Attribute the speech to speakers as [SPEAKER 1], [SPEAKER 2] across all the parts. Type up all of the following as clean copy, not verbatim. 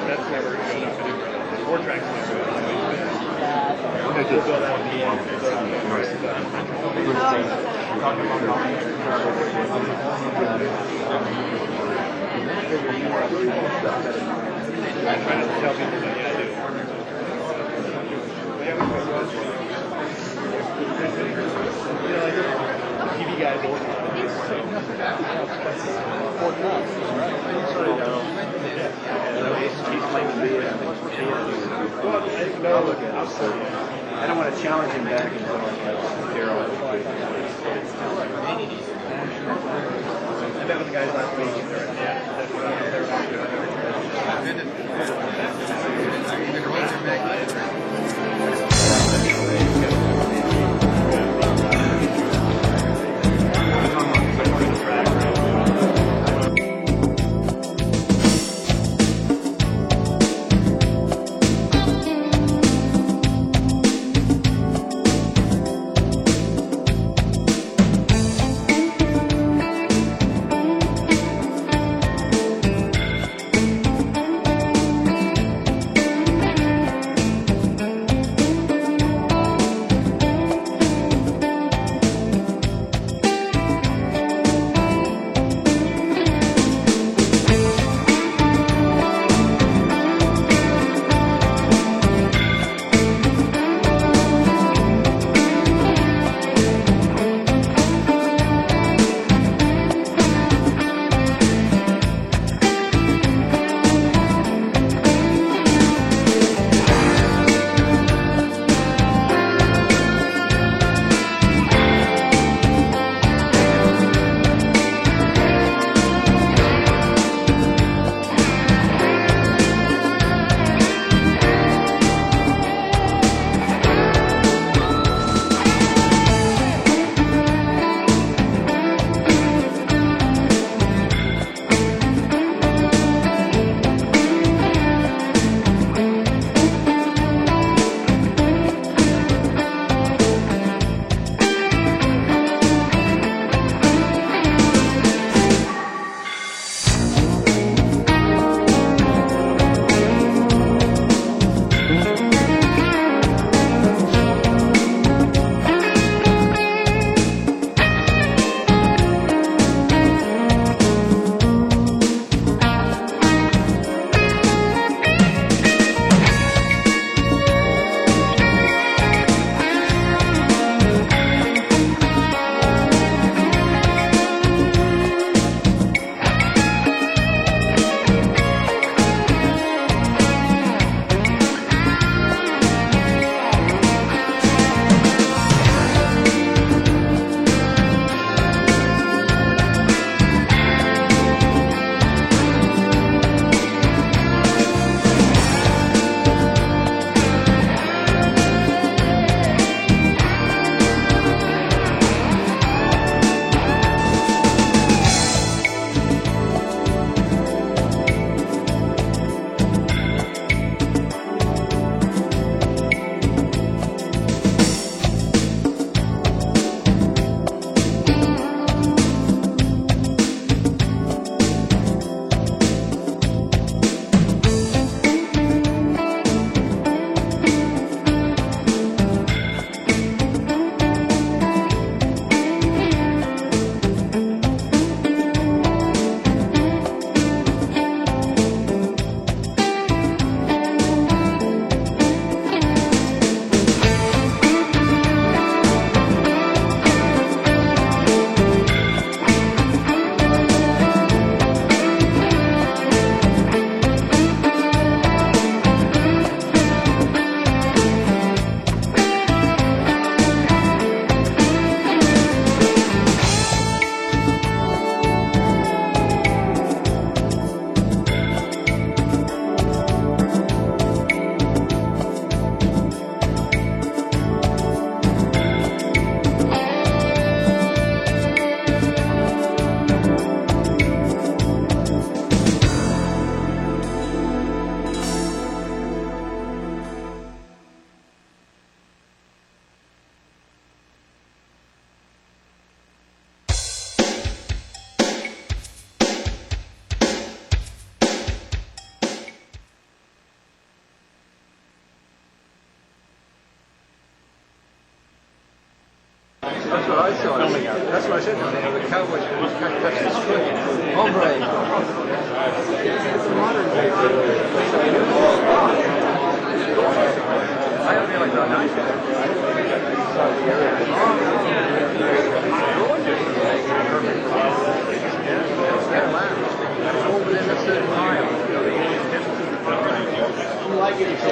[SPEAKER 1] That's never good enough to do. Four tracks never good enough. I try to tell people that, yeah, I do. You know, like, TV guys all the time.
[SPEAKER 2] I don't want to challenge him back until Daryl.
[SPEAKER 1] I met with the guys last week.
[SPEAKER 2] what I saw. That's what I said. The Cowboys kind of touched his foot. Hombre. It's a modern day. I don't realize how nice it is. Gorgeous. It's all within a certain mile. You like it, so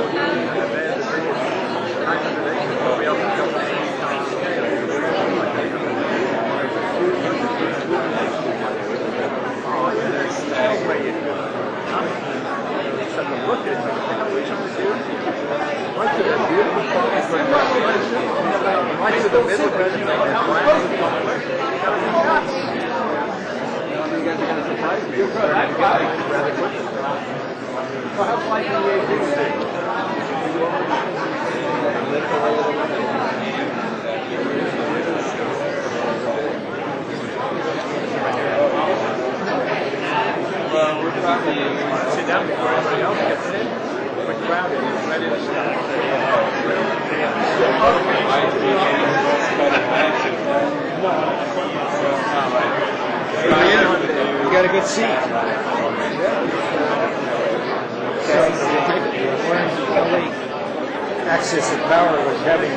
[SPEAKER 2] sit down before everybody else gets in. We're crowded. It's ready to start.
[SPEAKER 1] You got a good seat. Access to Power was having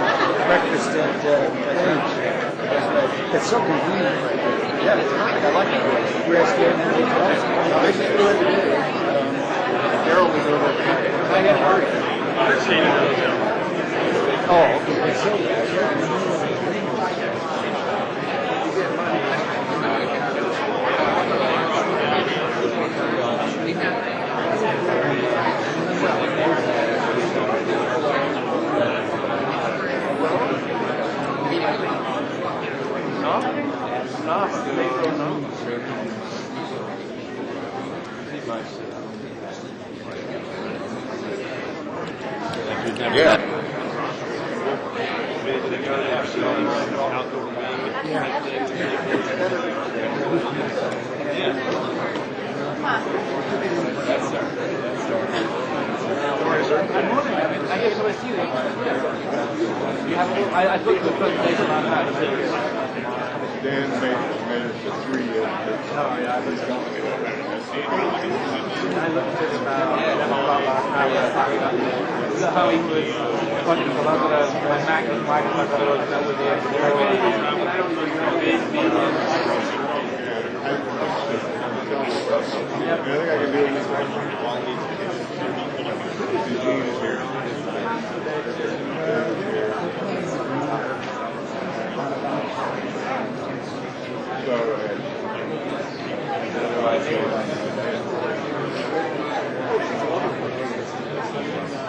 [SPEAKER 1] breakfast at it's something weird. Yeah, it's perfect. I like it. Whereas Daryl was over there. I had heard it. Oh, okay. So,
[SPEAKER 3] Yeah.
[SPEAKER 2] I took the presentation on that.
[SPEAKER 3] Dan made it for 3 years.
[SPEAKER 2] I looked at him about last night. How he was punching the level of Mac and Mike that was the
[SPEAKER 3] I think I can do it this way. Eugene is here. Go ahead.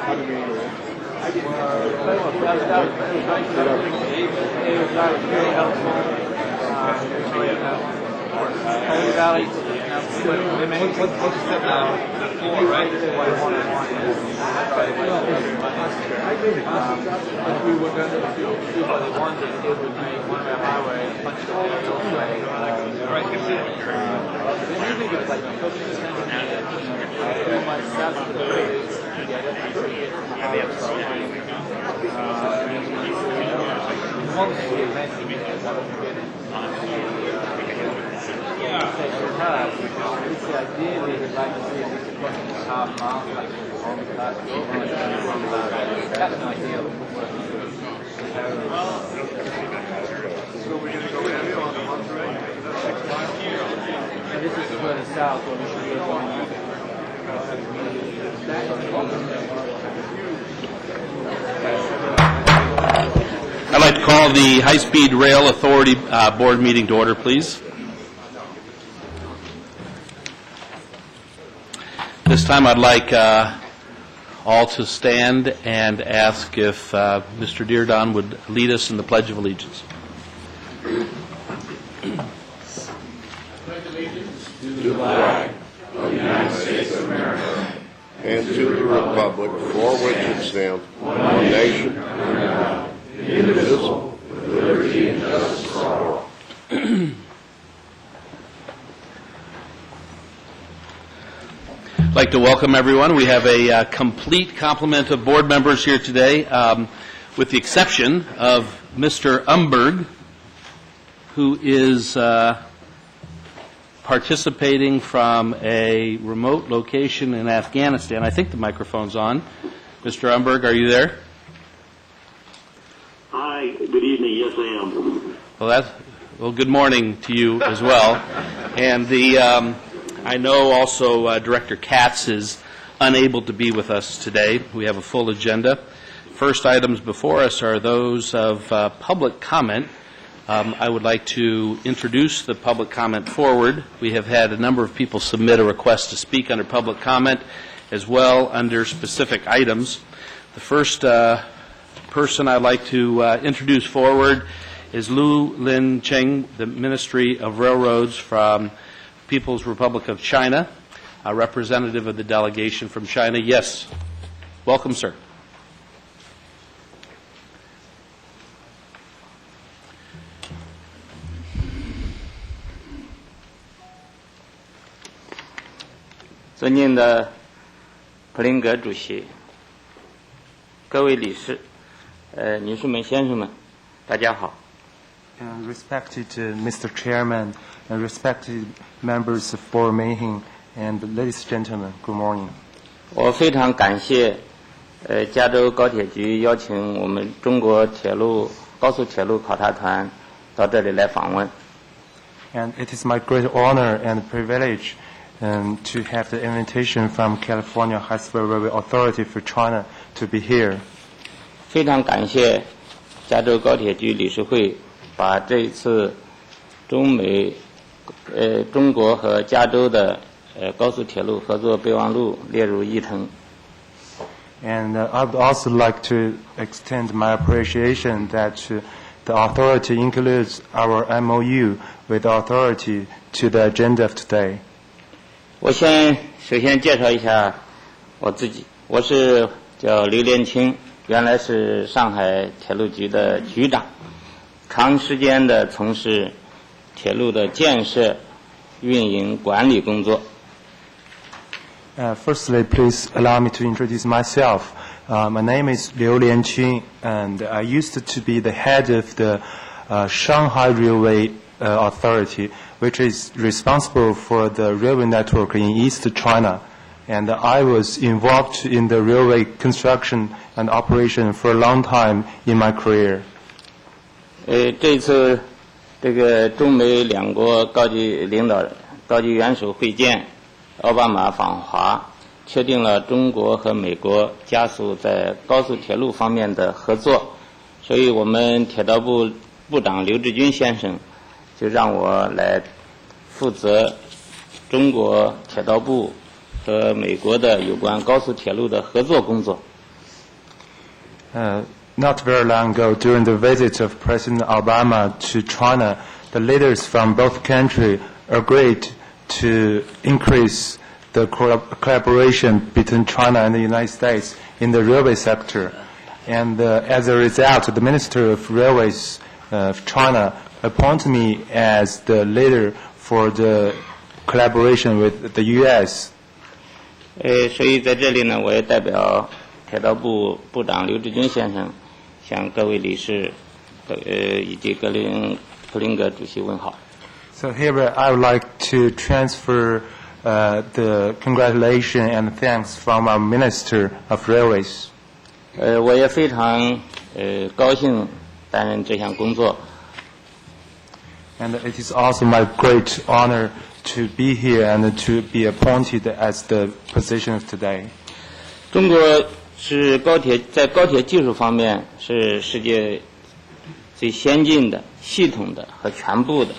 [SPEAKER 3] How do you mean?
[SPEAKER 2] That was very helpful. Holy Valley, they made the floor, right? If we were going to do what they wanted, it would make one way highway a bunch of way. Right, they usually do like 50% of the much stuff to the race to get it. Once we eventually get it. Ideally, we'd like to see if we could put in half mile, like on the class. That's an ideal.
[SPEAKER 3] So we're going to go in on the Monterey? That's 6 miles?
[SPEAKER 2] And this is further south, where we should be going.
[SPEAKER 4] I'd like to call the High-Speed Rail Authority Board meeting to order, please. This time I'd like all to stand and ask if Mr. Dearden would lead us in the Pledge of Allegiance.
[SPEAKER 5] Pledge allegiance to the flag of the United States of America
[SPEAKER 3] And to the republic for which it stands, one nation, indivisible,
[SPEAKER 5] with liberty and justice for all.
[SPEAKER 4] I'd like to welcome everyone. We have a complete complement of board members here today, with the exception of Mr. Umberg, who is participating from a remote location in Afghanistan. I think the microphone's on. Mr. Umberg, are you there?
[SPEAKER 5] Hi, good evening. Yes, I am.
[SPEAKER 4] Well, good morning to you as well. And I know also Director Katz is unable to be with us today. We have a full agenda. First items before us are those of public comment. I would like to introduce the public comment forward. We have had a number of people submit a request to speak under public comment as well under specific items. The first person I'd like to introduce forward is Lu Lin Cheng, the Ministry of Railroads from People's Republic of China, a representative of the delegation from China. Yes. Welcome, sir.
[SPEAKER 6] 尊敬的普林格主席，各位理事，女士们、先生们，大家好。
[SPEAKER 1] Respected Mr. Chairman and respected members of board meeting and ladies and gentlemen, good morning.
[SPEAKER 6] 我非常感谢加州高铁局邀请我们中国高速铁路考察团到这里来访问。
[SPEAKER 1] And it is my great honor and privilege to have the invitation from California High-Speed Railway Authority for China to be here.
[SPEAKER 6] 非常感谢加州高铁局理事会把这一次中国和加州的高速铁路合作备忘录列入议程。
[SPEAKER 1] And I would also like to extend my appreciation that the authority includes our MOU with the authority to the agenda of today.
[SPEAKER 6] 我首先介绍一下我自己，我是叫刘连清，原来是上海铁路局的局长，长时间的从事铁路的建设、运营、管理工作。
[SPEAKER 1] Firstly, please allow me to introduce myself. My name is Liu Lianqing, and I used to be the head of the Shanghai Railway Authority, which is responsible for the railway network in East China. And I was involved in the railway construction and operation for a long time in my career.
[SPEAKER 6] 这次这个中美两国高级元首会见，奥巴马访华，确定了中国和美国加速在高速铁路方面的合作，所以我们铁道部部长刘志军先生就让我来负责中国铁道部和美国的有关高速铁路的合作工作。
[SPEAKER 1] Not very long ago, during the visit of President Obama to China, the leaders from both countries agreed to increase the collaboration between China and the United States in the railway sector. And as a result, the Minister of Railways of China appointed me as the leader for the collaboration with the U.S.
[SPEAKER 6] 所以在这里呢，我也代表铁道部部长刘志军先生向各位理事以及普林格主席问好。
[SPEAKER 1] So here I would like to transfer the congratulations and thanks from our Minister of Railways.
[SPEAKER 6] 我也非常高兴担任这项工作。
[SPEAKER 1] And it is also my great honor to be here and to be appointed as the position of today.
[SPEAKER 6] 中国是在高铁技术方面是世界最先进的、系统的和全部的。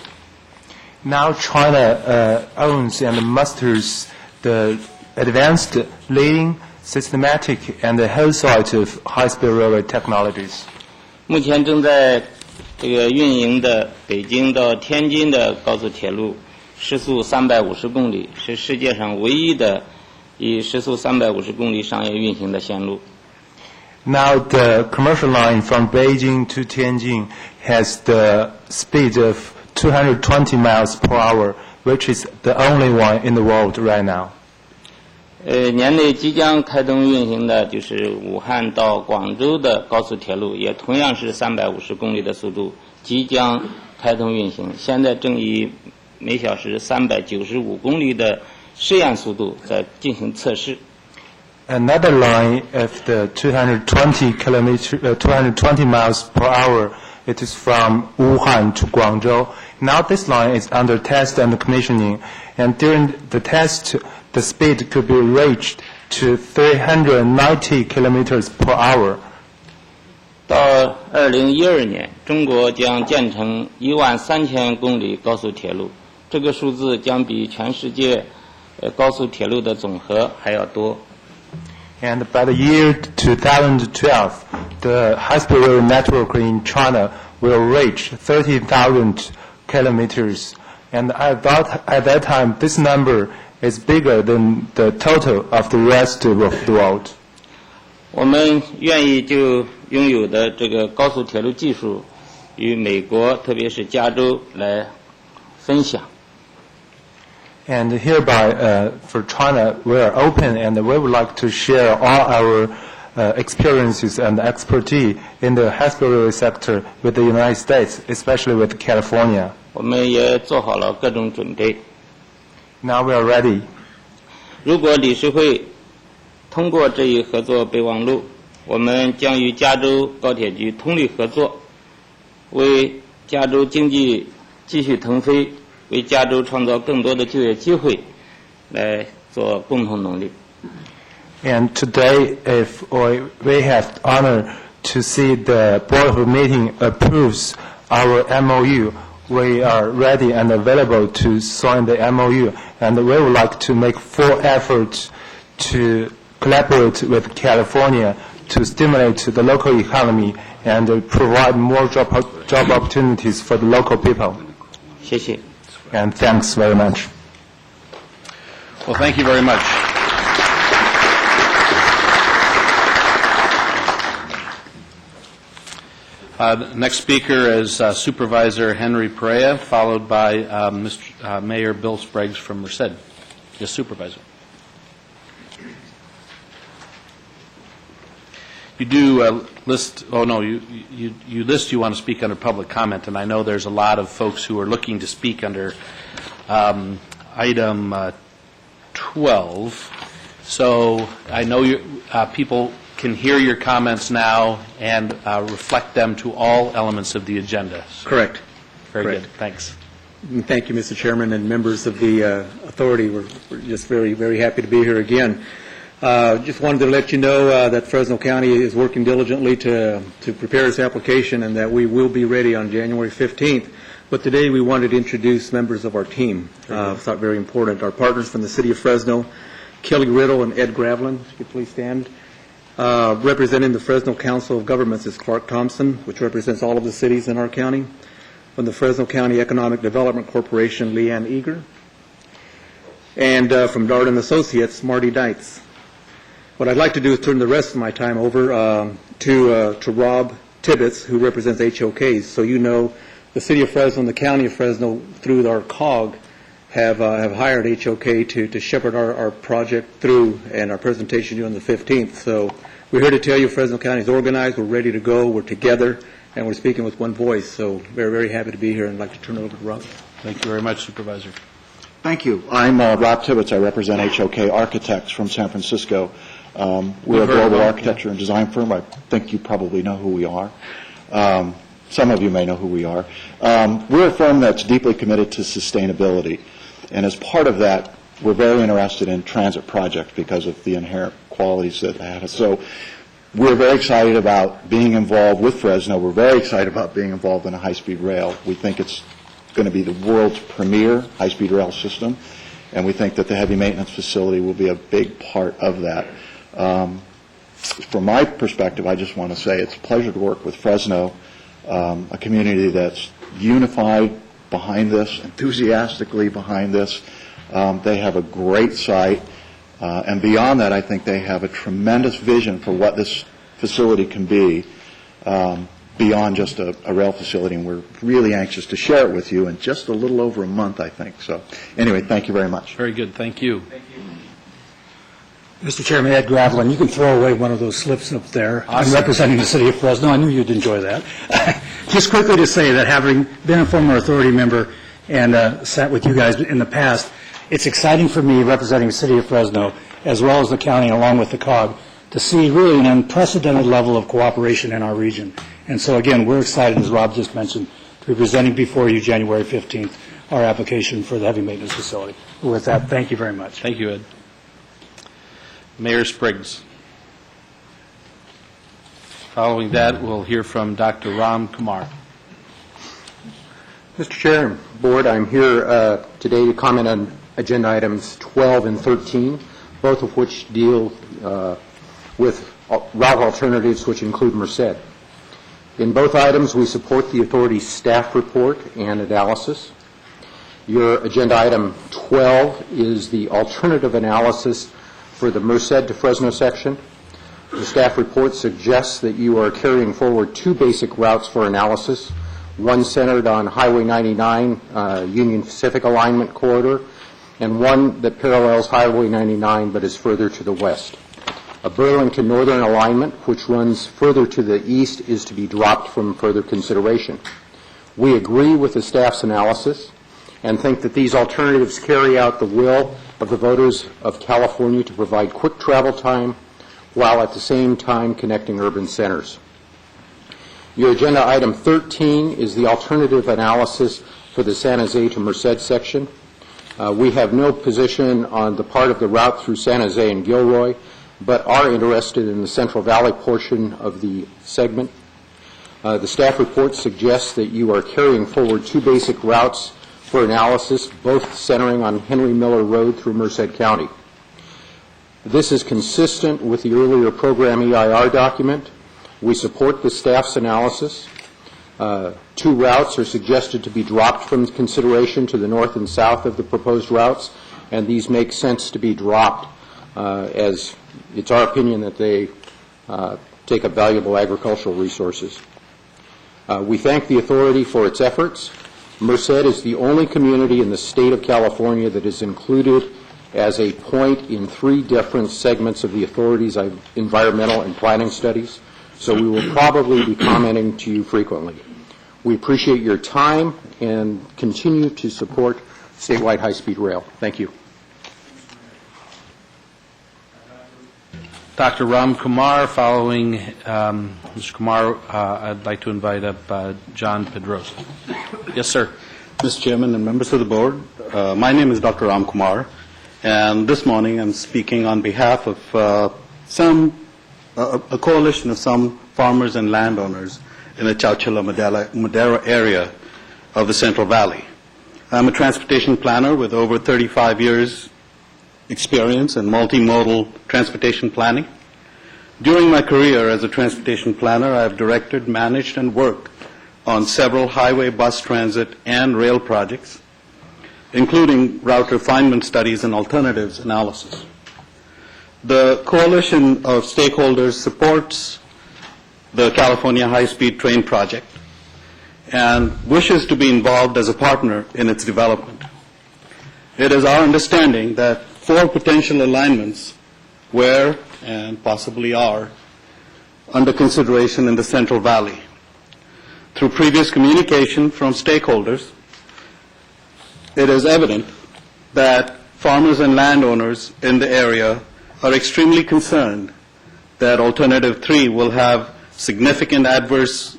[SPEAKER 1] Now China owns and masters the advanced, leading, systematic, and whole set of high-speed railway technologies.
[SPEAKER 6] 目前正在这个运营的北京到天津的高速铁路，时速350公里，是世界上唯一的以时速350公里商业运行的线路。
[SPEAKER 1] Now the commercial line from Beijing to Tianjin has the speed of 220 miles per hour, which is the only one in the world right now.
[SPEAKER 6] 年内即将开通运行的就是武汉到广州的高速铁路，也同样是350公里的速度，即将开通运行。现在正以每小时395公里的试验速度在进行测试。
[SPEAKER 1] Another line of the 220 miles per hour, it is from Wuhan to Guangzhou. Now this line is under test and commissioning, and during the test, the speed could be reached to 390 kilometers per hour.
[SPEAKER 6] 到2012年，中国将建成13000公里高速铁路，这个数字将比全世界高速铁路的总和还要多。
[SPEAKER 1] And by the year 2012, the high-speed rail network in China will reach 30,000 kilometers. And at that time, this number is bigger than the total of the rest of the world.
[SPEAKER 6] 我们愿意就拥有的这个高速铁路技术与美国，特别是加州来分享。
[SPEAKER 1] And hereby, for China, we are open and we would like to share all our experiences and expertise in the high-speed railway sector with the United States, especially with California.
[SPEAKER 6] 我们也做好了各种准备。
[SPEAKER 1] Now we are ready.
[SPEAKER 6] 如果理事会通过这一合作备忘录，我们将与加州高铁局通力合作，为加州经济继续腾飞，为加州创造更多的就业机会，来做共同努力。
[SPEAKER 1] And today, if we have the honor to see the board meeting approves our MOU, we are ready and available to sign the MOU, and we would like to make full efforts to collaborate with California to stimulate the local economy and provide more job opportunities for the local people.
[SPEAKER 6] 谢谢。
[SPEAKER 1] And thanks very much.
[SPEAKER 4] Well, thank you very much. The next speaker is Supervisor Henry Perea, followed by Mayor Bill Spragues from Merced. Yes, Supervisor. You do list, oh no, you list you want to speak under public comment, and I know there's a lot of folks who are looking to speak under item 12. So I know people can hear your comments now and reflect them to all elements of the agenda. So
[SPEAKER 7] Correct.
[SPEAKER 4] Very
[SPEAKER 7] Correct.
[SPEAKER 4] good. Thanks.
[SPEAKER 7] Thank you, Mr. Chairman, and members of the authority. We're just very, very happy to be here again. Just wanted to let you know that Fresno County is working diligently to prepare its application and that we will be ready on January 15th. But today we wanted to introduce members of our team. Thought very important. Our partners from the City of Fresno, Kelly Riddle and Ed Gravelin. If you could please stand. Representing the Fresno Council of Governments is Clark Thompson, which represents all of the cities in our county. From the Fresno County Economic Development Corporation, Leanne Eager. And from Darden Associates, Marty Deitz. What I'd like to do is turn the rest of my time over to Rob Tibbetts, who represents HOKs. So you know the City of Fresno and the County of Fresno, through our COG, have hired HOK to shepherd our project through and our presentation due on the 15th. So we're here to tell you Fresno County is organized, we're ready to go, we're together, and we're speaking with one voice. So very, very happy to be here, and I'd like to turn it over to Rob.
[SPEAKER 4] Thank you very much, Supervisor.
[SPEAKER 8] Thank you. I'm Rob Tibbetts. I represent HOK Architects from San Francisco. We're a global architecture and design firm. I think you probably know who we are. Some of you may know who we are. We're a firm that's deeply committed to sustainability. And as part of that, we're very interested in transit projects because of the inherent qualities that it has. So we're very excited about being involved with Fresno. We're very excited about being involved in a high-speed rail. We think it's going to be the world's premier high-speed rail system, and we think that the heavy maintenance facility will be a big part of that. From my perspective, I just want to say it's a pleasure to work with Fresno, a community that's unified behind this, enthusiastically behind this. They have a great site, and beyond that, I think they have a tremendous vision for what this facility can be beyond just a rail facility, and we're really anxious to share it with you in just a little over a month, I think. So anyway, thank you very much.
[SPEAKER 4] Very good. Thank you.
[SPEAKER 2] Thank you.
[SPEAKER 9] Mr. Chairman, Ed Gravelin, you can throw away one of those slips up there. I'm representing the city of Fresno. I knew you'd enjoy that. Just quickly to say that having been a former authority member and sat with you guys in the past, it's exciting for me representing the city of Fresno as well as the county along with the COG to see really an unprecedented level of cooperation in our region. And so again, we're excited, as Rob just mentioned, to be presenting before you January 15th our application for the heavy maintenance facility. With that, thank you very much.
[SPEAKER 4] Thank you, Ed. Mayor Spriggs. Following that, we'll hear from Dr. Ram Kumar.
[SPEAKER 10] Mr. Chair and Board, I'm here today to comment on agenda items 12 and 13, both of which deal with route alternatives which include Merced. In both items, we support the authority's staff report and analysis. Your agenda item 12 is the alternative analysis for the Merced to Fresno section. The staff report suggests that you are carrying forward two basic routes for analysis, one centered on Highway 99 Union Pacific alignment corridor, and one that parallels Highway 99 but is further to the west. A Burlington Northern alignment, which runs further to the east, is to be dropped from further consideration. We agree with the staff's analysis and think that these alternatives carry out the will of the voters of California to provide quick travel time while at the same time connecting urban centers. Your agenda item 13 is the alternative analysis for the San Jose to Merced section. We have no position on the part of the route through San Jose and Gilroy, but are interested in the Central Valley portion of the segment. The staff report suggests that you are carrying forward two basic routes for analysis, both centering on Henry Miller Road through Merced County. This is consistent with the earlier program EIR document. We support the staff's analysis. Two routes are suggested to be dropped from consideration to the north and south of the proposed routes, and these make sense to be dropped as it's our opinion that they take up valuable agricultural resources. We thank the authority for its efforts. Merced is the only community in the state of California that is included as a point in three different segments of the authority's environmental and planning studies, so we will probably be commenting to you frequently. We appreciate your time and continue to support statewide high-speed rail. Thank you.
[SPEAKER 4] Dr. Ram Kumar. Following Mr. Kumar, I'd like to invite up John Pedrosa. Yes, sir.
[SPEAKER 11] Mr. Chairman and members of the board, my name is Dr. Ram Kumar, and this morning I'm speaking on behalf of a coalition of some farmers and landowners in the Chowchilla-Madera area of the Central Valley. I'm a transportation planner with over 35 years experience in multimodal transportation planning. During my career as a transportation planner, I have directed, managed, and worked on several highway, bus transit, and rail projects, including route refinement studies and alternatives analysis. The coalition of stakeholders supports the California High-Speed Train Project and wishes to be involved as a partner in its development. It is our understanding that 4 potential alignments were and possibly are under consideration in the Central Valley. Through previous communication from stakeholders, it is evident that farmers and landowners in the area are extremely concerned that Alternative 3 will have significant adverse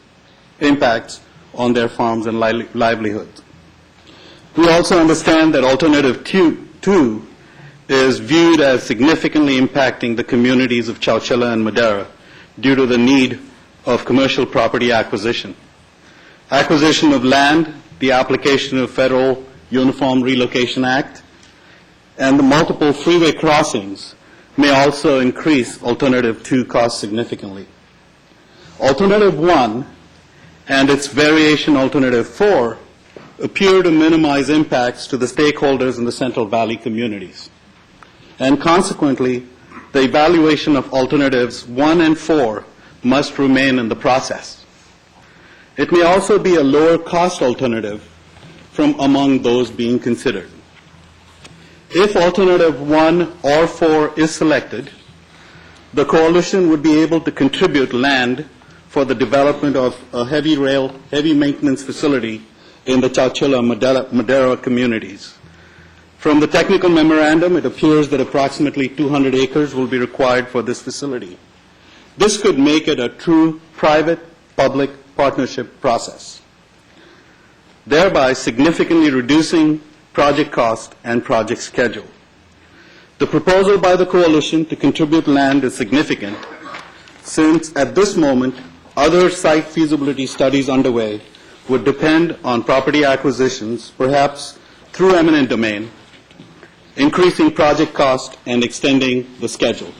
[SPEAKER 11] impacts on their farms and livelihoods. We also understand that Alternative 2 is viewed as significantly impacting the communities of Chowchilla and Madera due to the need of commercial property acquisition. Acquisition of land, the application of Federal Uniform Relocation Act, and the multiple freeway crossings may also increase Alternative 2 costs significantly. Alternative 1 and its variation Alternative 4 appear to minimize impacts to the stakeholders in the Central Valley communities. And consequently, the evaluation of Alternatives 1 and 4 must remain in the process. It may also be a lower cost alternative from among those being considered. If alternative 1 or 4 is selected, the coalition would be able to contribute land for the development of a heavy maintenance facility in the Chowchilla Madera communities. From the technical memorandum, it appears that approximately 200 acres will be required for this facility. This could make it a true private-public partnership process, thereby significantly reducing project cost and project schedule. The proposal by the coalition to contribute land is significant since at this moment other site feasibility studies underway would depend on property acquisitions, perhaps through eminent domain, increasing project cost and extending the schedule.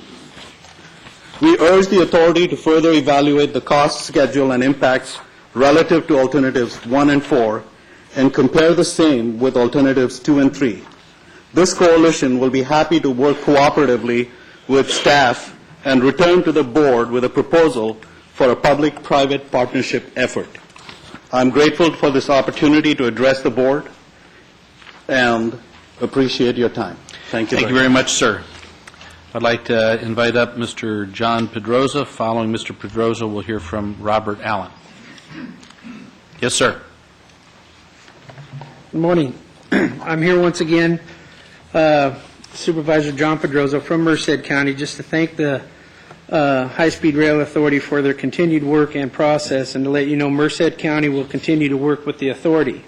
[SPEAKER 11] We urge the authority to further evaluate the cost, schedule, and impacts relative to alternatives 1 and 4 and compare the same with alternatives 2 and 3. This coalition will be happy to work cooperatively with staff and return to the board with a proposal for a public-private partnership effort. I'm grateful for this opportunity to address the board and appreciate your time. Thank you.
[SPEAKER 4] Thank you very much, sir. I'd like to invite up Mr. John Pedroza. Following Mr. Pedroza, we'll hear from Robert Allen. Yes, sir.
[SPEAKER 12] Good morning. I'm here once again, Supervisor John Pedroza from Merced County, just to thank the High-Speed Rail Authority for their continued work and process, and to let you know Merced County will continue to work with the authority.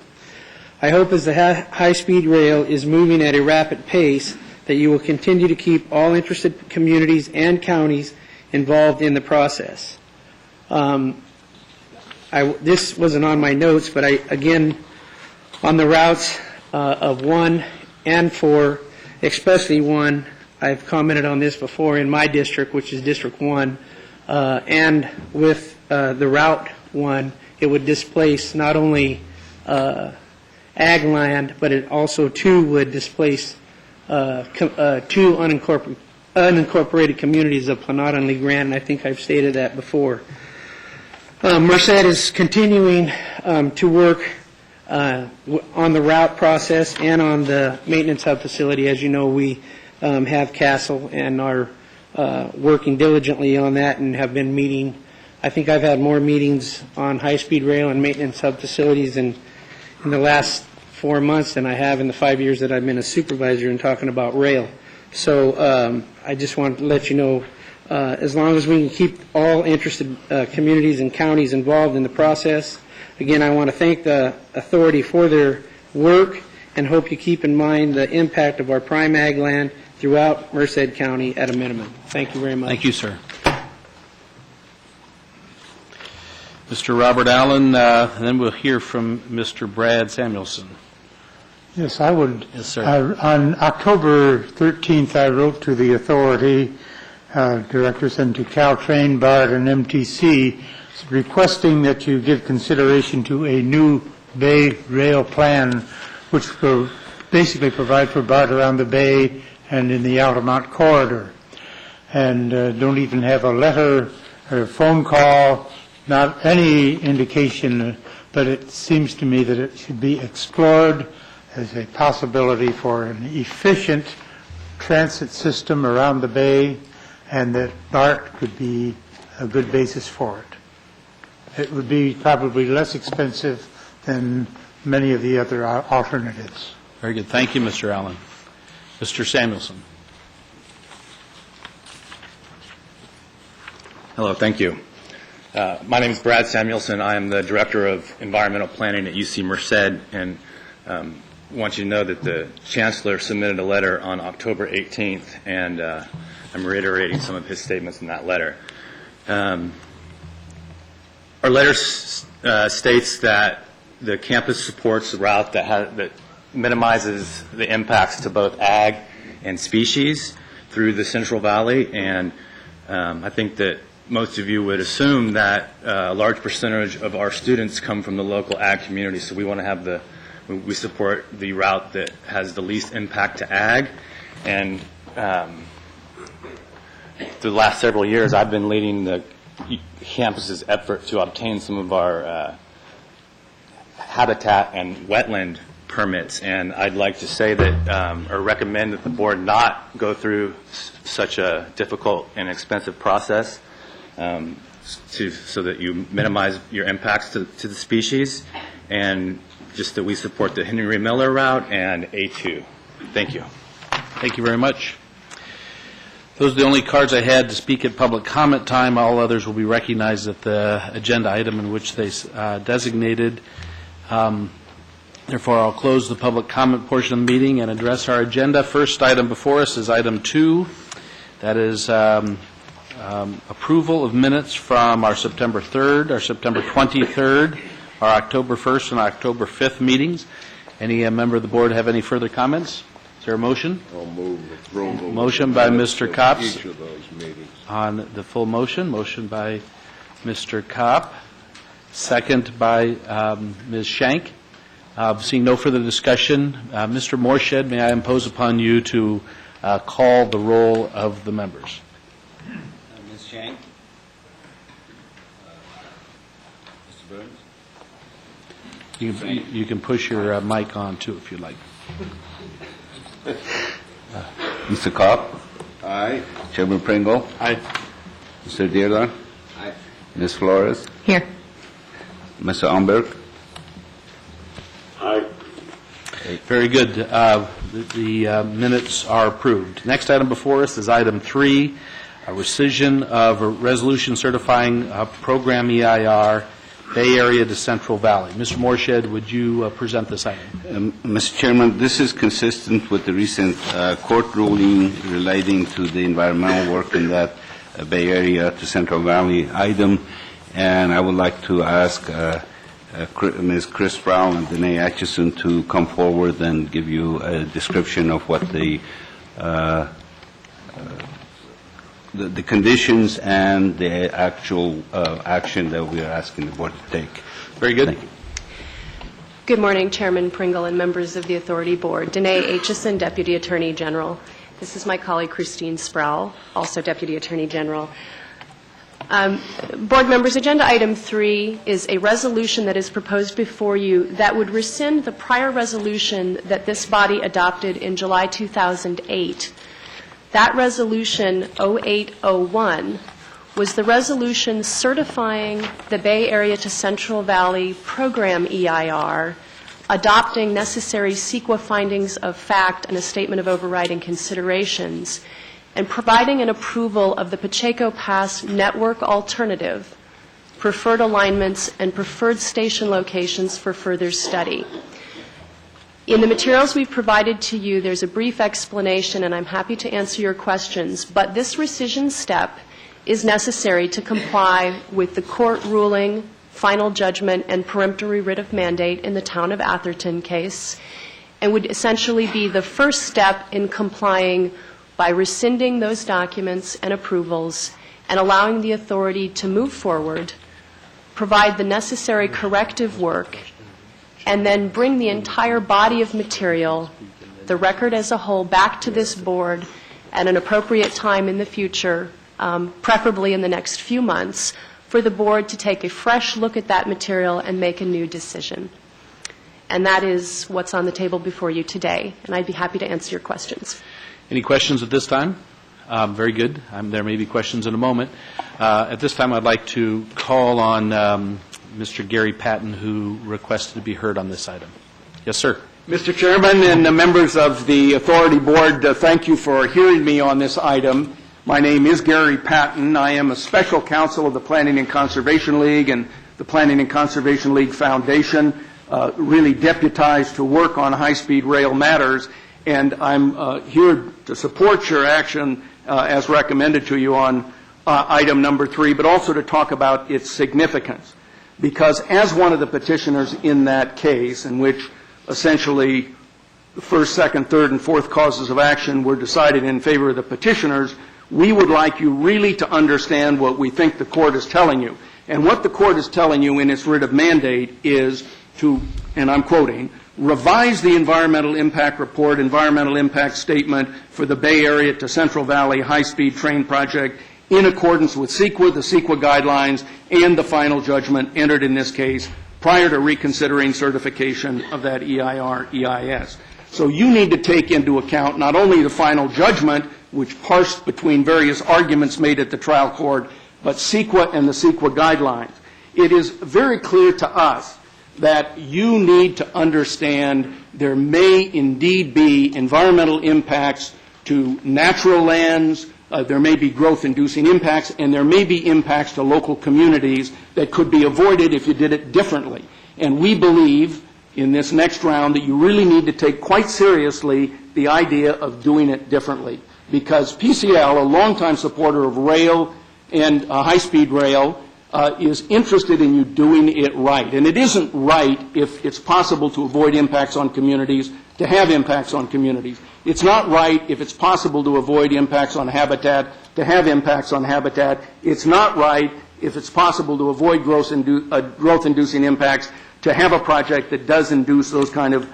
[SPEAKER 12] I hope as the high-speed rail is moving at a rapid pace that you will continue to keep all interested communities and counties involved in the process. This wasn't on my notes, but again, on the routes of 1 and 4, especially 1, I've commented on this before in my district, which is District 1, and with the Route 1, it would displace not only ag land, but it also, too, would displace 2 unincorporated communities of Planada and Lee Grant, and I think I've stated that before. Merced is continuing to work on the route process and on the maintenance hub facility. As you know, we have CAHSRA and are working diligently on that and have been meeting. I think I've had more meetings on high-speed rail and maintenance hub facilities in the last 4 months than I have in the 5 years that I've been a supervisor and talking about rail. So I just want to let you know, as long as we can keep all interested communities and counties involved in the process. Again, I want to thank the authority for their work and hope you keep in mind the impact of our prime ag land throughout Merced County at a minimum. Thank you very much.
[SPEAKER 4] Thank you, sir. Mr. Robert Allen, and then we'll hear from Mr. Brad Samuelson.
[SPEAKER 13] Yes, I would.
[SPEAKER 4] Yes, sir.
[SPEAKER 13] On October 13th, I wrote to the authority, directors, and to Caltrain, BART, and MTC, requesting that you give consideration to a new bay rail plan, which will basically provide for BART around the bay and in the Altamont corridor. And don't even have a letter or a phone call, not any indication, but it seems to me that it should be explored as a possibility for an efficient transit system around the bay, and that BART could be a good basis for it. It would be probably less expensive than many of the other alternatives.
[SPEAKER 4] Very good. Thank you, Mr. Allen. Mr. Samuelson.
[SPEAKER 14] Hello, thank you. My name is Brad Samuelson. I am the Director of Environmental Planning at UC Merced, and want you to know that the Chancellor submitted a letter on October 18th, and I'm reiterating some of his statements in that letter. Our letter states that the campus supports a route that minimizes the impacts to both ag and species through the Central Valley, and I think that most of you would assume that a large percentage of our students come from the local ag community, so we want to have we support the route that has the least impact to ag. And the last several years, I've been leading the campus's effort to obtain some of our habitat and wetland permits. And I'd like to say that, or recommend that the board not go through such a difficult and expensive process so that you minimize your impacts to the species, and just that we support the Henry Miller route and A2. Thank you.
[SPEAKER 4] Thank you very much. Those are the only cards I had to speak at public comment time. All others will be recognized at the agenda item in which they designated. Therefore, I'll close the public comment portion of the meeting and address our agenda. First item before us is item 2. That is approval of minutes from our September 3rd, our September 23rd, our October 1st, and October 5th meetings. Any member of the board have any further comments? Is there a motion?
[SPEAKER 5] I'll move approval.
[SPEAKER 4] Motion by Mr. Kops
[SPEAKER 5] Each of those meetings.
[SPEAKER 4] on the full motion. Motion by Mr. Kopp, second by Ms. Shank. Seeing no further discussion, Mr. Morshed, may I impose upon you to call the roll of the members?
[SPEAKER 6] Ms. Shank? Mr. Burns?
[SPEAKER 4] You can push your mic on, too, if you'd like.
[SPEAKER 15] Mr. Kopp?
[SPEAKER 5] Aye.
[SPEAKER 15] Chairman Pringle?
[SPEAKER 4] Aye.
[SPEAKER 15] Mr. Dearden?
[SPEAKER 5] Aye.
[SPEAKER 15] Ms. Flores?
[SPEAKER 16] Here.
[SPEAKER 15] Mr. Umberg?
[SPEAKER 5] Aye.
[SPEAKER 4] Very good. The minutes are approved. Next item before us is item 3, a rescission of a resolution certifying program EIR, Bay Area to Central Valley. Mr. Morshed, would you present this item?
[SPEAKER 15] Mr. Chairman, this is consistent with the recent court ruling relating to the environmental work in that Bay Area to Central Valley item, and I would like to ask Ms. Chris Brown and Danae Atchison to come forward and give you a description of what the conditions and the actual action that we are asking the board to take.
[SPEAKER 4] Very good.
[SPEAKER 15] Thank you.
[SPEAKER 16] Good morning, Chairman Pringle and members of the Authority Board. Danae Atchison, Deputy Attorney General. This is my colleague Christine Sproul, also Deputy Attorney General. Board members, Agenda Item 3 is a resolution that is proposed before you that would rescind the prior resolution that this body adopted in July 2008. That resolution, 0801, was the resolution certifying the Bay Area to Central Valley Program EIR, adopting necessary CEQA findings of fact and a statement of overriding considerations, and providing an approval of the Pacheco Pass network alternative, preferred alignments, and preferred station locations for further study. In the materials we've provided to you, there's a brief explanation, and I'm happy to answer your questions, but this rescission step is necessary to comply with the court ruling, final judgment, and peremptory writ of mandate in the Town of Atherton case, and would essentially be the first step in complying by rescinding those documents and approvals and allowing the authority to move forward, provide the necessary corrective work, and then bring the entire body of material, the record as a whole, back to this board at an appropriate time in the future, preferably in the next few months, for the board to take a fresh look at that material and make a new decision. And that is what's on the table before you today, and I'd be happy to answer your questions.
[SPEAKER 4] Any questions at this time? Very good. There may be questions in a moment. At this time, I'd like to call on Mr. Gary Patton, who requested to be heard on this item. Yes, sir.
[SPEAKER 17] Mr. Chairman and the members of the Authority Board, thank you for hearing me on this item. My name is Gary Patton. I am a special counsel of the Planning and Conservation League and the Planning and Conservation League Foundation, really deputized to work on high-speed rail matters, and I'm here to support your action as recommended to you on item number 3, but also to talk about its significance. Because as one of the petitioners in that case, in which essentially the first, second, third, and fourth causes of action were decided in favor of the petitioners, we would like you really to understand what we think the court is telling you. And what the court is telling you in its writ of mandate is to, and I'm quoting, revise the environmental impact report, environmental impact statement for the Bay Area to Central Valley high-speed train project in accordance with CEQA, the CEQA guidelines, and the final judgment entered in this case prior to reconsidering certification of that EIR, EIS. So you need to take into account not only the final judgment, which parsed between various arguments made at the trial court, but CEQA and the CEQA guidelines. It is very clear to us that you need to understand there may indeed be environmental impacts to natural lands, there may be growth-inducing impacts, and there may be impacts to local communities that could be avoided if you did it differently. And we believe in this next round that you really need to take quite seriously the idea of doing it differently. Because PCL, a longtime supporter of rail and high-speed rail, is interested in you doing it right. And it isn't right if it's possible to avoid impacts on communities, to have impacts on communities. It's not right if it's possible to avoid impacts on habitat, to have impacts on habitat. It's not right if it's possible to avoid growth-inducing impacts, to have a project that does induce those kind of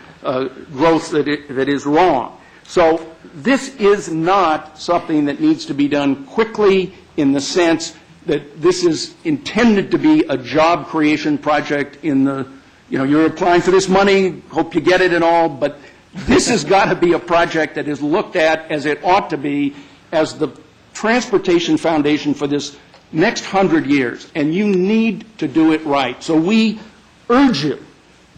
[SPEAKER 17] growth that is wrong. So this is not something that needs to be done quickly in the sense that this is intended to be a job creation project in the, you're applying for this money, hope you get it and all, but this has got to be a project that is looked at as it ought to be as the transportation foundation for this next 100 years, and you need to do it right. So we urge you,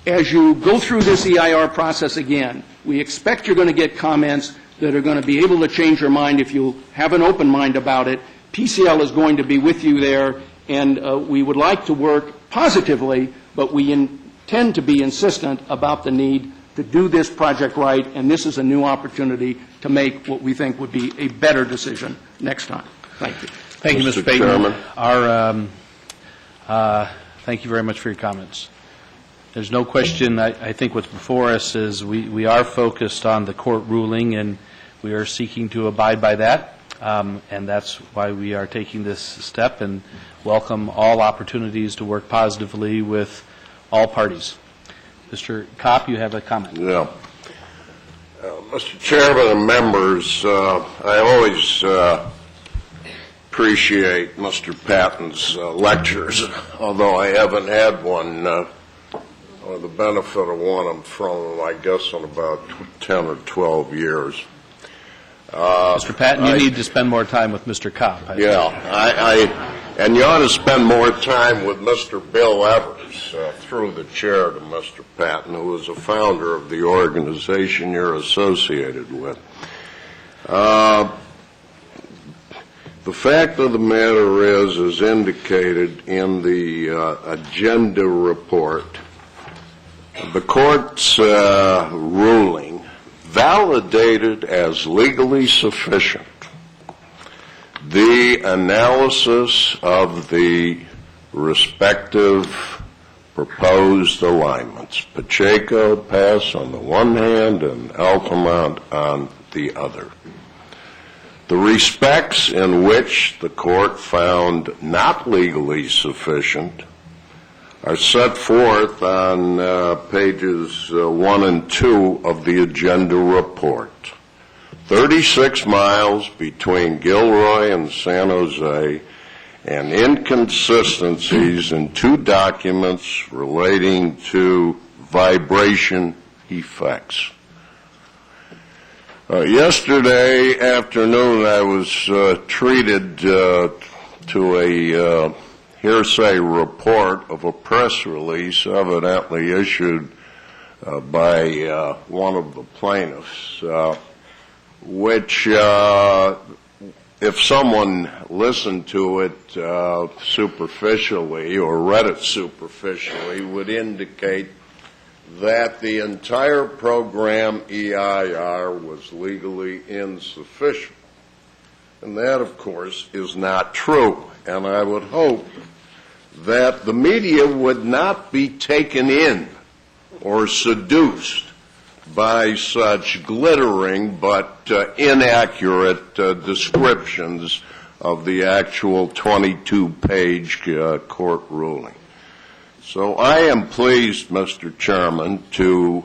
[SPEAKER 17] as you go through this EIR process again, we expect you're going to get comments that are going to be able to change your mind if you have an open mind about it. PCL is going to be with you there, and we would like to work positively, but we intend to be insistent about the need to do this project right, and this is a new opportunity to make what we think would be a better decision next time. Thank you.
[SPEAKER 4] Thank you, Mr. Payton. Thank you very much for your comments. There's no question. I think what's before us is we are focused on the court ruling, and we are seeking to abide by that. And that's why we are taking this step and welcome all opportunities to work positively with all parties. Mr. Kopp, you have a comment.
[SPEAKER 18] Yeah. Mr. Chairman and members, I always appreciate Mr. Patton's lectures, although I haven't had one, or the benefit of one from him, I guess, in about 10 or 12 years.
[SPEAKER 4] Mr. Patton, you need to spend more time with Mr. Kopp.
[SPEAKER 18] And you ought to spend more time with Mr. Bill Evers, through the chair to Mr. Patton, who is a founder of the organization you're associated with. The fact of the matter is, as indicated in the agenda report, the court's ruling validated as legally sufficient the analysis of the respective proposed alignments, Pacheco Pass on the one hand and Altamont on the other. The respects in which the court found not legally sufficient are set forth on pages 1 and 2 of the agenda report. 36 miles between Gilroy and San Jose, and inconsistencies in 2 documents relating to vibration effects. Yesterday afternoon, I was treated to a hearsay report of a press release evidently issued by one of the plaintiffs, which, if someone listened to it superficially or read it superficially, would indicate that the entire program EIR was legally insufficient. And that, of course, is not true. And I would hope that the media would not be taken in or seduced by such glittering but inaccurate descriptions of the actual 22-page court ruling. So I am pleased, Mr. Chairman, to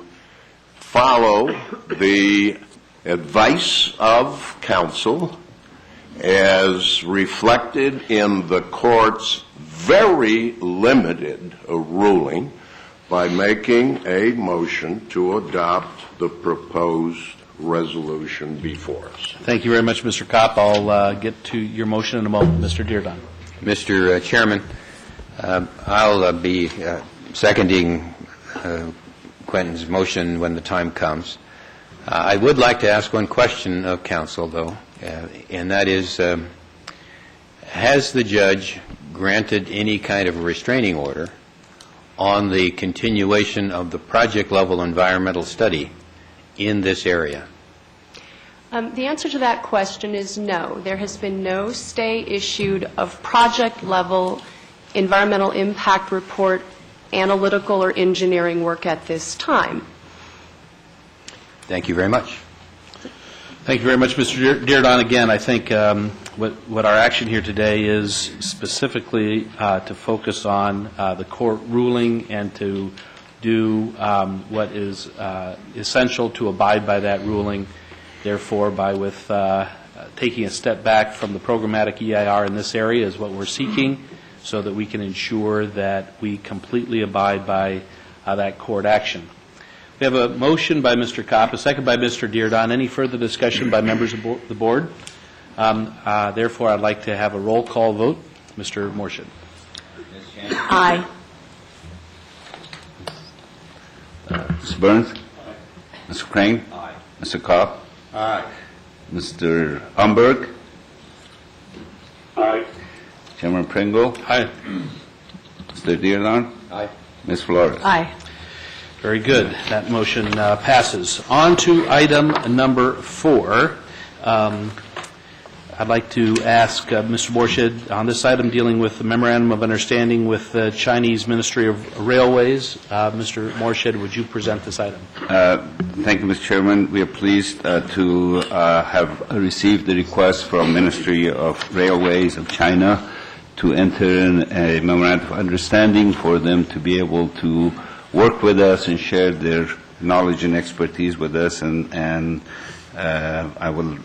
[SPEAKER 18] follow the advice of counsel as reflected in the court's very limited ruling, by making a motion to adopt the proposed resolution before us.
[SPEAKER 4] Thank you very much, Mr. Kopp. I'll get to your motion in a moment. Mr. Dearden.
[SPEAKER 19] Mr. Chairman, I'll be seconding Quentin's motion when the time comes. I would like to ask one question of counsel, though, and that is, has the judge granted any kind of a restraining order on the continuation of the project-level environmental study in this area?
[SPEAKER 16] The answer to that question is no. There has been no stay issued of project-level environmental impact report, analytical or engineering work at this time.
[SPEAKER 19] Thank you very much.
[SPEAKER 4] Thank you very much, Mr. Dearden. Again, I think what our action here today is specifically to focus on the court ruling and to do what is essential to abide by that ruling. Therefore, with taking a step back from the programmatic EIR in this area is what we're seeking, so that we can ensure that we completely abide by that court action. We have a motion by Mr. Kopp, a second by Mr. Dearden. Any further discussion by members of the board? Therefore, I'd like to have a roll call vote. Mr. Morshed.
[SPEAKER 16] Aye.
[SPEAKER 15] Mr. Burns? Mr. Crane? Aye. Mr. Kopp?
[SPEAKER 3] Aye.
[SPEAKER 15] Mr. Umberg?
[SPEAKER 3] Aye.
[SPEAKER 15] Chairman Pringle?
[SPEAKER 4] Aye.
[SPEAKER 15] Mr. Dearden?
[SPEAKER 19] Aye.
[SPEAKER 15] Ms. Flores?
[SPEAKER 16] Aye.
[SPEAKER 4] Very good. That motion passes. On to item number 4. I'd like to ask Mr. Morshed, on this item dealing with the Memorandum of Understanding with the Chinese Ministry of Railways. Mr. Morshed, would you present this item?
[SPEAKER 15] Thank you, Mr. Chairman. We are pleased to have received the request from Ministry of Railways of China to enter in a Memorandum of Understanding for them to be able to work with us and share their knowledge and expertise with us, and I will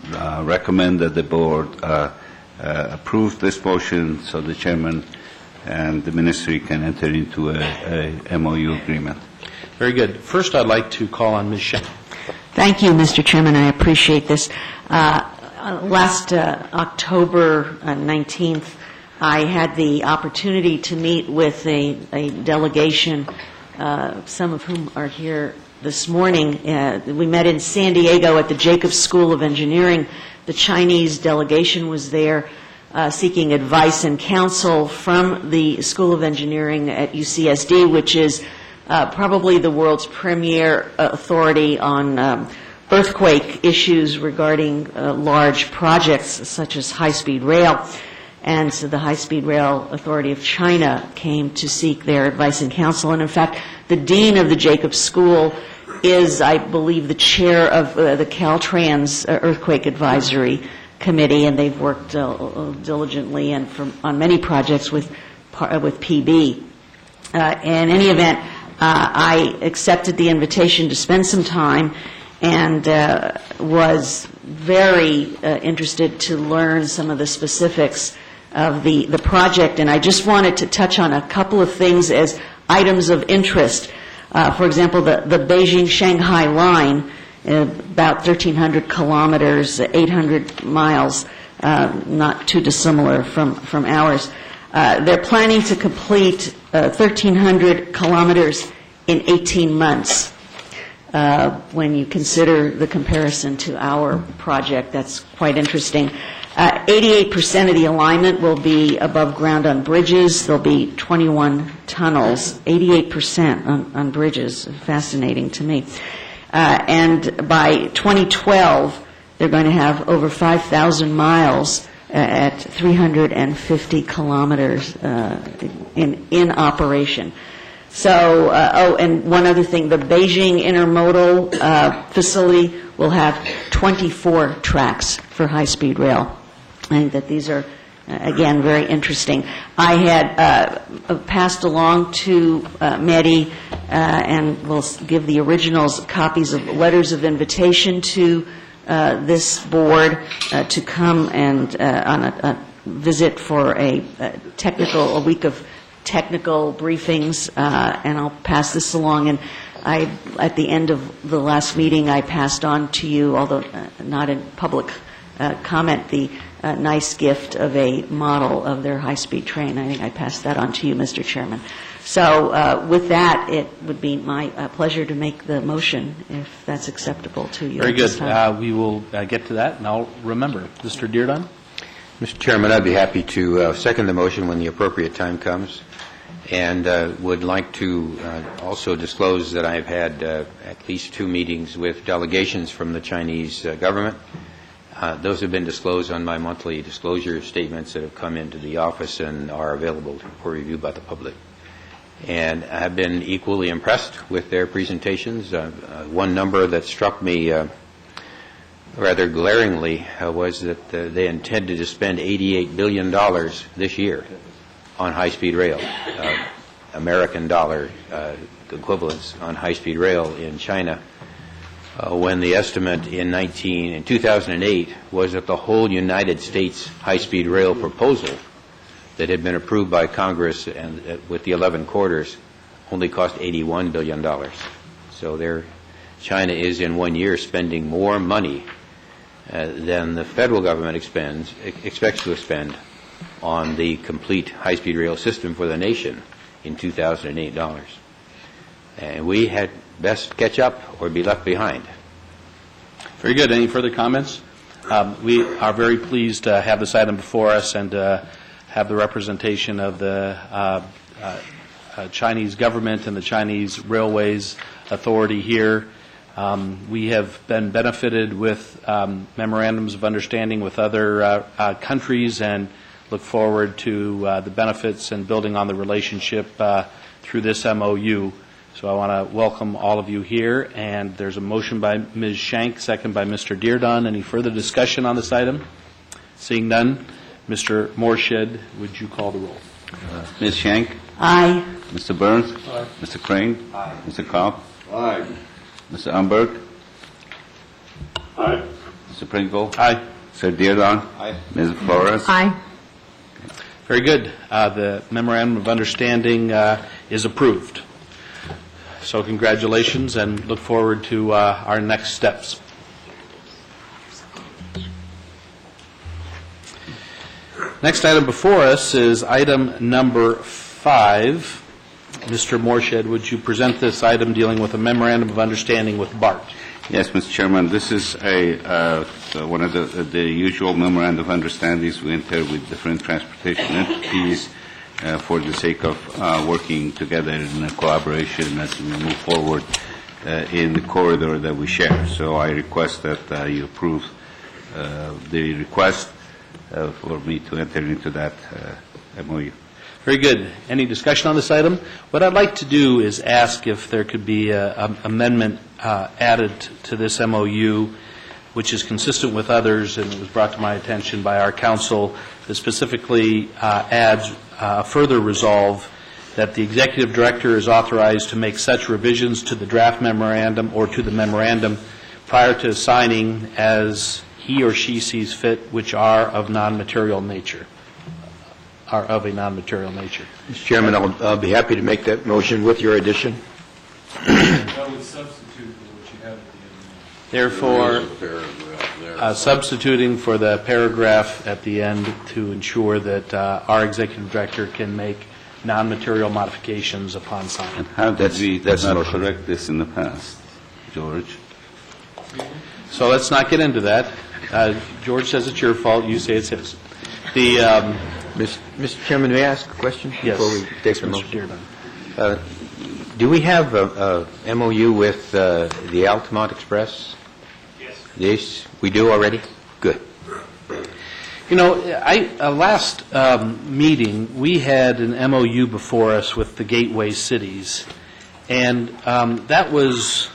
[SPEAKER 15] recommend that the board approve this motion so the chairman and the ministry can enter into a MOU agreement.
[SPEAKER 4] Very good. First, I'd like to call on Ms. Shen.
[SPEAKER 20] Thank you, Mr. Chairman. I appreciate this. Last October 19th, I had the opportunity to meet with a delegation, some of whom are here this morning. We met in San Diego at the Jacobs School of Engineering. The Chinese delegation was there seeking advice and counsel from the School of Engineering at UCSD, which is probably the world's premier authority on earthquake issues regarding large projects such as high-speed rail. And so the High-Speed Rail Authority of China came to seek their advice and counsel. And in fact, the dean of the Jacobs School is, I believe, the chair of the Caltrans Earthquake Advisory Committee, and they've worked diligently and on many projects with PB. In any event, I accepted the invitation to spend some time and was very interested to learn some of the specifics of the project. And I just wanted to touch on a couple of things as items of interest. For example, the Beijing-Shanghai line, about 1,300 kilometers, 800 miles, not too dissimilar from ours. They're planning to complete 1,300 kilometers in 18 months. When you consider the comparison to our project, that's quite interesting. 88% of the alignment will be above ground on bridges. There'll be 21 tunnels, 88% on bridges. Fascinating to me. And by 2012, they're going to have over 5,000 miles at 350 kilometers in operation. So, and one other thing, the Beijing Intermodal facility will have 24 tracks for high-speed rail. I think that these are, again, very interesting. I had passed along to METI and will give the originals copies of letters of invitation to this board to come and on a visit for a week of technical briefings, and I'll pass this along. And at the end of the last meeting, I passed on to you, although not in public comment, the nice gift of a model of their high-speed train. I think I passed that on to you, Mr. Chairman. So with that, it would be my pleasure to make the motion, if that's acceptable to you.
[SPEAKER 4] Very good. We will get to that, and I'll remember. Mr. Dearden?
[SPEAKER 19] Mr. Chairman, I'd be happy to second the motion when the appropriate time comes, and would like to also disclose that I've had at least 2 meetings with delegations from the Chinese government. Those have been disclosed on my monthly disclosure statements that have come into the office and are available for review by the public. And I have been equally impressed with their presentations. One number that struck me rather glaringly was that they intended to spend $88 billion this year on high-speed rail, American dollar equivalents on high-speed rail in China, when the estimate in 2008 was that the whole United States high-speed rail proposal that had been approved by Congress and with the 11 quarters only cost $81 billion. So China is in 1 year spending more money than the federal government expects to spend on the complete high-speed rail system for the nation in 2008 dollars. And we had best catch up or be left behind.
[SPEAKER 4] Very good. Any further comments? We are very pleased to have this item before us and have the representation of the Chinese government and the Chinese Railways Authority here. We have been benefited with memorandums of understanding with other countries and look forward to the benefits and building on the relationship through this MOU. So I want to welcome all of you here, and there's a motion by Ms. Shank, second by Mr. Dearden. Any further discussion on this item? Seeing none, Mr. Morshed, would you call the roll?
[SPEAKER 15] Ms. Shank?
[SPEAKER 20] Aye.
[SPEAKER 15] Mr. Burns?
[SPEAKER 3] Aye.
[SPEAKER 15] Mr. Crane?
[SPEAKER 3] Aye.
[SPEAKER 15] Mr. Cobb?
[SPEAKER 3] Aye.
[SPEAKER 15] Mr. Umberg?
[SPEAKER 3] Aye.
[SPEAKER 15] Mr. Pringle?
[SPEAKER 4] Aye.
[SPEAKER 15] Sir Dearden?
[SPEAKER 3] Aye.
[SPEAKER 15] Ms. Flores?
[SPEAKER 20] Aye.
[SPEAKER 4] Very good. The memorandum of understanding is approved. So congratulations, and look forward to our next steps. Next item before us is item number 5. Mr. Morshed, would you present this item dealing with a memorandum of understanding with BART?
[SPEAKER 15] Yes, Mr. Chairman. This is one of the usual memorandum of understandings we enter with different transportation entities for the sake of working together in a collaboration as we move forward in the corridor that we share. So I request that you approve the request for me to enter into that MOU.
[SPEAKER 4] Very good. Any discussion on this item? What I'd like to do is ask if there could be an amendment added to this MOU, which is consistent with others, and it was brought to my attention by our council, that specifically adds a further resolve that the executive director is authorized to make such revisions to the draft memorandum or to the memorandum prior to signing as he or she sees fit, which are of non-material nature.
[SPEAKER 19] Mr. Chairman, I'll be happy to make that motion with your addition.
[SPEAKER 3] That would substitute for what you have at the end.
[SPEAKER 4] Therefore, substituting for the paragraph at the end to ensure that our executive director can make non-material modifications upon signing.
[SPEAKER 15] And how did we not correct this in the past, George?
[SPEAKER 4] So let's not get into that. George says it's your fault. You say it's his.
[SPEAKER 19] Mr. Chairman, may I ask a question before we take the motion? Do we have a MOU with the Altamont Express?
[SPEAKER 3] Yes.
[SPEAKER 19] Yes, we do already? Good.
[SPEAKER 4] You know, last meeting, we had an MOU before us with the gateway cities, and that was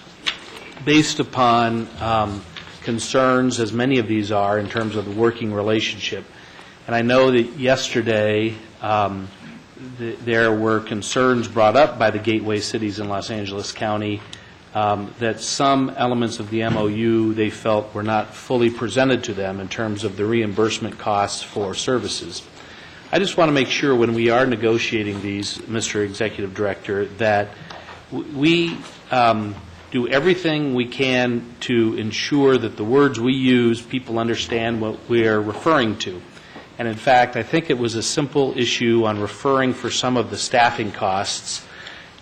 [SPEAKER 4] based upon concerns, as many of these are, in terms of the working relationship. And I know that yesterday there were concerns brought up by the gateway cities in Los Angeles County that some elements of the MOU they felt were not fully presented to them in terms of the reimbursement costs for services. I just want to make sure when we are negotiating these, Mr. Executive Director, that we do everything we can to ensure that the words we use, people understand what we are referring to. And in fact, I think it was a simple issue on referring for some of the staffing costs,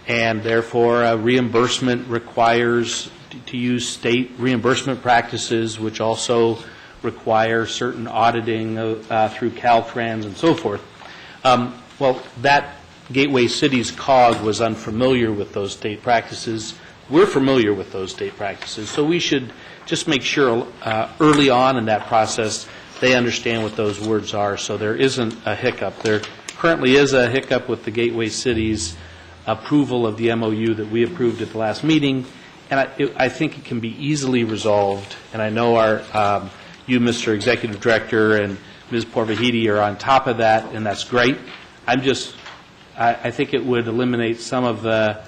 [SPEAKER 4] and therefore reimbursement requires to use state reimbursement practices, which also require certain auditing through Caltrans and so forth. Well, that Gateway City's COG was unfamiliar with those state practices. We're familiar with those state practices, so we should just make sure early on in that process they understand what those words are, so there isn't a hiccup. There currently is a hiccup with the Gateway City's approval of the MOU that we approved at the last meeting, and I think it can be easily resolved. And I know you, Mr. Executive Director, and Ms. Porvahidi are on top of that, and that's great. I think it would eliminate some of the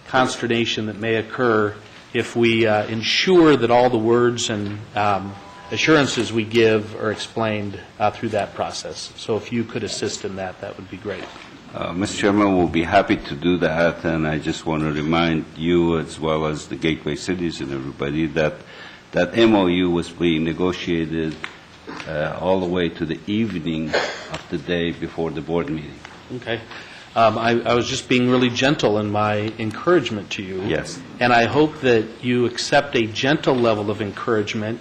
[SPEAKER 4] consternation that may occur if we ensure that all the words and assurances we give are explained through that process. So if you could assist in that, that would be great.
[SPEAKER 15] Mr. Chairman, we'll be happy to do that, and I just want to remind you as well as the Gateway Cities and everybody that that MOU was being negotiated all the way to the evening of the day before the board meeting.
[SPEAKER 4] Okay. I was just being really gentle in my encouragement to you.
[SPEAKER 15] Yes.
[SPEAKER 4] And I hope that you accept a gentle level of encouragement,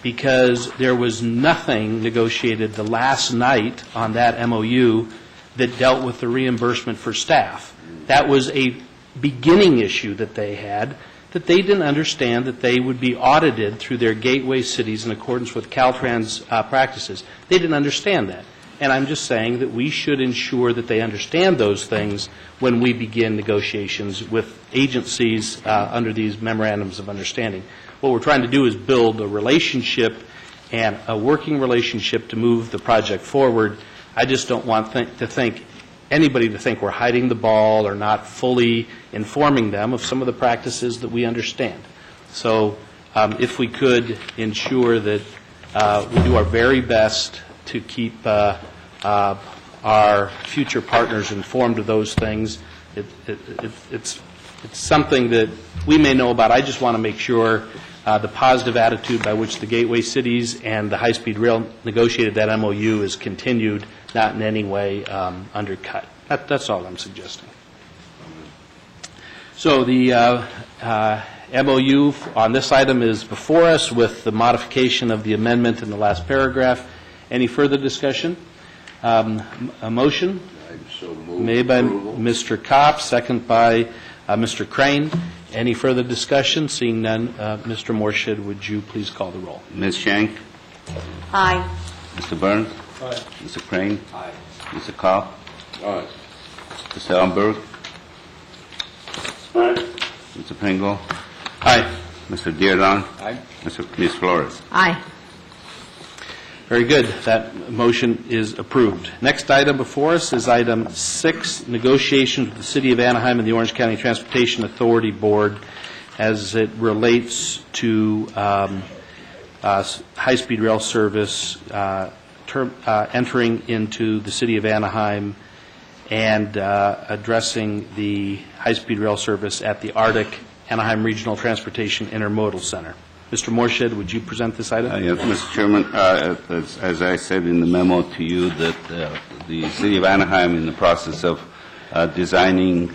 [SPEAKER 4] because there was nothing negotiated the last night on that MOU that dealt with the reimbursement for staff. That was a beginning issue that they had, that they didn't understand that they would be audited through their Gateway Cities in accordance with Caltrans practices. They didn't understand that. And I'm just saying that we should ensure that they understand those things when we begin negotiations with agencies under these memorandums of understanding. What we're trying to do is build a relationship and a working relationship to move the project forward. I just don't want anybody to think we're hiding the ball or not fully informing them of some of the practices that we understand. So if we could ensure that we do our very best to keep our future partners informed of those things. It's something that we may know about. I just want to make sure the positive attitude by which the Gateway Cities and the high-speed rail negotiated that MOU is continued, not in any way undercut. That's all I'm suggesting. So the MOU on this item is before us with the modification of the amendment in the last paragraph. Any further discussion? A motion made by Mr. Kopp, second by Mr. Crane. Any further discussion? Seeing none, Mr. Morshed, would you please call the roll?
[SPEAKER 15] Ms. Shank?
[SPEAKER 20] Aye.
[SPEAKER 15] Mr. Burns?
[SPEAKER 3] Aye.
[SPEAKER 15] Mr. Crane?
[SPEAKER 3] Aye.
[SPEAKER 15] Mr. Kopp?
[SPEAKER 3] Aye.
[SPEAKER 15] Mr. Ellenberg?
[SPEAKER 3] Aye.
[SPEAKER 15] Mr. Pringle?
[SPEAKER 4] Aye.
[SPEAKER 15] Mr. Dearden?
[SPEAKER 3] Aye.
[SPEAKER 15] Ms. Flores?
[SPEAKER 20] Aye.
[SPEAKER 4] Very good. That motion is approved. Next item before us is item 6, negotiations with the City of Anaheim and the Orange County Transportation Authority Board as it relates to high-speed rail service entering into the City of Anaheim and addressing the high-speed rail service at the Arctic Anaheim Regional Transportation Intermodal Center. Mr. Morshed, would you present this item?
[SPEAKER 15] Yes, Mr. Chairman, as I said in the memo to you, that the City of Anaheim in the process of designing,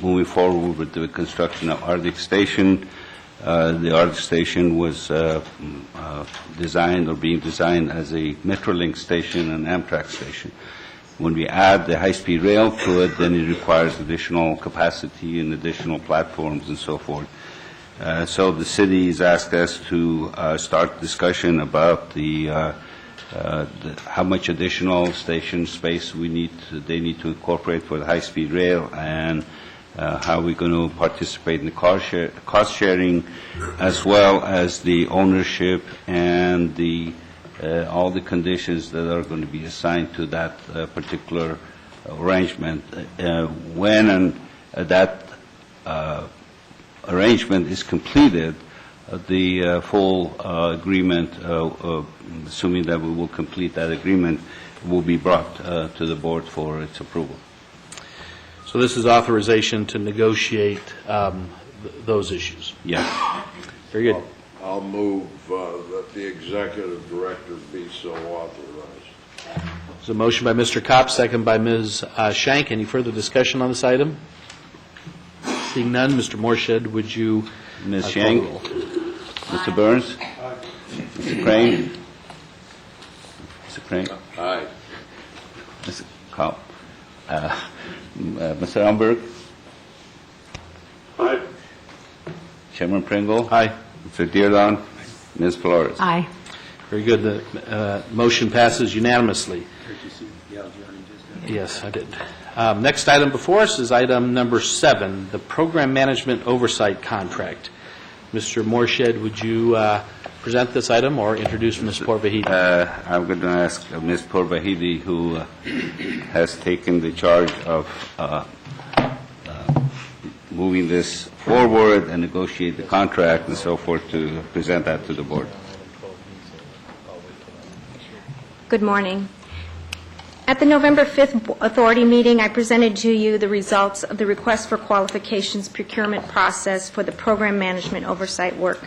[SPEAKER 15] moving forward with the construction of Arctic Station. The Arctic Station was designed or being designed as a Metrolink station and Amtrak station. When we add the high-speed rail to it, then it requires additional capacity and additional platforms and so forth. So the city has asked us to start discussion about how much additional station space they need to incorporate for the high-speed rail, and how we're going to participate in the cost sharing, as well as the ownership and all the conditions that are going to be assigned to that particular arrangement. When that arrangement is completed, the full agreement, assuming that we will complete that agreement, will be brought to the board for its approval.
[SPEAKER 4] So this is authorization to negotiate those issues?
[SPEAKER 15] Yes.
[SPEAKER 4] Very good.
[SPEAKER 18] I'll move that the executive director be so authorized.
[SPEAKER 4] There's a motion by Mr. Kopp, second by Ms. Shank. Any further discussion on this item? Seeing none, Mr. Morshed, would you
[SPEAKER 15] Ms.
[SPEAKER 4] call
[SPEAKER 15] Shank?
[SPEAKER 4] the roll?
[SPEAKER 15] Mr. Burns? Mr. Crane? Mr. Crane?
[SPEAKER 18] Aye.
[SPEAKER 15] Mr. Kopp? Mr. Umberg?
[SPEAKER 18] Aye.
[SPEAKER 15] Chairman Pringle?
[SPEAKER 4] Aye.
[SPEAKER 15] Mr. Dearlon? Ms. Flores?
[SPEAKER 20] Aye.
[SPEAKER 4] Very good. The motion passes unanimously. Yes, I did. Next item before us is item number 7, the Program Management Oversight Contract. Mr. Morshed, would you present this item or introduce Ms. Porvahidi?
[SPEAKER 15] I'm going to ask Ms. Porvahidi, who has taken the charge of moving this forward and negotiate the contract and so forth, to present that to the board.
[SPEAKER 21] Good morning. At the November 5th Authority meeting, I presented to you the results of the request for qualifications procurement process for the program management oversight work.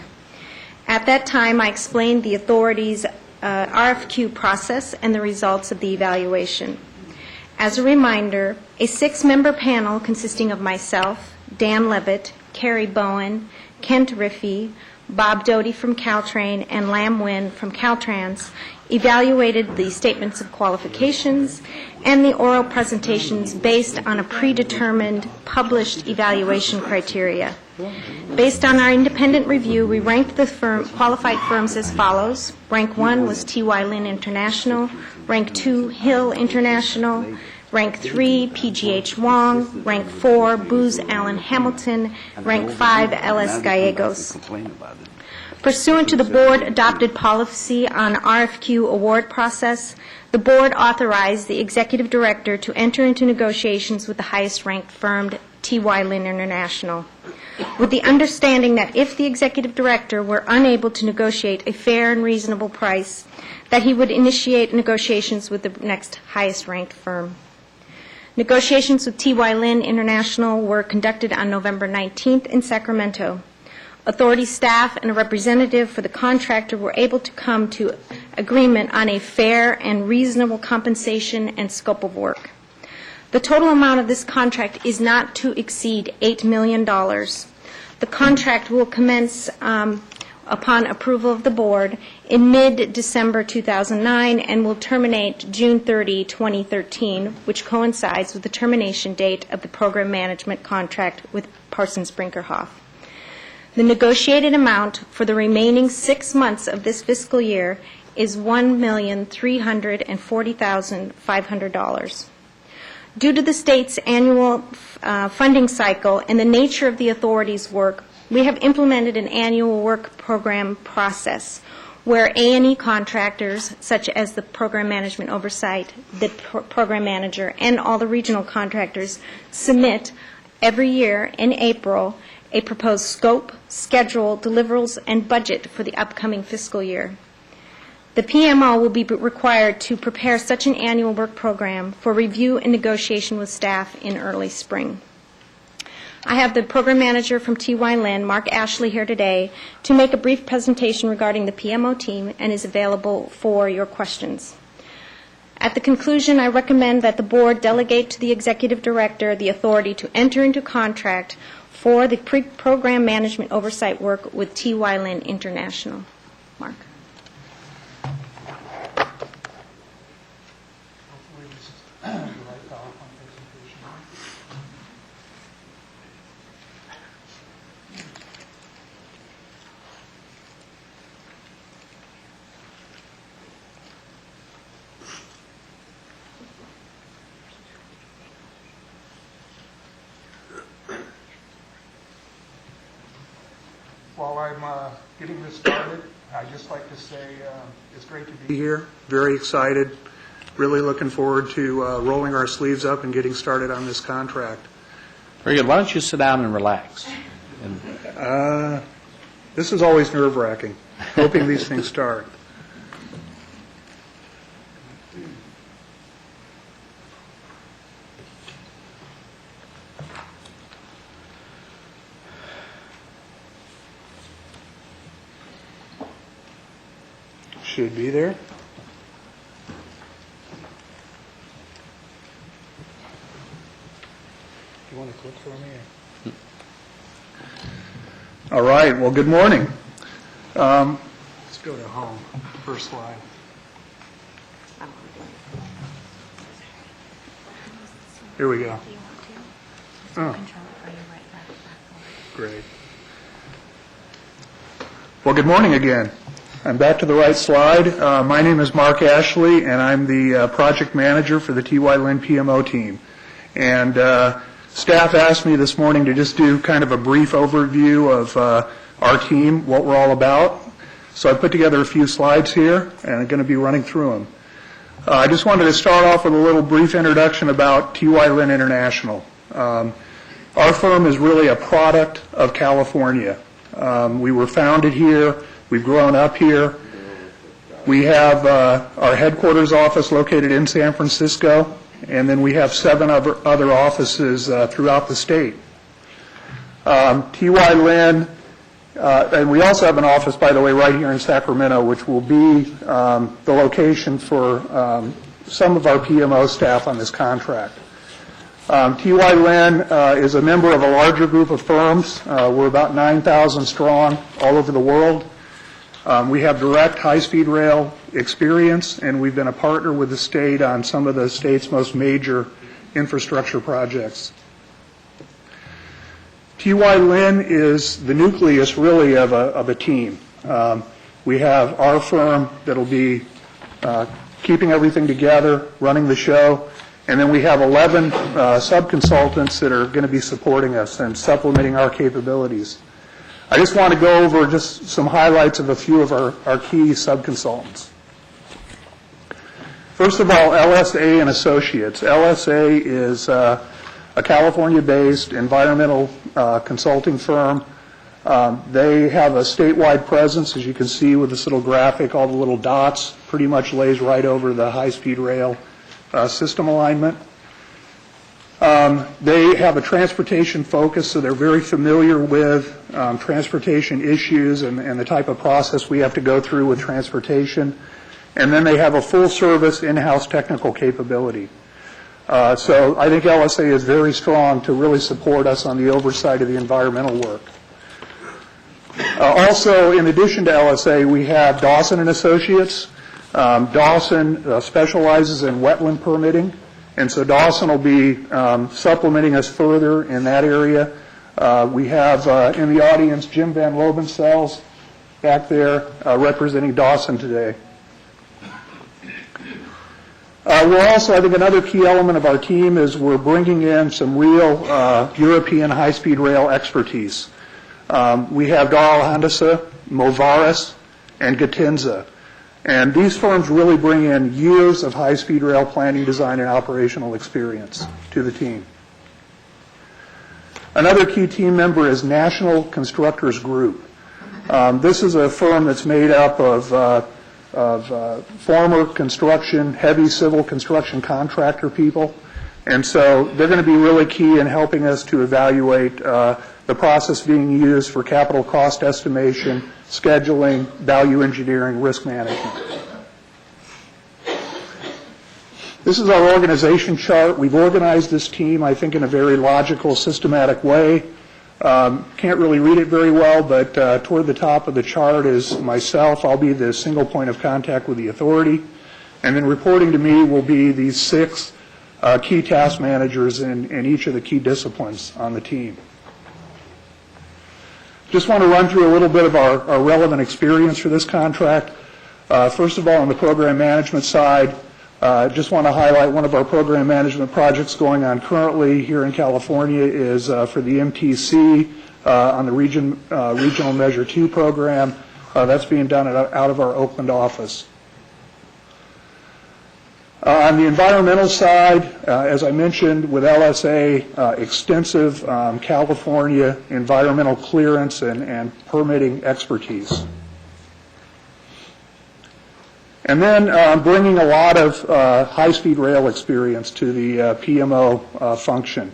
[SPEAKER 21] At that time, I explained the Authority's RFQ process and the results of the evaluation. As a reminder, a 6-member panel consisting of myself, Dan Levitt, Carrie Bowen, Kent Riffey, Bob Doty from Caltrain, and Lam Nguyen from Caltrans evaluated the statements of qualifications and the oral presentations based on a predetermined published evaluation criteria. Based on our independent review, we ranked the qualified firms as follows. Rank 1 was T.Y. Lin International, Rank 2, Hill International, Rank 3, PGH Wong, Rank 4, Booz Allen Hamilton, Rank 5, LS Gallegos. Pursuant to the board-adopted policy on RFQ award process, the board authorized the executive director to enter into negotiations with the highest-ranked firm, T.Y. Lin International, with the understanding that if the executive director were unable to negotiate a fair and reasonable price, that he would initiate negotiations with the next highest-ranked firm. Negotiations with T.Y. Lin International were conducted on November 19th in Sacramento. Authority staff and a representative for the contractor were able to come to agreement on a fair and reasonable compensation and scope of work. The total amount of this contract is not to exceed $8 million. The contract will commence upon approval of the board in mid-December 2009 and will terminate June 30, 2013, which coincides with the termination date of the program management contract with Parsons Brinkerhoff. The negotiated amount for the remaining 6 months of this fiscal year is $1,340,500. Due to the state's annual funding cycle and the nature of the authority's work, we have implemented an annual work program process where A&E contractors, such as the program management oversight, the program manager, and all the regional contractors, submit every year in April a proposed scope, schedule, deliverables, and budget for the upcoming fiscal year. The PMO will be required to prepare such an annual work program for review and negotiation with staff in early spring. I have the program manager from T.Y. Lin, Mark Ashley, here today to make a brief presentation regarding the PMO team and is available for your questions. At the conclusion, I recommend that the board delegate to the executive director the authority to enter into contract for the program management oversight work with T.Y. Lin International. Mark.
[SPEAKER 22] While I'm getting this started, I'd just like to say it's great to be here, very excited, really looking forward to rolling our sleeves up and getting started on this contract.
[SPEAKER 4] Very good. Why don't you sit down and relax?
[SPEAKER 22] This is always nerve-wracking, hoping these things start. Should be there. Do you want to click for me? All right, well, good morning. Let's go to home, first slide. Here we go. Oh. Great. Well, good morning again. I'm back to the right slide. My name is Mark Ashley, and I'm the project manager for the TY Lin PMO team. And staff asked me this morning to just do kind of a brief overview of our team, what we're all about. So I put together a few slides here, and I'm going to be running through them. I just wanted to start off with a little brief introduction about TY Lin International. Our firm is really a product of California. We were founded here. We've grown up here. We have our headquarters office located in San Francisco, and then we have 7 other offices throughout the state. TY Lin, and we also have an office, by the way, right here in Sacramento, which will be the location for some of our PMO staff on this contract. TY Lin is a member of a larger group of firms. We're about 9,000 strong all over the world. We have direct high-speed rail experience, and we've been a partner with the state on some of the state's most major infrastructure projects. TY Lin is the nucleus, really, of a team. We have our firm that'll be keeping everything together, running the show, and then we have 11 sub-consultants that are going to be supporting us and supplementing our capabilities. I just want to go over just some highlights of a few of our key sub-consultants. First of all, LSA and Associates. LSA is a California-based environmental consulting firm. They have a statewide presence, as you can see with this little graphic. All the little dots pretty much lays right over the high-speed rail system alignment. They have a transportation focus, so they're very familiar with transportation issues and the type of process we have to go through with transportation. And then they have a full-service in-house technical capability. So I think LSA is very strong to really support us on the oversight of the environmental work. Also, in addition to LSA, we have Dawson and Associates. Dawson specializes in wetland permitting, and so Dawson will be supplementing us further in that area. We have in the audience Jim Van Lobensel's back there representing Dawson today. We're also, I think another key element of our team is we're bringing in some real European high-speed rail expertise. We have Darl Handasa, Movaris, and Gatinza. And these firms really bring in years of high-speed rail planning, design, and operational experience to the team. Another key team member is National Constructors Group. This is a firm that's made up of former construction, heavy civil construction contractor people. And so they're going to be really key in helping us to evaluate the process being used for capital cost estimation, scheduling, value engineering, risk management. This is our organization chart. We've organized this team, I think, in a very logical, systematic way. Can't really read it very well, but toward the top of the chart is myself. I'll be the single point of contact with the authority. And then reporting to me will be these 6 key task managers in each of the key disciplines on the team. Just want to run through a little bit of our relevant experience for this contract. First of all, on the program management side, just want to highlight one of our program management projects going on currently here in California is for the MTC on the Regional Measure 2 program. That's being done out of our Oakland office. On the environmental side, as I mentioned, with LSA, extensive California environmental clearance and permitting expertise. And then bringing a lot of high-speed rail experience to the PMO function.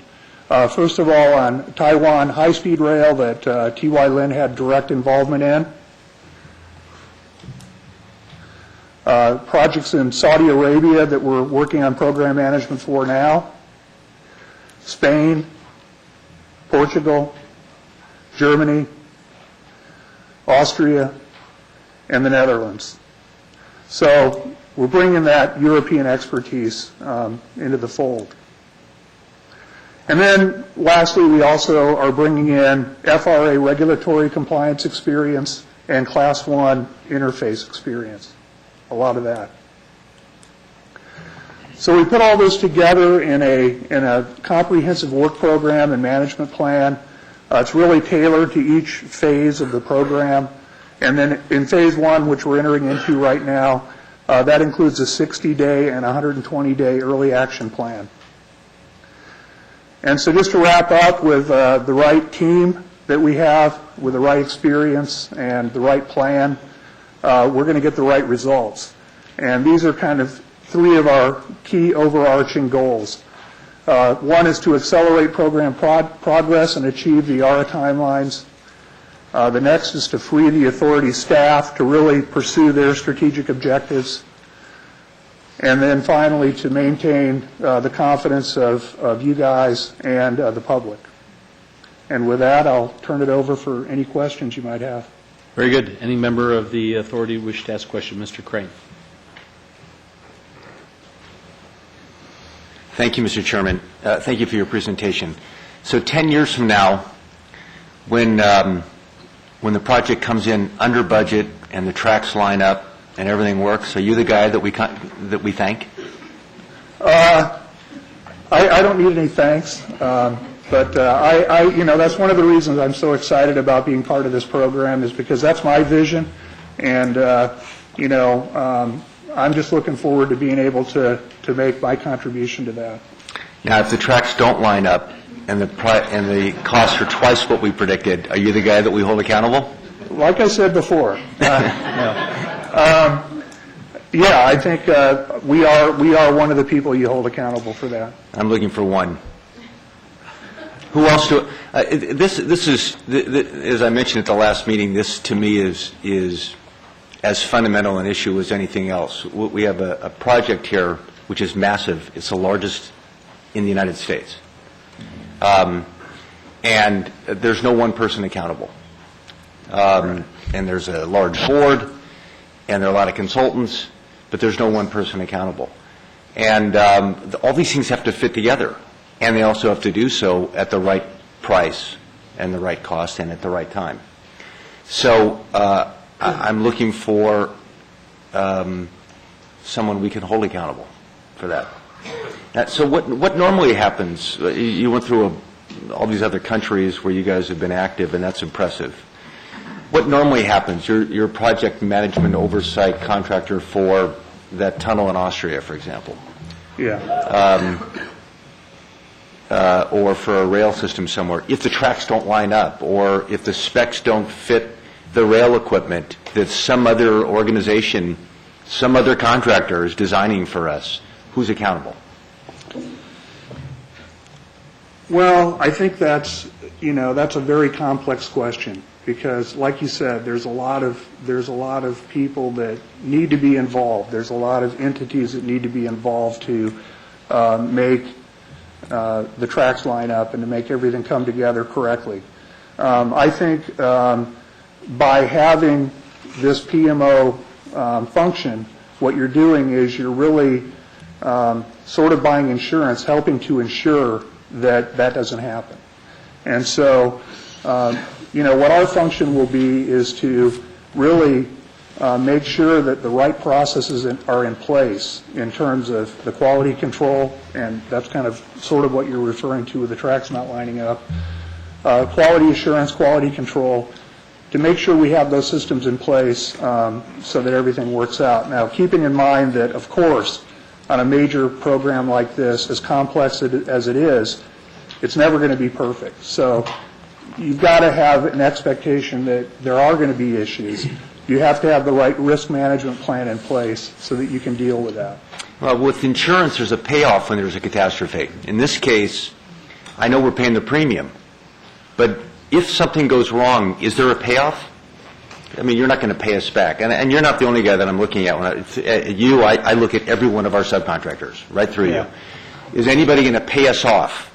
[SPEAKER 22] First of all, on Taiwan high-speed rail that TY Lin had direct involvement in. projects in Saudi Arabia that we're working on program management for now, Spain, Portugal, Germany, Austria, and the Netherlands. So we're bringing that European expertise into the fold. And then lastly, we also are bringing in FRA regulatory compliance experience and Class 1 interface experience, a lot of that. So we put all this together in a comprehensive work program and management plan. It's really tailored to each phase of the program. And then in phase 1, which we're entering into right now, that includes a 60-day and 120-day early action plan. And so just to wrap up with the right team that we have, with the right experience and the right plan, we're going to get the right results. And these are kind of 3 of our key overarching goals. One is to accelerate program progress and achieve the ARA timelines. The next is to free the authority staff to really pursue their strategic objectives. And then finally, to maintain the confidence of you guys and the public. And with that, I'll turn it over for any questions you might have.
[SPEAKER 4] Very good. Any member of the authority wish to ask a question? Mr. Crane.
[SPEAKER 1] Thank you, Mr. Chairman. Thank you for your presentation. So 10 years from now, when the project comes in under budget and the tracks line up and everything works, are you the guy that we thank?
[SPEAKER 22] I don't need any thanks, but that's one of the reasons I'm so excited about being part of this program, is because that's my vision, and I'm just looking forward to being able to make my contribution to that.
[SPEAKER 1] Now, if the tracks don't line up and the costs are twice what we predicted, are you the guy that we hold accountable?
[SPEAKER 22] Like I said before, I think we are one of the people you hold accountable for that.
[SPEAKER 1] I'm looking for one. Who else do? This is, as I mentioned at the last meeting, this to me is as fundamental an issue as anything else. We have a project here which is massive. It's the largest in the United States. And there's no one person accountable. And there's a large board, and there are a lot of consultants, but there's no one person accountable. And all these things have to fit together, and they also have to do so at the right price and the right cost and at the right time. So I'm looking for someone we can hold accountable for that. So what normally happens, you went through all these other countries where you guys have been active, and that's impressive. What normally happens? You're project management oversight contractor for that tunnel in Austria, for example.
[SPEAKER 22] Yeah.
[SPEAKER 1] Or for a rail system somewhere. If the tracks don't line up, or if the specs don't fit the rail equipment that some other organization, some other contractor is designing for us, who's accountable?
[SPEAKER 22] Well, I think that's a very complex question, because, like you said, there's a lot of people that need to be involved. There's a lot of entities that need to be involved to make the tracks line up and to make everything come together correctly. I think by having this PMO function, what you're doing is you're really sort of buying insurance, helping to ensure that doesn't happen. And so, what our function will be is to really make sure that the right processes are in place in terms of the quality control, and that's kind of sort of what you're referring to with the tracks not lining up, quality assurance, quality control, to make sure we have those systems in place so that everything works out. Now, keeping in mind that, of course, on a major program like this, as complex as it is, it's never going to be perfect. So you've got to have an expectation that there are going to be issues. You have to have the right risk management plan in place so that you can deal with that.
[SPEAKER 1] Well, with insurance, there's a payoff when there's a catastrophe. In this case, I know we're paying the premium, but if something goes wrong, is there a payoff? I mean, you're not going to pay us back. And you're not the only guy that I'm looking at. I look at every one of our subcontractors, right through you. Is anybody going to pay us off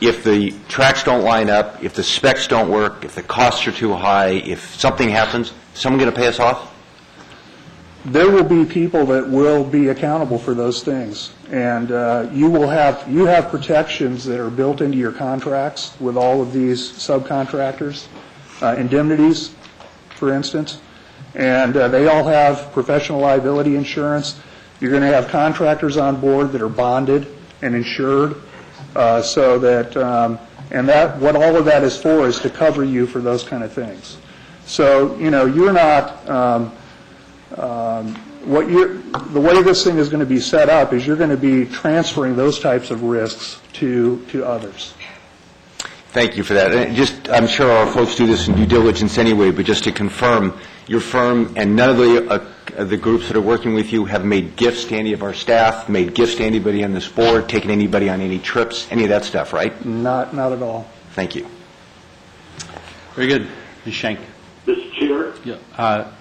[SPEAKER 1] if the tracks don't line up, if the specs don't work, if the costs are too high, if something happens? Is someone going to pay us off?
[SPEAKER 22] There will be people that will be accountable for those things, and you have protections that are built into your contracts with all of these subcontractors, indemnities, for instance, and they all have professional liability insurance. You're going to have contractors on board that are bonded and insured, so that what all of that is for is to cover you for those kind of things. So you're not. The way this thing is going to be set up is you're going to be transferring those types of risks to others.
[SPEAKER 1] Thank you for that. And I'm sure our folks do this in due diligence anyway, but just to confirm, your firm and none of the groups that are working with you have made gifts to any of our staff, made gifts to anybody on this board, taken anybody on any trips, any of that stuff, right?
[SPEAKER 22] Not at all.
[SPEAKER 1] Thank you.
[SPEAKER 4] Very good. Ms. Schenk.
[SPEAKER 5] Mr. Chair?
[SPEAKER 4] Yeah.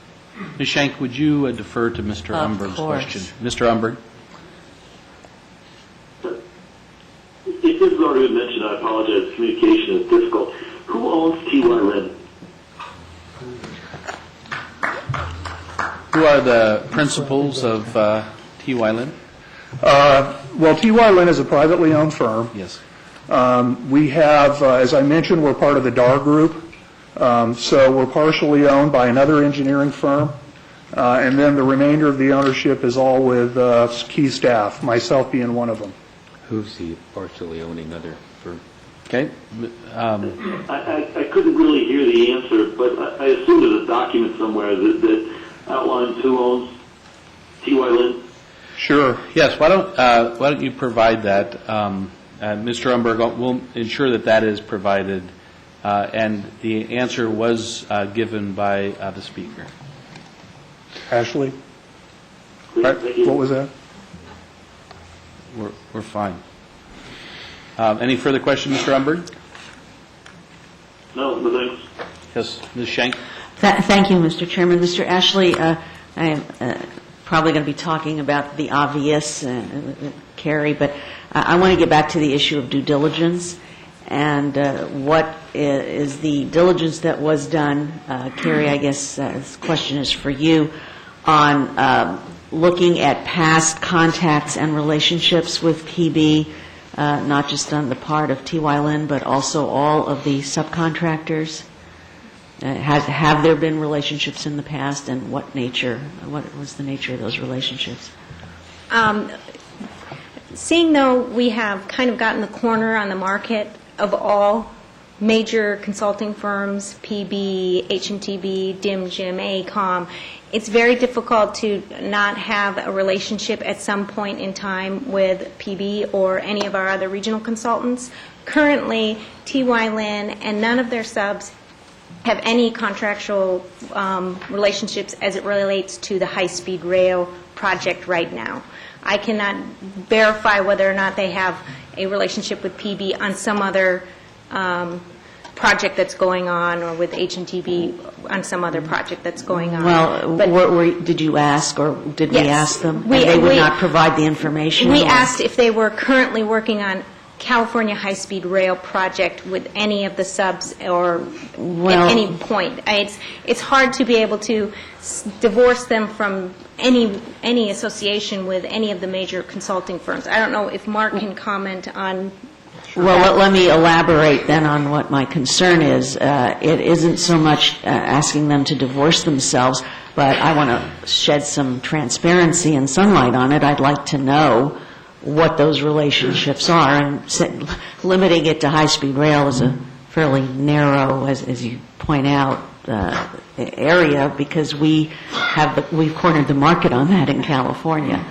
[SPEAKER 4] Ms. Schenk, would you defer to Mr. Umberg's question? Mr. Umberg.
[SPEAKER 5] If this has already been mentioned, I apologize. Communication is difficult. Who owns TY Lin?
[SPEAKER 4] Who are the principals of TY Lin?
[SPEAKER 22] Well, TY Lin is a privately owned firm.
[SPEAKER 4] Yes.
[SPEAKER 22] We have, as I mentioned, we're part of the DAR group. So we're partially owned by another engineering firm, and then the remainder of the ownership is all with key staff, myself being one of them.
[SPEAKER 19] Who's the partially owning other firm?
[SPEAKER 4] Okay.
[SPEAKER 5] I couldn't really hear the answer, but I assume there's a document somewhere that outlines who owns TY Lin.
[SPEAKER 22] Sure.
[SPEAKER 4] Yes. Why don't you provide that, Mr. Umberg? We'll ensure that is provided. And the answer was given by the speaker.
[SPEAKER 22] Ashley? What was that?
[SPEAKER 4] We're fine. Any further questions, Mr. Umberg?
[SPEAKER 5] No, thanks.
[SPEAKER 4] Yes, Ms. Schenk.
[SPEAKER 20] Thank you, Mr. Chairman. Mr. Ashley, I am probably going to be talking about the obvious, Carrie, but I want to get back to the issue of due diligence. And what is the diligence that was done, Carrie, I guess this question is for you, on looking at past contacts and relationships with PB, not just on the part of TY Lin, but also all of the subcontractors? Have there been relationships in the past, and what was the nature of those relationships?
[SPEAKER 21] Seeing though we have kind of gotten the corner on the market of all major consulting firms, PB, HNTB, DIM, JIM, AECOM, it's very difficult to not have a relationship at some point in time with PB or any of our other regional consultants. Currently, TY Lin and none of their subs have any contractual relationships as it relates to the high-speed rail project right now. I cannot verify whether or not they have a relationship with PB on some other project that's going on, or with HNTB on some other project that's going on.
[SPEAKER 20] Well, did you ask, or did we ask them? And they would not provide the information?
[SPEAKER 21] We asked if they were currently working on California high-speed rail project with any of the subs, or at any point. It's hard to be able to divorce them from any association with any of the major consulting firms. I don't know if Mark can comment on.
[SPEAKER 20] Well, let me elaborate then on what my concern is. It isn't so much asking them to divorce themselves, but I want to shed some transparency and sunlight on it. I'd like to know what those relationships are, and limiting it to high-speed rail is a fairly narrow, as you point out, area, because we've cornered the market on that in California.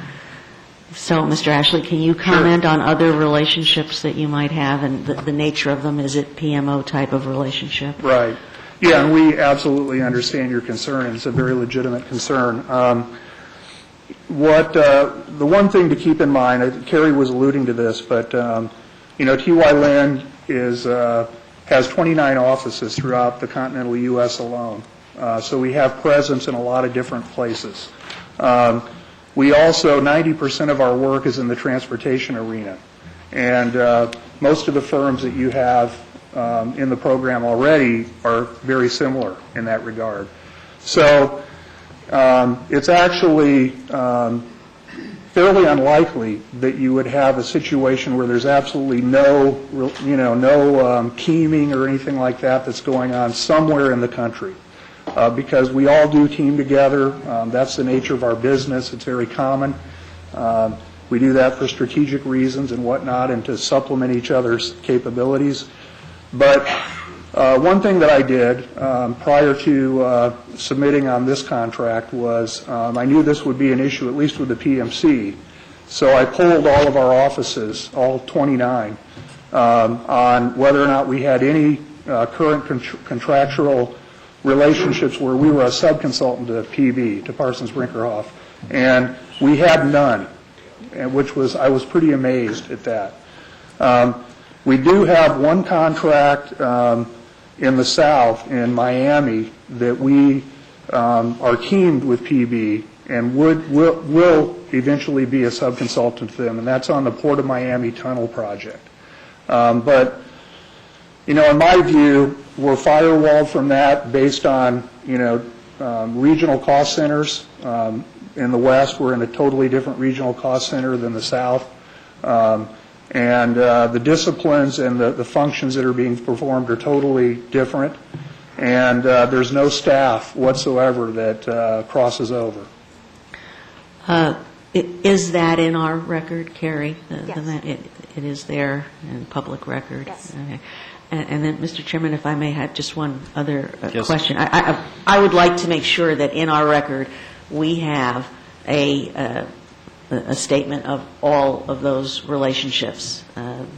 [SPEAKER 20] So, Mr. Ashley, can you comment on other relationships that you might have, and the nature of them? Is it PMO type of relationship?
[SPEAKER 22] Right. Yeah, and we absolutely understand your concern, and it's a very legitimate concern. The one thing to keep in mind, Carrie was alluding to this, but TY Lin has 29 offices throughout the continental U.S. alone, So we have presence in a lot of different places. We also, 90% of our work is in the transportation arena. And most of the firms that you have in the program already are very similar in that regard. So it's actually fairly unlikely that you would have a situation where there's absolutely no teaming or anything like that that's going on somewhere in the country. Because we all do team together. That's the nature of our business. It's very common. We do that for strategic reasons and whatnot and to supplement each other's capabilities. But one thing that I did prior to submitting on this contract was I knew this would be an issue, at least with the PMC. So I polled all of our offices, all 29, on whether or not we had any current contractual relationships where we were a subconsultant to PB, to Parsons Brinkerhoff. And we had none, which was, I was pretty amazed at that. We do have one contract in the South, in Miami, that we are teamed with PB and will eventually be a subconsultant to them, and that's on the Port of Miami Tunnel project. But, in my view, we're firewalled from that based on, regional cost centers. In the West, we're in a totally different regional cost center than the South. And the disciplines and the functions that are being performed are totally different. And there's no staff whatsoever that crosses over.
[SPEAKER 20] Is that in our record, Carrie?
[SPEAKER 21] Yes.
[SPEAKER 20] It is there in public record?
[SPEAKER 21] Yes.
[SPEAKER 20] Okay. And then, Mr. Chairman, if I may have just one other
[SPEAKER 4] Yes.
[SPEAKER 20] question. I would like to make sure that in our record we have a statement of all of those relationships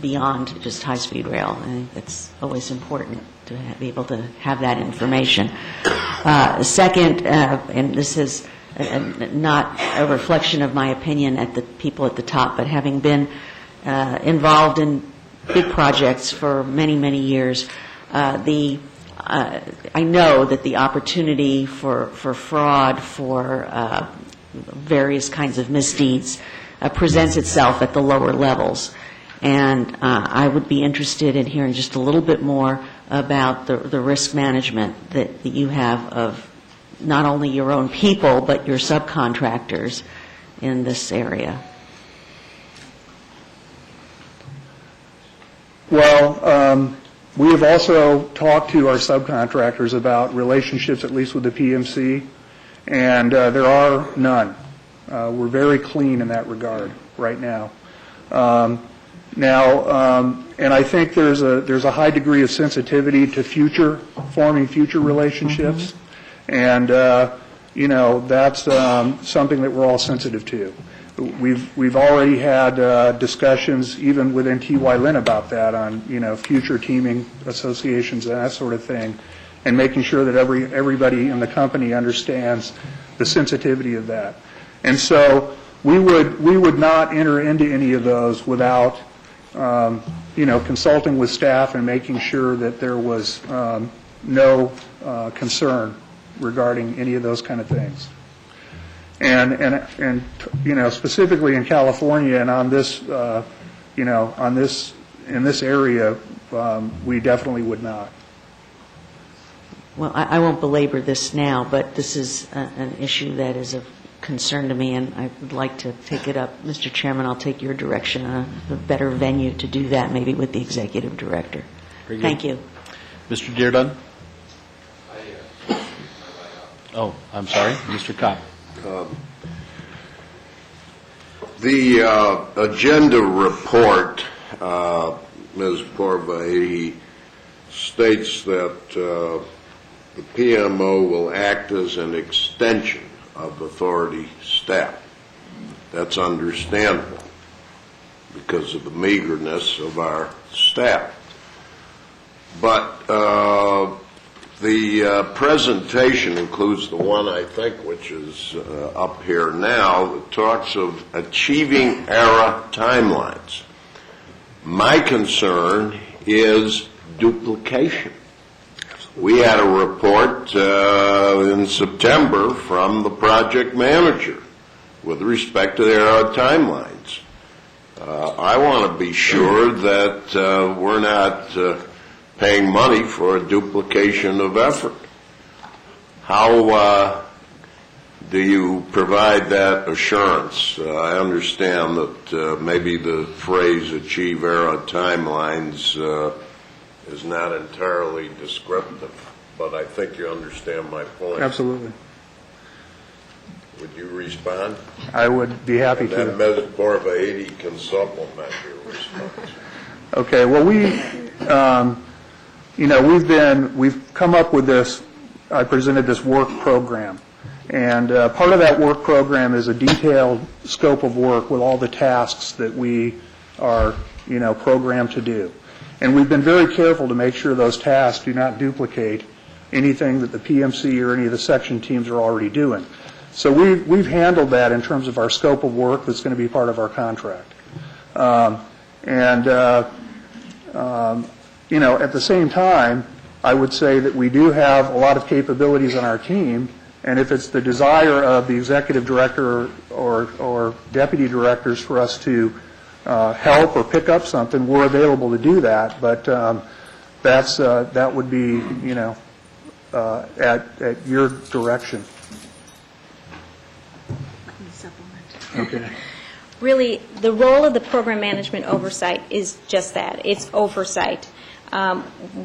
[SPEAKER 20] beyond just high-speed rail. I think it's always important to be able to have that information. Second, and this is not a reflection of my opinion at the people at the top, but having been involved in big projects for many, many years, I know that the opportunity for fraud, for various kinds of misdeeds presents itself at the lower levels. And I would be interested in hearing just a little bit more about the risk management that you have of not only your own people, but your subcontractors in this area.
[SPEAKER 22] Well, we have also talked to our subcontractors about relationships, at least with the PMC, and there are none. We're very clean in that regard right now. And I think there's a high degree of sensitivity to forming future relationships, and that's something that we're all sensitive to. We've already had discussions even within TY Lin about that on future teaming associations and that sort of thing, and making sure that everybody in the company understands the sensitivity of that. And so we would not enter into any of those without consulting with staff and making sure that there was no concern regarding any of those kind of things. And specifically in California and on this in this area, we definitely would not.
[SPEAKER 20] Well, I won't belabor this now, but this is an issue that is of concern to me, and I would like to take it up. Mr. Chairman, I'll take your direction on a better venue to do that, maybe with the executive director. Thank you.
[SPEAKER 4] Mr. Dearden? Oh, I'm sorry. Mr. Kopp.
[SPEAKER 18] The agenda report, Ms. Porvahy, states that the PMO will act as an extension of authority staff. That's understandable because of the meagerness of our staff. But the presentation includes the one, I think, which is up here now, that talks of achieving ERA timelines. My concern is duplication. We had a report in September from the project manager with respect to their timelines. I want to be sure that we're not paying money for a duplication of effort. How do you provide that assurance? I understand that maybe the phrase achieve ERA timelines is not entirely descriptive, but I think you understand my point.
[SPEAKER 22] Absolutely.
[SPEAKER 18] Would you respond?
[SPEAKER 22] I would be happy
[SPEAKER 18] and
[SPEAKER 22] to.
[SPEAKER 18] then Ms. Borba-80 can supplement your response.
[SPEAKER 22] Okay, well, we've come up with this, I presented this work program. And part of that work program is a detailed scope of work with all the tasks that we are, programmed to do. And we've been very careful to make sure those tasks do not duplicate anything that the PMC or any of the section teams are already doing. So we've handled that in terms of our scope of work that's going to be part of our contract. At the same time, I would say that we do have a lot of capabilities on our team, and if it's the desire of the executive director or deputy directors for us to help or pick up something, we're available to do that. But that would be, at your direction. Okay.
[SPEAKER 21] Really, the role of the program management oversight is just that. It's oversight.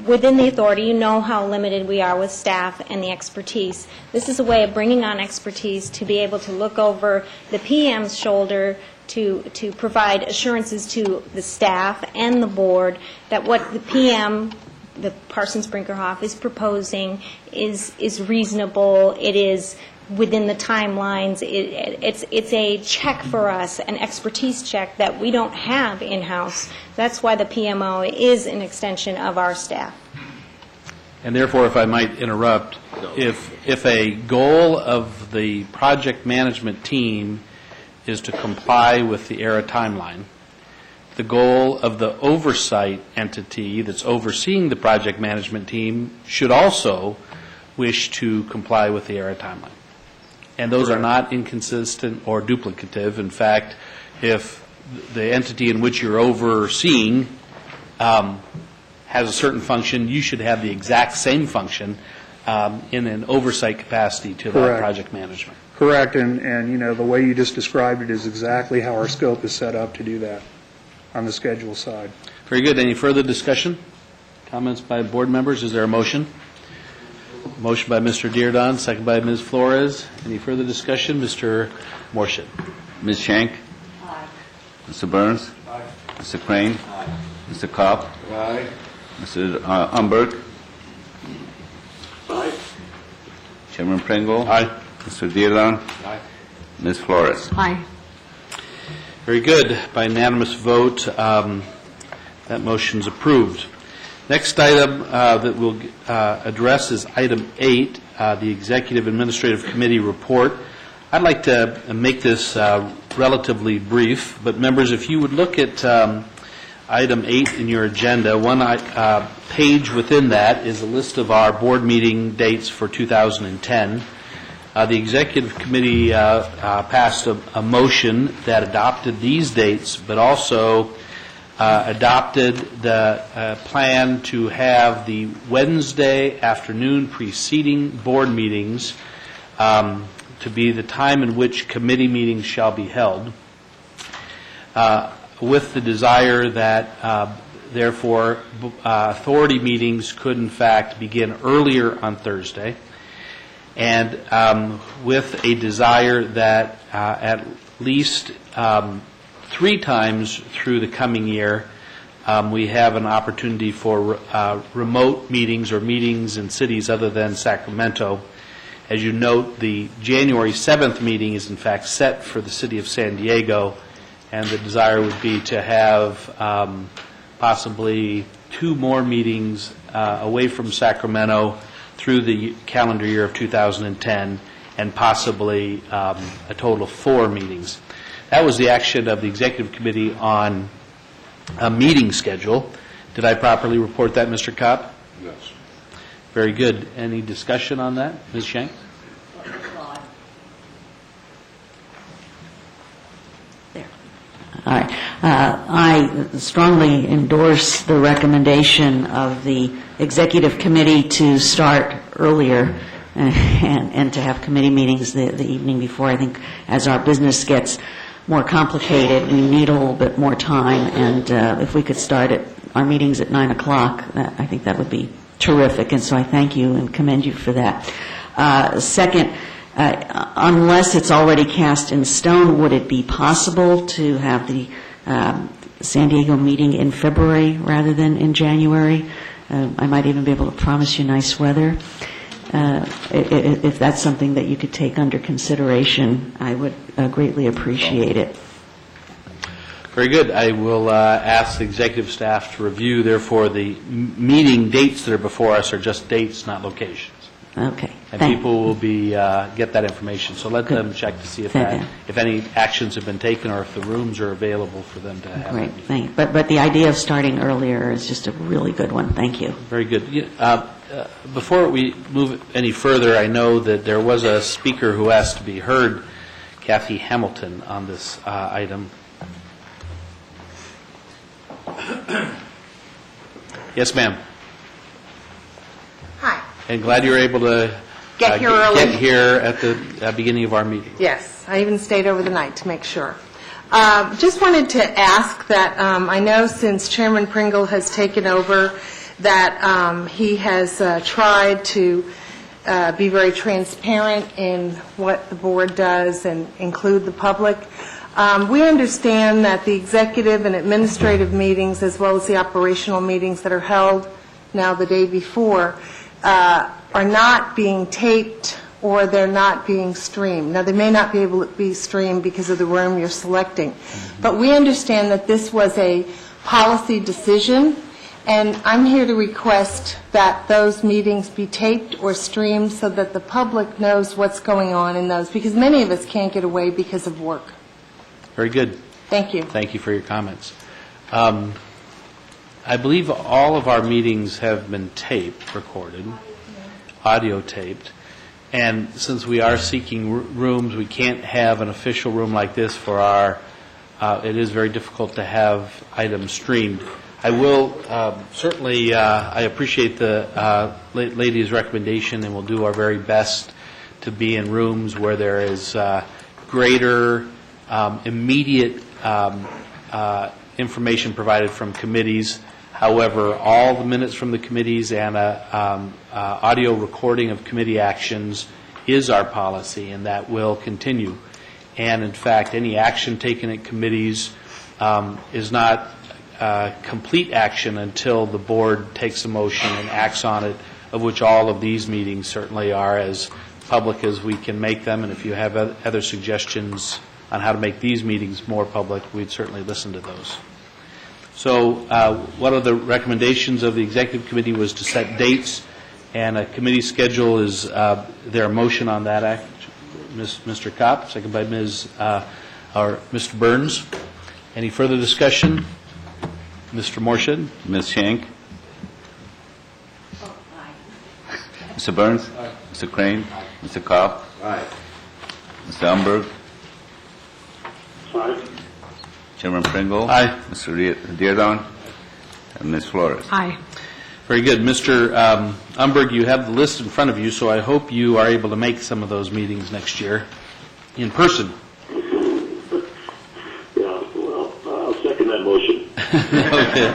[SPEAKER 21] Within the authority, you know how limited we are with staff and the expertise. This is a way of bringing on expertise to be able to look over the PM's shoulder to provide assurances to the staff and the board that what the PM, the Parsons-Brinkerhoff, is proposing is reasonable. It is within the timelines. It's a check for us, an expertise check that we don't have in-house. That's why the PMO is an extension of our staff.
[SPEAKER 4] And therefore, if I might interrupt, if a goal of the project management team is to comply with the ERA timeline, the goal of the oversight entity that's overseeing the project management team should also wish to comply with the ERA timeline. And those are not inconsistent or duplicative. In fact, if the entity in which you're overseeing has a certain function, you should have the exact same function in an oversight capacity to that project management.
[SPEAKER 22] Correct, and the way you just described it is exactly how our scope is set up to do that on the schedule side.
[SPEAKER 4] Very good. Any further discussion? Comments by board members? Is there a motion? Motion by Mr. Dearden, second by Ms. Flores. Any further discussion? Mr. Morshid.
[SPEAKER 15] Ms. Shank?
[SPEAKER 21] Aye.
[SPEAKER 15] Mr. Burns?
[SPEAKER 3] Aye.
[SPEAKER 15] Mr. Crane?
[SPEAKER 3] Aye.
[SPEAKER 15] Mr. Kopp?
[SPEAKER 3] Aye.
[SPEAKER 15] Mr. Umberg?
[SPEAKER 5] Aye.
[SPEAKER 15] Chairman Pringle?
[SPEAKER 4] Aye.
[SPEAKER 15] Mr. Dearden?
[SPEAKER 3] Aye.
[SPEAKER 15] Ms. Flores?
[SPEAKER 20] Aye.
[SPEAKER 4] Very good. By unanimous vote, that motion's approved. Next item that we'll address is item 8, the Executive Administrative Committee report. I'd like to make this relatively brief, but members, if you would look at item 8 in your agenda, one page within that is a list of our board meeting dates for 2010. The Executive Committee passed a motion that adopted these dates, but also adopted the plan to have the Wednesday afternoon preceding board meetings to be the time in which committee meetings shall be held, with the desire that, therefore, authority meetings could, in fact, begin earlier on Thursday, and with a desire that at least 3 times through the coming year, we have an opportunity for remote meetings or meetings in cities other than Sacramento. As you note, the January 7th meeting is in fact set for the city of San Diego, and the desire would be to have possibly 2 more meetings away from Sacramento through the calendar year of 2010, and possibly a total of 4 meetings. That was the action of the Executive Committee on a meeting schedule. Did I properly report that, Mr. Kopp?
[SPEAKER 18] Yes.
[SPEAKER 4] Very good. Any discussion on that? Ms. Shank?
[SPEAKER 20] All right. I strongly endorse the recommendation of the Executive Committee to start earlier and to have committee meetings the evening before. I think as our business gets more complicated, we need a little bit more time, and if we could start our meetings at 9 o'clock, I think that would be terrific, and so I thank you and commend you for that. Second, unless it's already cast in stone, would it be possible to have the San Diego meeting in February rather than in January? I might even be able to promise you nice weather. If that's something that you could take under consideration, I would greatly appreciate it.
[SPEAKER 4] Very good. I will ask the executive staff to review. Therefore, the meeting dates that are before us are just dates, not locations.
[SPEAKER 20] Okay.
[SPEAKER 4] And people will be get that information. So let them check to see if any actions have been taken or if the rooms are available for them to have.
[SPEAKER 20] Great. Thank you. But the idea of starting earlier is just a really good one. Thank you.
[SPEAKER 4] Very good. Before we move any further, I know that there was a speaker who asked to be heard, Kathy Hamilton, on this item. Yes, ma'am.
[SPEAKER 7] Hi.
[SPEAKER 4] And glad you were able to
[SPEAKER 7] Get here early.
[SPEAKER 4] Get here at the beginning of our meeting.
[SPEAKER 7] Yes, I even stayed over the night to make sure. Just wanted to ask that I know since Chairman Pringle has taken over that he has tried to be very transparent in what the board does and include the public. We understand that the executive and administrative meetings, as well as the operational meetings that are held now the day before, are not being taped or they're not being streamed. Now, they may not be able to be streamed because of the room you're selecting, but we understand that this was a policy decision, and I'm here to request that those meetings be taped or streamed so that the public knows what's going on in those, because many of us can't get away because of work.
[SPEAKER 4] Very good.
[SPEAKER 7] Thank you.
[SPEAKER 4] Thank you for your comments. I believe all of our meetings have been taped, recorded, audio taped, and since we are seeking rooms, we can't have an official room like this for our, it is very difficult to have items streamed. I will certainly, I appreciate the lady's recommendation, and we'll do our very best to be in rooms where there is greater immediate information provided from committees. However, all the minutes from the committees and audio recording of committee actions is our policy, and that will continue. And in fact, any action taken at committees is not complete action until the board takes a motion and acts on it, of which all of these meetings certainly are as public as we can make them. And if you have other suggestions on how to make these meetings more public, we'd certainly listen to those. So one of the recommendations of the Executive Committee was to set dates, and a committee schedule is there a motion on that act? Mr. Kopp, second by or Mr. Burns. Any further discussion? Mr. Morshed?
[SPEAKER 15] Ms. Shank? Mr. Burns? Mr. Crane? Mr. Kopp? Mr. Umberg? Chairman Pringle?
[SPEAKER 4] Aye.
[SPEAKER 15] Mr. Deardown? And Ms. Flores?
[SPEAKER 20] Aye.
[SPEAKER 4] Very good. Mr. Umberg, you have the list in front of you, so I hope you are able to make some of those meetings next year in person.
[SPEAKER 5] Yeah, well, I'll second that motion.
[SPEAKER 4] Okay.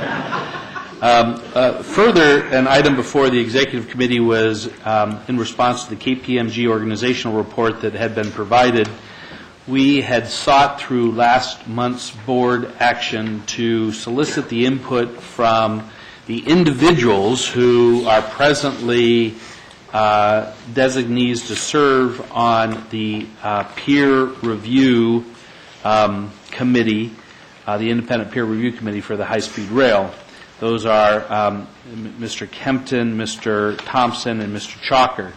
[SPEAKER 4] Further, an item before the Executive Committee was in response to the KPMG organizational report that had been provided. We had sought through last month's board action to solicit the input from the individuals who are presently designees to serve on the peer review committee, the independent peer review committee for the high-speed rail. Those are Mr. Kempton, Mr. Thompson, and Mr. Chalker.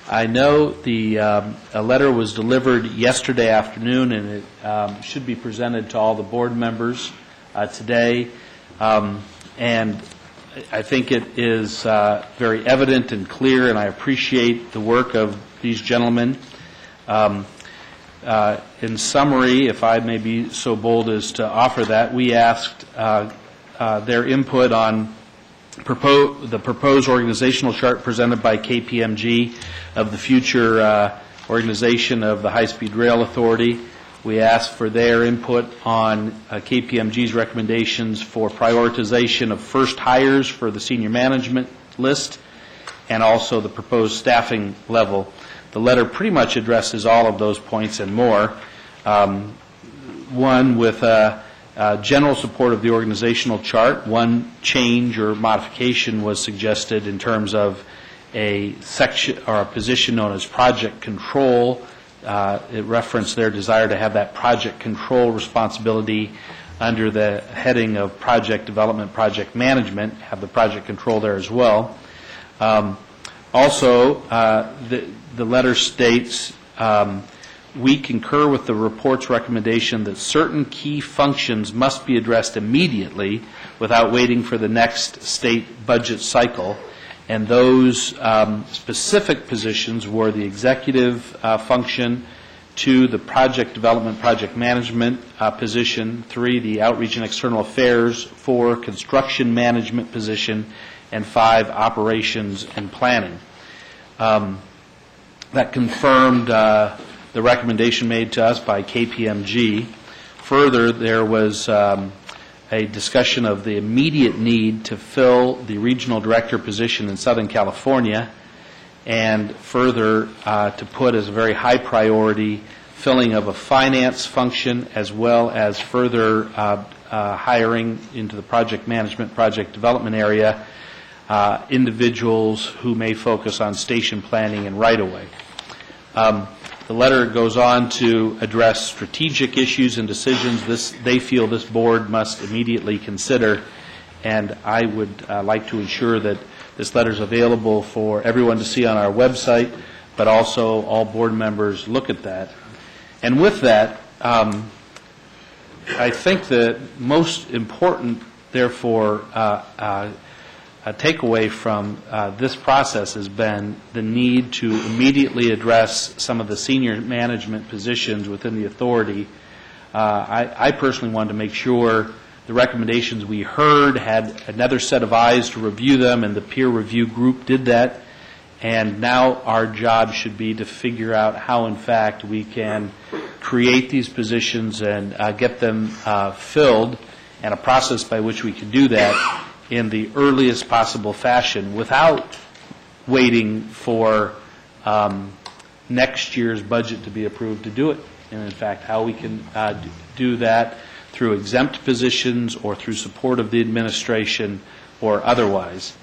[SPEAKER 4] I know a letter was delivered yesterday afternoon, and it should be presented to all the board members today. And I think it is very evident and clear, and I appreciate the work of these gentlemen. In summary, if I may be so bold as to offer that, we asked their input on the proposed organizational chart presented by KPMG of the future organization of the High-Speed Rail Authority. We asked for their input on KPMG's recommendations for prioritization of first hires for the senior management list and also the proposed staffing level. The letter pretty much addresses all of those points and more. One with general support of the organizational chart. One change or modification was suggested in terms of a section or a position known as project control. It referenced their desire to have that project control responsibility under the heading of project development, project management, have the project control there as well. Also, the letter states, we concur with the report's recommendation that certain key functions must be addressed immediately without waiting for the next state budget cycle. And those specific positions were the executive function, 2, the project development, project management position, 3, the outreach and external affairs, 4, construction management position, and 5, operations and planning. That confirmed the recommendation made to us by KPMG. Further, there was a discussion of the immediate need to fill the regional director position in Southern California, and further to put as a very high priority filling of a finance function as well as further hiring into the project management, project development area, individuals who may focus on station planning and right-of-way. The letter goes on to address strategic issues and decisions they feel this board must immediately consider, and I would like to ensure that this letter is available for everyone to see on our website, but also all board members look at that. And with that, I think the most important, therefore, a takeaway from this process has been the need to immediately address some of the senior management positions within the authority. I personally wanted to make sure the recommendations we heard had another set of eyes to review them, and the peer review group did that. And now our job should be to figure out how, in fact, we can create these positions and get them filled, and a process by which we can do that in the earliest possible fashion without waiting for next year's budget to be approved to do it. And in fact, how we can do that through exempt positions or through support of the administration or otherwise.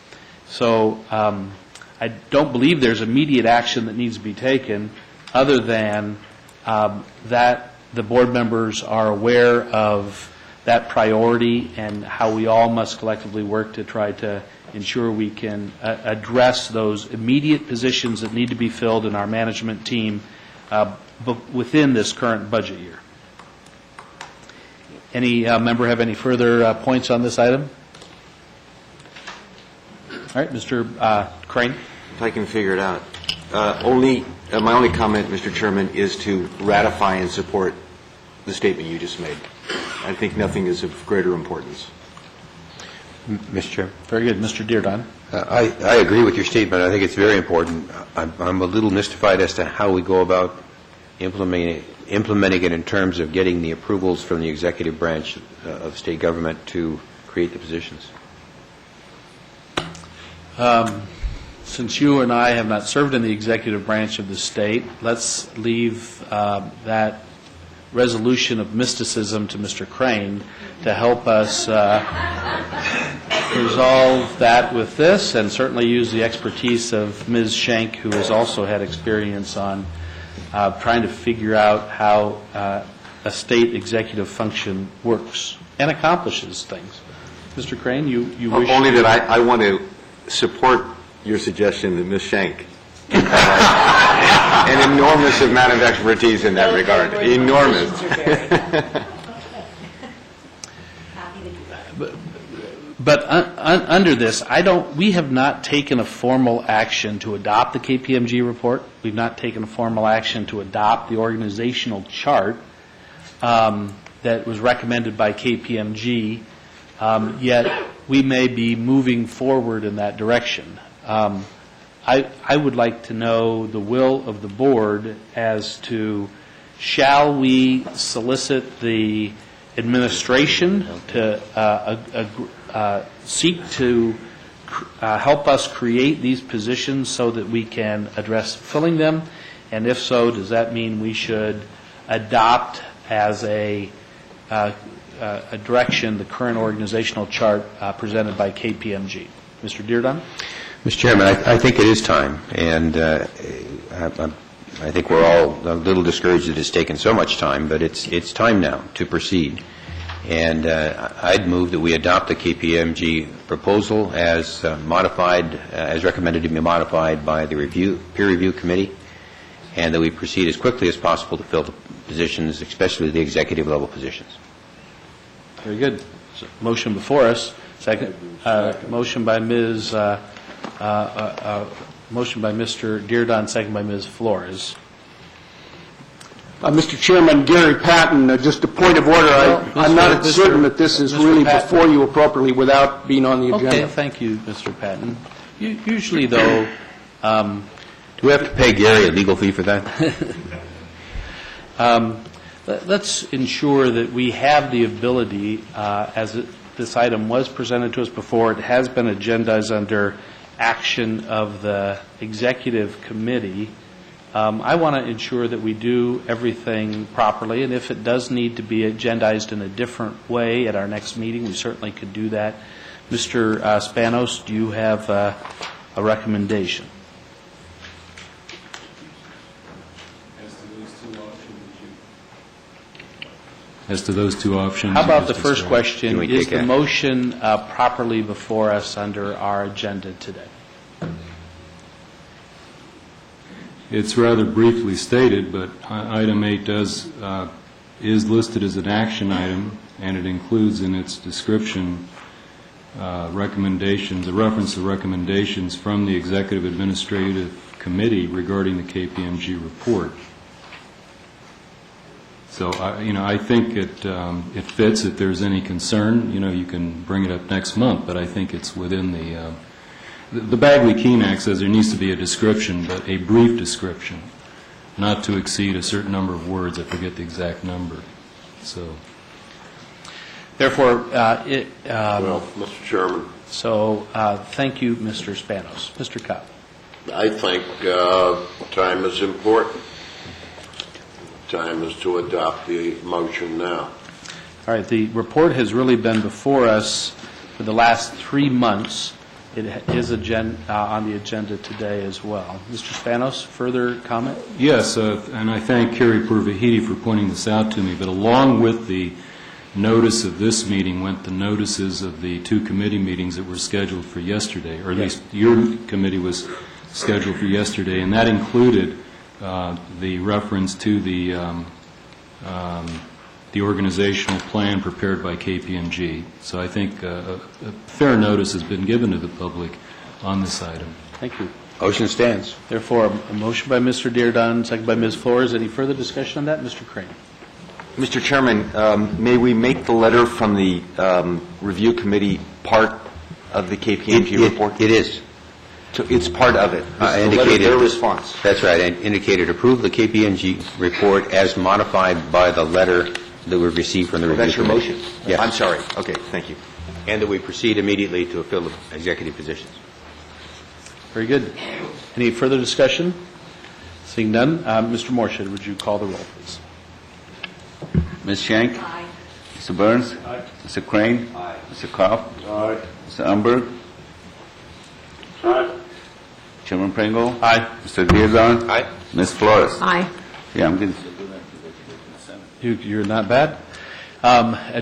[SPEAKER 4] So I don't believe there's immediate action that needs to be taken other than that the board members are aware of that priority and how we all must collectively work to try to ensure we can address those immediate positions that need to be filled in our management team within this current budget year. Any member have any further points on this item? All right, Mr. Crane.
[SPEAKER 1] If I can figure it out. My only comment, Mr. Chairman, is to ratify and support the statement you just made. I think nothing is of greater importance.
[SPEAKER 19] Mr. Chair.
[SPEAKER 4] Very good. Mr. Dearden.
[SPEAKER 19] I agree with your statement. I think it's very important. I'm a little mystified as to how we go about implementing it in terms of getting the approvals from the executive branch of state government to create the positions.
[SPEAKER 4] Since you and I have not served in the executive branch of the state, let's leave that resolution of mysticism to Mr. Crane to help us resolve that with this, and certainly use the expertise of Ms. Schenk, who has also had experience on trying to figure out how a state executive function works and accomplishes things. Mr. Crane, you wish...
[SPEAKER 1] Only that I want to support your suggestion that Ms. Schenk an enormous amount of expertise in that regard. Enormous.
[SPEAKER 4] But under this, we have not taken a formal action to adopt the KPMG report. We've not taken a formal action to adopt the organizational chart that was recommended by KPMG, yet we may be moving forward in that direction. I would like to know the will of the board as to, shall we solicit the administration to seek to help us create these positions so that we can address filling them? And if so, does that mean we should adopt as a direction the current organizational chart presented by KPMG? Mr. Deardon?
[SPEAKER 19] Mr. Chairman, I think it is time, and I think we're all a little discouraged that it's taken so much time, but it's time now to proceed. And I'd move that we adopt the KPMG proposal as modified, as recommended to be modified by the peer review committee, and that we proceed as quickly as possible to fill the positions, especially the executive level positions.
[SPEAKER 4] Very good. So, motion before us. Second. Motion by Mr. Deardon, second by Ms. Flores.
[SPEAKER 17] Mr. Chairman, Gary Patton, just a point of order. I'm not certain that this is really before you appropriately without being on the agenda.
[SPEAKER 4] Okay, thank you, Mr. Patton. Usually, though...
[SPEAKER 19] do we have to pay Gary a legal fee for that?
[SPEAKER 4] Let's ensure that we have the ability, this item was presented to us before, it has been agendized under action of the executive committee. I want to ensure that we do everything properly, and if it does need to be agendized in a different way at our next meeting, we certainly could do that. Mr. Spanos, do you have a recommendation?
[SPEAKER 2] As to those two options.
[SPEAKER 4] How about the first question? Is the motion properly before us under our agenda today?
[SPEAKER 2] It's rather briefly stated, but item 8 is listed as an action item, and it includes in its description recommendations, a reference to recommendations from the Executive Administrative Committee regarding the KPMG report. So, I think it fits. If there's any concern, you can bring it up next month, but I think it's within the Bagley-Keene Act says there needs to be a description, but a brief description, not to exceed a certain number of words. I forget the exact number. So,
[SPEAKER 4] therefore,
[SPEAKER 18] Mr. Chairman.
[SPEAKER 4] So, thank you, Mr. Spanos. Mr. Cobb.
[SPEAKER 18] I think time is important. Time is to adopt the motion now.
[SPEAKER 4] All right. The report has really been before us for the last 3 months. It is on the agenda today as well. Mr. Spanos, further comment?
[SPEAKER 2] Yes, and I thank Kerry Purvahidi for pointing this out to me, but along with the notice of this meeting went the notices of the 2 committee meetings that were scheduled for yesterday, or at least your committee was scheduled for yesterday, and that included the reference to the organizational plan prepared by KPMG. So I think a fair notice has been given to the public on this item.
[SPEAKER 4] Thank you.
[SPEAKER 19] Motion stands.
[SPEAKER 4] Therefore, a motion by Mr. Deardon, second by Ms. Flores. Any further discussion on that? Mr. Crane.
[SPEAKER 1] Mr. Chairman, may we make the letter from the review committee part of the KPMG report?
[SPEAKER 19] It is.
[SPEAKER 1] So it's part of it.
[SPEAKER 19] Indicated
[SPEAKER 1] their response.
[SPEAKER 19] That's right. Indicated approve the KPMG report as modified by the letter that we received from the review
[SPEAKER 1] committee. That's your motion?
[SPEAKER 19] Yes.
[SPEAKER 1] I'm sorry. Okay, thank you.
[SPEAKER 19] And that we proceed immediately to fill the executive positions.
[SPEAKER 4] Very good. Any further discussion? Seeing none, Mr. Morshed, would you call the roll, please?
[SPEAKER 15] Ms. Schenck?
[SPEAKER 21] Aye.
[SPEAKER 15] Mr. Burns?
[SPEAKER 3] Aye.
[SPEAKER 15] Mr. Crane?
[SPEAKER 3] Aye.
[SPEAKER 15] Mr. Kopp?
[SPEAKER 3] Aye.
[SPEAKER 15] Mr. Umberg?
[SPEAKER 5] Aye.
[SPEAKER 15] Chairman Pringle?
[SPEAKER 4] Aye.
[SPEAKER 15] Mr. Deardon?
[SPEAKER 1] Aye.
[SPEAKER 15] Ms. Flores?
[SPEAKER 21] Aye.
[SPEAKER 15] Yeah, I'm good.
[SPEAKER 4] You're not bad.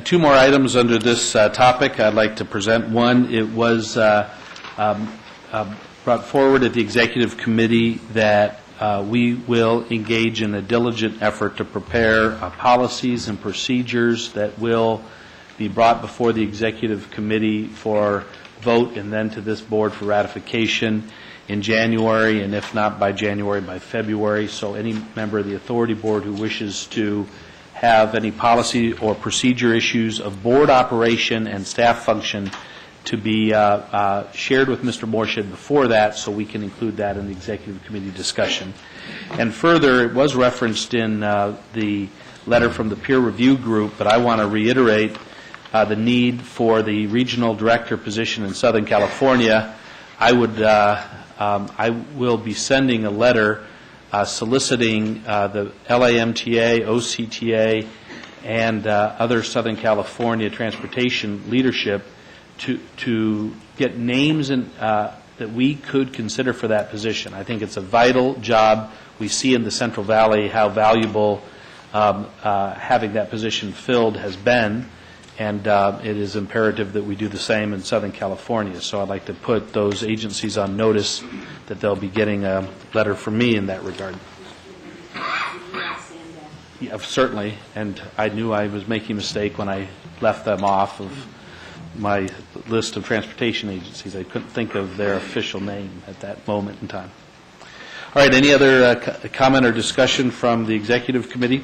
[SPEAKER 4] 2 more items under this topic. I'd like to present one. It was brought forward at the Executive Committee that we will engage in a diligent effort to prepare policies and procedures that will be brought before the Executive Committee for vote and then to this board for ratification in January, and if not by January, by February. So any member of the Authority Board who wishes to have any policy or procedure issues of board operation and staff function to be shared with Mr. Morshed before that, so we can include that in the Executive Committee discussion. And further, it was referenced in the letter from the peer review group, but I want to reiterate the need for the regional director position in Southern California. I will be sending a letter soliciting the LAMTA, OCTA, and other Southern California transportation leadership to get names that we could consider for that position. I think it's a vital job. We see in the Central Valley how valuable having that position filled has been, and it is imperative that we do the same in Southern California. So I'd like to put those agencies on notice that they'll be getting a letter from me in that regard. Yeah, certainly, and I knew I was making a mistake when I left them off of my list of transportation agencies. I couldn't think of their official name at that moment in time. All right, any other comment or discussion from the Executive Committee?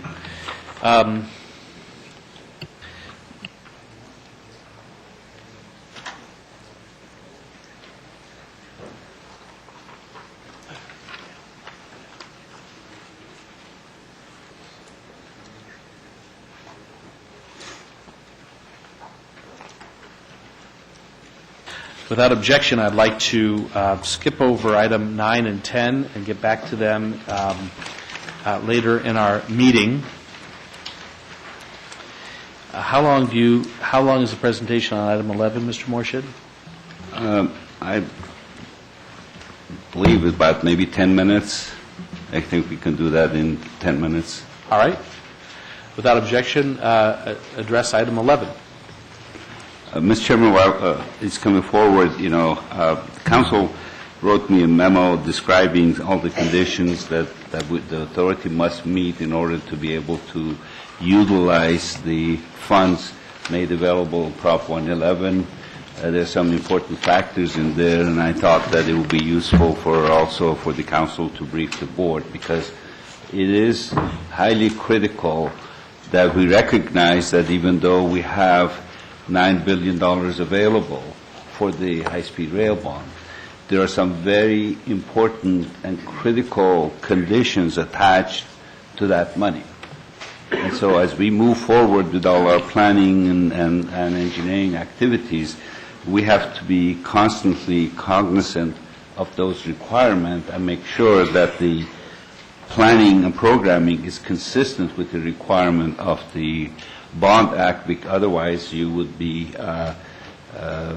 [SPEAKER 4] Without objection, I'd like to skip over item 9 and 10 and get back to them later in our meeting. How long is the presentation on item 11, Mr. Morshed?
[SPEAKER 15] I believe it's about maybe 10 minutes. I think we can do that in 10 minutes.
[SPEAKER 4] All right. Without objection, address item 11.
[SPEAKER 15] Mr. Chairman, while it's coming forward, the Council wrote me a memo describing all the conditions that the authority must meet in order to be able to utilize the funds made available in Prop 111. There's some important factors in there, and I thought that it would be useful also for the Council to brief the Board, because it is highly critical that we recognize that even though we have $9 billion available for the high-speed rail bond, there are some very important and critical conditions attached to that money. And so as we move forward with all our planning and engineering activities, we have to be constantly cognizant of those requirements and make sure that the planning and programming is consistent with the requirement of the Bond Act, because otherwise you would be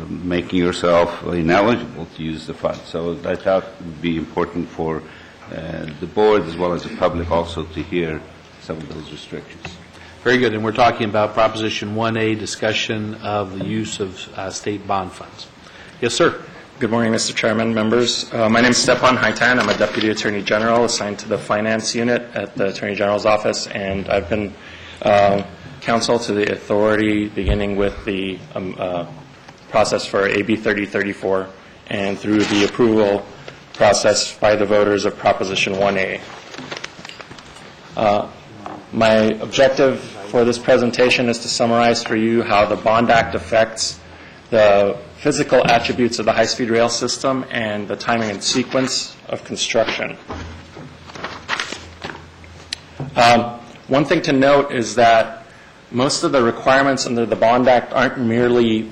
[SPEAKER 15] making yourself ineligible to use the funds. So I thought it would be important for the Board as well as the public also to hear some of those restrictions.
[SPEAKER 4] Very good. And we're talking about Proposition 1A, discussion of the use of state bond funds. Yes, sir.
[SPEAKER 8] Good morning, Mr. Chairman, members. My name is Stepan Haitan. I'm a Deputy Attorney General assigned to the Finance Unit at the Attorney General's Office, and I've been counsel to the authority beginning with the process for AB 3034 and through the approval process by the voters of Proposition 1A. My objective for this presentation is to summarize for you how the Bond Act affects the physical attributes of the high-speed rail system and the timing and sequence of construction. One thing to note is that most of the requirements under the Bond Act aren't merely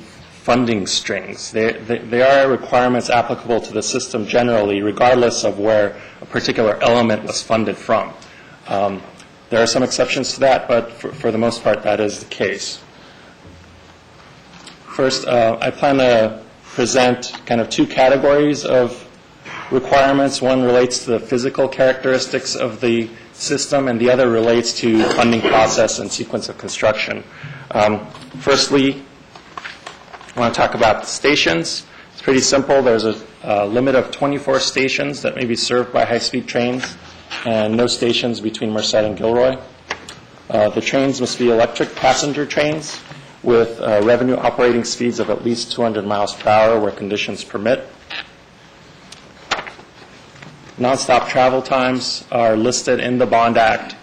[SPEAKER 8] funding strings. They are requirements applicable to the system generally, regardless of where a particular element was funded from. There are some exceptions to that, but for the most part, that is the case. First, I plan to present kind of two categories of requirements. One relates to the physical characteristics of the system, and the other relates to funding process and sequence of construction. Firstly, I want to talk about the stations. It's pretty simple. There's a limit of 24 stations that may be served by high-speed trains, and no stations between Merced and Gilroy. The trains must be electric passenger trains with revenue operating speeds of at least 200 miles per hour where conditions permit. Nonstop travel times are listed in the Bond Act.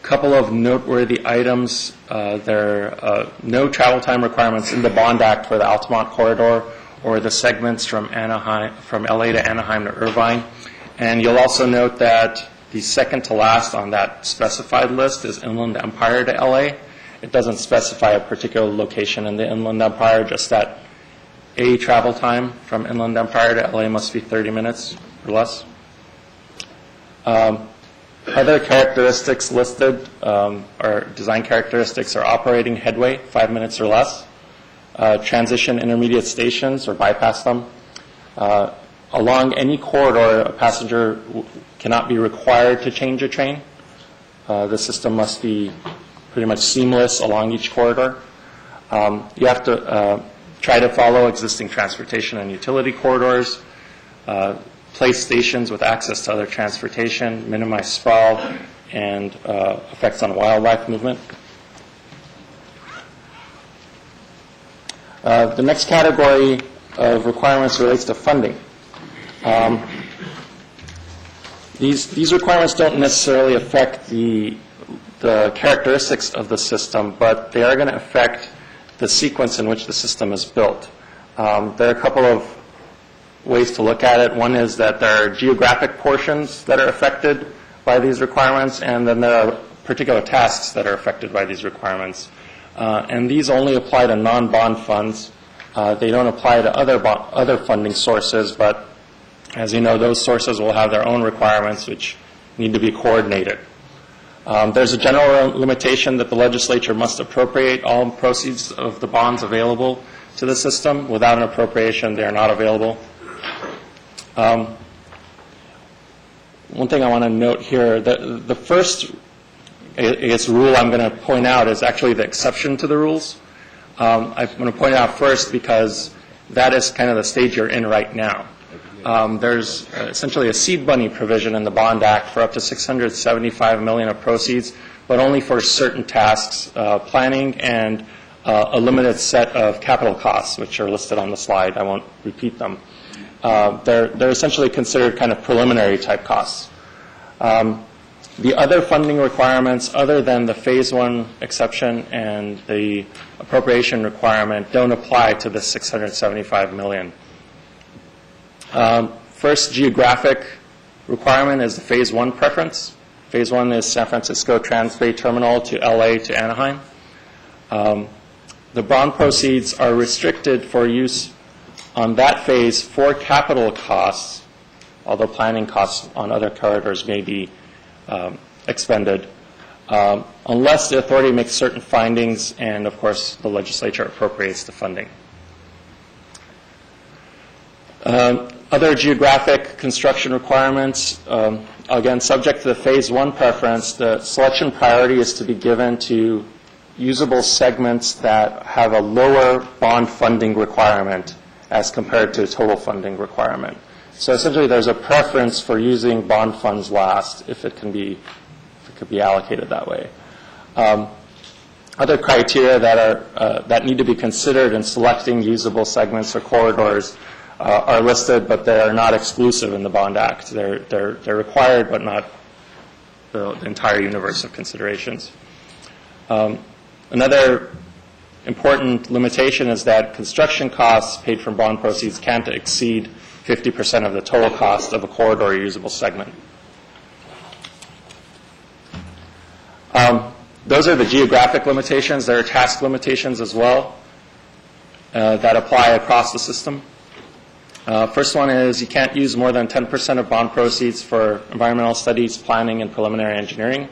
[SPEAKER 8] Couple of noteworthy items. There are no travel time requirements in the Bond Act for the Altamont corridor or the segments from LA to Anaheim to Irvine. And you'll also note that the second to last on that specified list is Inland Empire to LA. It doesn't specify a particular location in the Inland Empire, just that a travel time from Inland Empire to LA must be 30 minutes or less. Other characteristics listed are design characteristics are operating headway, 5 minutes or less, transition intermediate stations or bypass them. Along any corridor, a passenger cannot be required to change a train. The system must be pretty much seamless along each corridor. You have to try to follow existing transportation and utility corridors, place stations with access to other transportation, minimize sprawl, and effects on wildlife movement. The next category of requirements relates to funding. These requirements don't necessarily affect the characteristics of the system, but they are going to affect the sequence in which the system is built. There are a couple of ways to look at it. One is that there are geographic portions that are affected by these requirements, and then there are particular tasks that are affected by these requirements. And these only apply to non-bond funds. They don't apply to other funding sources, but as you know, those sources will have their own requirements which need to be coordinated. There's a general limitation that the legislature must appropriate all proceeds of the bonds available to the system. Without an appropriation, they are not available. One thing I want to note here, the first rule I'm going to point out is actually the exception to the rules. I'm going to point it out first because that is kind of the stage you're in right now. There's essentially a seed money provision in the Bond Act for up to $675 million of proceeds, but only for certain tasks, planning and a limited set of capital costs, which are listed on the slide. I won't repeat them. They're essentially considered kind of preliminary type costs. The other funding requirements, other than the Phase 1 exception and the appropriation requirement, don't apply to the $675 million. First geographic requirement is the Phase 1 preference. Phase 1 is San Francisco Transbay Terminal to LA to Anaheim. The bond proceeds are restricted for use on that phase for capital costs, although planning costs on other corridors may be expended, unless the authority makes certain findings and, of course, the legislature appropriates the funding. Other geographic construction requirements, again, subject to the Phase 1 preference, the selection priority is to be given to usable segments that have a lower bond funding requirement as compared to total funding requirement. So essentially there's a preference for using bond funds last if it could be allocated that way. Other criteria that need to be considered in selecting usable segments or corridors are listed, but they are not exclusive in the Bond Act. They're required, but not the entire universe of considerations. Another important limitation is that construction costs paid from bond proceeds can't exceed 50% of the total cost of a corridor or usable segment. Those are the geographic limitations. There are task limitations as well that apply across the system. First one is you can't use more than 10% of bond proceeds for environmental studies, planning, and preliminary engineering.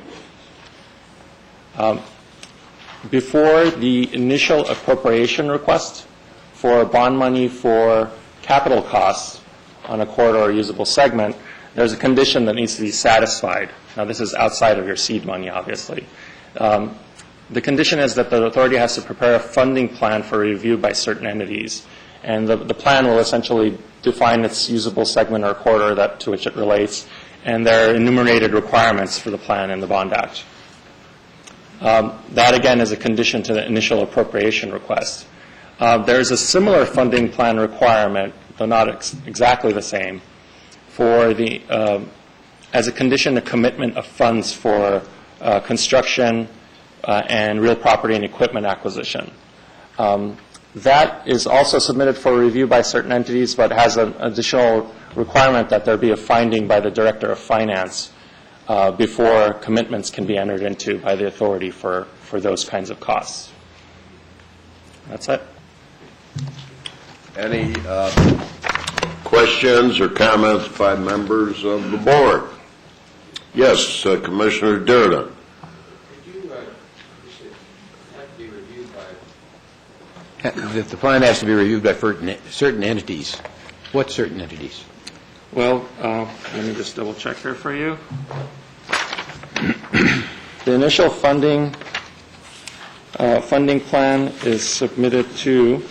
[SPEAKER 8] Before the initial appropriation request for bond money for capital costs on a corridor or usable segment, there's a condition that needs to be satisfied. Now, this is outside of your seed money, obviously. The condition is that the authority has to prepare a funding plan for review by certain entities. And the plan will essentially define its usable segment or corridor to which it relates, and there are enumerated requirements for the plan in the Bond Act. That, again, is a condition to the initial appropriation request. There's a similar funding plan requirement, though not exactly the same, for the as a condition to commitment of funds for construction and real property and equipment acquisition. That is also submitted for review by certain entities, but has an additional requirement that there be a finding by the Director of Finance before commitments can be entered into by the authority for those kinds of costs. That's it.
[SPEAKER 18] Any questions or comments by members of the board? Yes, Commissioner Durden.
[SPEAKER 19] The plan has to be reviewed by certain entities. What certain entities?
[SPEAKER 8] Well, let me just double check here for you. The initial funding plan is submitted to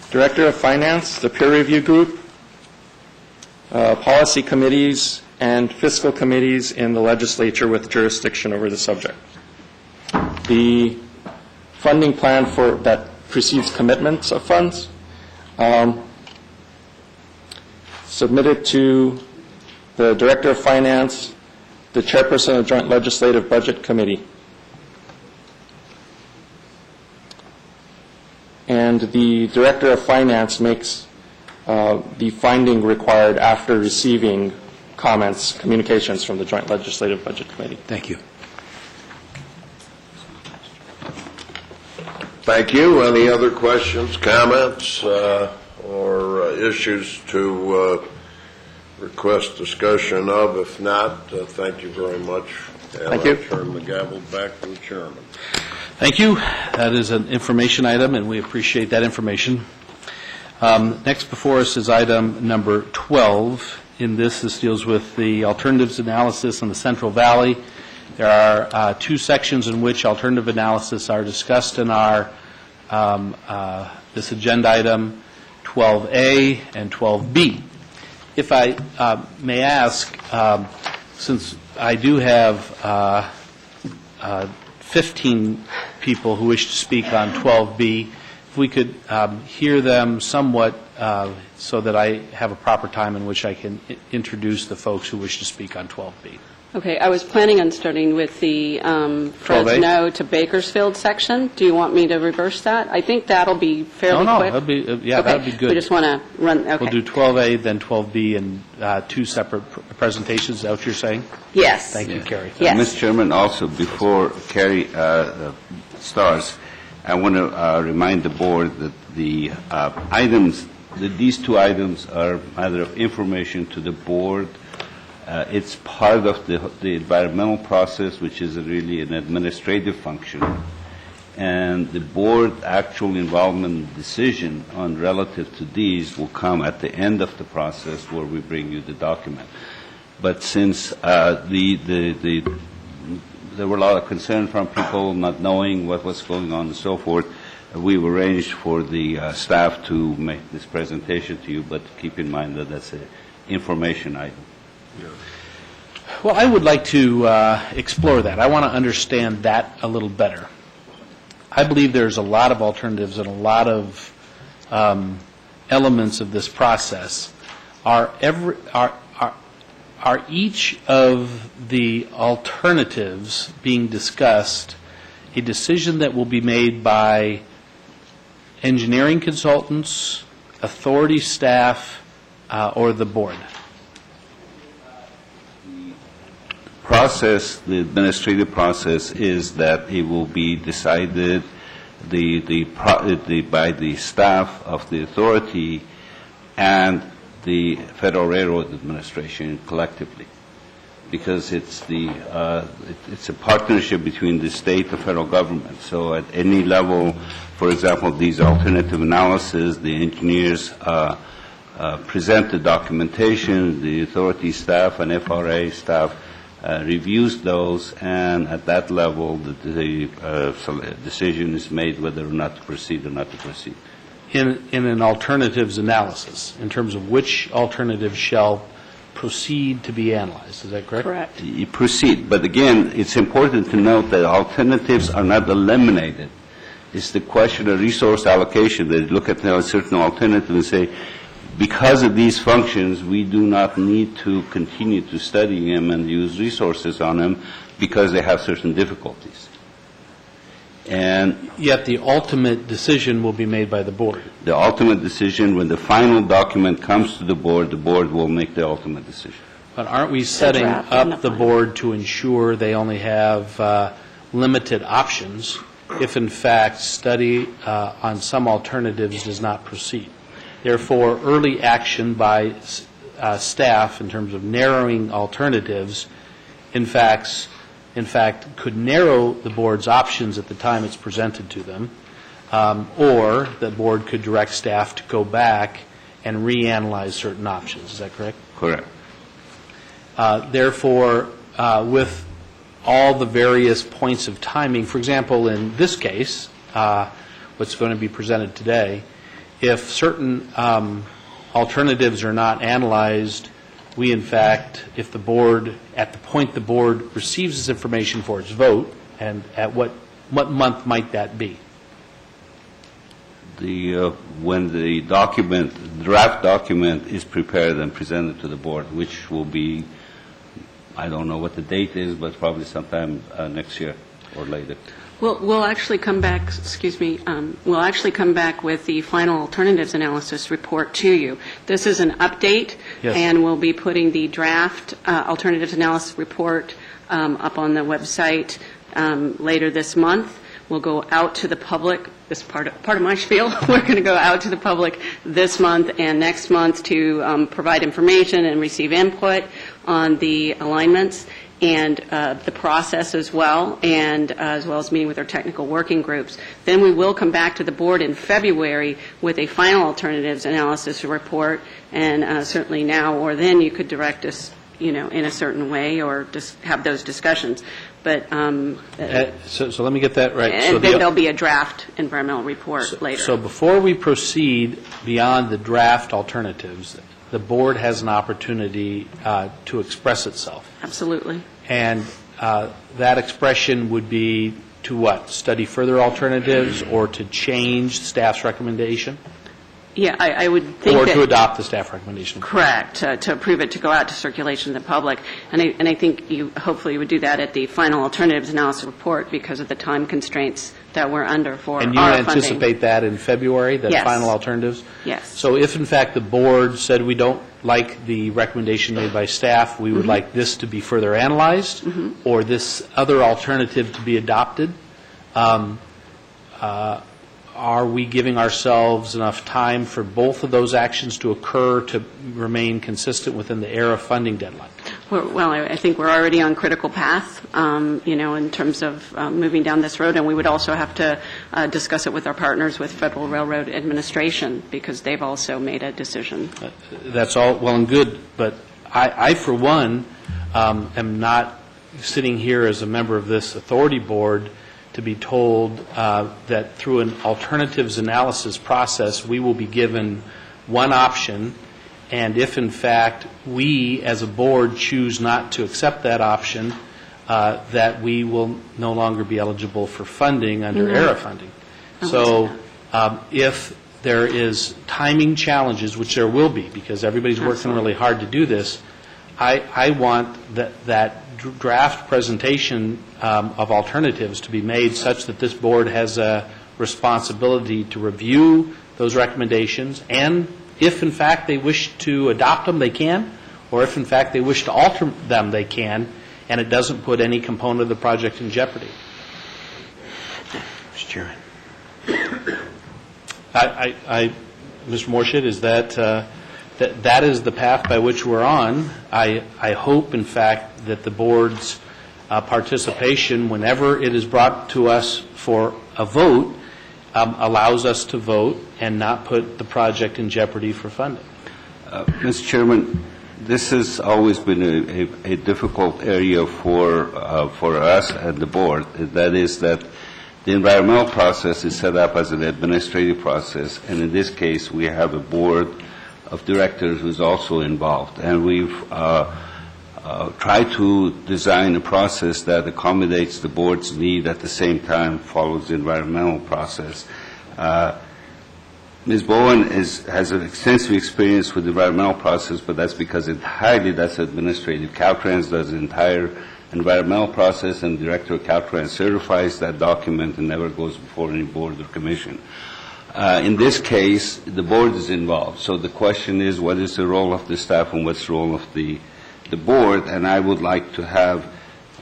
[SPEAKER 8] Director of Finance, the peer review group, policy committees, and fiscal committees in the legislature with jurisdiction over the subject. The funding plan that precedes commitments of funds submitted to the Director of Finance, the Chairperson of the Joint Legislative Budget Committee, and the Director of Finance makes the finding required after receiving communications from the Joint Legislative Budget Committee.
[SPEAKER 19] Thank you.
[SPEAKER 18] Thank you. Any other questions, comments, or issues to request discussion of? If not, thank you very much. And
[SPEAKER 8] Thank you.
[SPEAKER 18] I turn the gavel back to the chairman.
[SPEAKER 4] Thank you. That is an information item, and we appreciate that information. Next before us is item number 12. This deals with the alternatives analysis in the Central Valley. There are two sections in which alternative analysis are discussed in our this agenda item, 12A and 12B. If I may ask, since I do have 15 people who wish to speak on 12B, if we could hear them somewhat so that I have a proper time in which I can introduce the folks who wish to speak on 12B.
[SPEAKER 9] Okay, I was planning on starting with the Fresno to Bakersfield section. Do you want me to reverse that? I think that'll be fairly quick.
[SPEAKER 4] That'd be,
[SPEAKER 9] okay.
[SPEAKER 4] that'd be good.
[SPEAKER 9] We just want to run, okay.
[SPEAKER 4] We'll do 12A, then 12B, and two separate presentations. Is that what you're saying?
[SPEAKER 9] Yes.
[SPEAKER 4] Thank you, Carrie.
[SPEAKER 9] Yes.
[SPEAKER 15] Mr. Chairman, also, before Carrie starts, I want to remind the board that the these two items are matter of information to the board. It's part of the environmental process, which is really an administrative function. And the board actual involvement decision on relative to these will come at the end of the process where we bring you the document. But since there were a lot of concern from people not knowing what was going on and so forth, we've arranged for the staff to make this presentation to you, but keep in mind that that's an information item.
[SPEAKER 4] Well, I would like to explore that. I want to understand that a little better. I believe there's a lot of alternatives and a lot of elements of this process. Are each of the alternatives being discussed a decision that will be made by engineering consultants, authority staff, or the board?
[SPEAKER 15] The administrative process is that it will be decided by the staff of the authority and the Federal Railroad Administration collectively, because it's a partnership between the state and federal government. So at any level, for example, these alternative analysis, the engineers present the documentation, the authority staff and FRA staff reviews those, and at that level, the decision is made whether or not to proceed or not to proceed.
[SPEAKER 4] In an alternatives analysis, in terms of which alternative shall proceed to be analyzed. Is that correct?
[SPEAKER 9] Correct.
[SPEAKER 15] You proceed. But again, it's important to note that alternatives are not eliminated. It's the question of resource allocation. They look at a certain alternative and say, because of these functions, we do not need to continue to study them and use resources on them because they have certain difficulties. And
[SPEAKER 4] yet the ultimate decision will be made by the board.
[SPEAKER 15] The ultimate decision, when the final document comes to the board will make the ultimate decision.
[SPEAKER 4] But aren't we setting up the board to ensure they only have limited options if, in fact, study on some alternatives does not proceed? Therefore, early action by staff in terms of narrowing alternatives, in fact, could narrow the board's options at the time it's presented to them, or the board could direct staff to go back and reanalyze certain options. Is that correct?
[SPEAKER 15] Correct.
[SPEAKER 4] Therefore, with all the various points of timing, for example, in this case, what's going to be presented today, if certain alternatives are not analyzed, we, in fact, if the board, at the point the board receives this information for its vote, and at what month might that be?
[SPEAKER 15] When the draft document is prepared and presented to the board, which will be, I don't know what the date is, but probably sometime next year or later.
[SPEAKER 9] We'll actually come back, we'll actually come back with the final alternatives analysis report to you. This is an update,
[SPEAKER 4] yes,
[SPEAKER 9] and we'll be putting the draft alternatives analysis report up on the website later this month. We'll go out to the public, this part of my spiel, we're going to go out to the public this month and next month to provide information and receive input on the alignments and the process as well, and as well as meeting with our technical working groups. Then we will come back to the board in February with a final alternatives analysis report, and certainly now or then you could direct us, in a certain way or just have those discussions. But
[SPEAKER 4] so let me get that right.
[SPEAKER 9] And then there'll be a draft environmental report later.
[SPEAKER 4] So before we proceed beyond the draft alternatives, the board has an opportunity to express itself.
[SPEAKER 9] Absolutely.
[SPEAKER 4] And that expression would be to what? Study further alternatives or to change staff's recommendation?
[SPEAKER 9] Yeah, I would think
[SPEAKER 4] or
[SPEAKER 9] that...
[SPEAKER 4] to adopt the staff recommendation.
[SPEAKER 9] Correct, to approve it, to go out to circulation to the public. And I think you hopefully would do that at the final alternatives analysis report because of the time constraints that we're under for our funding.
[SPEAKER 4] And you anticipate that in February, that
[SPEAKER 9] yes,
[SPEAKER 4] final alternatives?
[SPEAKER 9] Yes.
[SPEAKER 4] So if, in fact, the board said we don't like the recommendation made by staff, we would like this to be further analyzed, or this other alternative to be adopted, are we giving ourselves enough time for both of those actions to occur to remain consistent within the ERA funding deadline?
[SPEAKER 9] Well, I think we're already on critical path, in terms of moving down this road, and we would also have to discuss it with our partners with Federal Railroad Administration because they've also made a decision.
[SPEAKER 4] That's all well and good, but I for one, am not sitting here as a member of this authority board to be told that through an alternatives analysis process, we will be given one option, and if, in fact, we as a board choose not to accept that option, that we will no longer be eligible for funding under ERA funding. So if there is timing challenges, which there will be, because everybody's working really hard to do this, I want that draft presentation of alternatives to be made such that this board has a responsibility to review those recommendations, and if in fact they wish to adopt them, they can, or if in fact they wish to alter them, they can, and it doesn't put any component of the project in jeopardy.
[SPEAKER 19] Mr. Chairman.
[SPEAKER 4] Mr. Morshid, is that is the path by which we're on. I hope, in fact, that the board's participation, whenever it is brought to us for a vote, allows us to vote and not put the project in jeopardy for funding.
[SPEAKER 15] Mr. Chairman, this has always been a difficult area for us and the board. That is that the environmental process is set up as an administrative process, and in this case, we have a board of directors who's also involved. And we've tried to design a process that accommodates the board's need at the same time follows the environmental process. Ms. Bowen has an extensive experience with the environmental process, but that's because entirely that's administrative. Caltrans does the entire environmental process, and the director of Caltrans certifies that document and never goes before any board or commission. In this case, the board is involved. So the question is, what is the role of the staff and what's the role of the board? And I would like to have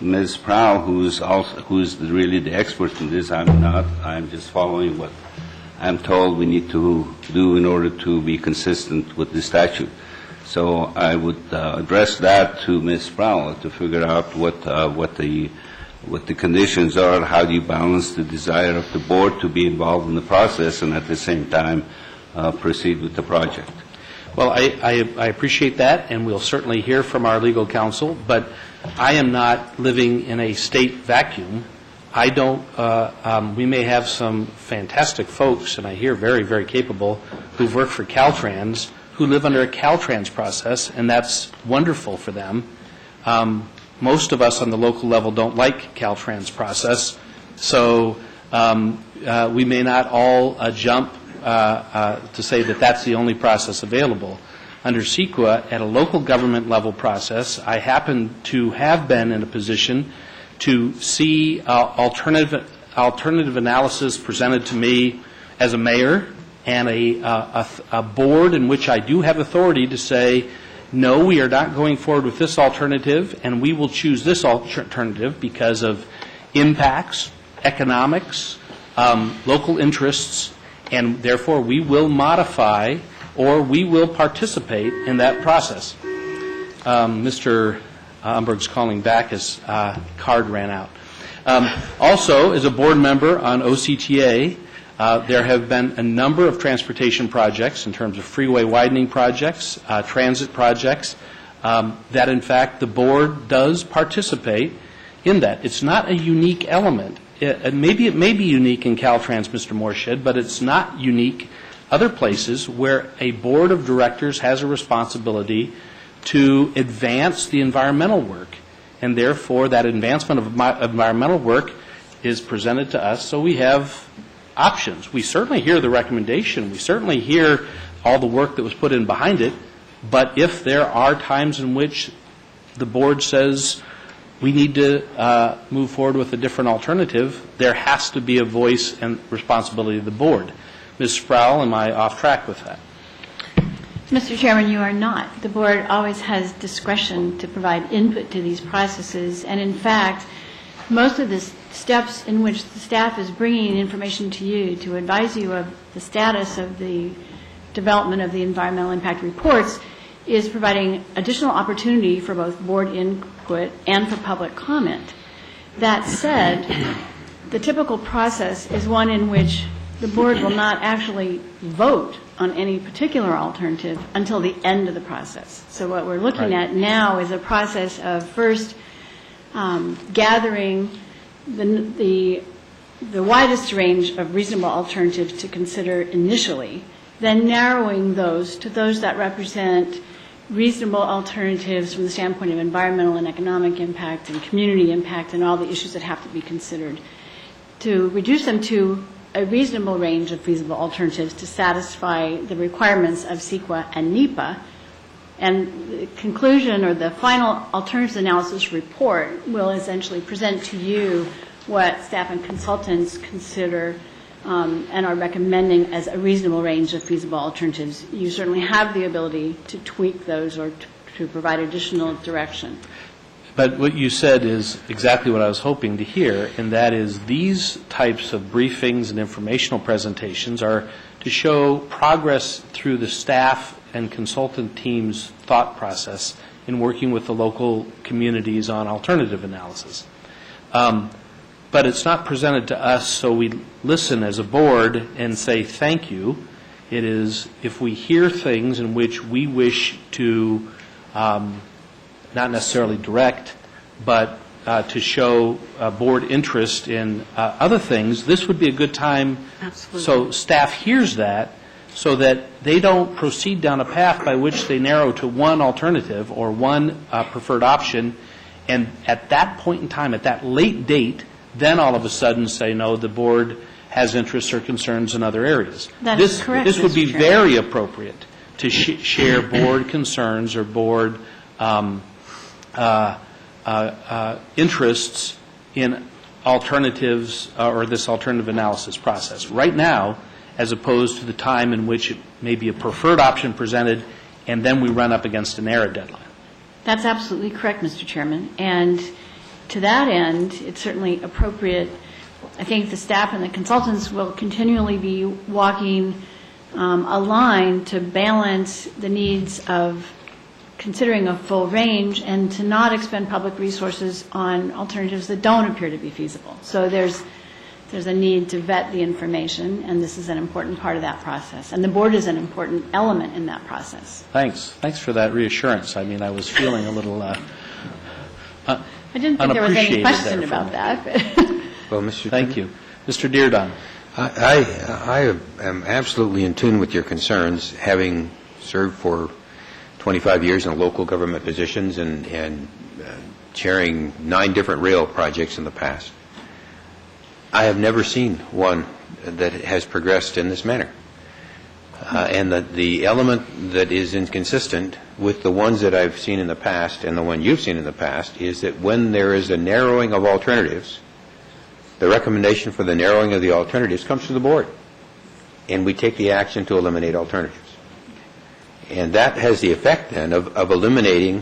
[SPEAKER 15] Ms. Prowl, who's really the expert in this. I'm not. I'm just following what I'm told we need to do in order to be consistent with the statute. So I would address that to Ms. Prowl to figure out what the conditions are, how do you balance the desire of the board to be involved in the process and at the same time proceed with the project.
[SPEAKER 4] Well, I appreciate that, and we'll certainly hear from our legal counsel, but I am not living in a state vacuum. I don't, we may have some fantastic folks, and I hear very, very capable, who've worked for Caltrans, who live under a Caltrans process, and that's wonderful for them. Most of us on the local level don't like Caltrans process, so we may not all jump to say that that's the only process available. Under CEQA, at a local government level process, I happen to have been in a position to see alternative analysis presented to me as a mayor and a board in which I do have authority to say, no, we are not going forward with this alternative, and we will choose this alternative because of impacts, economics, local interests, and therefore we will modify or we will participate in that process. Mr. Umberg's calling back. His card ran out. Also, as a board member on OCTA, there have been a number of transportation projects in terms of freeway widening projects, transit projects, that in fact the board does participate in that. It's not a unique element. Maybe it may be unique in Caltrans, Mr. Morshed, but it's not unique other places where a board of directors has a responsibility to advance the environmental work, and therefore that advancement of environmental work is presented to us, so we have options. We certainly hear the recommendation. We certainly hear all the work that was put in behind it, but if there are times in which the board says we need to move forward with a different alternative, there has to be a voice and responsibility of the board. Ms. Sproul, am I off track with that?
[SPEAKER 10] Mr. Chairman, you are not. The board always has discretion to provide input to these processes, and in fact, most of the steps in which the staff is bringing information to you to advise you of the status of the development of the environmental impact reports is providing additional opportunity for both board input and for public comment. That said, the typical process is one in which the board will not actually vote on any particular alternative until the end of the process. So what we're looking at now is a process of first gathering the widest range of reasonable alternatives to consider initially, then narrowing those to those that represent reasonable alternatives from the standpoint of environmental and economic impact and community impact and all the issues that have to be considered, to reduce them to a reasonable range of feasible alternatives to satisfy the requirements of CEQA and NEPA. And the conclusion or the final alternatives analysis report will essentially present to you what staff and consultants consider and are recommending as a reasonable range of feasible alternatives. You certainly have the ability to tweak those or to provide additional direction.
[SPEAKER 4] But what you said is exactly what I was hoping to hear, and that is these types of briefings and informational presentations are to show progress through the staff and consultant team's thought process in working with the local communities on alternative analysis. But it's not presented to us so we listen as a board and say thank you. It is if we hear things in which we wish to not necessarily direct, but to show board interest in other things, this would be a good time.
[SPEAKER 9] Absolutely.
[SPEAKER 4] So staff hears that, so that they don't proceed down a path by which they narrow to one alternative or one preferred option, and at that point in time, at that late date, then all of a sudden say, no, the board has interests or concerns in other areas.
[SPEAKER 10] That is correct,
[SPEAKER 4] This would be
[SPEAKER 10] Mr. Chairman.
[SPEAKER 4] very appropriate to share board concerns or board interests in alternatives or this alternative analysis process. Right now, as opposed to the time in which it may be a preferred option presented, and then we run up against an error deadline.
[SPEAKER 10] That's absolutely correct, Mr. Chairman. And to that end, it's certainly appropriate. I think the staff and the consultants will continually be walking a line to balance the needs of considering a full range and to not expend public resources on alternatives that don't appear to be feasible. So there's a need to vet the information, and this is an important part of that process. And the board is an important element in that process.
[SPEAKER 4] Thanks. Thanks for that reassurance. I mean, I was feeling a little
[SPEAKER 10] I didn't think there was any
[SPEAKER 4] unappreciated
[SPEAKER 10] question
[SPEAKER 4] there
[SPEAKER 10] about
[SPEAKER 4] from-
[SPEAKER 10] that.
[SPEAKER 19] Well, Mr.
[SPEAKER 4] Thank you. Mr. Dearden.
[SPEAKER 19] I am absolutely in tune with your concerns, having served for 25 years in local government positions and chairing 9 different rail projects in the past. I have never seen one that has progressed in this manner. And the element that is inconsistent with the ones that I've seen in the past and the one you've seen in the past is that when there is a narrowing of alternatives, the recommendation for the narrowing of the alternatives comes to the board, and we take the action to eliminate alternatives. And that has the effect then of eliminating,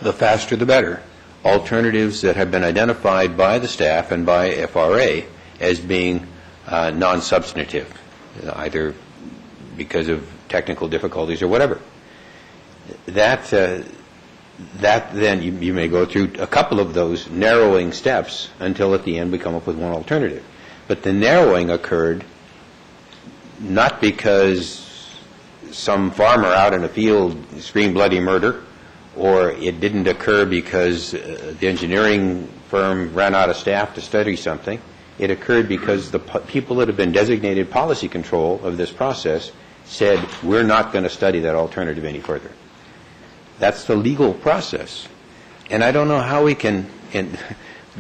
[SPEAKER 19] the faster the better, alternatives that have been identified by the staff and by FRA as being non-substantive, either because of technical difficulties or whatever. That then you may go through a couple of those narrowing steps until at the end we come up with one alternative. But the narrowing occurred not because some farmer out in a field screamed bloody murder, or it didn't occur because the engineering firm ran out of staff to study something. It occurred because the people that have been designated policy control of this process said, we're not going to study that alternative any further. That's the legal process. And I don't know how we can, and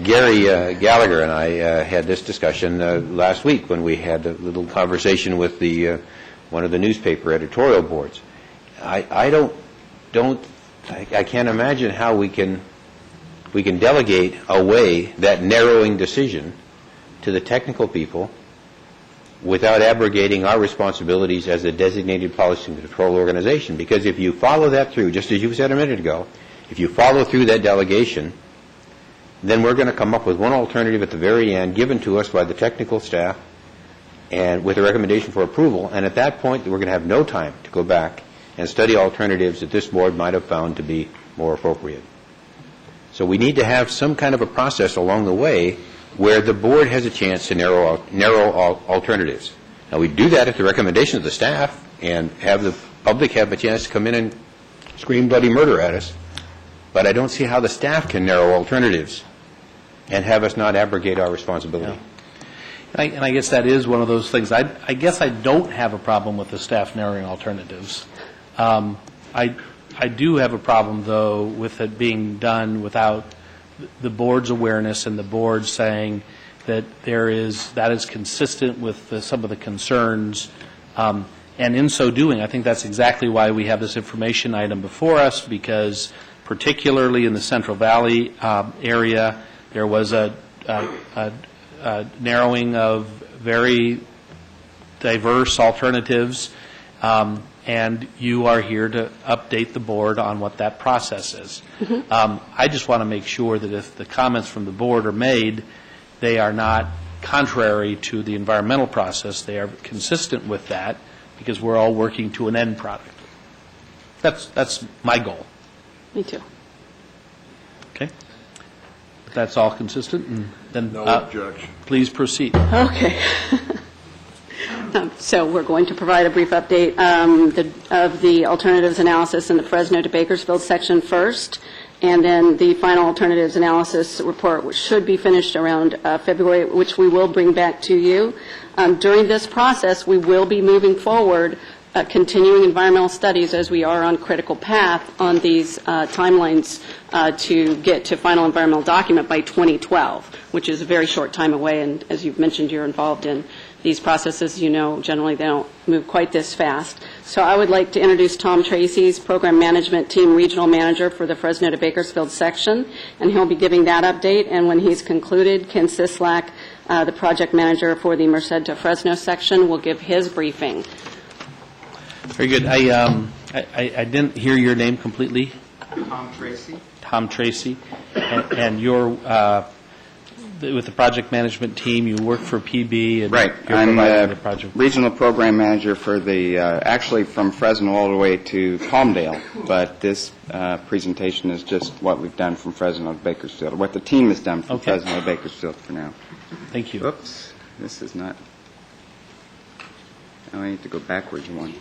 [SPEAKER 19] Gary Gallagher and I had this discussion last week when we had a little conversation with the one of the newspaper editorial boards. I can't imagine how we can delegate away that narrowing decision to the technical people without abrogating our responsibilities as a designated policy and control organization. Because if you follow that through, just as you said a minute ago, if you follow through that delegation, then we're going to come up with one alternative at the very end given to us by the technical staff and with a recommendation for approval. And at that point, we're going to have no time to go back and study alternatives that this board might have found to be more appropriate. So we need to have some kind of a process along the way where the board has a chance to narrow alternatives. Now, we do that at the recommendation of the staff and have the public have a chance to come in and scream bloody murder at us. But I don't see how the staff can narrow alternatives and have us not abrogate our responsibility.
[SPEAKER 4] Yeah. And I guess that is one of those things. I guess I don't have a problem with the staff narrowing alternatives. I do have a problem, though, with it being done without the board's awareness and the board saying that that is consistent with some of the concerns. And in so doing, I think that's exactly why we have this information item before us, because particularly in the Central Valley area, there was a narrowing of very diverse alternatives, and you are here to update the board on what that process is.
[SPEAKER 16] Mm-hmm.
[SPEAKER 4] I just want to make sure that if the comments from the board are made, they are not contrary to the environmental process. They are consistent with that, because we're all working to an end product. That's my goal.
[SPEAKER 16] Me too.
[SPEAKER 4] Okay? If that's all consistent, and then
[SPEAKER 18] No objection.
[SPEAKER 4] please proceed.
[SPEAKER 16] Okay.
[SPEAKER 9] So we're going to provide a brief update of the alternatives analysis in the Fresno to Bakersfield section first, and then the final alternatives analysis report, which should be finished around February, which we will bring back to you. During this process, we will be moving forward continuing environmental studies as we are on critical path on these timelines to get to final environmental document by 2012, which is a very short time away. And as you've mentioned, you're involved in these processes. You know, generally they don't move quite this fast. So I would like to introduce Tom Tracy's Program Management Team Regional Manager for the Fresno to Bakersfield section, and he'll be giving that update. And when he's concluded, Ken Sislak, the Project Manager for the Merced to Fresno section, will give his briefing.
[SPEAKER 4] Very good. I didn't hear your name completely.
[SPEAKER 11] Tom Tracy.
[SPEAKER 4] Tom Tracy. And you're with the project management team. You work for PB. And
[SPEAKER 11] Right.
[SPEAKER 4] You're
[SPEAKER 11] I'm
[SPEAKER 4] providing the project.
[SPEAKER 11] regional program manager for the, actually from Fresno all the way to Palmdale. But this presentation is just what we've done from Fresno to Bakersfield, what the team has done from Fresno to Bakersfield for now.
[SPEAKER 4] Thank you.
[SPEAKER 11] Oops. This is not. Oh, I need to go backwards one.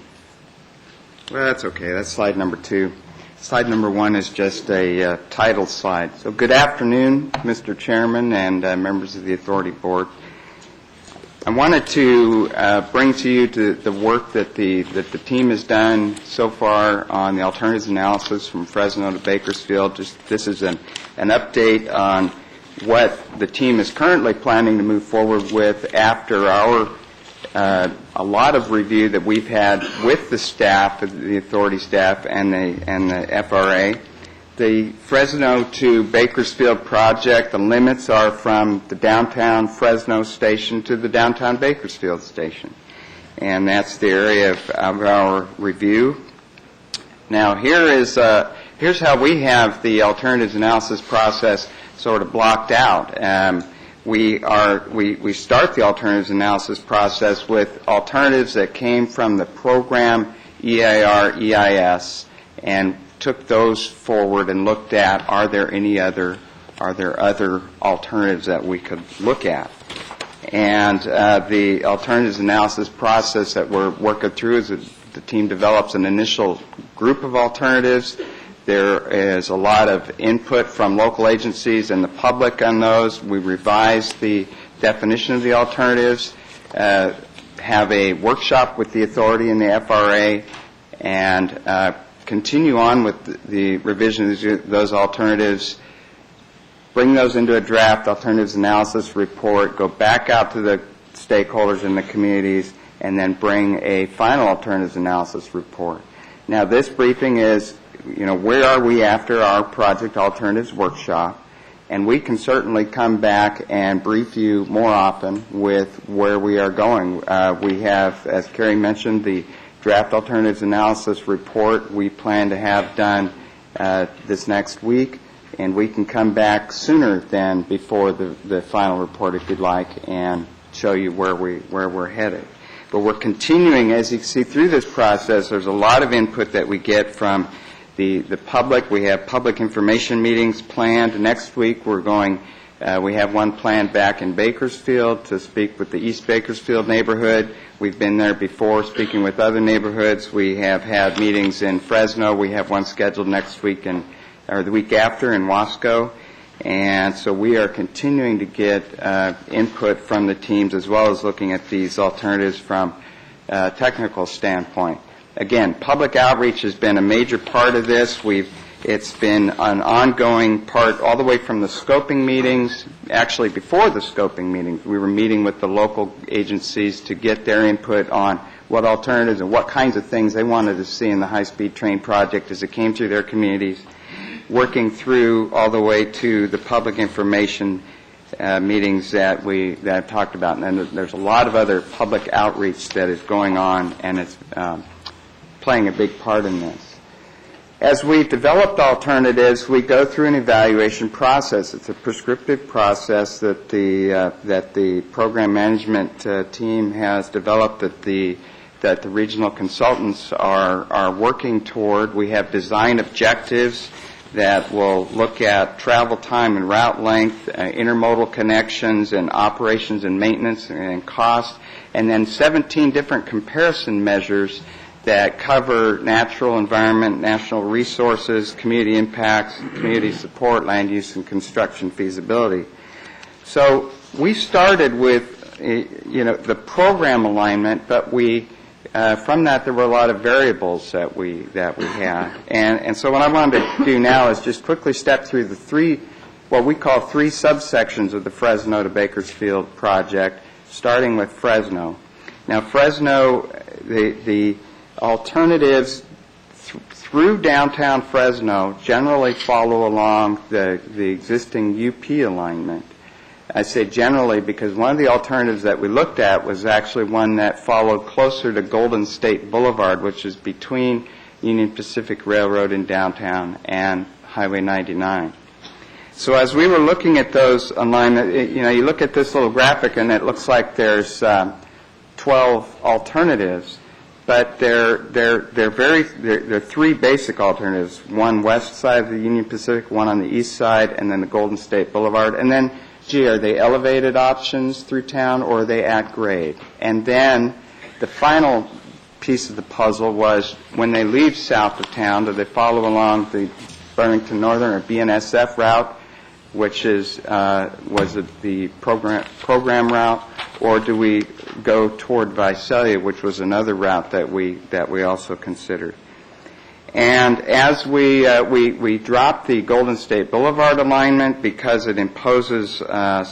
[SPEAKER 11] Well, that's okay. That's slide number 2. Slide number 1 is just a title slide. So good afternoon, Mr. Chairman and members of the Authority Board. I wanted to bring to you the work that the team has done so far on the alternatives analysis from Fresno to Bakersfield. This is an update on what the team is currently planning to move forward with after our a lot of review that we've had with the staff, the authority staff, and the FRA. The Fresno to Bakersfield project, the limits are from the downtown Fresno station to the downtown Bakersfield station. And that's the area of our review. Now, here's how we have the alternatives analysis process sort of blocked out. We start the alternatives analysis process with alternatives that came from the program EIR, EIS, and took those forward and looked at, are there other alternatives that we could look at? And the alternatives analysis process that we're working through is that the team develops an initial group of alternatives. There is a lot of input from local agencies and the public on those. We revise the definition of the alternatives, have a workshop with the authority and the FRA, and continue on with the revision of those alternatives, bring those into a draft alternatives analysis report, go back out to the stakeholders in the communities, and then bring a final alternatives analysis report. Now, this briefing is, where are we after our project alternatives workshop? And we can certainly come back and brief you more often with where we are going. We have, as Carrie mentioned, the draft alternatives analysis report we plan to have done this next week, and we can come back sooner than before the final report, if you'd like, and show you where we're headed. But we're continuing, as you see through this process, there's a lot of input that we get from the public. We have public information meetings planned. Next week we have one planned back in Bakersfield to speak with the East Bakersfield neighborhood. We've been there before speaking with other neighborhoods. We have had meetings in Fresno. We have one scheduled next week or the week after in Wasco. And so we are continuing to get input from the teams as well as looking at these alternatives from a technical standpoint. Again, public outreach has been a major part of this. It's been an ongoing part all the way from the scoping meetings. Actually, before the scoping meetings, we were meeting with the local agencies to get their input on what alternatives and what kinds of things they wanted to see in the high-speed train project as it came through their communities, working through all the way to the public information meetings that I've talked about. And then there's a lot of other public outreach that is going on, and it's playing a big part in this. As we've developed alternatives, we go through an evaluation process. It's a prescriptive process that the program management team has developed that the regional consultants are working toward. We have design objectives that will look at travel time and route length, intermodal connections, and operations and maintenance and cost, and then 17 different comparison measures that cover natural environment, national resources, community impacts, community support, land use, and construction feasibility. So we started with, the program alignment, but from that there were a lot of variables that we had. And so what I wanted to do now is just quickly step through what we call three subsections of the Fresno to Bakersfield project, starting with Fresno. Now, Fresno, the alternatives through downtown Fresno generally follow along the existing UP alignment. I say generally because one of the alternatives that we looked at was actually one that followed closer to Golden State Boulevard, which is between Union Pacific Railroad in downtown and Highway 99. So as we were looking at those alignment, you look at this little graphic and it looks like there's 12 alternatives, but there are three basic alternatives: one west side of the Union Pacific, one on the east side, and then the Golden State Boulevard. And then, are they elevated options through town or are they at grade? And then the final piece of the puzzle was when they leave south of town, do they follow along the Burlington Northern or BNSF route, which was the program route, or do we go toward Visalia, which was another route that we also considered? And as we dropped the Golden State Boulevard alignment because it imposes a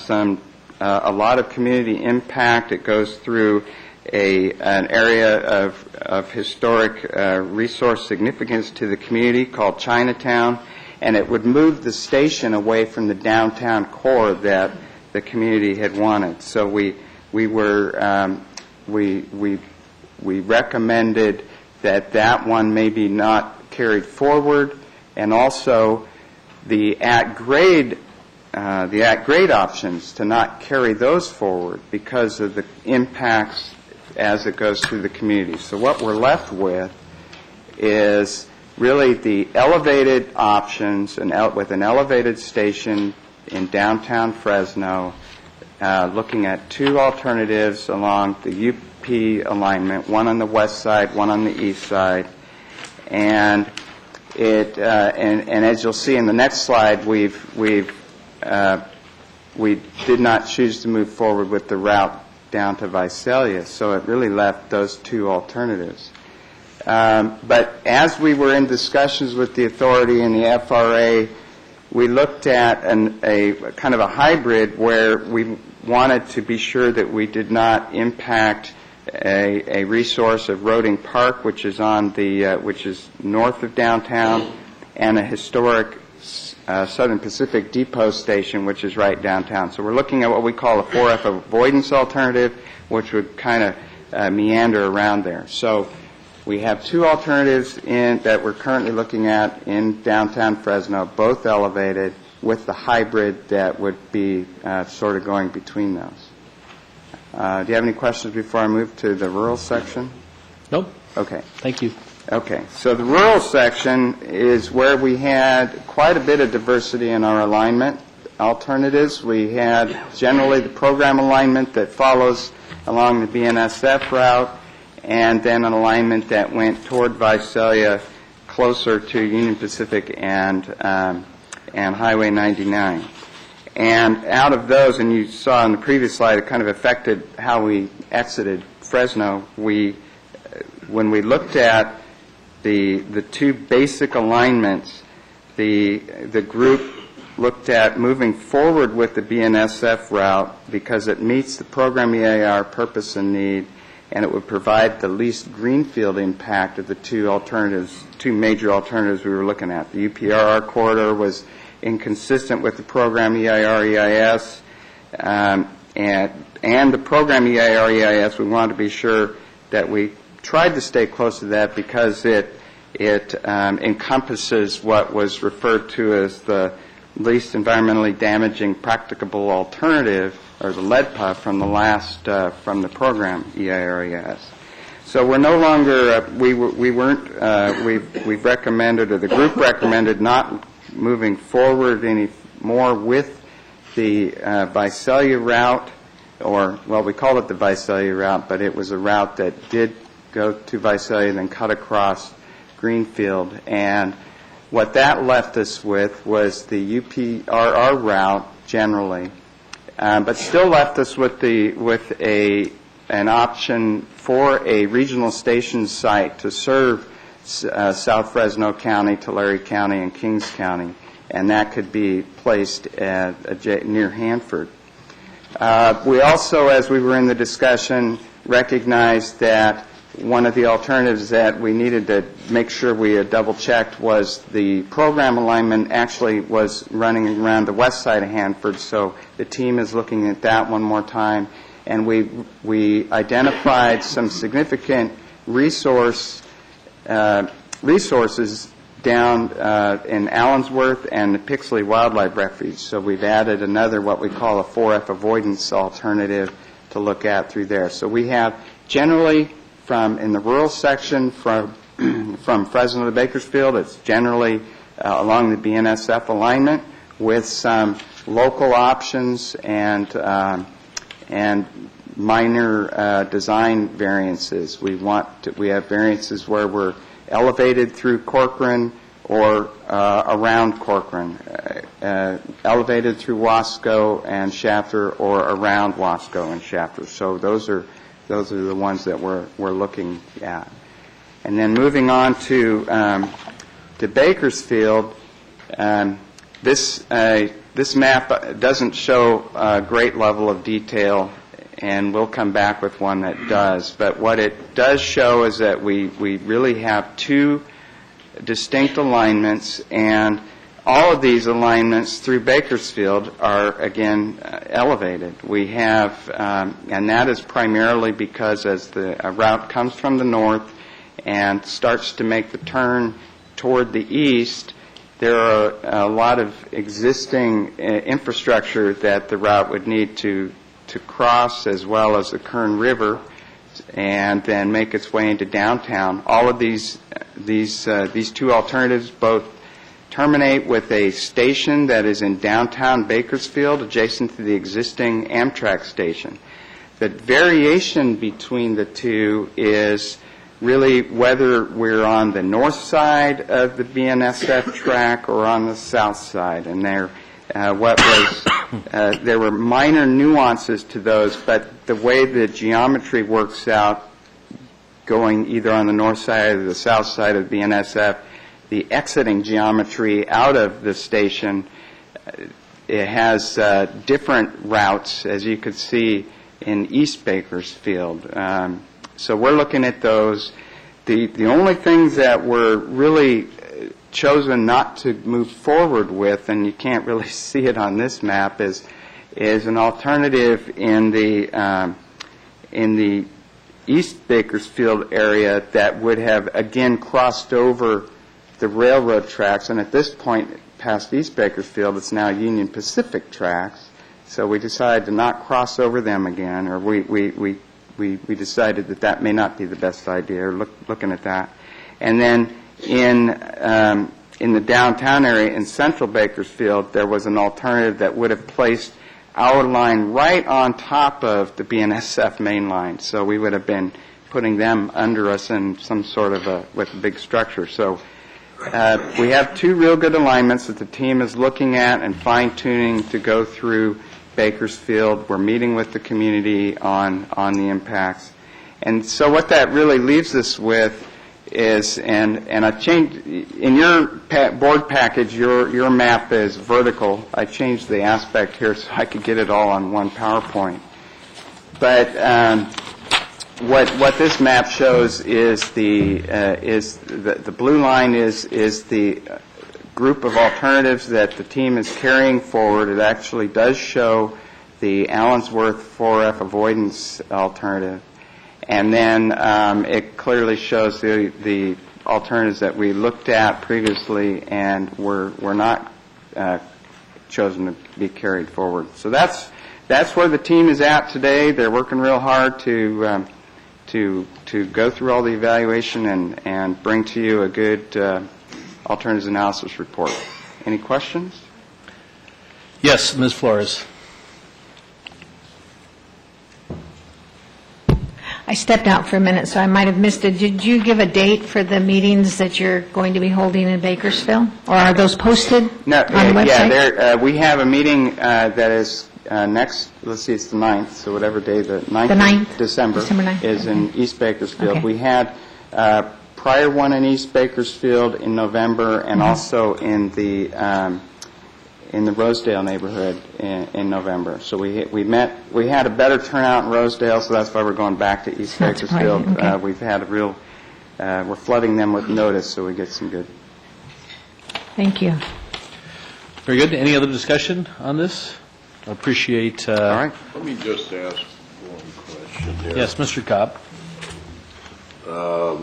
[SPEAKER 11] lot of community impact. It goes through an area of historic resource significance to the community called Chinatown, and it would move the station away from the downtown core that the community had wanted. So we recommended that one maybe not carried forward, and also the at-grade options to not carry those forward because of the impacts as it goes through the community. So what we're left with is really the elevated options with an elevated station in downtown Fresno, looking at two alternatives along the UP alignment, one on the west side, one on the east side. And as you'll see in the next slide, we did not choose to move forward with the route down to Visalia, so it really left those two alternatives. But as we were in discussions with the authority and the FRA, we looked at a kind of a hybrid where we wanted to be sure that we did not impact a resource of Roding Park, which is which is north of downtown, and a historic Southern Pacific Depot station, which is right downtown. So we're looking at what we call a 4F avoidance alternative, which would kind of meander around there. So we have two alternatives that we're currently looking at in downtown Fresno, both elevated, with the hybrid that would be sort of going between those. Do you have any questions before I move to the rural section?
[SPEAKER 4] Nope.
[SPEAKER 11] Okay.
[SPEAKER 4] Thank you.
[SPEAKER 11] Okay. So the rural section is where we had quite a bit of diversity in our alignment alternatives. We had generally the program alignment that follows along the BNSF route, and then an alignment that went toward Visalia closer to Union Pacific and Highway 99. And out of those, and you saw in the previous slide, it kind of affected how we exited Fresno. When we looked at the two basic alignments, the group looked at moving forward with the BNSF route because it meets the program EAR purpose and need, and it would provide the least greenfield impact of the two major alternatives we were looking at. The UPRR corridor was inconsistent with the program EIR-EIS, and the program EIR-EIS, we wanted to be sure that we tried to stay close to that because it encompasses what was referred to as the least environmentally damaging practicable alternative, or the LEDPA, from the program EIR-EIS. So we're no longer we've recommended, or the group recommended, not moving forward any more with the Visalia route, or, well, we call it the Visalia route, but it was a route that did go to Visalia and then cut across Greenfield. And what that left us with was the UPRR route generally, but still left us with an option for a regional station site to serve South Fresno County, Tulare County, and Kings County, and that could be placed near Hanford. We also, as we were in the discussion, recognized that one of the alternatives that we needed to make sure we had double-checked was the program alignment actually was running around the west side of Hanford, so the team is looking at that one more time. And we identified some significant resources down in Allensworth and the Pixley Wildlife Refuge. So we've added another, what we call a 4F avoidance alternative to look at through there. So we have generally in the rural section from Fresno to Bakersfield, it's generally along the BNSF alignment with some local options and minor design variances. We have variances where we're elevated through Corcoran or around Corcoran, elevated through Wasco and Shafter or around Wasco and Shafter. So those are the ones that we're looking at. And then moving on to Bakersfield, this map doesn't show a great level of detail, and we'll come back with one that does. But what it does show is that we really have two distinct alignments, and all of these alignments through Bakersfield are, again, elevated. We have, and that is primarily because as the route comes from the north and starts to make the turn toward the east, there are a lot of existing infrastructure that the route would need to cross, as well as the Kern River, and then make its way into downtown. All of these two alternatives both terminate with a station that is in downtown Bakersfield, adjacent to the existing Amtrak station. The variation between the two is really whether we're on the north side of the BNSF track or on the south side, and there were minor nuances to those, but the way the geometry works out, going either on the north side or the south side of BNSF, the exiting geometry out of the station, it has different routes, as you could see in East Bakersfield. So we're looking at those. The only things that were really chosen not to move forward with, and you can't really see it on this map, is an alternative in the East Bakersfield area that would have again crossed over the railroad tracks, and at this point past East Bakersfield it's now Union Pacific tracks, so we decided to not cross over them again, or we decided that may not be the best idea, looking at that. And then in the downtown area in central Bakersfield, there was an alternative that would have placed our line right on top of the BNSF main line. So we would have been putting them under us in some sort of with a big structure. So we have two real good alignments that the team is looking at and fine-tuning to go through Bakersfield. We're meeting with the community on the impacts. And so what that really leaves us with is, and I changed, in your board package, your map is vertical. I changed the aspect here so I could get it all on one PowerPoint. But what this map shows is the blue line is the group of alternatives that the team is carrying forward. It actually does show the Allensworth 4F avoidance alternative. And then it clearly shows the alternatives that we looked at previously and were not chosen to be carried forward. So that's where the team is at today. They're working real hard to go through all the evaluation and bring to you a good alternatives analysis report. Any questions?
[SPEAKER 4] Yes, Ms. Flores.
[SPEAKER 12] I stepped out for a minute, so I might have missed it. Did you give a date for the meetings that you're going to be holding in Bakersfield? Or are those posted
[SPEAKER 11] No,
[SPEAKER 12] on the website?
[SPEAKER 11] we have a meeting that is next, let's see, it's the 9th, so whatever day, the 9th of December,
[SPEAKER 12] December 9th.
[SPEAKER 11] is in East Bakersfield.
[SPEAKER 12] Okay.
[SPEAKER 11] We had prior one in East Bakersfield in November and also in the Rosedale neighborhood in November. So we had a better turnout in Rosedale, so that's why we're going back to East
[SPEAKER 12] That's
[SPEAKER 11] Bakersfield.
[SPEAKER 12] right, okay.
[SPEAKER 11] We've had a real, we're flooding them with notice, so we get some good.
[SPEAKER 12] Thank you.
[SPEAKER 4] Very good. Any other discussion on this? I appreciate... All right.
[SPEAKER 18] Let me just ask one question here.
[SPEAKER 4] Yes, Mr. Cobb.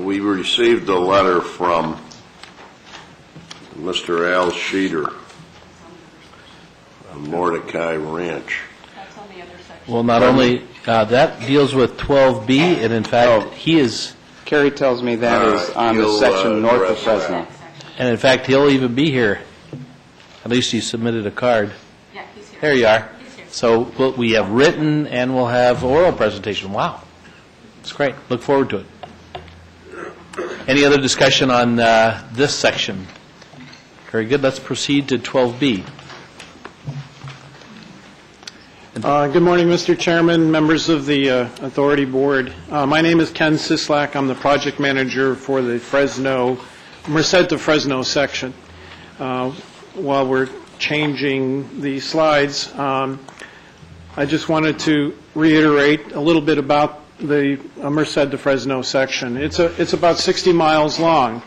[SPEAKER 18] We received a letter from Mr. Al Sheeter of Mordecai Ranch.
[SPEAKER 4] Well, not only, that deals with 12B, and in fact, he is...
[SPEAKER 11] Kerry tells me that is on the section north of Fresno.
[SPEAKER 4] And in fact, he'll even be here. At least he submitted a card.
[SPEAKER 9] Yeah, he's here.
[SPEAKER 4] There you are. So we have written and we'll have oral presentation. Wow. It's great. Look forward to it. Any other discussion on this section? Very good. Let's proceed to 12B.
[SPEAKER 13] Good morning, Mr. Chairman, members of the Authority Board. My name is Ken Sislak. I'm the project manager for the Merced to Fresno section. While we're changing the slides, I just wanted to reiterate a little bit about the Merced to Fresno section. It's about 60 miles long.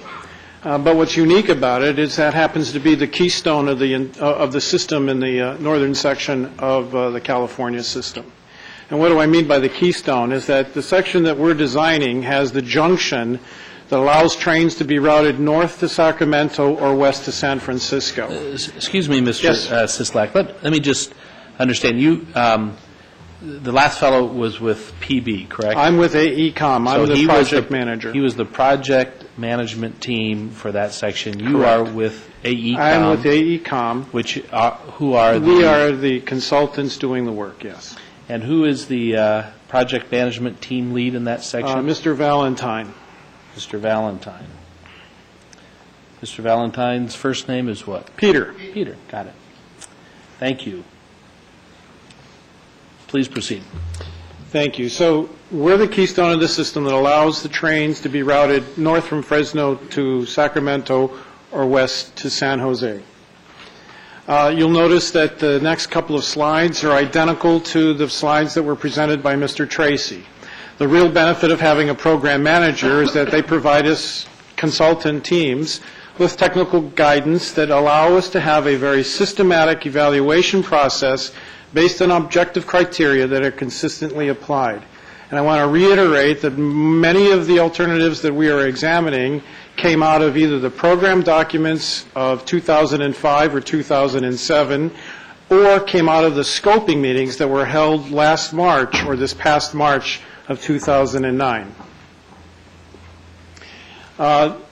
[SPEAKER 13] But what's unique about it is that happens to be the keystone of the system in the northern section of the California system. And what do I mean by the keystone is that the section that we're designing has the junction that allows trains to be routed north to Sacramento or west to San Francisco.
[SPEAKER 4] Excuse me, Mr.
[SPEAKER 13] Yes.
[SPEAKER 4] Sislak. Let me just understand. You, the last fellow was with PB, correct?
[SPEAKER 13] I'm with AECOM. I'm the project manager.
[SPEAKER 4] He was the project management team for that section. You
[SPEAKER 13] Correct.
[SPEAKER 4] are with AECOM.
[SPEAKER 13] I'm with AECOM.
[SPEAKER 4] Who are
[SPEAKER 13] We are the consultants doing the work, yes.
[SPEAKER 4] And who is the project management team lead in that section?
[SPEAKER 13] Mr. Valentine.
[SPEAKER 4] Mr. Valentine. Mr. Valentine's first name is what?
[SPEAKER 13] Peter.
[SPEAKER 4] Peter, got it. Thank you. Please proceed.
[SPEAKER 13] Thank you. So we're the keystone of the system that allows the trains to be routed north from Fresno to Sacramento or west to San Jose. You'll notice that the next couple of slides are identical to the slides that were presented by Mr. Tracy. The real benefit of having a program manager is that they provide us consultant teams with technical guidance that allow us to have a very systematic evaluation process based on objective criteria that are consistently applied. And I want to reiterate that many of the alternatives that we are examining came out of either the program documents of 2005 or 2007 or came out of the scoping meetings that were held last March or this past March of 2009.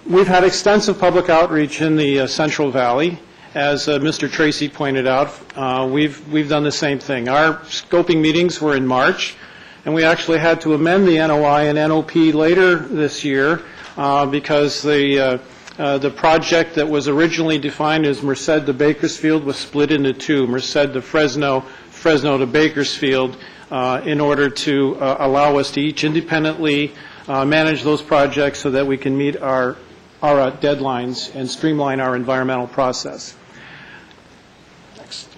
[SPEAKER 13] We've had extensive public outreach in the Central Valley. As Mr. Tracy pointed out, we've done the same thing. Our scoping meetings were in March, and we actually had to amend the NOI and NOP later this year because the project that was originally defined as Merced to Bakersfield was split into two, Merced to Fresno, Fresno to Bakersfield, in order to allow us to each independently manage those projects so that we can meet our deadlines and streamline our environmental process. Next.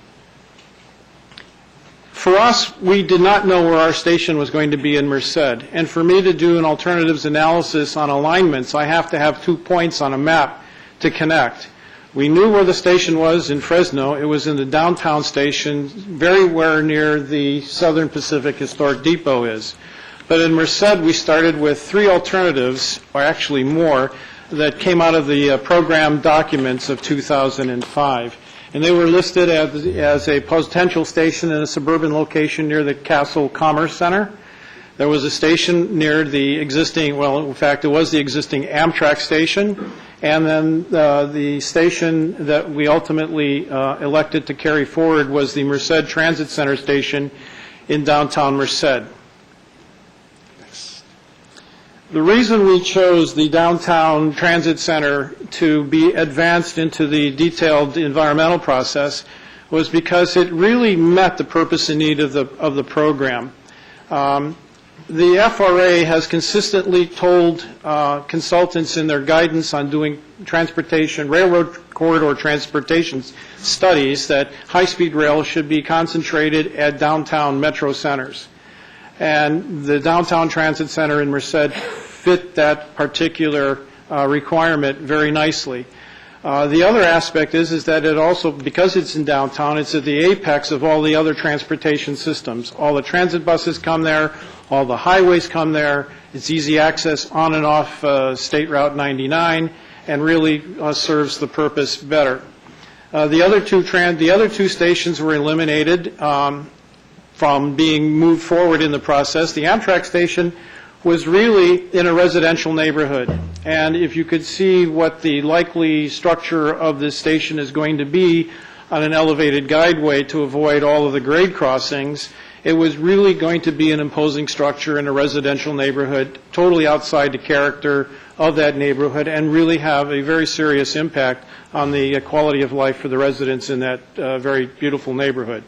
[SPEAKER 13] For us, we did not know where our station was going to be in Merced, and for me to do an alternatives analysis on alignments, I have to have 2 points on a map to connect. We knew where the station was in Fresno. It was in the downtown station, very near the Southern Pacific Historic Depot is. But in Merced, we started with 3 alternatives, or actually more, that came out of the program documents of 2005. And they were listed as a potential station in a suburban location near the Castle Commerce Center, There was a station near the existing, well, in fact, it was the existing Amtrak station, and then the station that we ultimately elected to carry forward was the Merced Transit Center station in downtown Merced. The reason we chose the downtown transit center to be advanced into the detailed environmental process was because it really met the purpose and need of the program. The FRA has consistently told consultants in their guidance on doing transportation, railroad corridor transportation studies that high-speed rail should be concentrated at downtown metro centers. And the downtown transit center in Merced fit that particular requirement very nicely. The other aspect is that it also, because it's in downtown, it's at the apex of all the other transportation systems. All the transit buses come there, all the highways come there, it's easy access on and off State Route 99, and really serves the purpose better. The other two stations were eliminated from being moved forward in the process. The Amtrak station was really in a residential neighborhood. And if you could see what the likely structure of this station is going to be on an elevated guideway to avoid all of the grade crossings, it was really going to be an imposing structure in a residential neighborhood, totally outside the character of that neighborhood, and really have a very serious impact on the quality of life for the residents in that very beautiful neighborhood.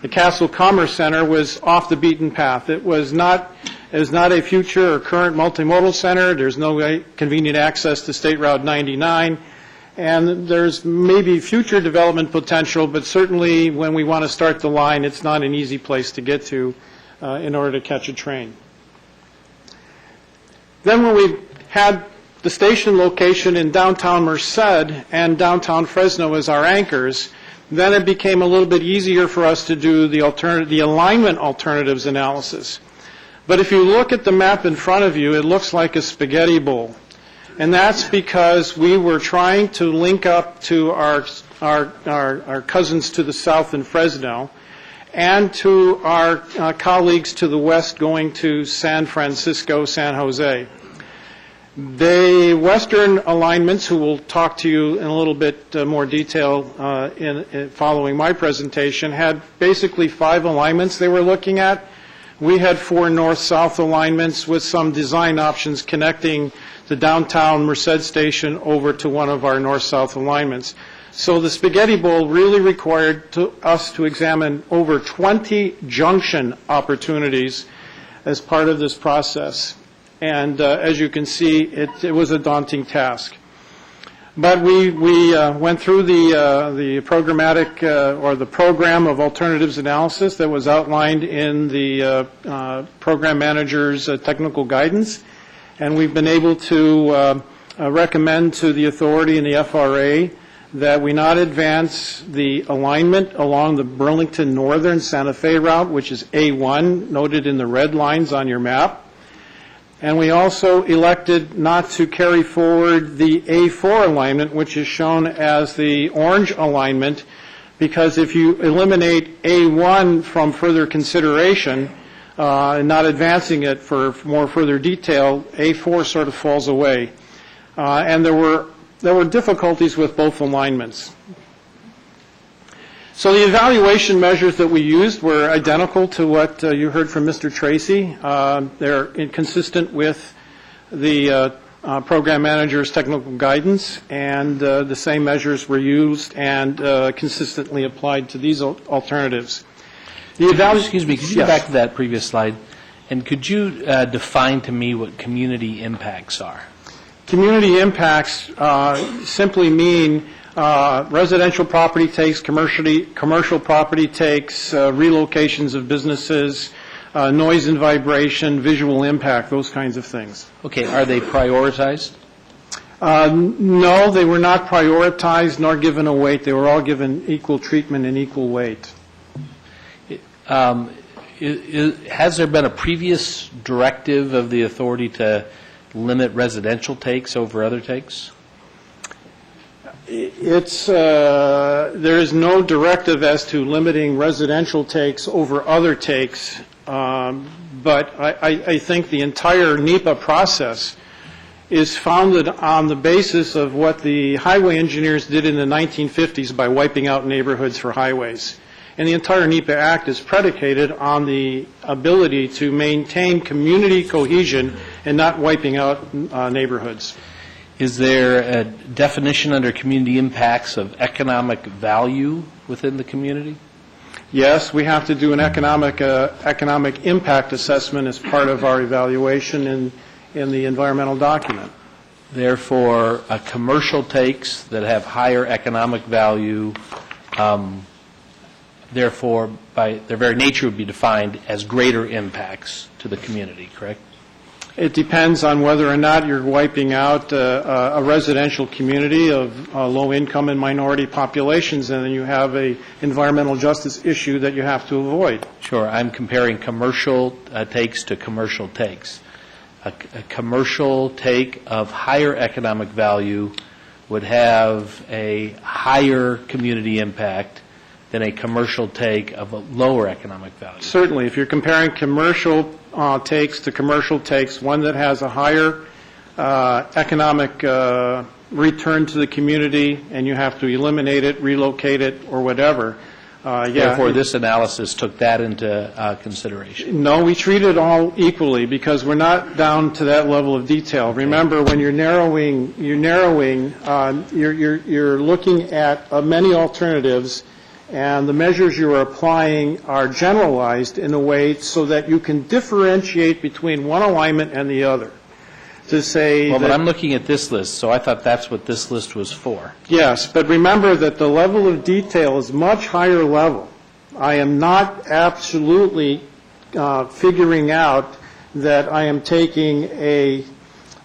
[SPEAKER 13] The Castle Commerce Center was off the beaten path. It was not a future or current multimodal center. There's no convenient access to State Route 99. And there's maybe future development potential, but certainly when we want to start the line, it's not an easy place to get to in order to catch a train. Then when we had the station location in downtown Merced and downtown Fresno as our anchors, then it became a little bit easier for us to do the alignment alternatives analysis. But if you look at the map in front of you, it looks like a spaghetti bowl. And that's because we were trying to link up to our cousins to the south in Fresno and to our colleagues to the west going to San Francisco, San Jose. The western alignments, who will talk to you in a little bit more detail following my presentation, had basically 5 alignments they were looking at. We had 4 north-south alignments with some design options connecting the downtown Merced station over to one of our north-south alignments. So the spaghetti bowl really required us to examine over 20 junction opportunities as part of this process. And as you can see, it was a daunting task. But we went through the programmatic or the program of alternatives analysis that was outlined in the program manager's technical guidance, and we've been able to recommend to the authority and the FRA that we not advance the alignment along the Burlington Northern Santa Fe route, which is A1, noted in the red lines on your map. And we also elected not to carry forward the A4 alignment, which is shown as the orange alignment, because if you eliminate A1 from further consideration and not advancing it for more further detail, A4 sort of falls away. And there were difficulties with both alignments. So the evaluation measures that we used were identical to what you heard from Mr. Tracy. They're consistent with the program manager's technical guidance, and the same measures were used and consistently applied to these alternatives.
[SPEAKER 4] Excuse me, could you go back to that previous slide, and could you define to me what community impacts are?
[SPEAKER 13] Community impacts simply mean residential property takes, commercial property takes, relocations of businesses, noise and vibration, visual impact, those kinds of things.
[SPEAKER 4] Okay, are they prioritized?
[SPEAKER 13] No, they were not prioritized nor given a weight. They were all given equal treatment and equal weight.
[SPEAKER 4] Has there been a previous directive of the authority to limit residential takes over other takes?
[SPEAKER 13] There is no directive as to limiting residential takes over other takes, but I think the entire NEPA process is founded on the basis of what the highway engineers did in the 1950s by wiping out neighborhoods for highways. And the entire NEPA Act is predicated on the ability to maintain community cohesion and not wiping out neighborhoods.
[SPEAKER 4] Is there a definition under community impacts of economic value within the community?
[SPEAKER 13] Yes, we have to do an economic impact assessment as part of our evaluation in the environmental document.
[SPEAKER 4] Therefore, commercial takes that have higher economic value, therefore, by their very nature would be defined as greater impacts to the community, correct?
[SPEAKER 13] It depends on whether or not you're wiping out a residential community of low-income and minority populations, and then you have a environmental justice issue that you have to avoid.
[SPEAKER 4] Sure. I'm comparing commercial takes to commercial takes. A commercial take of higher economic value would have a higher community impact than a commercial take of a lower economic value.
[SPEAKER 13] Certainly. If you're comparing commercial takes to commercial takes, one that has a higher economic return to the community and you have to eliminate it, relocate it, or whatever,
[SPEAKER 4] Therefore, this analysis took that into consideration.
[SPEAKER 13] No, we treat it all equally because we're not down to that level of detail. Remember, when you're looking at many alternatives, and the measures you are applying are generalized in a way so that you can differentiate between one alignment and the other. To say
[SPEAKER 4] well, but I'm looking at this list, so I thought that's what this list was for.
[SPEAKER 13] Yes, but remember that the level of detail is much higher level. I am not absolutely figuring out that I am taking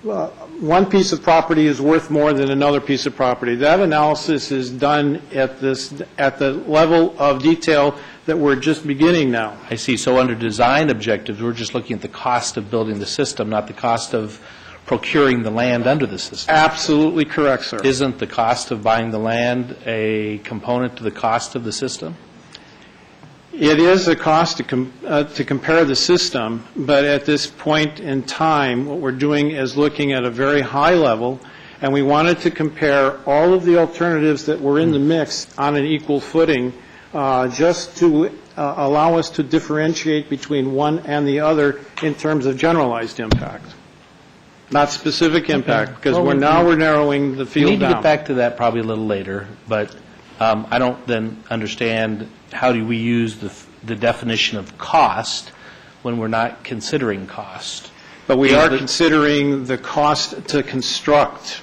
[SPEAKER 13] one piece of property is worth more than another piece of property. That analysis is done at the level of detail that we're just beginning now.
[SPEAKER 4] I see. So under design objectives, we're just looking at the cost of building the system, not the cost of procuring the land under the system.
[SPEAKER 13] Absolutely correct, sir.
[SPEAKER 4] Isn't the cost of buying the land a component to the cost of the system?
[SPEAKER 13] It is a cost to compare the system, but at this point in time, what we're doing is looking at a very high level, and we wanted to compare all of the alternatives that were in the mix on an equal footing, just to allow us to differentiate between one and the other in terms of generalized impact, not specific impact, because we're narrowing the field down.
[SPEAKER 4] We need to get back to that probably a little later, but I don't then understand how do we use the definition of cost when we're not considering cost.
[SPEAKER 13] But we are considering the cost to construct.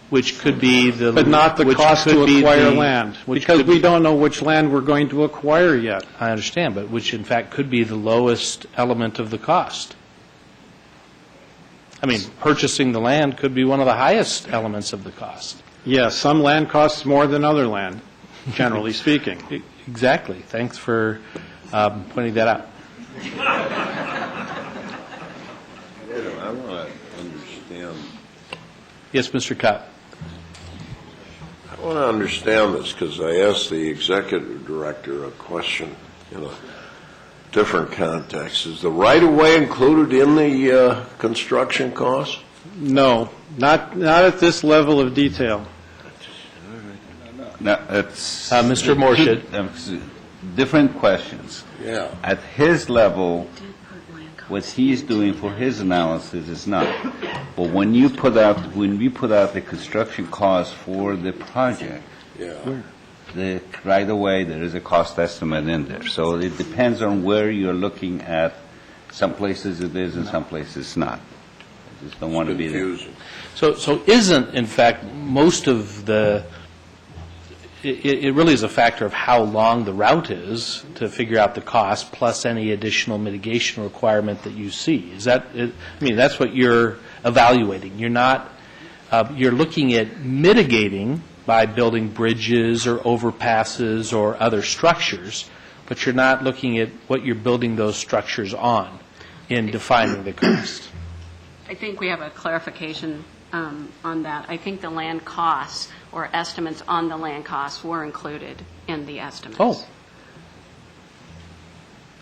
[SPEAKER 4] Which could be the...
[SPEAKER 13] But not the cost to acquire land, because we don't know which land we're going to acquire yet.
[SPEAKER 4] I understand, but which in fact could be the lowest element of the cost. I mean, purchasing the land could be one of the highest elements of the cost.
[SPEAKER 13] Yes, some land costs more than other land, generally speaking.
[SPEAKER 4] Exactly. Thanks for pointing that out.
[SPEAKER 18] I want to understand.
[SPEAKER 4] Yes, Mr. Cupp.
[SPEAKER 18] I want to understand this because I asked the executive director a question in a different context. Is the right-of-way included in the construction cost?
[SPEAKER 13] No, not at this level of detail.
[SPEAKER 15] No, it's
[SPEAKER 4] Mr. Morshid.
[SPEAKER 15] Different questions.
[SPEAKER 18] Yeah.
[SPEAKER 15] At his level, what he's doing for his analysis is not. But when we put out the construction cost for the project, the right away there is a cost estimate in there. So it depends on where you're looking at. Some places it is and some places not. I just don't want to be there.
[SPEAKER 4] So isn't, in fact, most of the... It really is a factor of how long the route is to figure out the cost plus any additional mitigation requirement that you see. Is that, I mean, that's what you're evaluating. You're not, you're looking at mitigating by building bridges or overpasses or other structures, but you're not looking at what you're building those structures on in defining the cost.
[SPEAKER 9] I think we have a clarification on that. I think the land costs or estimates on the land costs were included in the estimates.
[SPEAKER 4] Oh.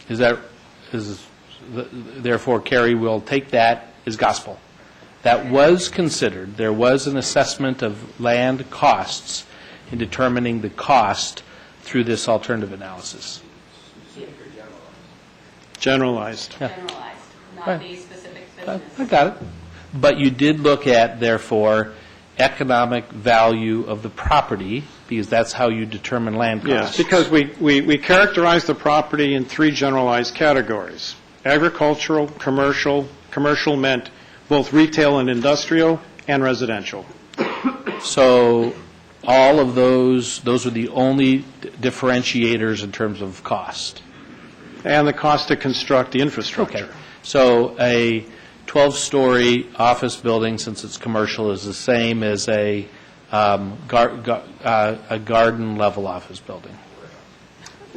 [SPEAKER 4] Is therefore, Carrie will take that as gospel. That was considered. There was an assessment of land costs in determining the cost through this alternative analysis.
[SPEAKER 13] Generalized.
[SPEAKER 9] Generalized, not the specific business.
[SPEAKER 4] I got it. But you did look at, therefore, economic value of the property, because that's how you determine land costs.
[SPEAKER 13] Yes, because we characterize the property in three generalized categories. Agricultural, commercial meant both retail and industrial, and residential.
[SPEAKER 4] So all of those are the only differentiators in terms of cost.
[SPEAKER 13] And the cost to construct the infrastructure.
[SPEAKER 4] Okay. So a 12-story office building, since it's commercial, is the same as a garden-level office building.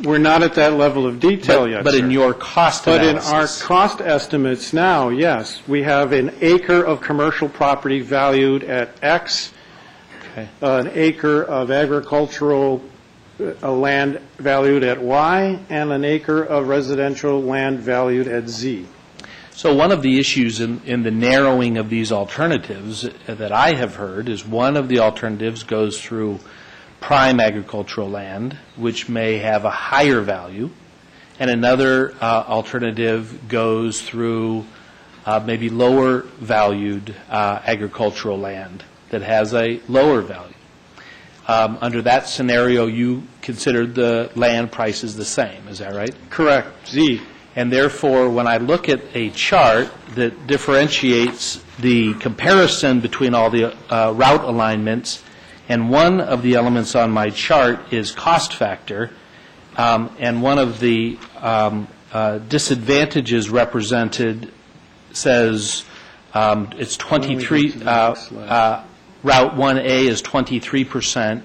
[SPEAKER 13] We're not at that level of detail yet,
[SPEAKER 4] But
[SPEAKER 13] sir.
[SPEAKER 4] in your cost analysis.
[SPEAKER 13] But in our cost estimates now, yes, we have an acre of commercial property valued at X, an acre of agricultural land valued at Y, and an acre of residential land valued at Z.
[SPEAKER 4] So one of the issues in the narrowing of these alternatives that I have heard is one of the alternatives goes through prime agricultural land, which may have a higher value, and another alternative goes through maybe lower valued agricultural land that has a lower value. Under that scenario, you considered the land prices the same, is that right?
[SPEAKER 13] Correct, Z.
[SPEAKER 4] And therefore, when I look at a chart that differentiates the comparison between all the route alignments, and one of the elements on my chart is cost factor, and one of the disadvantages represented says it's 23, Route 1A is 23%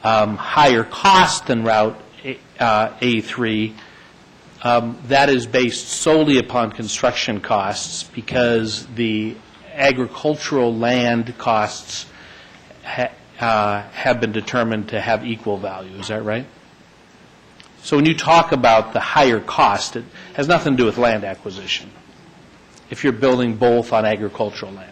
[SPEAKER 4] higher cost than Route A3. That is based solely upon construction costs because the agricultural land costs have been determined to have equal value. Is that right? So when you talk about the higher cost, it has nothing to do with land acquisition if you're building both on agricultural land.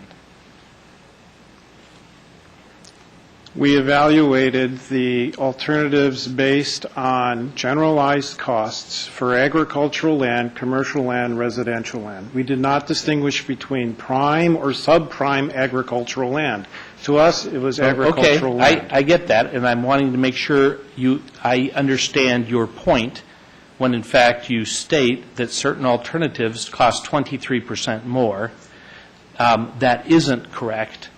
[SPEAKER 13] We evaluated the alternatives based on generalized costs for agricultural land, commercial land, residential land. We did not distinguish between prime or subprime agricultural land. To us, it was agricultural land.
[SPEAKER 4] I get that, and I'm wanting to make sure I understand your point when, in fact, you state that certain alternatives cost 23% more. That isn't correct.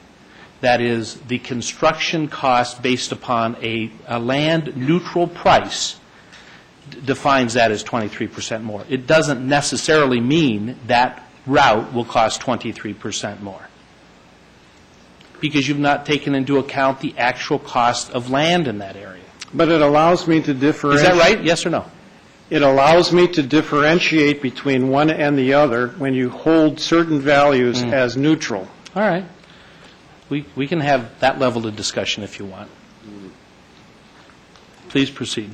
[SPEAKER 4] That is, the construction cost based upon a land-neutral price defines that as 23% more. It doesn't necessarily mean that route will cost 23% more because you've not taken into account the actual cost of land in that area.
[SPEAKER 13] But it allows me to differentiate.
[SPEAKER 4] Is that right? Yes or no?
[SPEAKER 13] It allows me to differentiate between one and the other when you hold certain values as neutral.
[SPEAKER 4] All right. We can have that level of discussion if you want. Please proceed.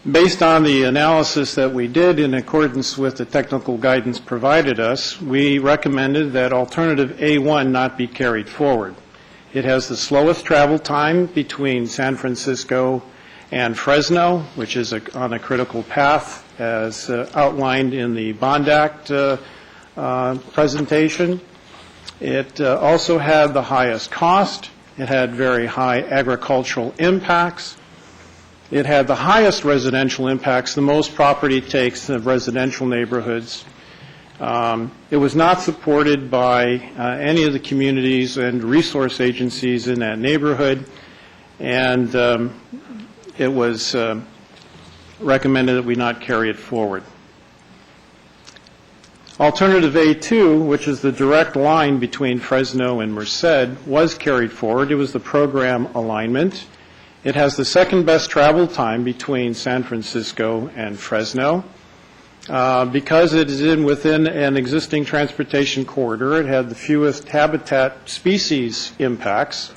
[SPEAKER 13] Based on the analysis that we did in accordance with the technical guidance provided us, we recommended that alternative A1 not be carried forward. It has the slowest travel time between San Francisco and Fresno, which is on a critical path as outlined in the Bond Act presentation. It also had the highest cost. It had very high agricultural impacts. It had the highest residential impacts. The most property takes in residential neighborhoods. It was not supported by any of the communities and resource agencies in that neighborhood, and it was recommended that we not carry it forward. Alternative A2, which is the direct line between Fresno and Merced, was carried forward. It was the program alignment. It has the second best travel time between San Francisco and Fresno. Because it is within an existing transportation corridor, it had the fewest habitat species impacts.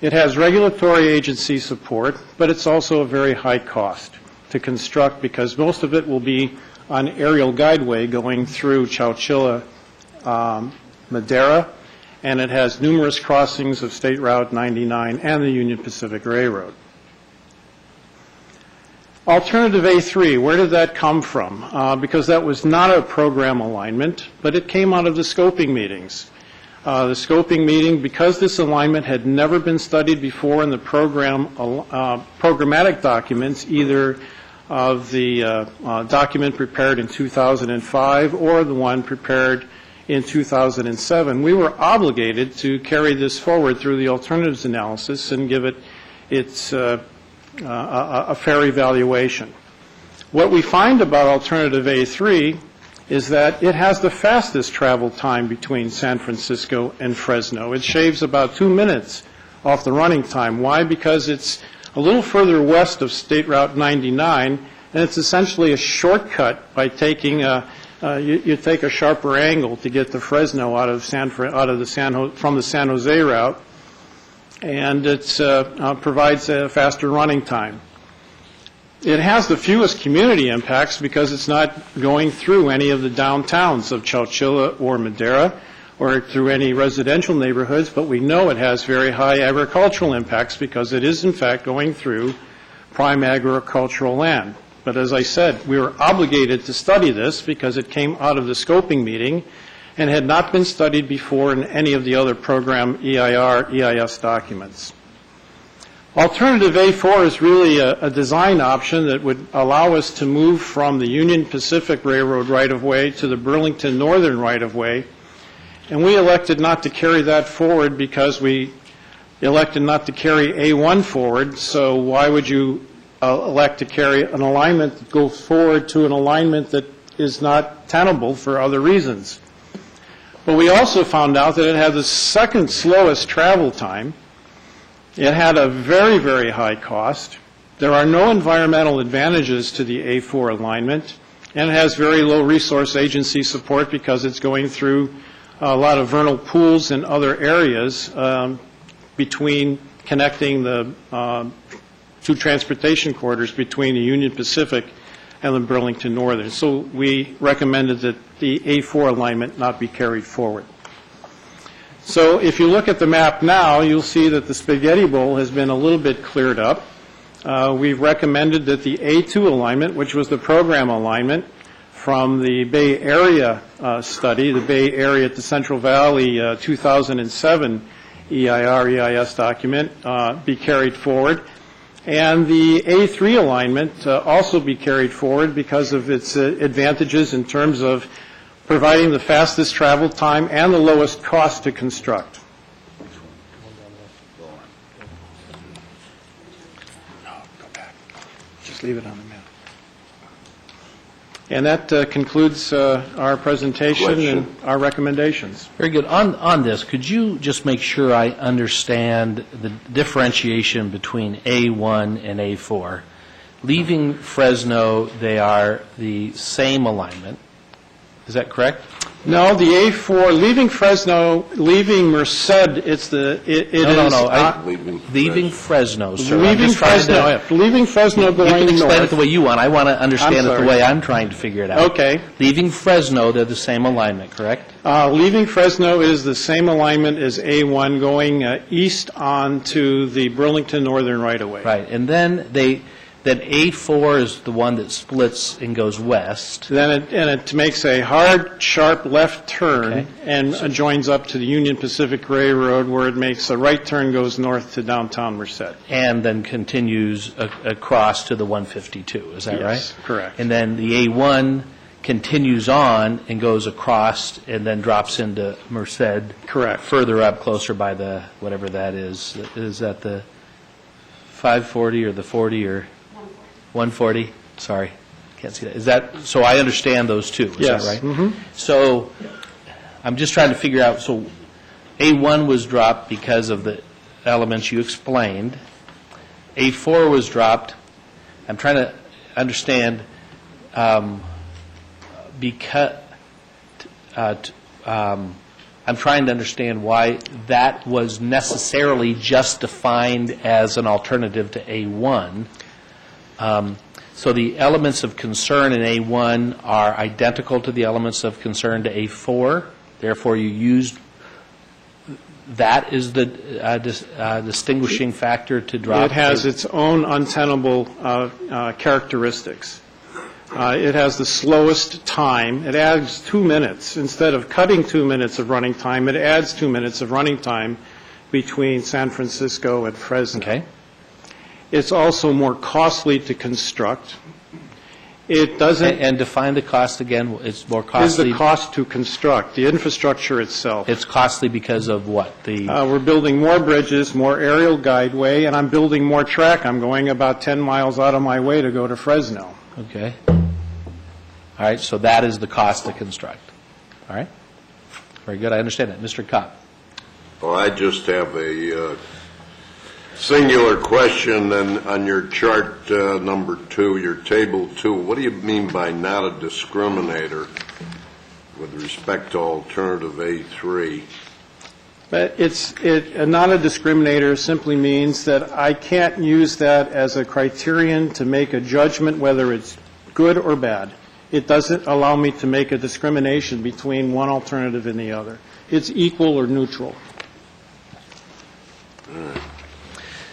[SPEAKER 13] It has regulatory agency support, but it's also a very high cost to construct because most of it will be an aerial guideway going through Chowchilla, Madera, and it has numerous crossings of State Route 99 and the Union Pacific Railroad. Alternative A3, where did that come from? Because that was not a program alignment, but it came out of the scoping meetings. The scoping meeting, because this alignment had never been studied before in the programmatic documents, either of the document prepared in 2005 or the one prepared in 2007, we were obligated to carry this forward through the alternatives analysis and give it its a fair evaluation. What we find about alternative A3 is that it has the fastest travel time between San Francisco and Fresno. It shaves about 2 minutes off the running time. Why? Because it's a little further west of State Route 99, and it's essentially a shortcut by taking you take a sharper angle to get to Fresno from the San Jose route, and it provides a faster running time. It has the fewest community impacts because it's not going through any of the downtowns of Chowchilla or Madera or through any residential neighborhoods, but we know it has very high agricultural impacts because it is, in fact, going through prime agricultural land. But as I said, we were obligated to study this because it came out of the scoping meeting and had not been studied before in any of the other program EIR, EIS documents. Alternative A4 is really a design option that would allow us to move from the Union Pacific Railroad right-of-way to the Burlington Northern right-of-way, and we elected not to carry that forward because we elected not to carry A1 forward, so why would you elect to carry an alignment that goes forward to an alignment that is not tenable for other reasons? But we also found out that it had the second slowest travel time. It had a very, very high cost. There are no environmental advantages to the A4 alignment, and it has very low resource agency support because it's going through a lot of vernal pools and other areas between connecting the two transportation corridors between the Union Pacific and the Burlington Northern. So we recommended that the A4 alignment not be carried forward. So if you look at the map now, you'll see that the spaghetti bowl has been a little bit cleared up. We've recommended that the A2 alignment, which was the program alignment from the Bay Area study, the Bay Area to Central Valley 2007 EIR, EIS document, be carried forward. And the A3 alignment also be carried forward because of its advantages in terms of providing the fastest travel time and the lowest cost to construct. No, go back. Just leave it on the map. And that concludes our presentation and our recommendations.
[SPEAKER 6] Very good. On this, could you just make sure I understand the differentiation between A1 and A4? Leaving Fresno, they are the same alignment. Is that correct?
[SPEAKER 13] No, the A4, leaving Fresno, leaving Merced, it's the,
[SPEAKER 6] leaving Fresno, sir.
[SPEAKER 13] Leaving Fresno, leaving Fresno going north.
[SPEAKER 6] You can explain it the way you want. I want to understand it the way I'm trying to figure it out.
[SPEAKER 13] Okay.
[SPEAKER 6] Leaving Fresno, they're the same alignment, correct?
[SPEAKER 13] Leaving Fresno is the same alignment as A1 going east onto the Burlington Northern right-of-way.
[SPEAKER 6] Right. And then then A4 is the one that splits and goes west.
[SPEAKER 13] Then it makes a hard, sharp left turn and joins up to the Union Pacific Railroad, where it makes a right turn, goes north to downtown Merced.
[SPEAKER 6] And then continues across to the 152, is that right?
[SPEAKER 13] Yes, correct.
[SPEAKER 6] And then the A1 continues on and goes across and then drops into Merced.
[SPEAKER 13] Correct.
[SPEAKER 6] Further up, closer by the, whatever that is. Is that the 540 or the 40 or 140? Sorry, can't see that. Is that, so I understand those two, is
[SPEAKER 13] yes.
[SPEAKER 6] that right?
[SPEAKER 13] Mm-hmm.
[SPEAKER 6] So I'm just trying to figure out, so A1 was dropped because of the elements you explained. A4 was dropped. I'm trying to understand because I'm trying to understand why that was necessarily just defined as an alternative to A1. So the elements of concern in A1 are identical to the elements of concern to A4. Therefore, you used that is the distinguishing factor to drop.
[SPEAKER 13] It has its own untenable characteristics. It has the slowest time. It adds 2 minutes. Instead of cutting 2 minutes of running time, it adds 2 minutes of running time between San Francisco and Fresno.
[SPEAKER 6] Okay.
[SPEAKER 13] It's also more costly to construct. It doesn't...
[SPEAKER 6] And define the cost again. It's more costly.
[SPEAKER 13] Is the cost to construct, the infrastructure itself.
[SPEAKER 6] It's costly because of what?
[SPEAKER 13] We're building more bridges, more aerial guideway, and I'm building more track. I'm going about 10 miles out of my way to go to Fresno.
[SPEAKER 6] Okay. All right, so that is the cost to construct. All right? Very good, I understand that. Mr. Kopp.
[SPEAKER 18] Well, I just have a singular question on your chart number 2, your table 2. What do you mean by not a discriminator with respect to alternative A3?
[SPEAKER 13] But not a discriminator simply means that I can't use that as a criterion to make a judgment whether it's good or bad. It doesn't allow me to make a discrimination between one alternative and the other. It's equal or neutral.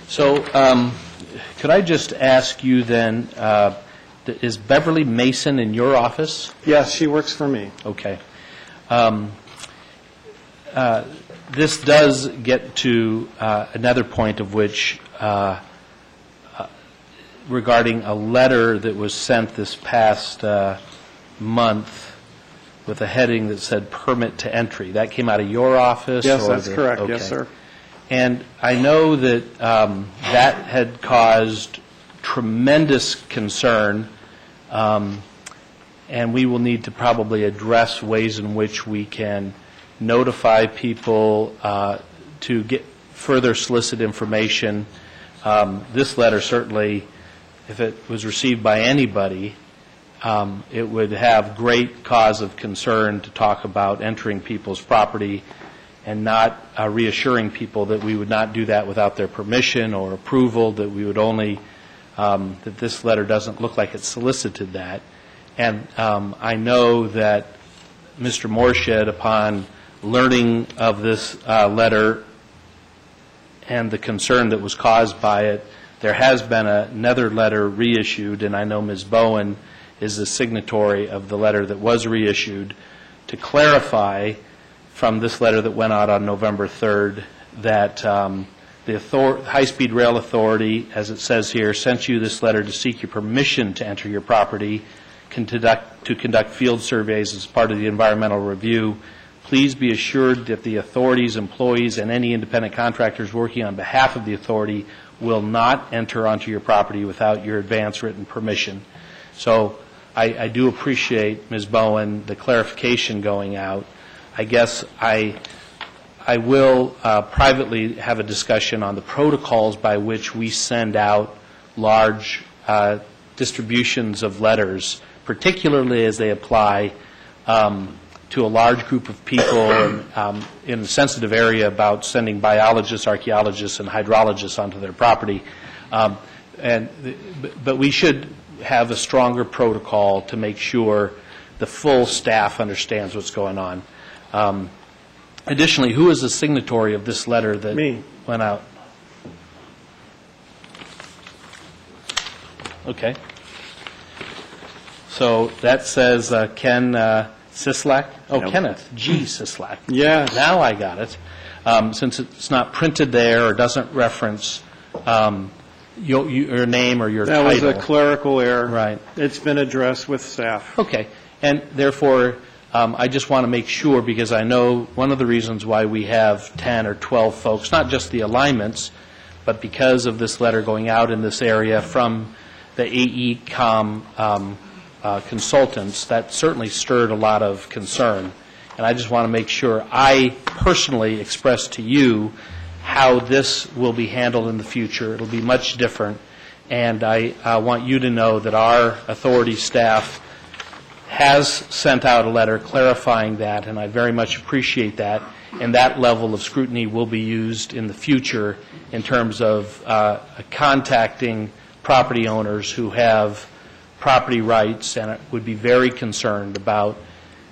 [SPEAKER 6] So could I just ask you then, is Beverly Mason in your office?
[SPEAKER 13] Yes, she works for me.
[SPEAKER 6] Okay. This does get to another point of which, regarding a letter that was sent this past month with a heading that said permit to entry. That came out of your office?
[SPEAKER 13] Yes, that's correct. Okay. Yes, sir.
[SPEAKER 6] And I know that that had caused tremendous concern, and we will need to probably address ways in which we can notify people to get further solicit information. This letter certainly, if it was received by anybody, it would have great cause of concern to talk about entering people's property and not reassuring people that we would not do that without their permission or approval, that we would only, that this letter doesn't look like it solicited that. And I know that Mr. Morshed, upon learning of this letter and the concern that was caused by it, there has been another letter reissued, and I know Ms. Bowen is the signatory of the letter that was reissued, to clarify from this letter that went out on November 3rd that the High-Speed Rail Authority, as it says here, sent you this letter to seek your permission to enter your property, to conduct field surveys as part of the environmental review. Please be assured that the authority's employees and any independent contractors working on behalf of the authority will not enter onto your property without your advance written permission. So I do appreciate, Ms. Bowen, the clarification going out. I guess I will privately have a discussion on the protocols by which we send out large distributions of letters, particularly as they apply to a large group of people in a sensitive area about sending biologists, archaeologists, and hydrologists onto their property. But we should have a stronger protocol to make sure the full staff understands what's going on. Additionally, who is the signatory of this letter that went out? Okay. So that says Ken Sislak? Oh, yep. Kenneth G. Sislak.
[SPEAKER 13] Yes.
[SPEAKER 6] Now I got it. Since it's not printed there or doesn't reference your name or your title.
[SPEAKER 13] That was a clerical error.
[SPEAKER 6] Right.
[SPEAKER 13] It's been addressed with staff.
[SPEAKER 6] Okay. And therefore, I just want to make sure, because I know one of the reasons why we have 10 or 12 folks, not just the alignments, but because of this letter going out in this area from the AECOM consultants, that certainly stirred a lot of concern. And I just want to make sure I personally express to you how this will be handled in the future. It'll be much different. And I want you to know that our authority staff has sent out a letter clarifying that, and I very much appreciate that. And that level of scrutiny will be used in the future in terms of contacting property owners who have property rights and would be very concerned about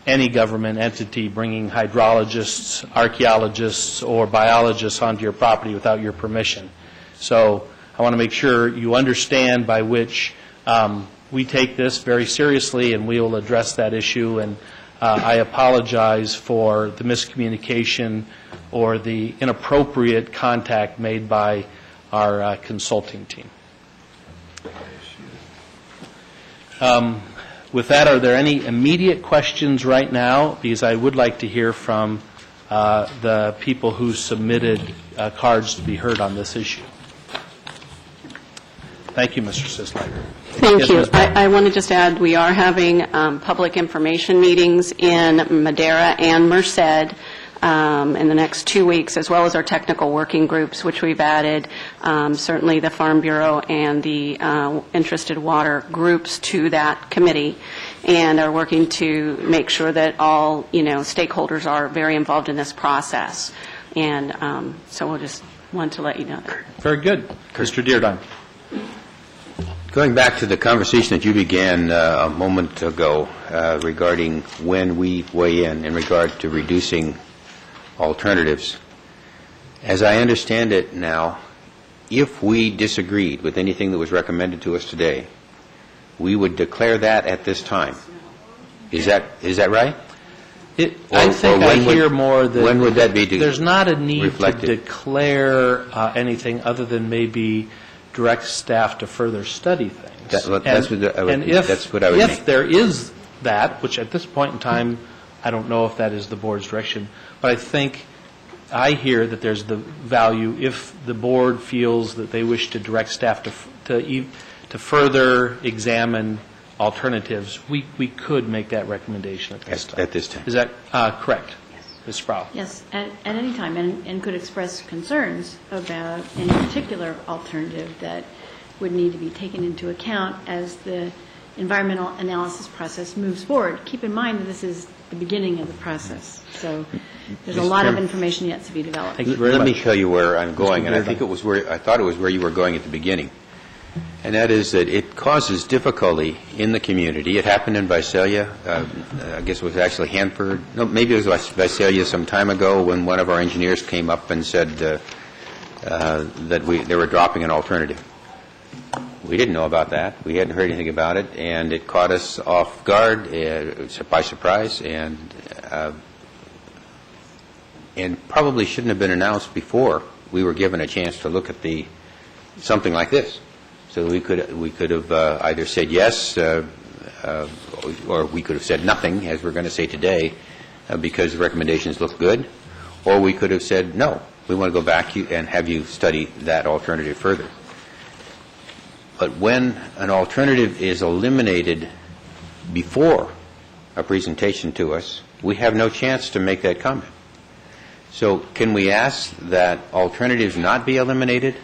[SPEAKER 6] any government entity bringing hydrologists, archaeologists, or biologists onto your property without your permission. So I want to make sure you understand by which we take this very seriously, and we will address that issue. And I apologize for the miscommunication or the inappropriate contact made by our consulting team. With that, are there any immediate questions right now? Because I would like to hear from the people who submitted cards to be heard on this issue. Thank you, Mr. Sisliger.
[SPEAKER 9] Thank
[SPEAKER 6] Yes,
[SPEAKER 9] you.
[SPEAKER 6] Ms. Brown.
[SPEAKER 9] I want to just add, we are having public information meetings in Madera and Merced in the next 2 weeks, as well as our technical working groups, which we've added, certainly the Farm Bureau and the interested water groups to that committee, and are working to make sure that all, stakeholders are very involved in this process. And so we'll just want to let you know that.
[SPEAKER 6] Very good. Mr. Deardine.
[SPEAKER 19] Going back to the conversation that you began a moment ago regarding when we weigh in regard to reducing alternatives, as I understand it now, if we disagreed with anything that was recommended to us today, we would declare that at this time. Is that right?
[SPEAKER 6] I think I hear more that
[SPEAKER 19] when would that be
[SPEAKER 6] there's not a need
[SPEAKER 19] reflected?
[SPEAKER 6] to declare anything other than maybe direct staff to further study things.
[SPEAKER 19] That's what I would
[SPEAKER 6] if
[SPEAKER 19] make.
[SPEAKER 6] there is that, which at this point in time, I don't know if that is the board's direction, but I think I hear that there's the value if the board feels that they wish to direct staff to further examine alternatives, we could make that recommendation at this time.
[SPEAKER 19] At this time.
[SPEAKER 6] Is that correct? Ms. Sproul?
[SPEAKER 10] Yes, at any time, and could express concerns about any particular alternative that would need to be taken into account as the environmental analysis process moves forward. Keep in mind that this is the beginning of the process, so there's a lot of information yet to be developed.
[SPEAKER 6] Thank you very
[SPEAKER 19] Let
[SPEAKER 6] much.
[SPEAKER 19] me tell you where I'm going, and I think I thought it was where you were going at the beginning. And that is that it causes difficulty in the community. It happened in Visalia. I guess it was actually Hanford. No, maybe it was Visalia some time ago when one of our engineers came up and said that they were dropping an alternative. We didn't know about that. We hadn't heard anything about it, and it caught us off guard by surprise, and probably shouldn't have been announced before we were given a chance to look at something like this. So we could have either said yes, or we could have said nothing, as we're going to say today, because the recommendations look good, or we could have said no. We want to go back and have you study that alternative further. But when an alternative is eliminated before a presentation to us, we have no chance to make that comment. So can we ask that alternatives not be eliminated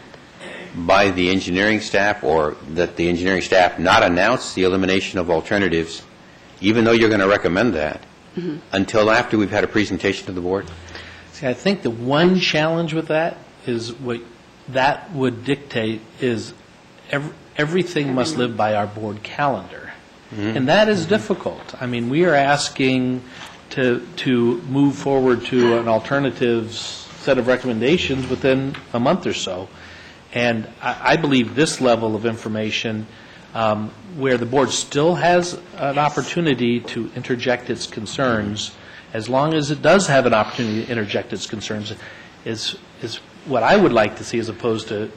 [SPEAKER 19] by the engineering staff, or that the engineering staff not announce the elimination of alternatives, even though you're going to recommend that, until after we've had a presentation to the board?
[SPEAKER 6] See, I think the one challenge with that is what that would dictate is everything must live by our board calendar. And that is difficult. I mean, we are asking to move forward to an alternatives set of recommendations within a month or so. And I believe this level of information, where the board still has an opportunity to interject its concerns, as long as it does have an opportunity to interject its concerns, is what I would like to see, as opposed to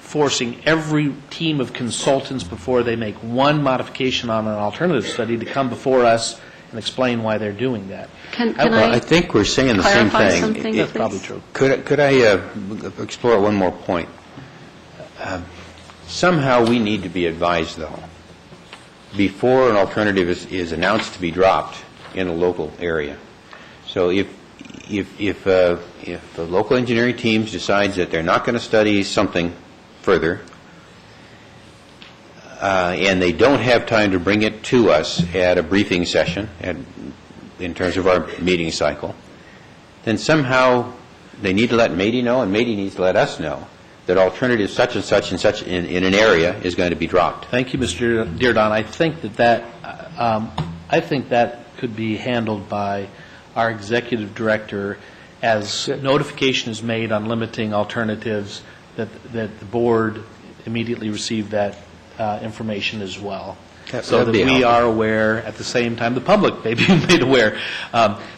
[SPEAKER 6] forcing every team of consultants before they make one modification on an alternative study to come before us and explain why they're doing that.
[SPEAKER 19] I think we're saying the same thing.
[SPEAKER 6] That's probably true.
[SPEAKER 19] Could I explore one more point? Somehow we need to be advised, though, before an alternative is announced to be dropped in a local area. So if the local engineering teams decides that they're not going to study something further, and they don't have time to bring it to us at a briefing session in terms of our meeting cycle, then somehow they need to let Mady know, and Mady needs to let us know that alternative such and such in an area is going to be dropped.
[SPEAKER 6] Thank you, Mr. Deardon. I think that could be handled by our executive director as notification is made on limiting alternatives, that the board immediately receive that information as well. So that we are aware at the same time, the public may be made aware.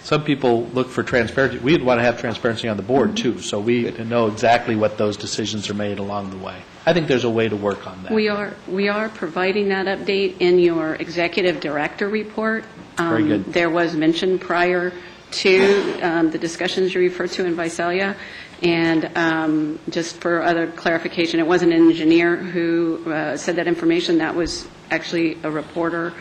[SPEAKER 6] Some people look for transparency. We want to have transparency on the board, too, so we know exactly what those decisions are made along the way. I think there's a way to work on that.
[SPEAKER 9] We are providing that update in your executive director report.
[SPEAKER 6] Very good.
[SPEAKER 9] There was mention prior to the discussions you referred to in Visalia. And just for other clarification, it wasn't an engineer who said that information. That was actually a reporter.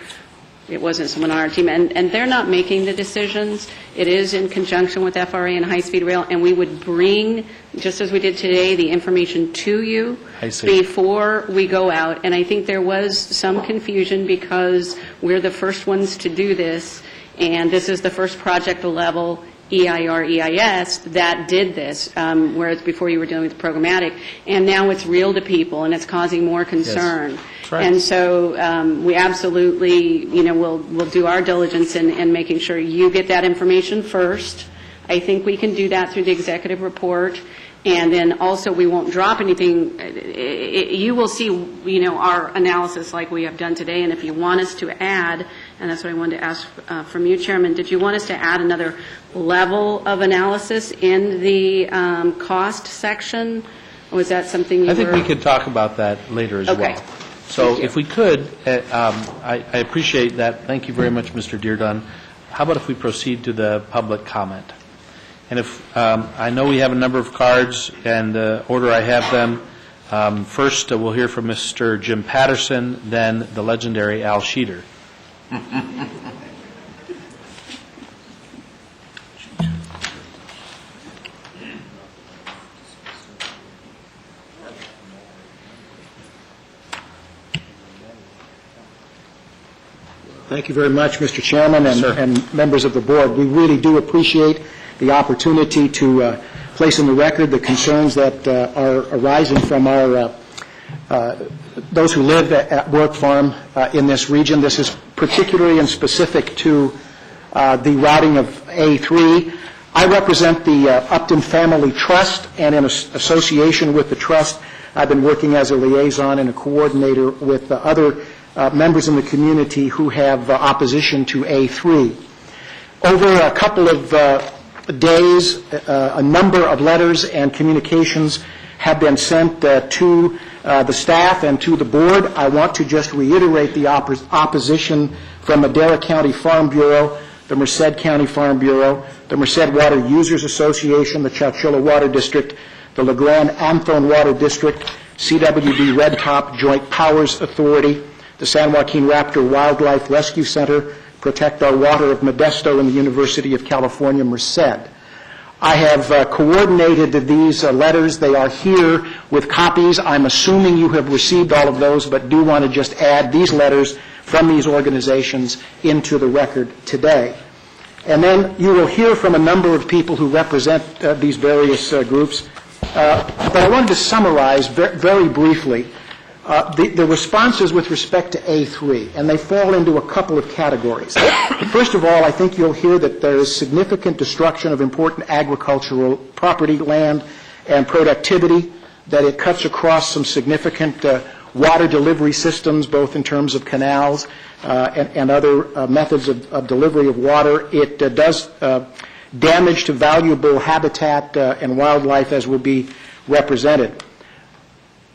[SPEAKER 9] It wasn't someone on our team. And they're not making the decisions. It is in conjunction with FRA and high-speed rail. And we would bring, just as we did today, the information to you before we go out. And I think there was some confusion because we're the first ones to do this. And this is the first project level EIR, EIS that did this, whereas before you were dealing with programmatic, and now it's real to people, and it's causing more concern.
[SPEAKER 6] Yes. That's right.
[SPEAKER 9] And so we absolutely, we'll do our diligence in making sure you get that information first. I think we can do that through the executive report. And then also we won't drop anything. You will see, our analysis like we have done today. And if you want us to add, and that's what I wanted to ask from you, Chairman, did you want us to add another level of analysis in the cost section? Or was that something you
[SPEAKER 6] I think we could talk about that later as well. So if we could, I appreciate that. Thank you very much, Mr. Deardon. How about if we proceed to the public comment? And if I know we have a number of cards, and the order I have them, first we'll hear from Mr. Jim Patterson, then the legendary Al Sheeter.
[SPEAKER 14] Thank you very much, Mr. Chairman and members of the board. We really do appreciate the opportunity to place in the record the concerns that are arising from our those who live at Work Farm in this region. This is particularly and specific to the routing of A3. I represent the Upton Family Trust, and in association with the trust, I've been working as a liaison and a coordinator with other members in the community who have opposition to A3. Over a couple of days, a number of letters and communications have been sent to the staff and to the board. I want to just reiterate the opposition from Madera County Farm Bureau, the Merced County Farm Bureau, the Merced Water Users Association, the Chowchilla Water District, the LeGrand-Anthon Water District, CWB Red Top Joint Powers Authority, the San Joaquin Raptor Wildlife Rescue Center, Protect Our Water of Modesto, and the University of California, Merced. I have coordinated these letters. They are here with copies. I'm assuming you have received all of those, but do want to just add these letters from these organizations into the record today. And then you will hear from a number of people who represent these various groups. But I wanted to summarize very briefly the responses with respect to A3, and they fall into a couple of categories. First of all, I think you'll hear that there is significant destruction of important agricultural property, land, and productivity, that it cuts across some significant water delivery systems, both in terms of canals and other methods of delivery of water. It does damage to valuable habitat and wildlife, as will be represented.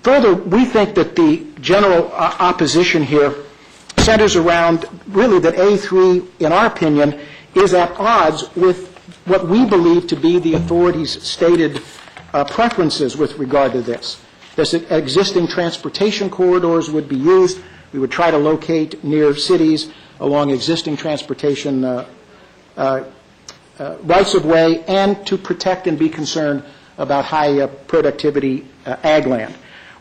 [SPEAKER 14] Further, we think that the general opposition here centers around really that A3, in our opinion, is at odds with what we believe to be the authorities' stated preferences with regard to this. This existing transportation corridors would be used. We would try to locate near cities along existing transportation rights of way, and to protect and be concerned about high productivity ag land.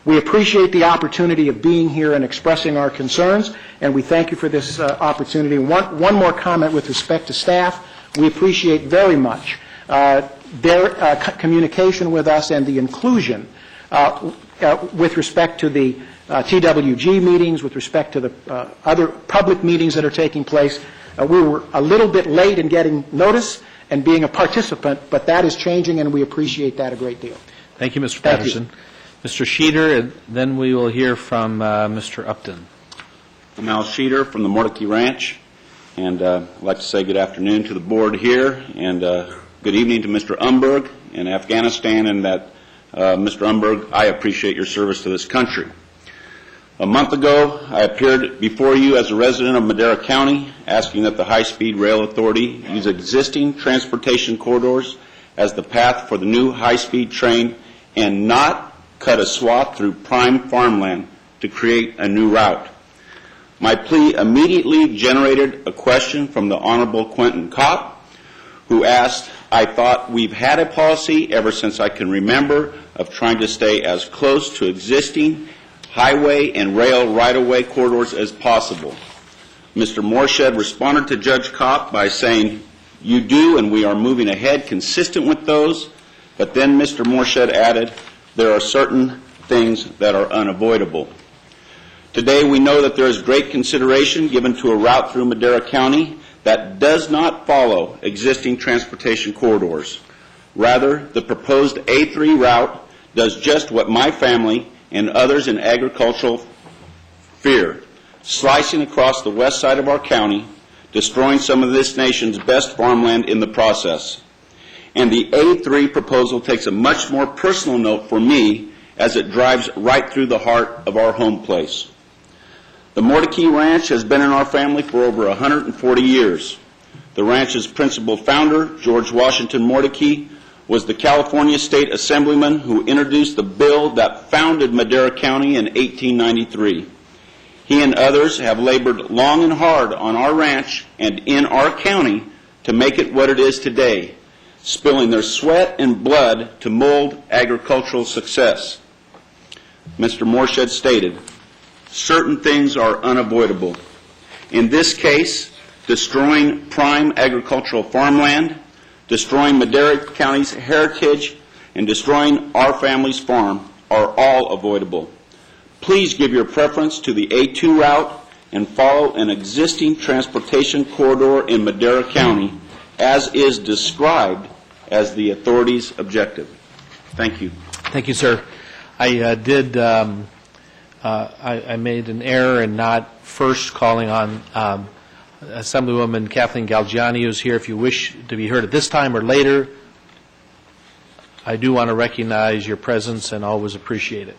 [SPEAKER 14] We appreciate the opportunity of being here and expressing our concerns, and we thank you for this opportunity. One more comment with respect to staff. We appreciate very much their communication with us and the inclusion With respect to the TWG meetings, with respect to the other public meetings that are taking place, we were a little bit late in getting notice and being a participant, but that is changing, and we appreciate that a great deal.
[SPEAKER 6] Thank you, Mr. Patterson. Mr. Sheeter, and then we will hear from Mr. Upton.
[SPEAKER 7] I'm Al Sheeter from the Mordecai Ranch, and I'd like to say good afternoon to the board here, and good evening to Mr. Umberg in Afghanistan, and that, Mr. Umberg, I appreciate your service to this country. A month ago, I appeared before you as a resident of Madera County, asking that the High-Speed Rail Authority use existing transportation corridors as the path for the new high-speed train and not cut a swath through prime farmland to create a new route. My plea immediately generated a question from the Honorable Quentin Kopp, who asked, I thought we've had a policy ever since I can remember of trying to stay as close to existing highway and rail right-of-way corridors as possible. Mr. Morshed responded to Judge Kopp by saying, you do, and we are moving ahead consistent with those, but then Mr. Morshed added, there are certain things that are unavoidable. Today we know that there is great consideration given to a route through Madera County that does not follow existing transportation corridors. Rather, the proposed A3 route does just what my family and others in agricultural fear, slicing across the west side of our county, destroying some of this nation's best farmland in the process. And the A3 proposal takes a much more personal note for me as it drives right through the heart of our home place. The Mordecai Ranch has been in our family for over 140 years. The ranch's principal founder, George Washington Mordecai, was the California State Assemblyman who introduced the bill that founded Madera County in 1893. He and others have labored long and hard on our ranch and in our county to make it what it is today, spilling their sweat and blood to mold agricultural success. Mr. Morshed stated, certain things are unavoidable. In this case, destroying prime agricultural farmland, destroying Madera County's heritage, and destroying our family's farm are all avoidable. Please give your preference to the A2 route and follow an existing transportation corridor in Madera County as is described as the authority's objective. Thank you.
[SPEAKER 6] Thank you, sir. I made an error in not first calling on Assemblywoman Kathleen Galgiani, who's here. If you wish to be heard at this time or later, I do want to recognize your presence and always appreciate it.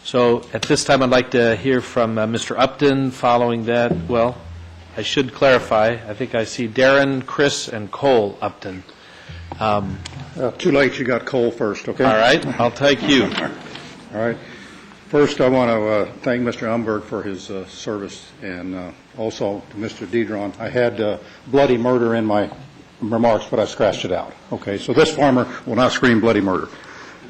[SPEAKER 6] So at this time, I'd like to hear from Mr. Upton. Following that, well, I should clarify. I think I see Darren, Chris, and Cole Upton.
[SPEAKER 22] Too late. You got Cole first, okay?
[SPEAKER 6] All right. I'll take you.
[SPEAKER 22] All right. First, I want to thank Mr. Umberg for his service, and also to Mr. Dedron. I had bloody murder in my remarks, but I scratched it out. Okay, so this farmer will not scream bloody murder.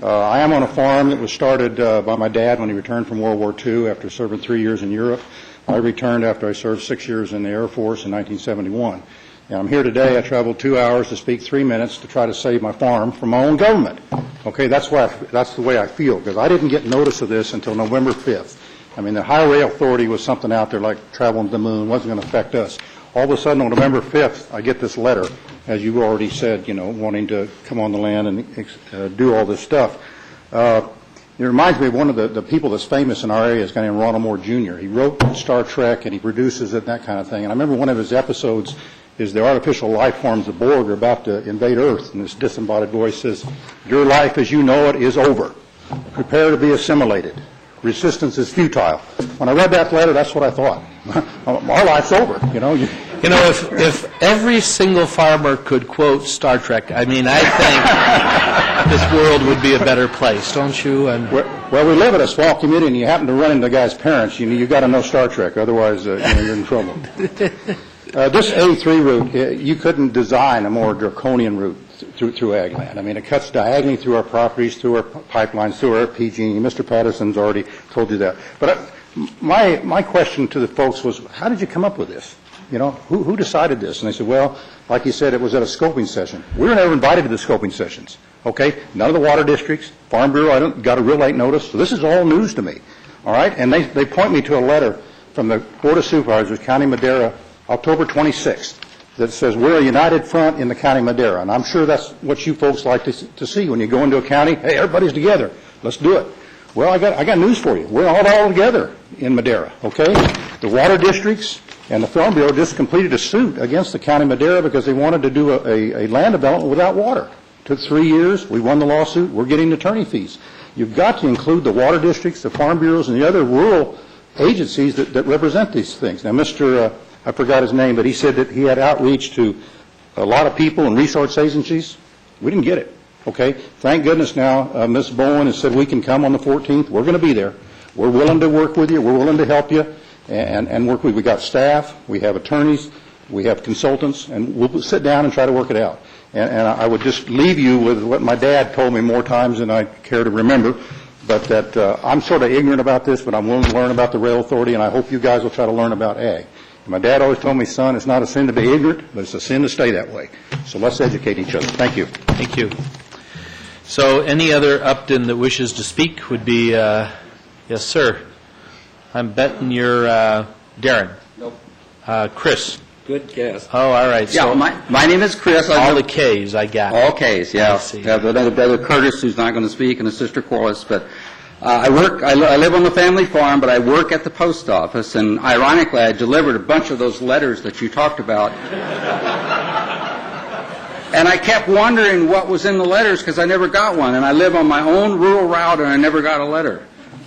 [SPEAKER 22] I am on a farm that was started by my dad when he returned from World War II after serving 3 years in Europe. I returned after I served 6 years in the Air Force in 1971. And I'm here today. I traveled 2 hours to speak 3 minutes to try to save my farm from my own government. Okay, that's the way I feel, because I didn't get notice of this until November 5th. I mean, the Highway Authority was something out there like traveling to the moon, wasn't going to affect us. All of a sudden, on November 5th, I get this letter, as you already said, wanting to come on the land and do all this stuff. It reminds me of one of the people that's famous in our area, is a guy named Ronald Moore Jr. He wrote Star Trek, and he produces it, that kind of thing. And I remember one of his episodes is the artificial life forms, the Borg, are about to invade Earth, and this disembodied voice says, your life as you know it is over. Prepare to be assimilated. Resistance is futile. When I read that letter, that's what I thought. Our life's over,
[SPEAKER 6] If every single farmer could quote Star Trek, I mean, I think this world would be a better place, don't you? And
[SPEAKER 22] well, we live in a small community, and you happen to run into the guy's parents. You've got to know Star Trek, otherwise you're in trouble. This A3 route, you couldn't design a more draconian route through ag land. I mean, it cuts diagonally through our properties, through our pipelines, through our PG. Mr. Patterson's already told you that. But my question to the folks was, how did you come up with this? Who decided this? And they said, well, like you said, it was at a scoping session. We were never invited to the scoping sessions. Okay? None of the water districts, Farm Bureau, I got a real late notice, so this is all news to me. All right? And they point me to a letter from the Board of Supervisors, County Madera, October 26th, that says we're a united front in the County Madera. And I'm sure that's what you folks like to see when you go into a county. Hey, everybody's together. Let's do it. Well, I got news for you. We're all together in Madera, okay? The water districts and the Farm Bureau just completed a suit against the County Madera because they wanted to do a land development without water. Took 3 years. We won the lawsuit. We're getting attorney fees. You've got to include the water districts, the Farm Bureaus, and the other rural agencies that represent these things. Now, I forgot his name, but he said that he had outreach to a lot of people and resource agencies. We didn't get it. Okay? Thank goodness now Ms. Bowen has said we can come on the 14th. We're going to be there. We're willing to work with you. We're willing to help you and work with you. We got staff. We have attorneys. We have consultants. And we'll sit down and try to work it out. And I would just leave you with what my dad told me more times than I care to remember, but that I'm sort of ignorant about this, but I'm willing to learn about the rail authority, and I hope you guys will try to learn about ag. And my dad always told me, son, it's not a sin to be ignorant, but it's a sin to stay that way. So let's educate each other. Thank you.
[SPEAKER 6] Thank you. So any other Upton that wishes to speak would be, yes, sir. I'm betting you're Darren. Nope. Chris.
[SPEAKER 17] Good guess.
[SPEAKER 6] Oh, all right.
[SPEAKER 17] Yeah,
[SPEAKER 6] so
[SPEAKER 17] my name is Chris.
[SPEAKER 6] All the K's, I got it.
[SPEAKER 17] All K's, yeah.
[SPEAKER 6] I see.
[SPEAKER 17] I have another brother, Curtis, who's not going to speak, and a sister, Corliss. But I live on the family farm, but I work at the post office. And ironically, I delivered a bunch of those letters that you talked about. And I kept wondering what was in the letters because I never got one. And I live on my own rural route, and I never got a letter.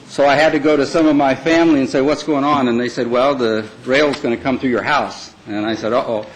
[SPEAKER 17] So I had to go to some of my family and say, what's going on? And they said, well, the rail's going to come through your house. And I said, uh-oh.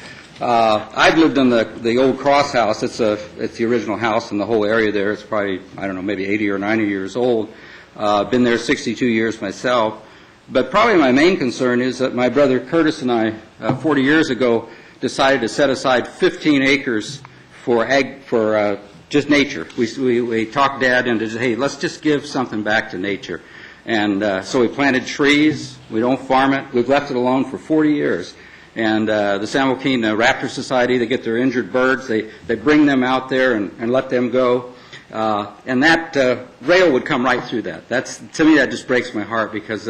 [SPEAKER 17] I've lived in the old Cross House. It's the original house in the whole area there. It's probably, I don't know, maybe 80 or 90 years old. Been there 62 years myself. But probably my main concern is that my brother Curtis and I, 40 years ago, decided to set aside 15 acres for just nature. We talked Dad into, hey, let's just give something back to nature. And so we planted trees. We don't farm it. We've left it alone for 40 years. And the San Joaquin Raptor Society, they get their injured birds. They bring them out there and let them go. And that rail would come right through that. To me, that just breaks my heart because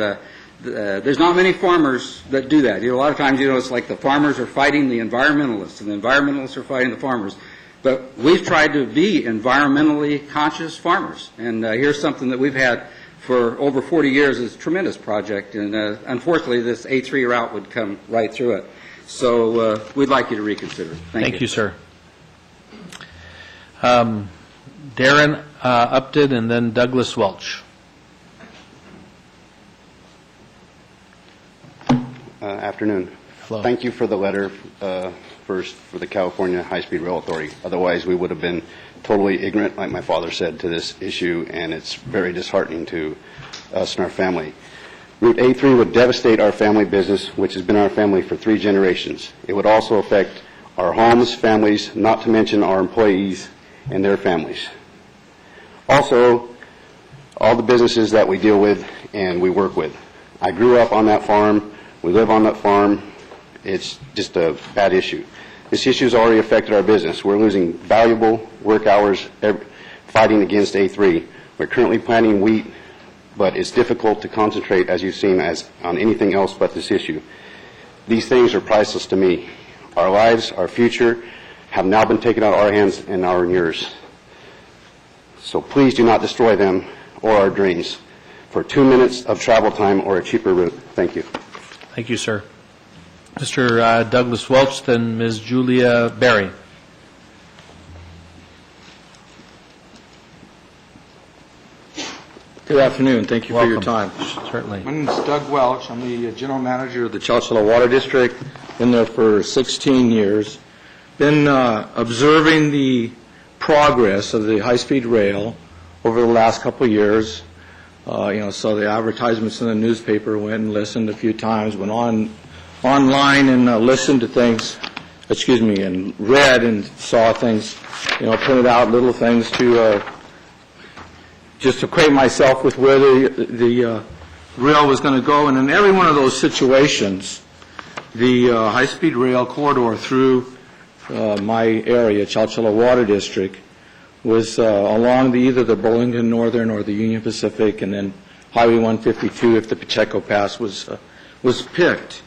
[SPEAKER 17] there's not many farmers that do that. A lot of times, it's like the farmers are fighting the environmentalists, and the environmentalists are fighting the farmers. But we've tried to be environmentally conscious farmers. And here's something that we've had for over 40 years. It's a tremendous project. And unfortunately, this A3 route would come right through it. So we'd like you to reconsider.
[SPEAKER 6] Thank you, sir. Darren Upton and then Douglas Welch.
[SPEAKER 20] Afternoon.
[SPEAKER 6] Hello.
[SPEAKER 20] Thank you for the letter first for the California High-Speed Rail Authority. Otherwise, we would have been totally ignorant, like my father said, to this issue, and it's very disheartening to us and our family. Route A3 would devastate our family business, which has been our family for 3 generations. It would also affect our homes, families, not to mention our employees and their families. Also, all the businesses that we deal with and we work with. I grew up on that farm. We live on that farm. It's just a bad issue. This issue has already affected our business. We're losing valuable work hours fighting against A3. We're currently planting wheat, but it's difficult to concentrate, as you've seen, on anything else but this issue. These things are priceless to me. Our lives, our future, have now been taken out of our hands and now in yours. So please do not destroy them or our dreams for 2 minutes of travel time or a cheaper route. Thank you.
[SPEAKER 6] Thank you, sir. Mr. Douglas Welch, then Ms. Julia Berry.
[SPEAKER 17] Good afternoon. Thank you for your
[SPEAKER 6] Welcome.
[SPEAKER 17] time.
[SPEAKER 6] Certainly.
[SPEAKER 17] My name is Doug Welch. I'm the general manager of the Chowchilla Water District. Been there for 16 years. Been observing the progress of the high-speed rail over the last couple of years. So the advertisements in the newspaper, went and listened a few times, went online and listened to things, and read and saw things, printed out little things to just acquaint myself with where the rail was going to go. And in every one of those situations, the high-speed rail corridor through my area, Chowchilla Water District, was along either the Burlington Northern or the Union Pacific, and then Highway 152 if the Pacheco Pass was picked.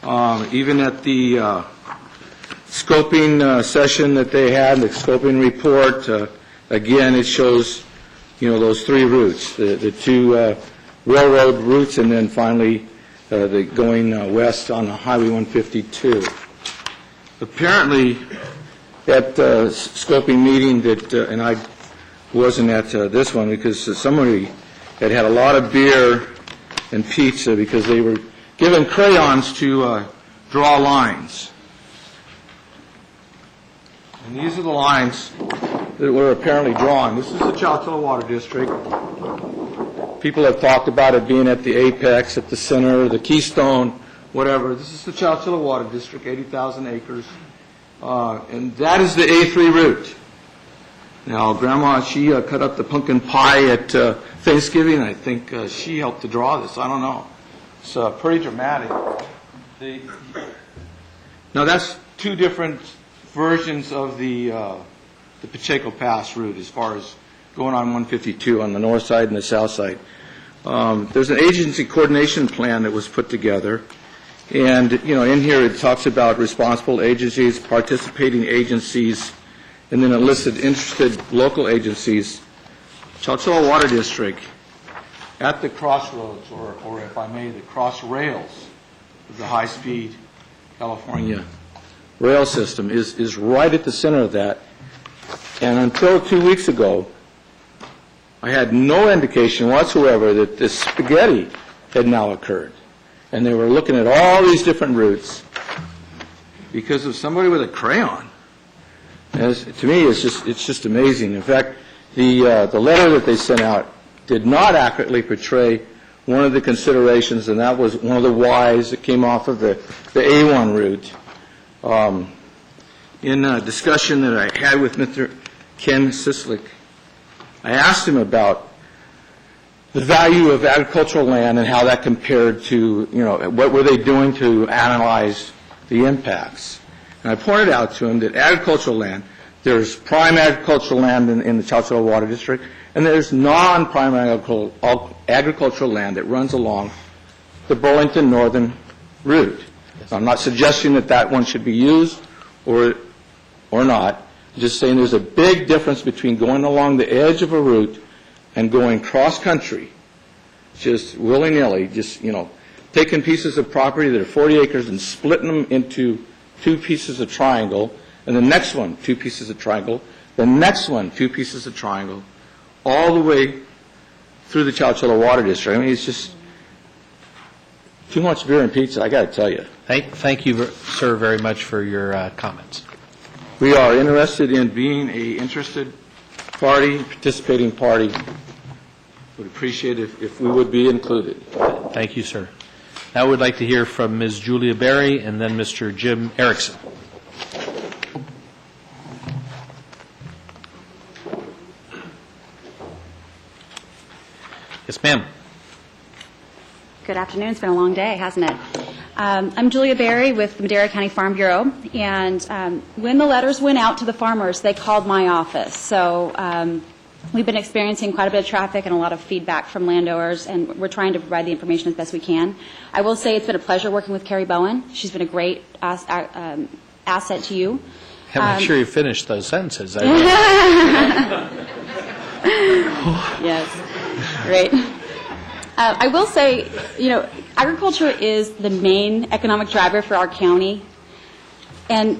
[SPEAKER 17] Even at the scoping session that they had, the scoping report, again, it shows, those three routes, the two railroad routes, and then finally the going west on Highway 152. Apparently, at the scoping meeting that, and I wasn't at this one because somebody had had a lot of beer and pizza because they were given crayons to draw lines. And these are the lines that were apparently drawn. This is the Chowchilla Water District. People have talked about it being at the apex, at the center, the keystone, whatever. This is the Chowchilla Water District, 80,000 acres. And that is the A3 route. Now, Grandma, she cut up the pumpkin pie at Thanksgiving. I think she helped to draw this. I don't know. It's pretty dramatic. Now, that's two different versions of the Pacheco Pass route as far as going on 152 on the north side and the south side. There's an agency coordination plan that was put together. And, in here it talks about responsible agencies, participating agencies, and then it listed interested local agencies. Chowchilla Water District, at the crossroads, or if I may, the cross rails of the high-speed California rail system is right at the center of that. And until 2 weeks ago, I had no indication whatsoever that this spaghetti had now occurred. And they were looking at all these different routes because of somebody with a crayon. To me, it's just amazing. In fact, the letter that they sent out did not accurately portray one of the considerations, and that was one of the whys that came off of the A1 route. In a discussion that I had with Mr. Ken Sislick, I asked him about the value of agricultural land and how that compared to, what were they doing to analyze the impacts. And I pointed out to him that agricultural land, there's prime agricultural land in the Chowchilla Water District, and there's non-prime agricultural land that runs along the Burlington Northern route. So I'm not suggesting that one should be used or not. I'm just saying there's a big difference between going along the edge of a route and going cross-country, just willy-nilly, just, taking pieces of property that are 40 acres and splitting them into two pieces of triangle, and the next one, two pieces of triangle, the next one, two pieces of triangle, all the way through the Chowchilla Water District. I mean, it's just too much beer and pizza, I got to tell you.
[SPEAKER 6] Thank you, sir, very much for your comments.
[SPEAKER 17] We are interested in being a interested party, participating party. Would appreciate it if we would be included.
[SPEAKER 6] Thank you, sir. Now we'd like to hear from Ms. Julia Berry and then Mr. Jim Erickson. Yes, ma'am.
[SPEAKER 2] Good afternoon. It's been a long day, hasn't it? I'm Julia Berry with the Madera County Farm Bureau, and when the letters went out to the farmers, they called my office. So we've been experiencing quite a bit of traffic and a lot of feedback from landowners, and we're trying to provide the information as best we can. I will say it's been a pleasure working with Carrie Bowen. She's been a great asset to you.
[SPEAKER 6] Yeah, make sure you finish those sentences.
[SPEAKER 2] Yes, great. I will say, agriculture is the main economic driver for our county, and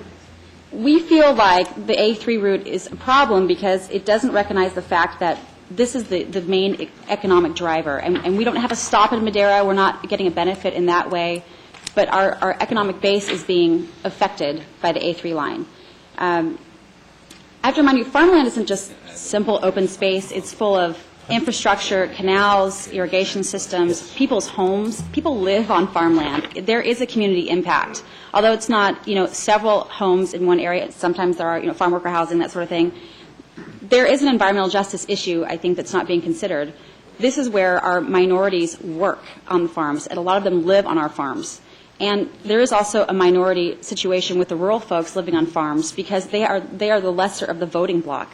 [SPEAKER 2] we feel like the A3 route is a problem because it doesn't recognize the fact that this is the main economic driver, and we don't have a stop in Madera. We're not getting a benefit in that way, but our economic base is being affected by the A3 line. I have to remind you, farmland isn't just simple open space. It's full of infrastructure, canals, irrigation systems, people's homes. People live on farmland. There is a community impact. Although it's not, several homes in one area, sometimes there are, farm worker housing, that sort of thing. There is an environmental justice issue, I think, that's not being considered. This is where our minorities work on the farms, and a lot of them live on our farms. And there is also a minority situation with the rural folks living on farms because they are the lesser of the voting bloc.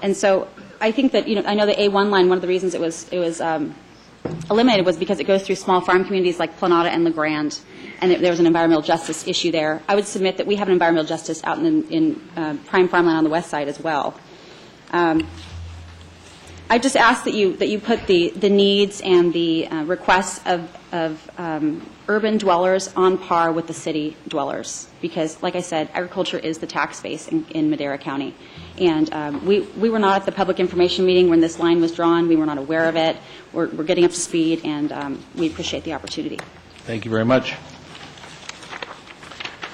[SPEAKER 2] And so I think that, I know the A1 line, one of the reasons it was eliminated was because it goes through small farm communities like Planada and LeGrand, and there was an environmental justice issue there. I would submit that we have an environmental justice out in prime farmland on the west side as well. I just ask that you put the needs and the requests of urban dwellers on par with the city dwellers, because, like I said, agriculture is the tax base in Madera County. And we were not at the public information meeting when this line was drawn. We were not aware of it. We're getting up to speed, and we appreciate the opportunity.
[SPEAKER 6] Thank you very much.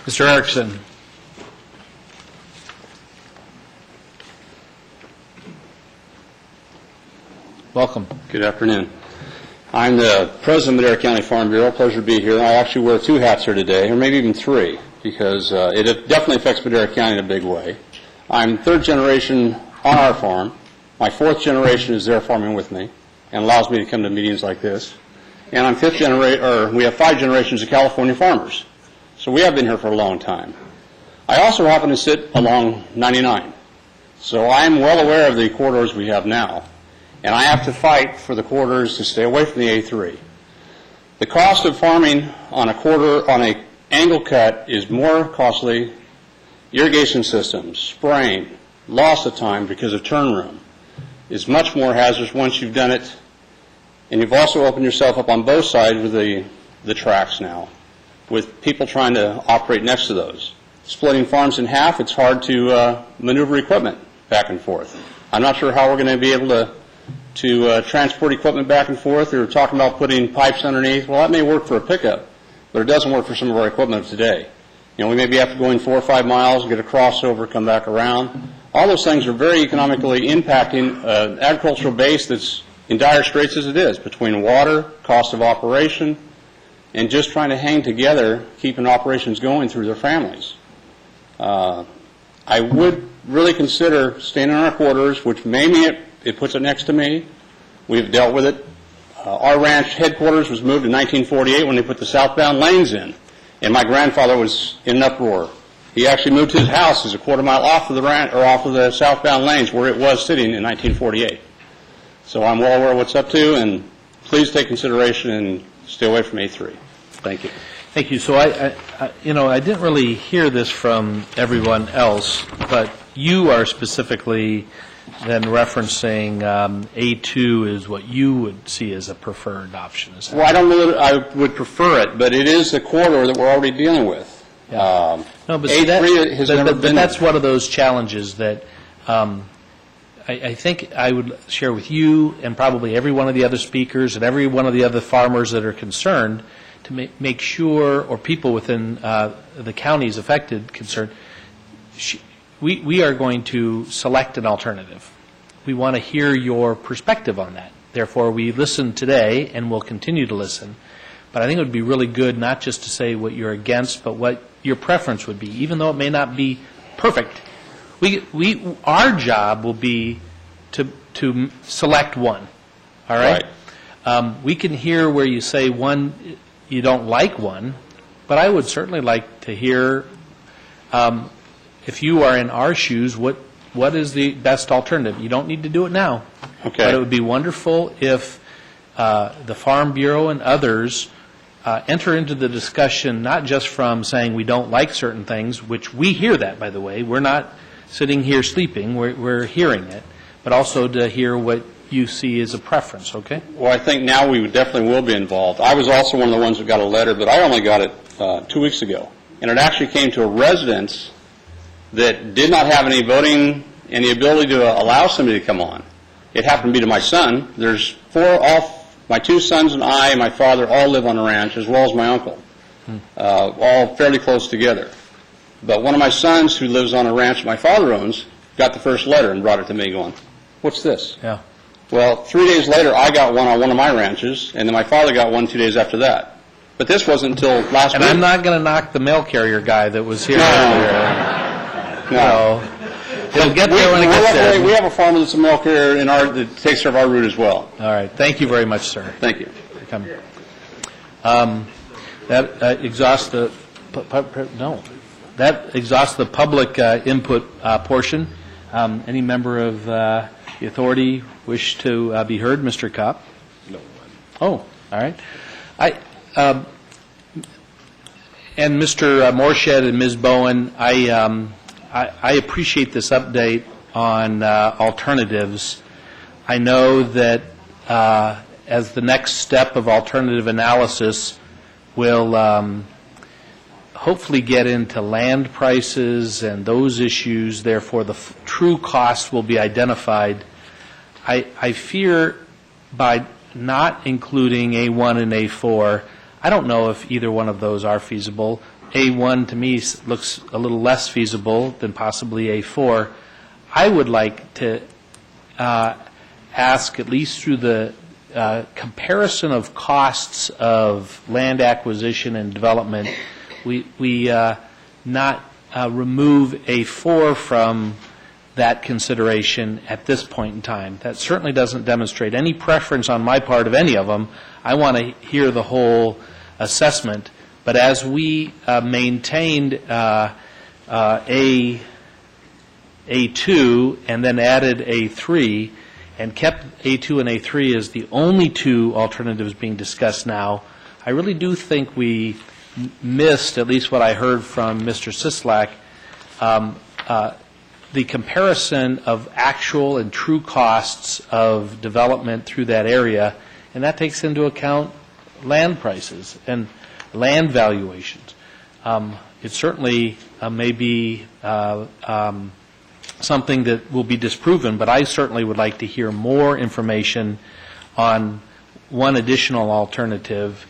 [SPEAKER 6] Mr. Erickson. Welcome.
[SPEAKER 17] Good afternoon. I'm the president of Madera County Farm Bureau. Pleasure to be here. I actually wear 2 hats here today, or maybe even 3, because it definitely affects Madera County in a big way. I'm 3rd generation on our farm. My 4th generation is there farming with me and allows me to come to meetings like this. And I'm 5th generation, or we have 5 generations of California farmers. So we have been here for a long time. I also happen to sit along 99. So I'm well aware of the corridors we have now. And I have to fight for the corridors to stay away from the A3. The cost of farming on a angle cut is more costly. Irrigation systems, spraying, loss of time because of turn room is much more hazardous once you've done it. And you've also opened yourself up on both sides with the tracks now, with people trying to operate next to those. Splitting farms in half, it's hard to maneuver equipment back and forth. I'm not sure how we're going to be able to transport equipment back and forth. They're talking about putting pipes underneath. Well, that may work for a pickup, but it doesn't work for some of our equipment of today. We may be have to go in 4 or 5 miles, get a crossover, come back around. All those things are very economically impacting an agricultural base that's in dire straits as it is, between water, cost of operation, and just trying to hang together, keeping operations going through their families. I would really consider staying in our quarters, which may mean it puts it next to me. We've dealt with it. Our ranch headquarters was moved in 1948 when they put the southbound lanes in, and my grandfather was in an uproar. He actually moved his house as a quarter mile off of the southbound lanes where it was sitting in 1948. So I'm well aware of what's up to, and please take consideration and stay away from A3. Thank you.
[SPEAKER 6] Thank you. So I didn't really hear this from everyone else, but you are specifically then referencing A2 is what you would see as a preferred option.
[SPEAKER 17] Well, I don't know that I would prefer it, but it is the corridor that we're already dealing with.
[SPEAKER 6] Yeah. No, but
[SPEAKER 17] A3 has never been.
[SPEAKER 6] But that's one of those challenges that I think I would share with you and probably every one of the other speakers and every one of the other farmers that are concerned to make sure, or people within the counties affected concerned, we are going to select an alternative. We want to hear your perspective on that. Therefore, we listened today and will continue to listen. But I think it would be really good not just to say what you're against, but what your preference would be, even though it may not be perfect. Our job will be to select one. All right? We can hear where you say one, you don't like one, but I would certainly like to hear, if you are in our shoes, what is the best alternative? You don't need to do it now.
[SPEAKER 17] Okay.
[SPEAKER 6] But it would be wonderful if the Farm Bureau and others enter into the discussion, not just from saying we don't like certain things, which we hear that, by the way. We're not sitting here sleeping. We're hearing it. But also to hear what you see as a preference, okay?
[SPEAKER 17] Well, I think now we definitely will be involved. I was also one of the ones who got a letter, but I only got it 2 weeks ago. And it actually came to a residence that did not have any voting and the ability to allow somebody to come on. It happened to be to my son. There's my 2 sons and I and my father all live on a ranch, as well as my uncle, all fairly close together. But one of my sons, who lives on a ranch my father owns, got the first letter and brought it to me going, "What's this?"
[SPEAKER 6] Yeah.
[SPEAKER 17] Well, 3 days later, I got one on one of my ranches, and then my father got one 2 days after that. But this wasn't until last week.
[SPEAKER 6] And I'm not going to knock the mail carrier guy that was here earlier.
[SPEAKER 17] No.
[SPEAKER 6] It'll get there when it gets there.
[SPEAKER 17] We have a farmer that's a milk carrier that takes care of our route as well.
[SPEAKER 6] All right. Thank you very much, sir.
[SPEAKER 17] Thank you.
[SPEAKER 6] For coming. That exhausts the public input portion. Any member of the authority wish to be heard? Mr. Kopp?
[SPEAKER 18] No.
[SPEAKER 6] Oh, all right. And Mr. Morshed and Ms. Bowen, I appreciate this update on alternatives. I know that as the next step of alternative analysis, we'll hopefully get into land prices and those issues. Therefore, the true cost will be identified. I fear by not including A1 and A4, I don't know if either one of those are feasible. A1 to me looks a little less feasible than possibly A4. I would like to ask, at least through the comparison of costs of land acquisition and development, we not remove A4 from that consideration at this point in time. That certainly doesn't demonstrate any preference on my part of any of them. I want to hear the whole assessment. But as we maintained A2 and then added A3 and kept A2 and A3 as the only two alternatives being discussed now, I really do think we missed, at least what I heard from Mr. Sislak, the comparison of actual and true costs of development through that area, and that takes into account land prices and land valuations. It certainly may be something that will be disproven, but I certainly would like to hear more information on one additional alternative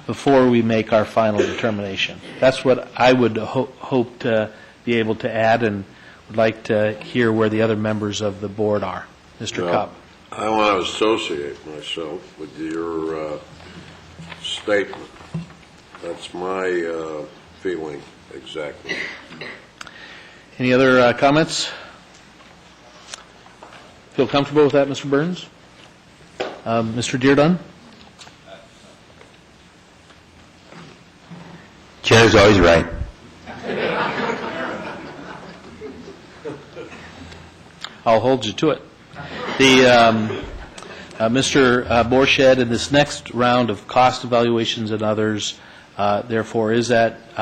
[SPEAKER 6] before we make our final determination. That's what I would hope to be able to add, and would like to hear where the other members of the board are. Mr. Kopp.
[SPEAKER 18] I want to associate myself with your statement. That's my feeling exactly.
[SPEAKER 6] Any other comments? Feel comfortable with that, Mr. Burns? Mr. Deardon?
[SPEAKER 19] Chair's always right.
[SPEAKER 6] I'll hold you to it. The Mr. Morshed, in this next round of cost evaluations and others, therefore, is that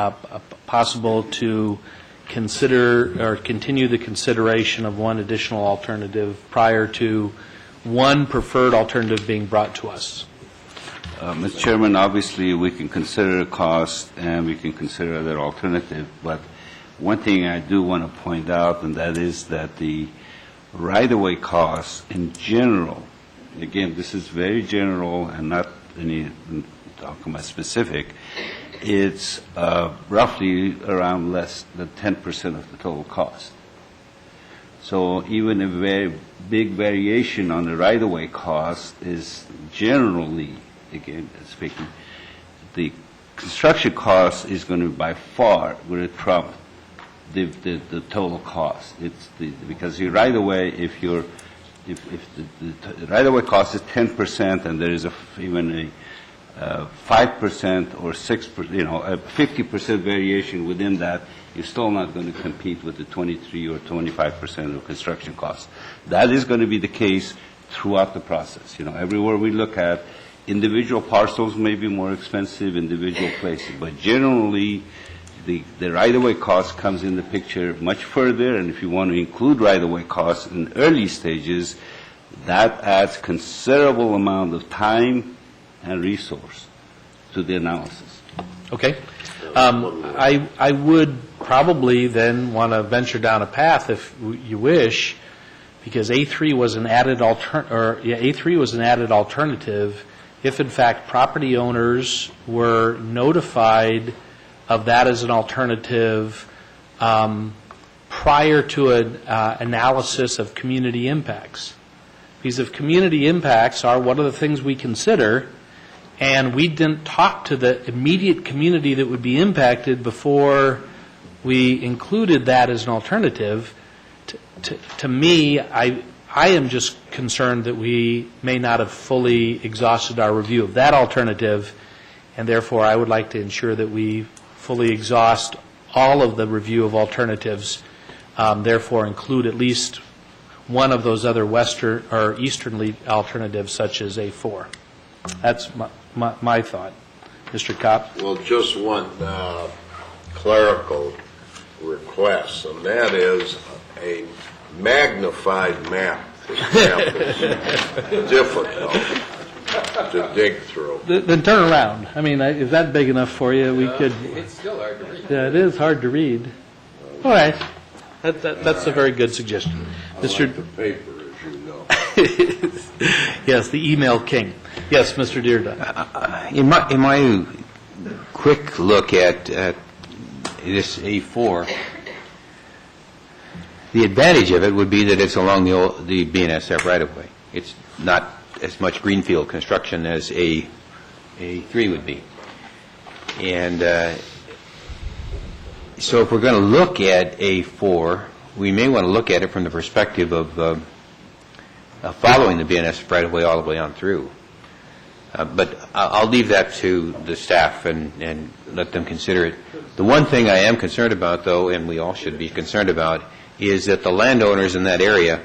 [SPEAKER 6] possible to consider or continue the consideration of one additional alternative prior to one preferred alternative being brought to us?
[SPEAKER 15] Mr. Chairman, obviously we can consider the cost and we can consider other alternative, but one thing I do want to point out, and that is that the right-of-way costs in general, again, this is very general and not any talking about specific, it's roughly around less than 10% of the total cost. So even a very big variation on the right-of-way cost is generally, again, speaking, the construction cost is going to by far going to trump the total cost. It's because your right-of-way, if the right-of-way cost is 10% and there is even a 5% or 6%, a 50% variation within that, you're still not going to compete with the 23 or 25% of construction costs. That is going to be the case throughout the process. Everywhere we look at, individual parcels may be more expensive, individual places, but generally the right-of-way cost comes in the picture much further, and if you want to include right-of-way costs in early stages, that adds considerable amount of time and resource to the analysis.
[SPEAKER 6] Okay. I would probably then want to venture down a path, if you wish, because A3 was an added alternative. If in fact property owners were notified of that as an alternative prior to an analysis of community impacts, because if community impacts are one of the things we consider, and we didn't talk to the immediate community that would be impacted before we included that as an alternative, to me, I am just concerned that we may not have fully exhausted our review of that alternative, and therefore I would like to ensure that we fully exhaust all of the review of alternatives therefore include at least one of those other western or eastern alternatives, such as A4. That's my thought. Mr. Kopp?
[SPEAKER 18] Well, just one clerical request, and that is a magnified map. It's difficult to dig through.
[SPEAKER 6] Then turn around. I mean, is that big enough for you? We could.
[SPEAKER 19] It's still hard to read.
[SPEAKER 6] Yeah, it is hard to read. All right. That's a very good suggestion.
[SPEAKER 18] Mr. Like the paper, as you know.
[SPEAKER 6] Yes, the email king. Yes, Mr. Dearden.
[SPEAKER 19] In my quick look at this A4, the advantage of it would be that it's along the BNSF right-of-way. It's not as much greenfield construction as A3 would be. And so if we're going to look at A4, we may want to look at it from the perspective of following the BNSF right-of-way all the way on through. But I'll leave that to the staff and let them consider it. The one thing I am concerned about, though, and we all should be concerned about, is that the landowners in that area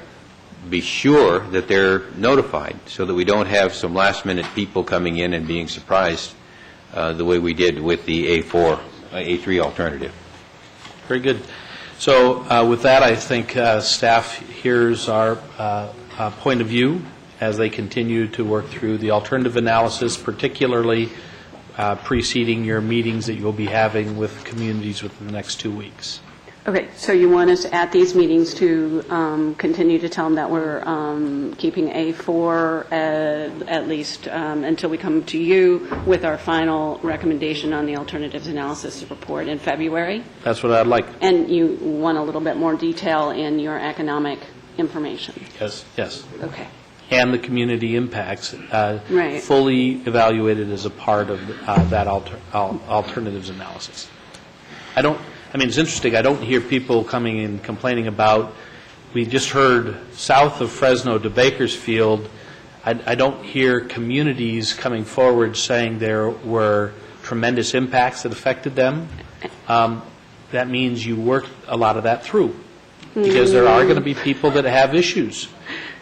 [SPEAKER 19] be sure that they're notified so that we don't have some last-minute people coming in and being surprised the way we did with the A3 alternative.
[SPEAKER 6] Very good. So with that, I think staff hears our point of view as they continue to work through the alternative analysis, particularly preceding your meetings that you'll be having with communities within the next 2 weeks.
[SPEAKER 9] Okay, so you want us at these meetings to continue to tell them that we're keeping A4 at least until we come to you with our final recommendation on the alternatives analysis report in February?
[SPEAKER 6] That's what I'd like.
[SPEAKER 9] And you want a little bit more detail in your economic information?
[SPEAKER 6] Yes, yes.
[SPEAKER 9] Okay.
[SPEAKER 6] And the community impacts
[SPEAKER 9] Right.
[SPEAKER 6] fully evaluated as a part of that alternatives analysis. I mean, it's interesting. I don't hear people coming in complaining about, we just heard south of Fresno to Bakersfield, I don't hear communities coming forward saying there were tremendous impacts that affected them. That means you worked a lot of that through, because there are going to be people that have issues.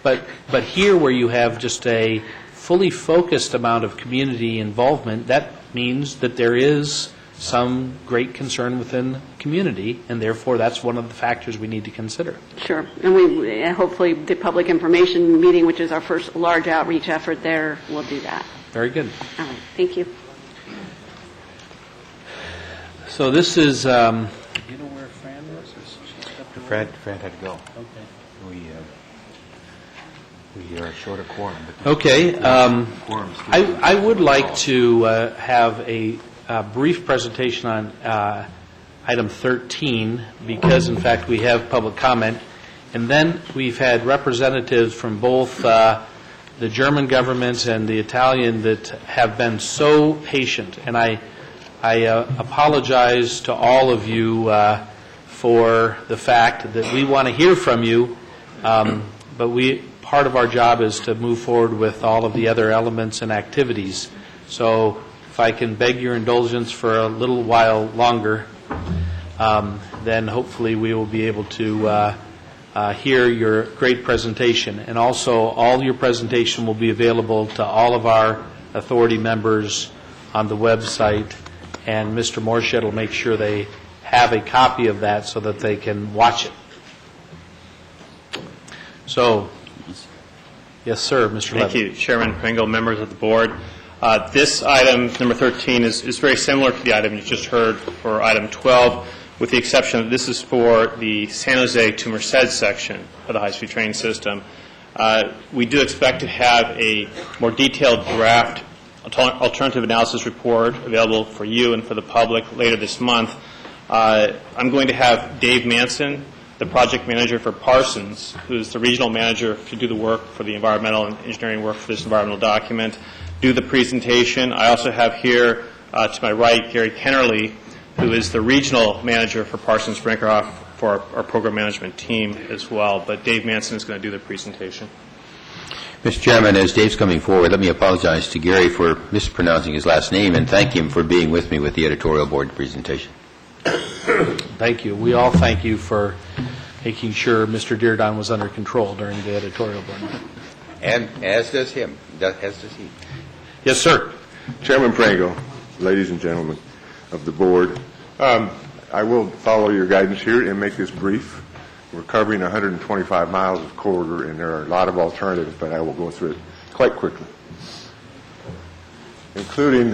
[SPEAKER 6] But here, where you have just a fully focused amount of community involvement, that means that there is some great concern within the community, and therefore that's one of the factors we need to consider.
[SPEAKER 9] Sure. And we hopefully the public information meeting, which is our first large outreach effort there, will do that.
[SPEAKER 6] Very good.
[SPEAKER 9] All right. Thank you.
[SPEAKER 6] So this is... you know
[SPEAKER 19] where Fran was? Fran had to go. Okay. We are short of quorum.
[SPEAKER 6] Okay. I would like to have a brief presentation on item 13, because, in fact, we have public comment. And then we've had representatives from both the German government and the Italian that have been so patient. And I apologize to all of you for the fact that we want to hear from you, but part of our job is to move forward with all of the other elements and activities. So if I can beg your indulgence for a little while longer, then hopefully we will be able to hear your great presentation. And also, all your presentation will be available to all of our authority members on the website, and Mr. Morshed will make sure they have a copy of that so that they can watch it. So, yes, sir, Mr. Levin.
[SPEAKER 3] Thank you, Chairman Pringle, members of the board. This item, number 13, is very similar to the item you just heard for item 12, with the exception that this is for the San Jose to Merced section of the high-speed train system. We do expect to have a more detailed draft alternative analysis report available for you and for the public later this month. I'm going to have Dave Manson, the project manager for Parsons, who's the regional manager to do the work for the environmental and engineering work for this environmental document, do the presentation. I also have here to my right Gary Kennerly, who is the regional manager for Parsons Brinkerhoff for our program management team as well. But Dave Manson is going to do the presentation.
[SPEAKER 19] Mr. Chairman, as Dave's coming forward, let me apologize to Gary for mispronouncing his last name and thank him for being with me with the editorial board presentation.
[SPEAKER 6] Thank you. We all thank you for making sure Mr. Deardon was under control during the editorial board meeting.
[SPEAKER 19] And as does he.
[SPEAKER 6] Yes, sir.
[SPEAKER 1] Chairman Prango, ladies and gentlemen of the board, I will follow your guidance here and make this brief. We're covering 125 miles of corridor, and there are a lot of alternatives, but I will go through it quite quickly, including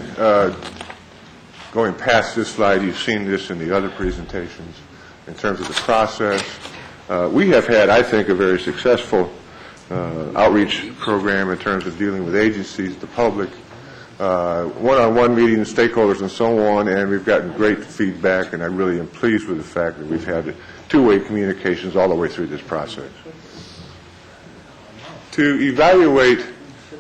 [SPEAKER 1] going past this slide. You've seen this in the other presentations in terms of the process. We have had, I think, a very successful outreach program in terms of dealing with agencies, the public, one-on-one meetings, stakeholders, and so on, and we've gotten great feedback, and I really am pleased with the fact that we've had two-way communications all the way through this process. To evaluate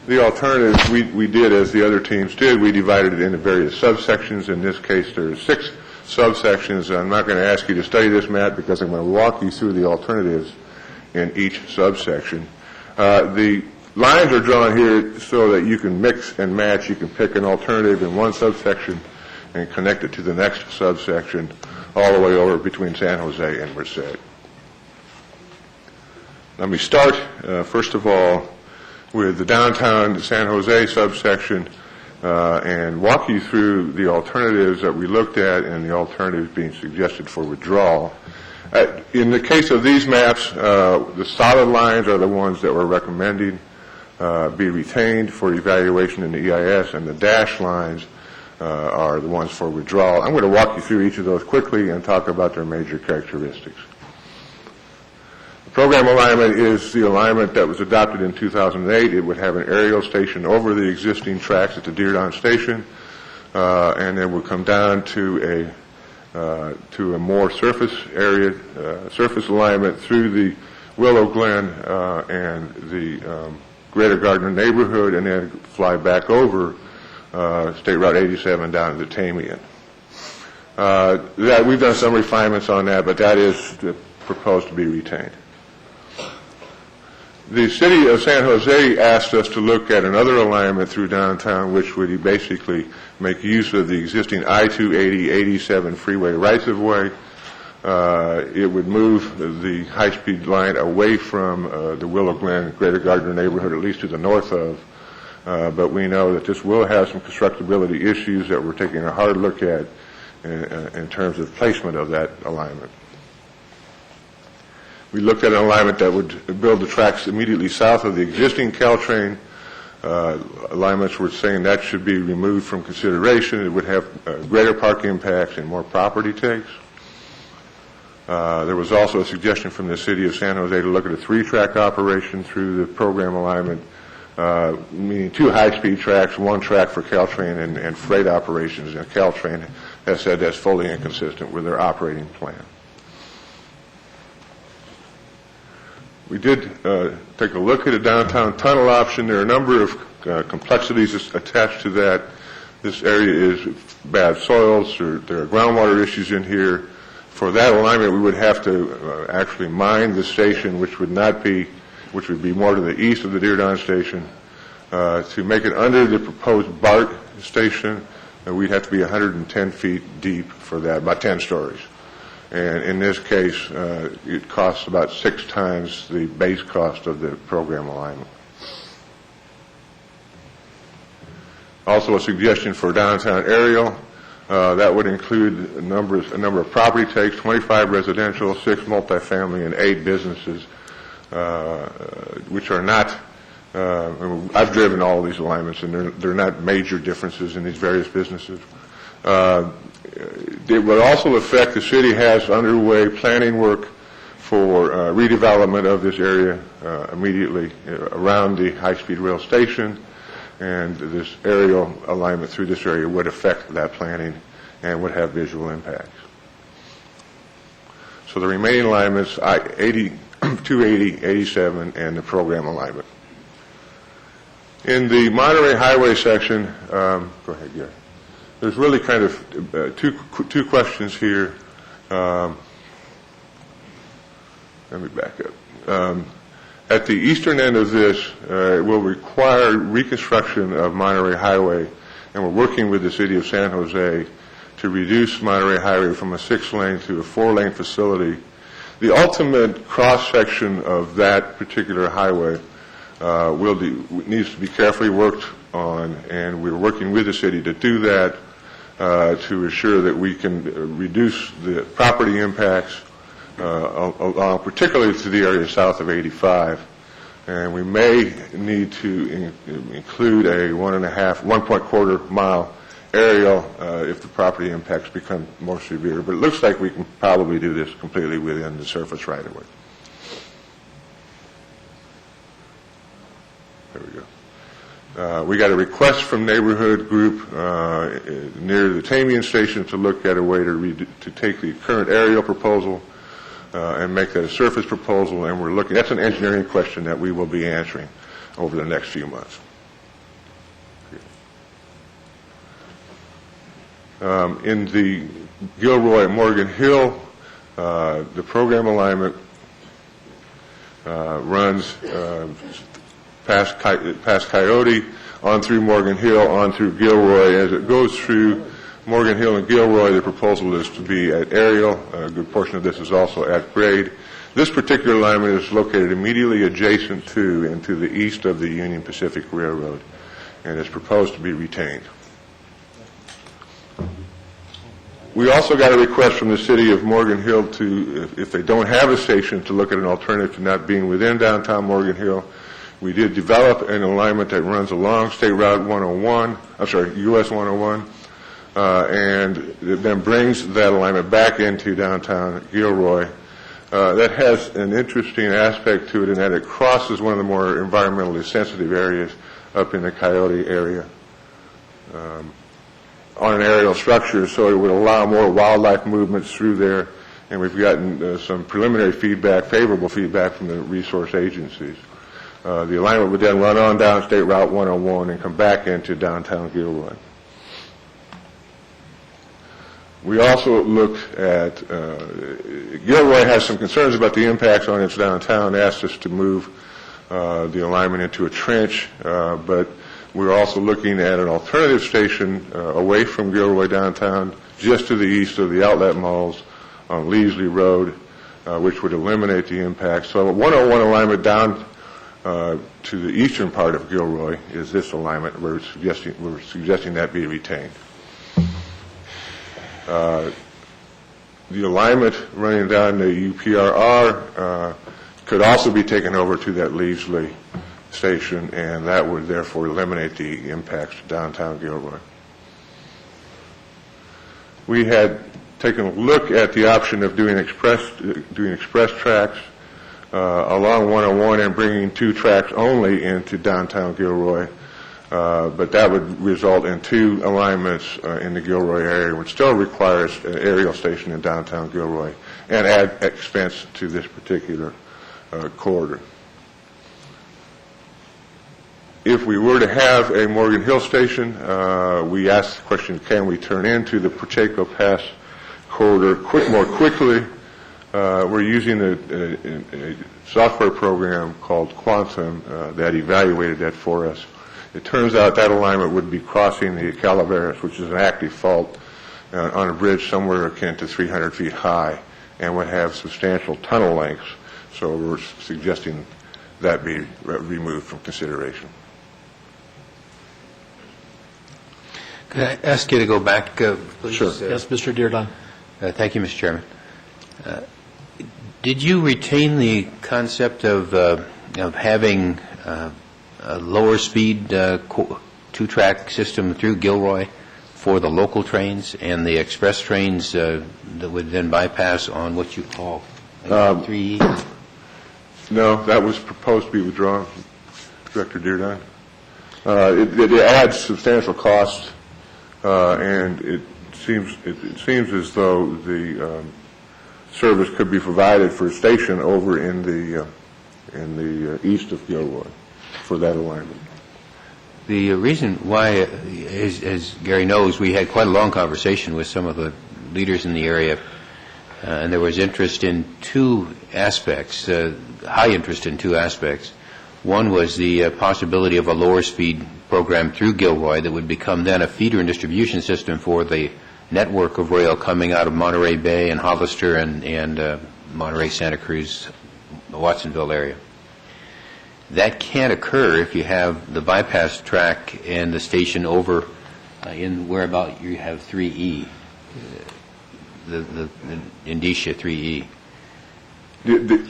[SPEAKER 1] the alternatives, we did, as the other teams did, we divided it into various subsections. In this case, there are 6 subsections. I'm not going to ask you to study this map because I'm going to walk you through the alternatives in each subsection. The lines are drawn here so that you can mix and match. You can pick an alternative in one subsection and connect it to the next subsection all the way over between San Jose and Merced. Let me start, first of all, with the downtown San Jose subsection and walk you through the alternatives that we looked at and the alternatives being suggested for withdrawal. In the case of these maps, the solid lines are the ones that we're recommending be retained for evaluation in the EIS, and the dashed lines are the ones for withdrawal. I'm going to walk you through each of those quickly and talk about their major characteristics. The program alignment is the alignment that was adopted in 2008. It would have an aerial station over the existing tracks at the Deardon Station, and then would come down to a more surface area, surface alignment through the Willow Glen and the Greater Gardner neighborhood, and then fly back over State Route 87 down to the Tamian. We've done some refinements on that, but that is proposed to be retained. The city of San Jose asked us to look at another alignment through downtown, which would basically make use of the existing I-280-87 freeway rights-of-way. It would move the high-speed line away from the Willow Glen, Greater Gardner neighborhood, at least to the north of. But we know that this will have some constructability issues that we're taking a hard look at in terms of placement of that alignment. We looked at an alignment that would build the tracks immediately south of the existing Caltrain. Alignments were saying that should be removed from consideration. It would have greater park impacts and more property takes. There was also a suggestion from the city of San Jose to look at a 3-track operation through the program alignment, meaning 2 high-speed tracks, 1 track for Caltrain and freight operations. And Caltrain has said that's fully inconsistent with their operating plan. We did take a look at a downtown tunnel option. There are a number of complexities attached to that. This area is bad soils. There are groundwater issues in here. For that alignment, we would have to actually mine the station, which would be more to the east of the Deardon Station. To make it under the proposed BART station, we'd have to be 110 feet deep for that, about 10 stories. And in this case, it costs about 6 times the base cost of the program alignment. Also a suggestion for downtown aerial. That would include a number of property takes, 25 residential, 6 multifamily, and 8 businesses, which are not, I've driven all of these alignments, and they're not major differences in these various businesses. It would also affect, the city has underway planning work for redevelopment of this area immediately around the high-speed rail station, and this aerial alignment through this area would affect that planning and would have visual impacts. So the remaining alignments, 280, 87, and the program alignment. In the Monterey Highway section, go ahead, Gary. There's really kind of two questions here. Let me back up. At the eastern end of this, it will require reconstruction of Monterey Highway, and we're working with the city of San Jose to reduce Monterey Highway from a 6-lane to a 4-lane facility The ultimate cross-section of that particular highway needs to be carefully worked on, and we're working with the city to do that to ensure that we can reduce the property impacts, particularly to the area south of 85. And we may need to include a 1.25 mile aerial if the property impacts become more severe. But it looks like we can probably do this completely within the surface right of way. There we go. We got a request from neighborhood group near the Tamian station to look at a way to take the current aerial proposal and make that a surface proposal, and we're looking. That's an engineering question that we will be answering over the next few months. In the Gilroy Morgan Hill, the program alignment runs past Coyote, on through Morgan Hill, on through Gilroy. As it goes through Morgan Hill and Gilroy, the proposal is to be at aerial. A good portion of this is also at grade. This particular alignment is located immediately adjacent to and to the east of the Union Pacific Railroad, and is proposed to be retained. We also got a request from the city of Morgan Hill to, if they don't have a station, to look at an alternative to not being within downtown Morgan Hill. We did develop an alignment that runs along State Route 101, US 101, and it then brings that alignment back into downtown Gilroy. That has an interesting aspect to it in that it crosses one of the more environmentally sensitive areas up in the Coyote area on an aerial structure, so it would allow more wildlife movements through there, and we've gotten some preliminary feedback, favorable feedback from the resource agencies. The alignment would then run on down State Route 101 and come back into downtown Gilroy. We also looked at, Gilroy has some concerns about the impacts on its downtown, asked us to move the alignment into a trench, but we're also looking at an alternative station away from Gilroy downtown, just to the east of the outlet malls on Leasley Road, which would eliminate the impact. So a 101 alignment down to the eastern part of Gilroy is this alignment. We're suggesting that be retained. The alignment running down the UPRR could also be taken over to that Leasley station, and that would therefore eliminate the impacts to downtown Gilroy. We had taken a look at the option of doing express tracks along 101 and bringing 2 tracks only into downtown Gilroy, but that would result in 2 alignments in the Gilroy area, which still requires an aerial station in downtown Gilroy and add expense to this particular corridor. If we were to have a Morgan Hill station, we asked the question, can we turn into the Pacheco Pass corridor more quickly? We're using a software program called Quantum that evaluated that for us. It turns out that alignment would be crossing the Calaveras, which is an active fault on a bridge somewhere akin to 300 feet high, and would have substantial tunnel lengths. So we're suggesting that be removed from consideration.
[SPEAKER 19] Could I ask you to go back, please?
[SPEAKER 6] Sure. Yes, Mr. Dearden.
[SPEAKER 19] Thank you, Mr. Chairman. Did you retain the concept of having a lower speed 2-track system through Gilroy for the local trains and the express trains that would then bypass on what you call 3E?
[SPEAKER 1] No, that was proposed to be withdrawn, Director Dearden. It adds substantial costs, and it seems as though the service could be provided for a station over in the east of Gilroy for that alignment.
[SPEAKER 19] The reason why, as Gary knows, we had quite a long conversation with some of the leaders in the area, and there was interest in 2 aspects, high interest in 2 aspects. One was the possibility of a lower speed program through Gilroy that would become then a feeder and distribution system for the network of rail coming out of Monterey Bay and Hollister and Monterey, Santa Cruz, Watsonville area. That can't occur if you have the bypass track and the station over in whereabout you have 3E, the indicia 3E.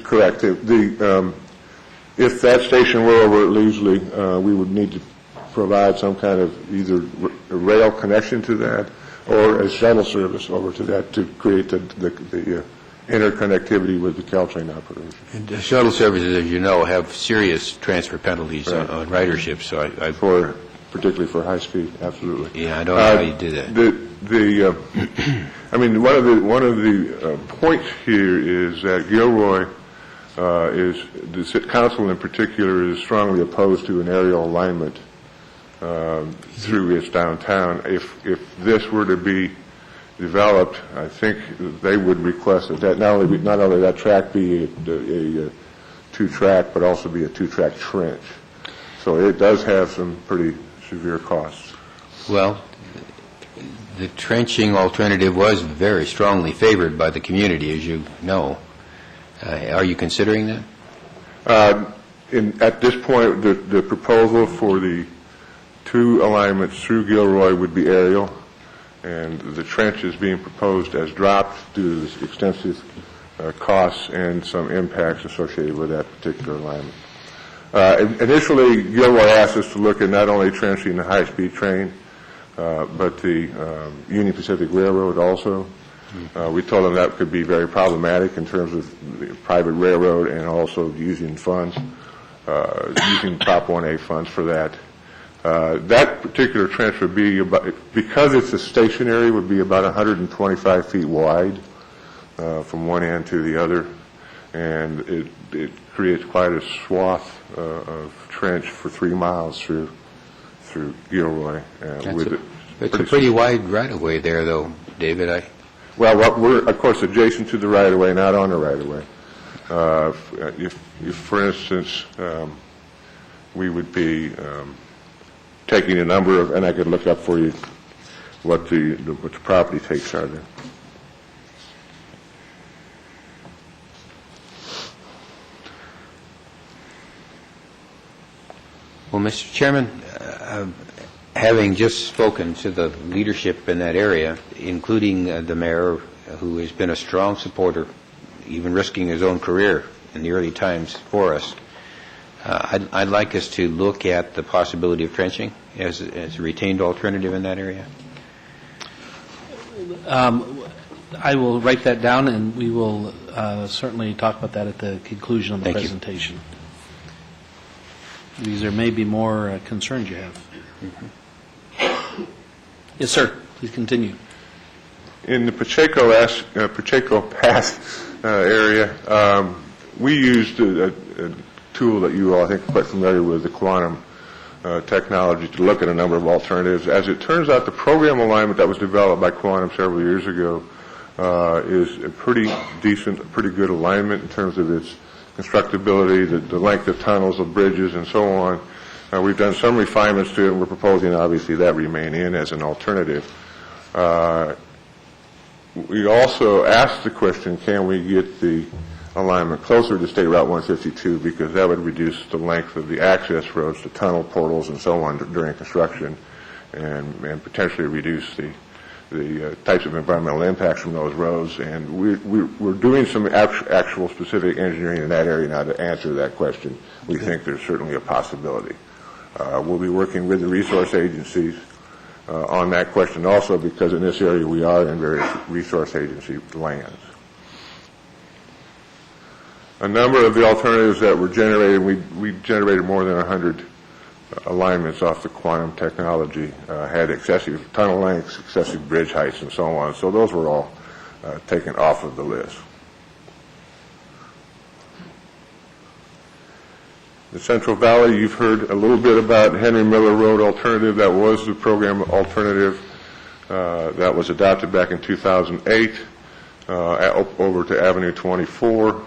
[SPEAKER 1] Correct. If that station were over at Leasley, we would need to provide some kind of either rail connection to that or a shuttle service over to that to create the interconnectivity with the Caltrain operation.
[SPEAKER 19] And the shuttle services, as you know, have serious transfer penalties on ridership. So
[SPEAKER 1] particularly for high speed, absolutely.
[SPEAKER 19] Yeah, I don't know how you do that.
[SPEAKER 1] I mean, one of the points here is that Gilroy the council in particular is strongly opposed to an aerial alignment through its downtown. If this were to be developed, I think they would request that not only that track be a two-track, but also be a two-track trench. So it does have some pretty severe costs.
[SPEAKER 19] Well, the trenching alternative was very strongly favored by the community, as you know. Are you considering that?
[SPEAKER 1] At this point, the proposal for the two alignments through Gilroy would be aerial, and the trench is being proposed as dropped due to the extensive costs and some impacts associated with that particular alignment. Initially, Gilroy asked us to look at not only trenching the high-speed train, but the Union Pacific Railroad also. We told them that could be very problematic in terms of the private railroad and also using funds, using Prop 1A funds for that. That particular trench would be about, because it's a stationary, would be about 125 feet wide from one end to the other, and it creates quite a swath of trench for 3 miles through Gilroy.
[SPEAKER 19] It's a pretty wide right-of-way there, though, David.
[SPEAKER 1] Well, we're, of course, adjacent to the right-of-way, not on the right-of-way. If, for instance, we would be taking a number of, and I could look up for you what the property takes are there.
[SPEAKER 19] Well, Mr. Chairman, having just spoken to the leadership in that area, including the mayor, who has been a strong supporter, even risking his own career in the early times for us, I'd like us to look at the possibility of trenching as a retained alternative in that area.
[SPEAKER 6] I will write that down, and we will certainly talk about that at the conclusion of the presentation. These are maybe more concerns you have. Mm-hmm. Yes, sir. Please continue.
[SPEAKER 1] In the Pacheco Pass area, we used a tool that you all, I think, are quite familiar with, the quantum technology, to look at a number of alternatives. As it turns out, the program alignment that was developed by Quantum several years ago is a pretty decent, pretty good alignment in terms of its constructability, the length of tunnels, of bridges, and so on. We've done some refinements to it, and we're proposing, obviously, that remain in as an alternative. We also asked the question, can we get the alignment closer to State Route 152, because that would reduce the length of the access roads, the tunnel portals, and so on during construction, and potentially reduce the types of environmental impacts from those roads. And we're doing some actual specific engineering in that area now to answer that question. We think there's certainly a possibility. We'll be working with the resource agencies on that question also, because in this area we are in various resource agency lands. A number of the alternatives that were generated, we generated more than 100 alignments off the quantum technology, had excessive tunnel lengths, excessive bridge heights, and so on. So those were all taken off of the list. The Central Valley, you've heard a little bit about Henry Miller Road alternative. That was the program alternative that was adopted back in 2008 over to Avenue 24,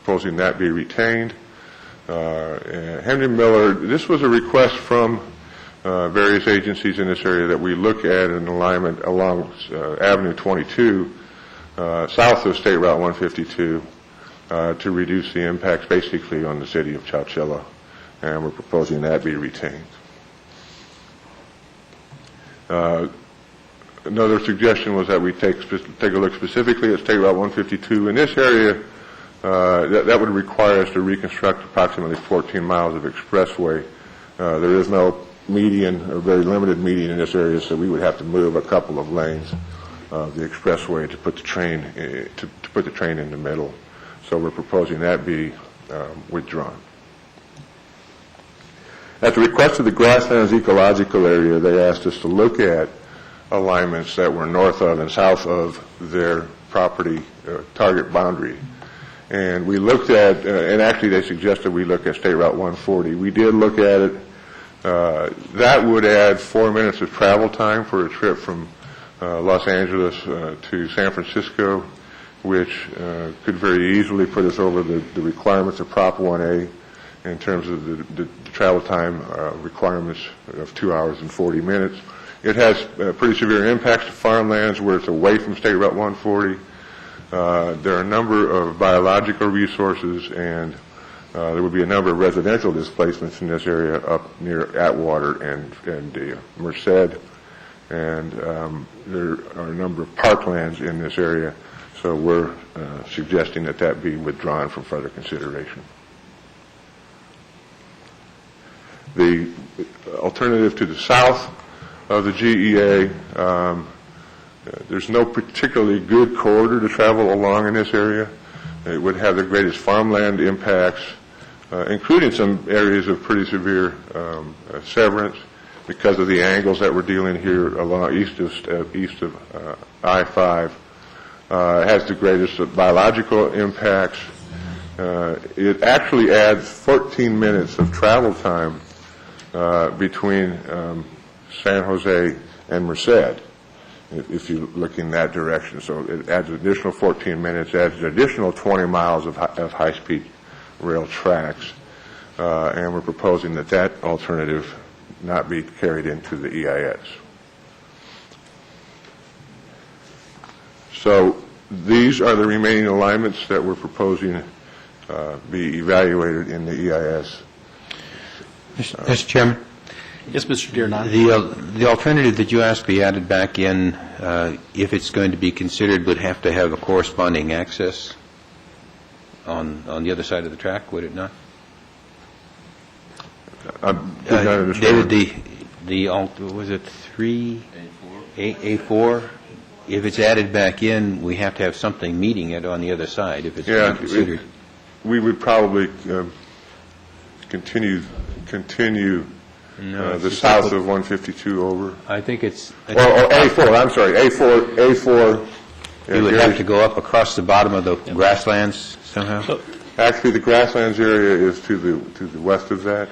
[SPEAKER 1] proposing that be retained. Henry Miller, this was a request from various agencies in this area that we look at an alignment along Avenue 22, south of State Route 152, to reduce the impacts basically on the city of Chowchilla, and we're proposing that be retained. Another suggestion was that we take a look specifically at State Route 152. In this area, that would require us to reconstruct approximately 14 miles of expressway. There is no median, or very limited median in this area, so we would have to move a couple of lanes of the expressway to put the train in the middle. So we're proposing that be withdrawn. At the request of the Grasslands Ecological Area, they asked us to look at alignments that were north of and south of their property target boundary. And we looked at, and actually they suggested we look at State Route 140. We did look at it. That would add 4 minutes of travel time for a trip from Los Angeles to San Francisco, which could very easily put us over the requirements of Prop 1A in terms of the travel time requirements of 2 hours and 40 minutes. It has pretty severe impacts to farmlands where it's away from State Route 140. There are a number of biological resources, and there would be a number of residential displacements in this area up near Atwater and Merced, and there are a number of parklands in this area, so we're suggesting that that be withdrawn from further consideration. The alternative to the south of the GEA, there's no particularly good corridor to travel along in this area. It would have the greatest farmland impacts, including some areas of pretty severe severance because of the angles that we're dealing here along east of I-5. It has the greatest biological impacts. It actually adds 14 minutes of travel time between San Jose and Merced, if you look in that direction. So it adds an additional 14 minutes, adds an additional 20 miles of high-speed rail tracks, and we're proposing that that alternative not be carried into the EIS. So these are the remaining alignments that we're proposing be evaluated in the EIS.
[SPEAKER 19] Mr. Chairman?
[SPEAKER 6] Yes, Mr. Dearnon.
[SPEAKER 19] The alternative that you asked be added back in, if it's going to be considered, would have to have a corresponding access on the other side of the track, would it not? David, was it 3? A4? If it's added back in, we have to have something meeting it on the other side if it's being considered.
[SPEAKER 1] We would probably continue the south of 152 over.
[SPEAKER 19] I think it's...
[SPEAKER 1] A4, I'm sorry, A4.
[SPEAKER 19] You would have to go up across the bottom of the grasslands somehow?
[SPEAKER 1] Actually, the grasslands area is to the west of that.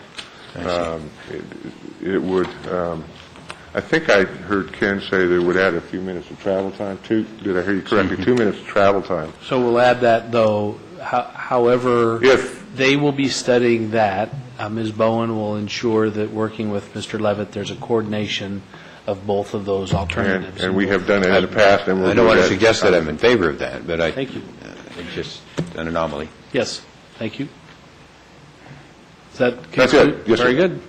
[SPEAKER 1] It would, I think I heard Ken say they would add a few minutes of travel time. Did I hear you correctly? 2 minutes of travel time.
[SPEAKER 6] So we'll add that, though. However, if they will be studying that, Ms. Bowen will ensure that working with Mr. Levitt, there's a coordination of both of those alternatives.
[SPEAKER 1] And we have done it in the past. And
[SPEAKER 19] I don't want to suggest that I'm in favor of that, but
[SPEAKER 6] thank you.
[SPEAKER 19] It's just an anomaly.
[SPEAKER 6] Yes, thank you. Is that
[SPEAKER 1] That's it. Yes,
[SPEAKER 6] very
[SPEAKER 1] sir.
[SPEAKER 6] good.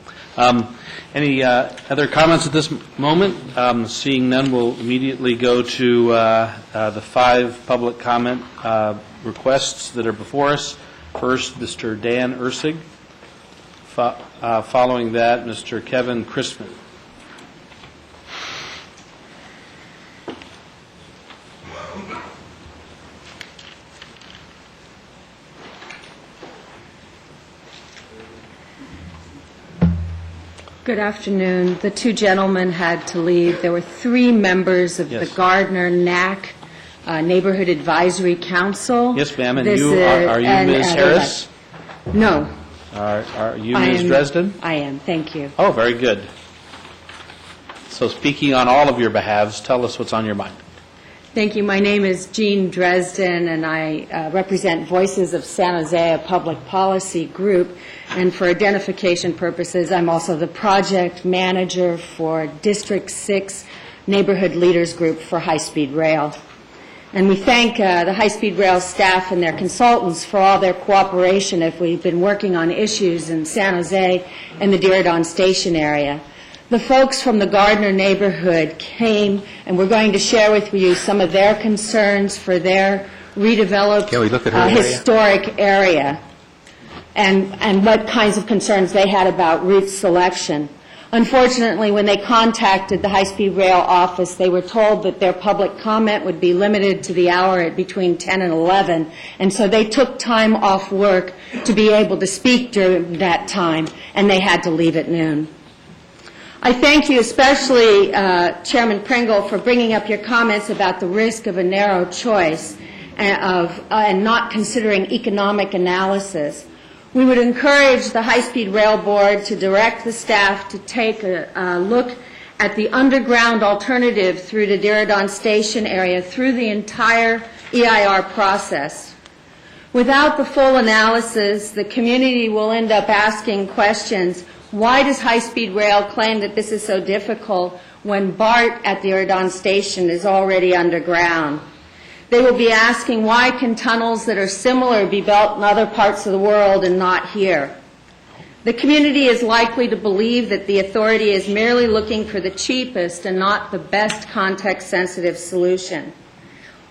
[SPEAKER 6] Any other comments at this moment? Seeing none, we'll immediately go to the 5 public comment requests that are before us. First, Mr. Dan Ursig. Following that, Mr. Kevin Christman.
[SPEAKER 5] Good afternoon. The 2 gentlemen had to leave. There were 3 members of the Gardner Knack Neighborhood Advisory Council.
[SPEAKER 6] Yes, ma'am. And are you Ms. Harris?
[SPEAKER 5] No.
[SPEAKER 6] Are you Ms. Dresden?
[SPEAKER 5] I am. Thank you.
[SPEAKER 6] Oh, very good. So speaking on all of your behalves, tell us what's on your mind.
[SPEAKER 5] Thank you. My name is Jean Dresden, and I represent Voices of San Jose, a public policy group. And for identification purposes, I'm also the project manager for District 6 Neighborhood Leaders Group for High-Speed Rail. And we thank the high-speed rail staff and their consultants for all their cooperation as we've been working on issues in San Jose and the Diridon Station area. The folks from the Gardner neighborhood came, and we're going to share with you some of their concerns for their redeveloped historic area and what kinds of concerns they had about route selection. Unfortunately, when they contacted the high-speed rail office, they were told that their public comment would be limited to the hour at between 10 and 11, and so they took time off work to be able to speak during that time, and they had to leave at noon. I thank you especially, Chairman Pringle, for bringing up your comments about the risk of a narrow choice and not considering economic analysis. We would encourage the High-Speed Rail Board to direct the staff to take a look at the underground alternative through the Diridon Station area through the entire EIR process. Without the full analysis, the community will end up asking questions. Why does high-speed rail claim that this is so difficult when BART at the Diridon Station is already underground? They will be asking, why can tunnels that are similar be built in other parts of the world and not here? The community is likely to believe that the authority is merely looking for the cheapest and not the best context-sensitive solution.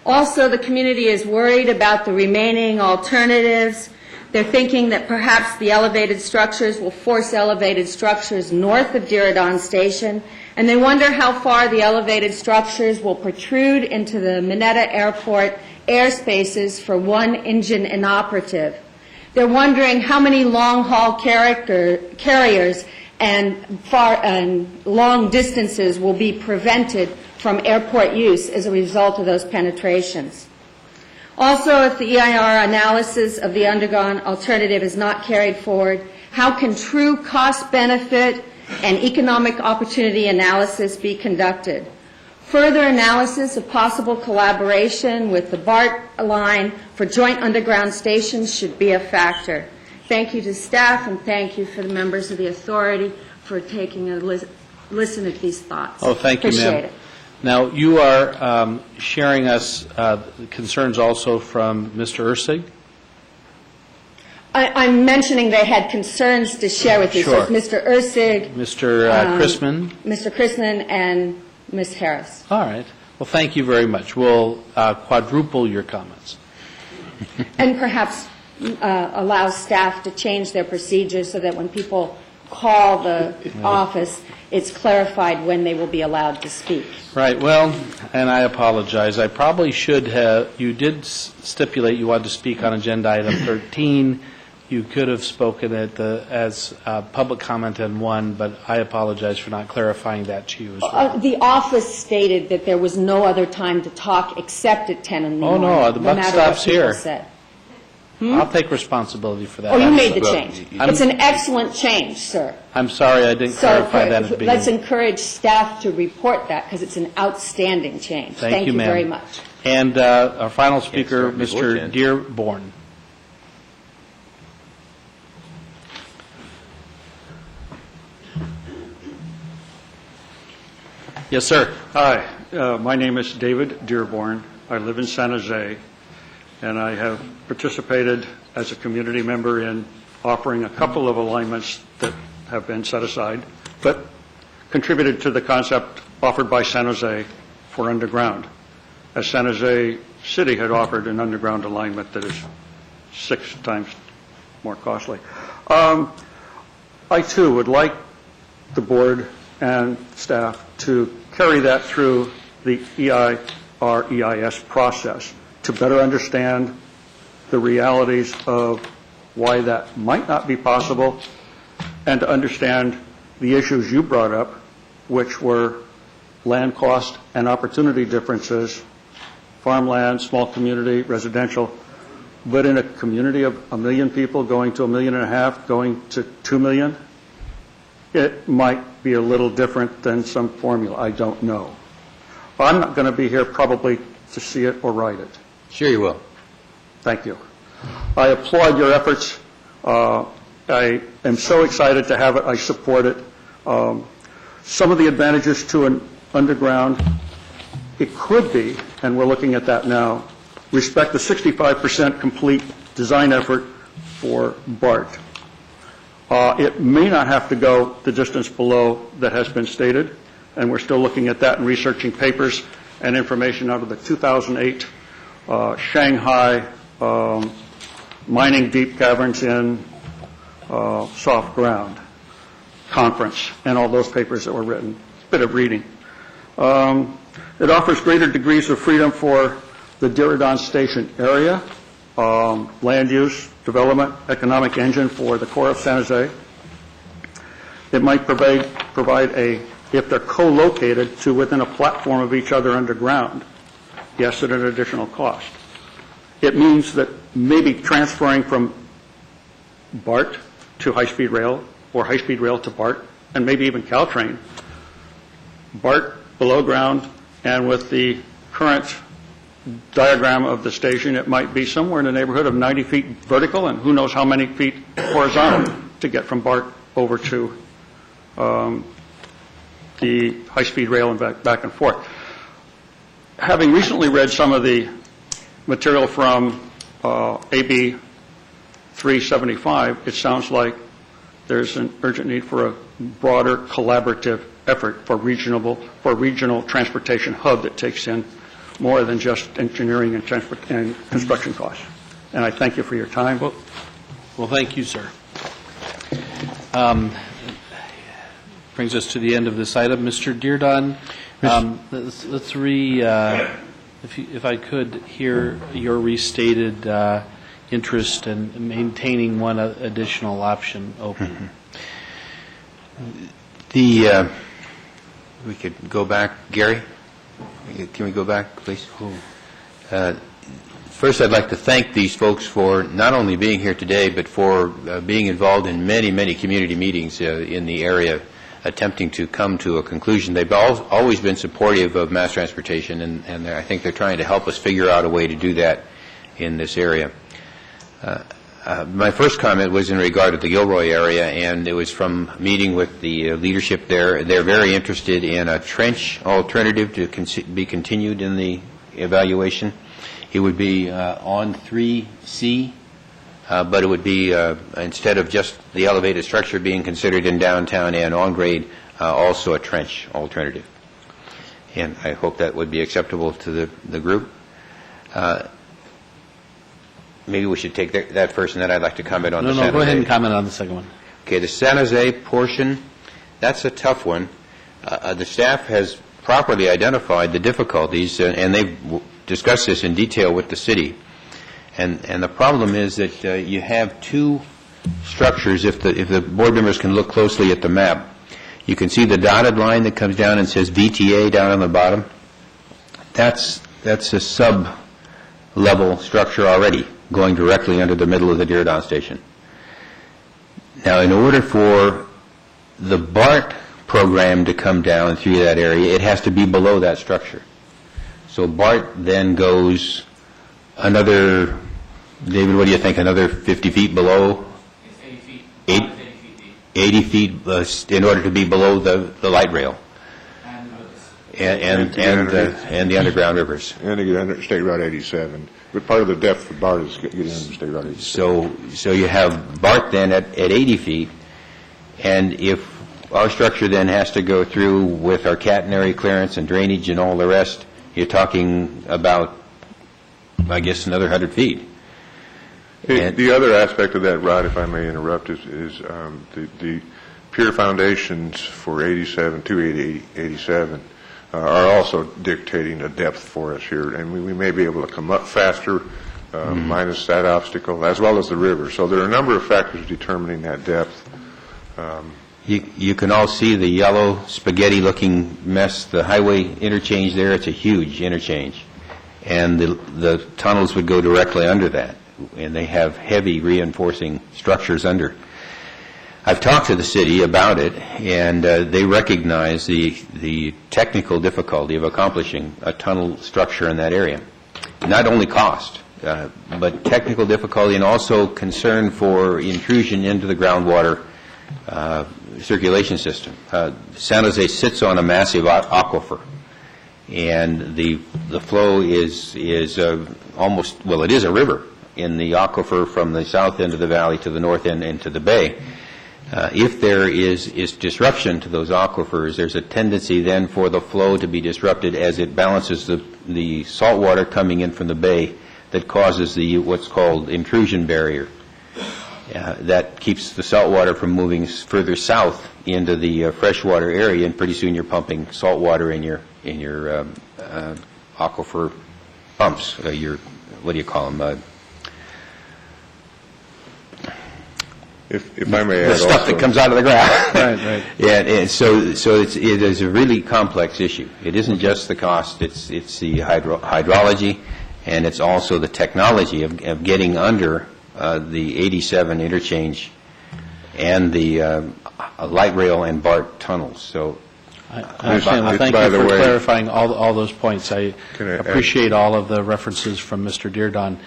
[SPEAKER 5] Also, the community is worried about the remaining alternatives. They're thinking that perhaps the elevated structures will force elevated structures north of Diridon Station, and they wonder how far the elevated structures will protrude into the Mineta Airport airspaces for one engine inoperative. They're wondering how many long-haul carriers and long distances will be prevented from airport use as a result of those penetrations. Also, if the EIR analysis of the underground alternative is not carried forward, how can true cost-benefit and economic opportunity analysis be conducted? Further analysis of possible collaboration with the BART line for joint underground stations should be a factor. Thank you to staff and thank you for the members of the authority for taking a listen to these thoughts.
[SPEAKER 6] Oh, thank you, ma'am.
[SPEAKER 5] Appreciate it.
[SPEAKER 6] Now, you are sharing us concerns also from Mr. Ursig?
[SPEAKER 5] I'm mentioning they had concerns to share with you.
[SPEAKER 6] Sure.
[SPEAKER 5] So it's Mr. Ursig,
[SPEAKER 6] Mr. Chrisman?
[SPEAKER 5] Mr. Chrisman, and Ms. Harris.
[SPEAKER 6] All right. Well, thank you very much. We'll quadruple your comments.
[SPEAKER 5] And perhaps allow staff to change their procedures so that when people call the office, it's clarified when they will be allowed to speak.
[SPEAKER 6] Right. Well, and I apologize. I probably should have, you did stipulate you wanted to speak on agenda item 13. You could have spoken as public comment on 1, but I apologize for not clarifying that to you as well.
[SPEAKER 5] The office stated that there was no other time to talk except at 10 in the morning.
[SPEAKER 6] Oh, no, the buck stops here.
[SPEAKER 5] Said.
[SPEAKER 6] I'll take responsibility for that.
[SPEAKER 5] Oh, you made the change. It's an excellent change, sir.
[SPEAKER 6] I'm sorry I didn't clarify that at the beginning.
[SPEAKER 5] Let's encourage staff to report that because it's an outstanding change.
[SPEAKER 6] Thank you, ma'am.
[SPEAKER 5] Very much.
[SPEAKER 6] And our final speaker, Mr. Dearborn. Yes, sir.
[SPEAKER 8] Hi. My name is David Dearborn. I live in San Jose, and I have participated as a community member in offering a couple of alignments that have been set aside, but contributed to the concept offered by San Jose for underground, as San Jose City had offered an underground alignment that is 6 times more costly. I, too, would like the board and staff to carry that through the EIR-EIS process to better understand the realities of why that might not be possible and to understand the issues you brought up, which were land cost and opportunity differences, farmland, small community, residential, but in a community of 1 million people going to 1.5 million, going to 2 million, it might be a little different than some formula. I don't know. I'm not going to be here probably to see it or write it.
[SPEAKER 19] Sure you will.
[SPEAKER 8] Thank you. I applaud your efforts. I am so excited to have it. I support it. Some of the advantages to an underground, it could be and we're looking at that now. We expect a 65% complete design effort for BART. It may not have to go the distance below that has been stated, and we're still looking at that and researching papers and information out of the 2008 Shanghai Mining Deep Caverns in Soft Ground conference and all those papers that were written. It's a bit of reading. It offers greater degrees of freedom for the Diridon Station area, land use, development, economic engine for the core of San Jose. It might provide a, if they're co-located, to within a platform of each other underground, yes, at an additional cost. It means that maybe transferring from BART to high-speed rail or high-speed rail to BART, and maybe even Caltrain, BART below ground, and with the current diagram of the station, it might be somewhere in the neighborhood of 90 feet vertical and who knows how many feet horizontal to get from BART over to the high-speed rail and back and forth. Having recently read some of the material from AB 375, it sounds like there's an urgent need for a broader collaborative effort for regional transportation hub that takes in more than just engineering and construction costs. And I thank you for your time.
[SPEAKER 4] Well, thank you, sir. Brings us to the end of this item. Mr. Dierdon, let's if I could hear your restated interest in maintaining one additional option open.
[SPEAKER 19] We could go back, Gary? Can we go back, please? First, I'd like to thank these folks for not only being here today, but for being involved in many, many community meetings in the area, attempting to come to a conclusion. They've always been supportive of mass transportation, and I think they're trying to help us figure out a way to do that in this area. My first comment was in regard to the Gilroy area, and it was from meeting with the leadership there. They're very interested in a trench alternative to be continued in the evaluation. It would be on 3C, but it would be, instead of just the elevated structure being considered in downtown and on grade, also a trench alternative. And I hope that would be acceptable to the group. Maybe we should take that first, and then I'd like to comment on the San Jose.
[SPEAKER 4] No, go ahead and comment on the second one.
[SPEAKER 19] Okay, the San Jose portion, that's a tough one. The staff has properly identified the difficulties, and they've discussed this in detail with the city. And the problem is that you have two structures, if the board members can look closely at the map. You can see the dotted line that comes down and says VTA down on the bottom. That's a sub-level structure already, going directly under the middle of the Diridon station. Now, in order for the BART program to come down through that area, it has to be below that structure. So BART then goes another, David, what do you think, another 50 feet below? It's 80 feet. 80 feet in order to be below the light rail. And the underground rivers.
[SPEAKER 1] And to get under State Route 87. But part of the depth for BART is getting under State Route 87.
[SPEAKER 19] So you have BART then at 80 feet, and if our structure then has to go through with our catenary clearance and drainage and all the rest, you're talking about, I guess, another 100 feet.
[SPEAKER 1] The other aspect of that route, if I may interrupt, is the pier foundations for 87, 287, are also dictating a depth for us here, and we may be able to come up faster, minus that obstacle, as well as the river. So there are a number of factors determining that depth.
[SPEAKER 19] You can all see the yellow spaghetti-looking mess, the highway interchange there. It's a huge interchange, and the tunnels would go directly under that, and they have heavy reinforcing structures under. I've talked to the city about it, and they recognize the technical difficulty of accomplishing a tunnel structure in that area. Not only cost, but technical difficulty, and also concern for intrusion into the groundwater circulation system. San Jose sits on a massive aquifer, and the flow is almost, well, it is a river in the aquifer from the south end of the valley to the north end into the bay. If there is disruption to those aquifers, there's a tendency then for the flow to be disrupted as it balances the salt water coming in from the bay that causes what's called intrusion barrier. That keeps the salt water from moving further south into the freshwater area, and pretty soon you're pumping salt water in your aquifer pumps. What do you call them?
[SPEAKER 1] If I may add,
[SPEAKER 19] the stuff that comes out of the ground.
[SPEAKER 13] Right.
[SPEAKER 19] Yeah, and so it is a really complex issue. It isn't just the cost; it's the hydrology, and it's also the technology of getting under the 87 interchange and the light rail and BART tunnels. So
[SPEAKER 6] I understand. Well, thank you for clarifying all those points. I appreciate all of the references from Mr. Deardon.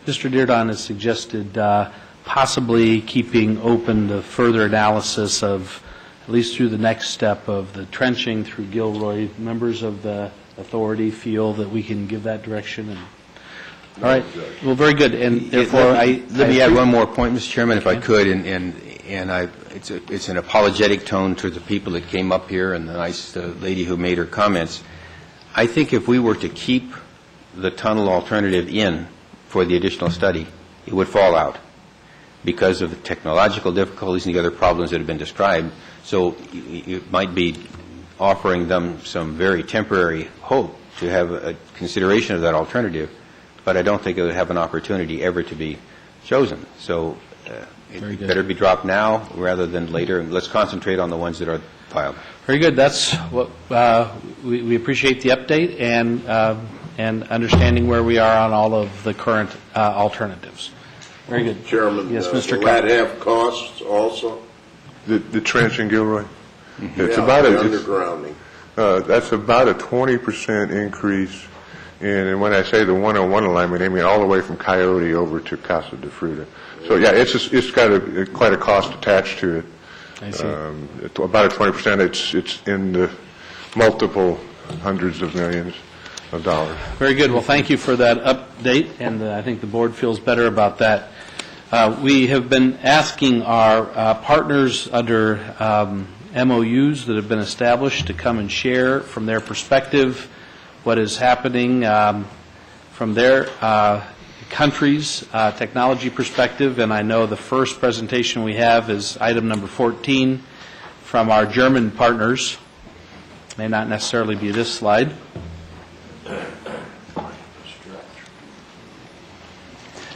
[SPEAKER 6] Mr. Deardon has suggested possibly keeping open the further analysis of, at least through the next step of the trenching through Gilroy. Members of the authority feel that we can give that direction. All right. Well, very good. And therefore,
[SPEAKER 19] let me add one more point, Mr. Chairman, if I could. It's an apologetic tone to the people that came up here and the nice lady who made her comments. I think if we were to keep the tunnel alternative in for the additional study, it would fall out because of the technological difficulties and the other problems that have been described. So it might be offering them some very temporary hope to have a consideration of that alternative, but I don't think it would have an opportunity ever to be chosen. So it better be dropped now rather than later. Let's concentrate on the ones that are viable.
[SPEAKER 6] Very good. That's what we appreciate the update and understanding where we are on all of the current alternatives. Very good.
[SPEAKER 18] Chairman,
[SPEAKER 6] yes, Mr.
[SPEAKER 18] will that have costs also?
[SPEAKER 1] The trench in Gilroy? It's
[SPEAKER 18] yeah,
[SPEAKER 1] about
[SPEAKER 18] the undergrounding.
[SPEAKER 1] That's about a 20% increase. And when I say the 101 alignment, I mean all the way from Coyote over to Casa de Fruta. So, yeah, it's got quite a cost attached to it.
[SPEAKER 6] I see.
[SPEAKER 1] About a 20%. It's in the multiple hundreds of millions of dollars.
[SPEAKER 6] Very good. Well, thank you for that update, and I think the board feels better about that. We have been asking our partners under MOUs that have been established to come and share from their perspective what is happening from their country's technology perspective. And I know the first presentation we have is item number 14 from our German partners. May not necessarily be this slide.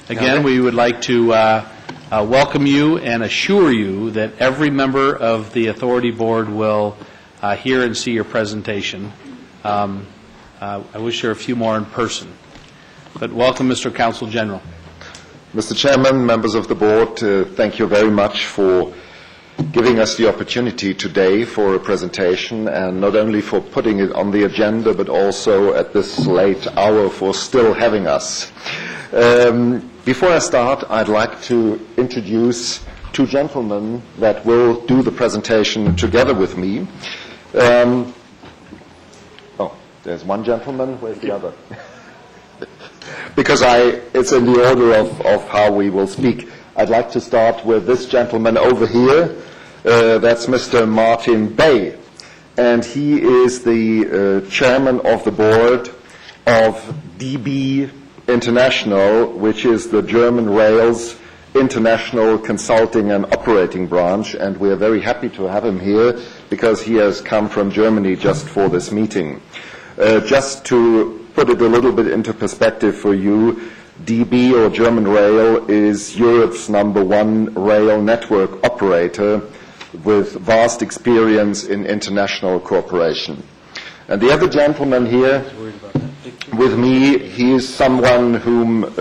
[SPEAKER 6] Again, we would like to welcome you and assure you that every member of the authority board will hear and see your presentation. I wish there were a few more in person. But welcome, Mr. Counsel General.
[SPEAKER 16] Mr. Chairman, members of the board, thank you very much for giving us the opportunity today for a presentation, and not only for putting it on the agenda, but also at this late hour for still having us. Before I start, I'd like to introduce two gentlemen that will do the presentation together with me. There's one gentleman. Where's the other? Because it's in the order of how we will speak. I'd like to start with this gentleman over here. That's Mr. Martin Bay. And he is the chairman of the board of DB International, which is the German Rail's international consulting and operating branch. And we are very happy to have him here because he has come from Germany just for this meeting. Just to put it a little bit into perspective for you, DB, or German Rail, is Europe's #1 rail network operator with vast experience in international cooperation. And the other gentleman here with me, he is someone whom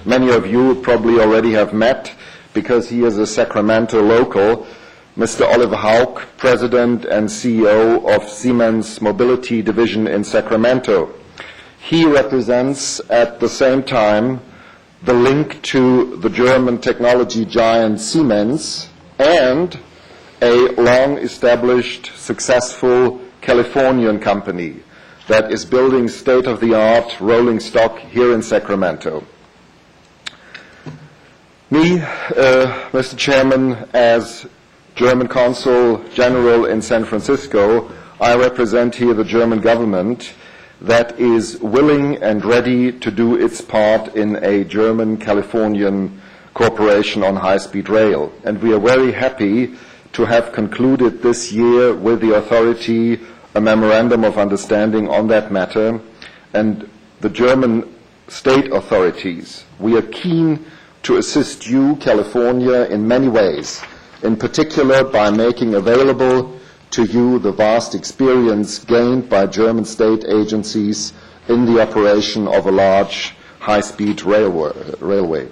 [SPEAKER 16] many of you probably already have met because he is a Sacramento local, Mr. Oliver Haug, President and CEO of Siemens Mobility Division in Sacramento. He represents at the same time the link to the German technology giant Siemens and a long-established, successful Californian company, that is building state-of-the-art rolling stock here in Sacramento. Me, Mr. Chairman, as German Consul General in San Francisco, I represent here the German government that is willing and ready to do its part in a German-Californian cooperation on high-speed rail. And we are very happy to have concluded this year with the authority a memorandum of understanding on that matter. And the German state authorities, we are keen to assist you, California, in many ways, in particular by making available to you the vast experience gained by German state agencies in the operation of a large high-speed railway.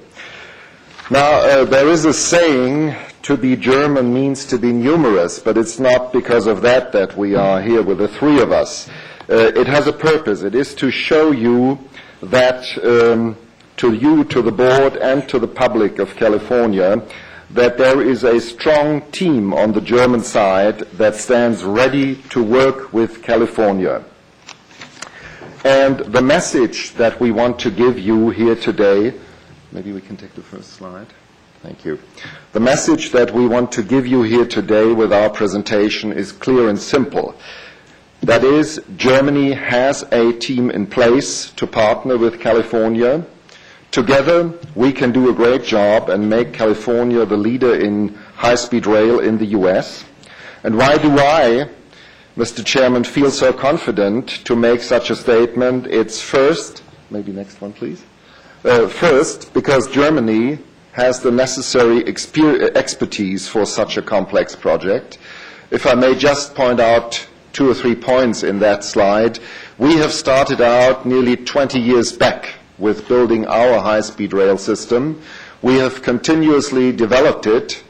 [SPEAKER 16] Now, there is a saying, to be German means to be numerous, but it's not because of that that we are here with the three of us. It has a purpose. It is to show you that, to you, to the board, and to the public of California, that there is a strong team on the German side that stands ready to work with California. And the message that we want to give you here today, maybe we can take the first slide. Thank you. The message that we want to give you here today with our presentation is clear and simple. That is, Germany has a team in place to partner with California. Together, we can do a great job and make California the leader in high-speed rail in the U.S. And why do I, Mr. Chairman, feel so confident to make such a statement? It's first, maybe next one, please. First, because Germany has the necessary expertise for such a complex project. If I may just point out 2 or 3 points in that slide, we have started out nearly 20 years back with building our high-speed rail system. We have continuously developed it,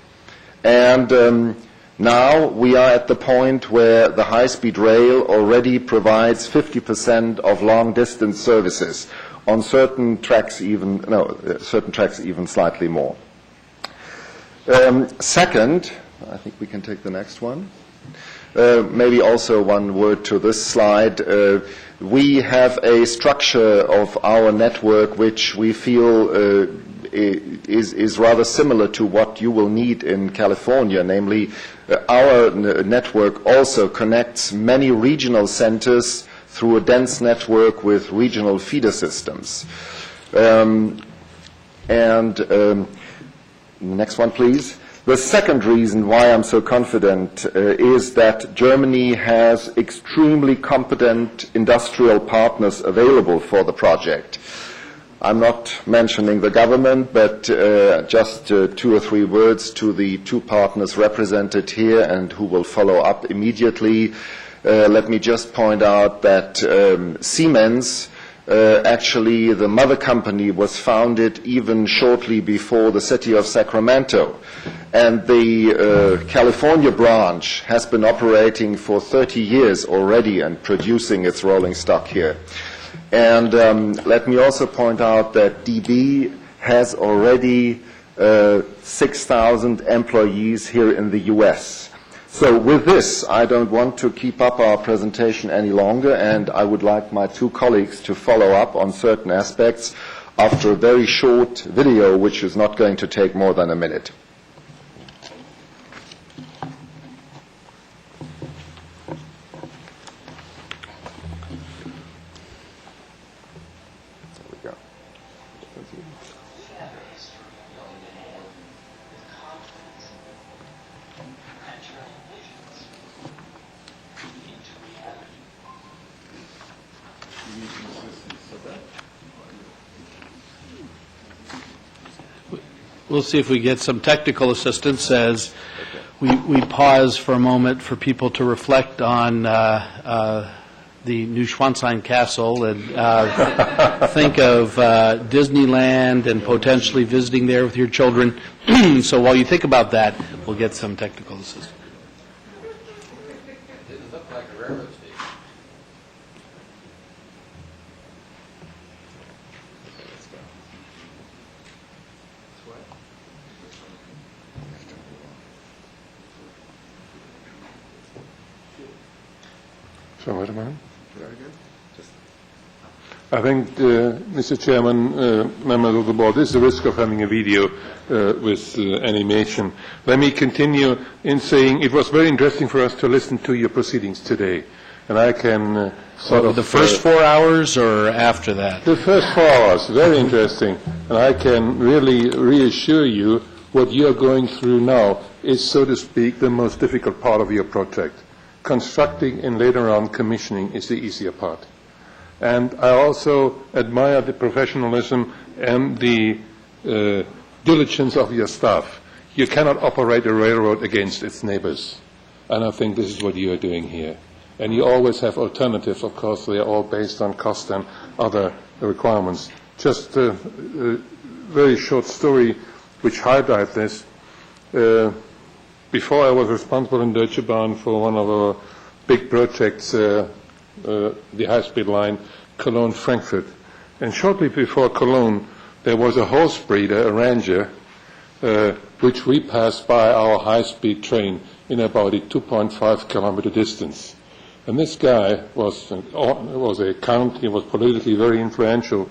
[SPEAKER 16] and now we are at the point where the high-speed rail already provides 50% of long-distance services. On certain tracks even slightly more. Second, I think we can take the next one. Maybe also one word to this slide. We have a structure of our network which we feel is rather similar to what you will need in California, namely our network also connects many regional centers through a dense network with regional feeder systems. Next one, please. The second reason why I'm so confident is that Germany has extremely competent industrial partners available for the project. I'm not mentioning the government, but just 2 or 3 words to the 2 partners represented here and who will follow up immediately. Let me just point out that Siemens, actually the mother company, was founded even shortly before the city of Sacramento. And the California branch has been operating for 30 years already and producing its rolling stock here. And let me also point out that DB has already 6,000 employees here in the U.S. So with this, I don't want to keep up our presentation any longer, and I would like my 2 colleagues to follow up on certain aspects after a very short video, which is not going to take more than a minute.
[SPEAKER 6] We'll see if we get some technical assistance as we pause for a moment for people to reflect on the Neuschwanstein Castle and think of Disneyland and potentially visiting there with your children. So while you think about that, we'll get some technical assistance.
[SPEAKER 19] It looked like a railroad station.
[SPEAKER 1] So wait a minute. Try again. I think, Mr. Chairman, members of the board, this is the risk of having a video with animation. Let me continue in saying it was very interesting for us to listen to your proceedings today. And I can
[SPEAKER 6] the first 4 hours or after that?
[SPEAKER 1] The first 4 hours, very interesting. And I can really reassure you what you are going through now is, so to speak, the most difficult part of your project. Constructing and later on commissioning is the easier part. And I also admire the professionalism and the diligence of your staff. You cannot operate a railroad against its neighbors. And I think this is what you are doing here. And you always have alternatives. Of course, they are all based on cost and other requirements. Just a very short story which highlights this. Before I was responsible in Deutsche Bahn for one of our big projects, the high-speed line Cologne-Frankfurt. And shortly before Cologne, there was a horse breeder, a ranger, which we passed by our high-speed train in about a 2.5 kilometer distance. And this guy was a count, he was politically very influential,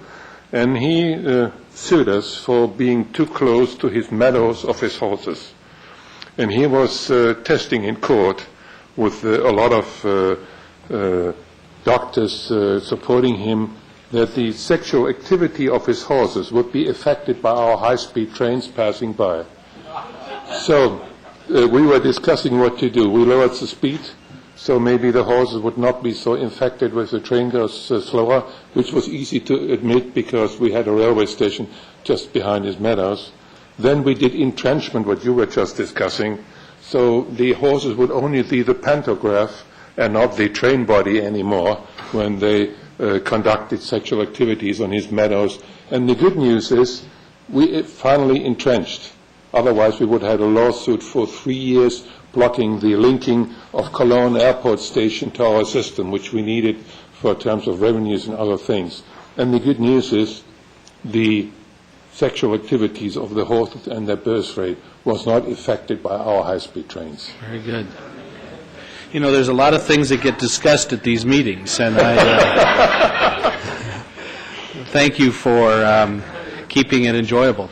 [SPEAKER 1] and he sued us for being too close to his meadows of his horses. And he was testing in court with a lot of doctors supporting him that the sexual activity of his horses would be affected by our high-speed trains passing by. So we were discussing what to do. We lowered the speed, so maybe the horses would not be so infected with the train goes slower, which was easy to admit because we had a railway station just behind his meadows. Then we did entrenchment, what you were just discussing, so the horses would only see the pantograph and not the train body anymore when they conducted sexual activities on his meadows. And the good news is we finally entrenched. Otherwise, we would have had a lawsuit for 3 years blocking the linking of Cologne Airport Station to our system, which we needed for terms of revenues and other things. And the good news is the sexual activities of the horses and their birth rate was not affected by our high-speed trains.
[SPEAKER 6] Very good. You know, there's a lot of things that get discussed at these meetings, and I thank you for keeping it enjoyable.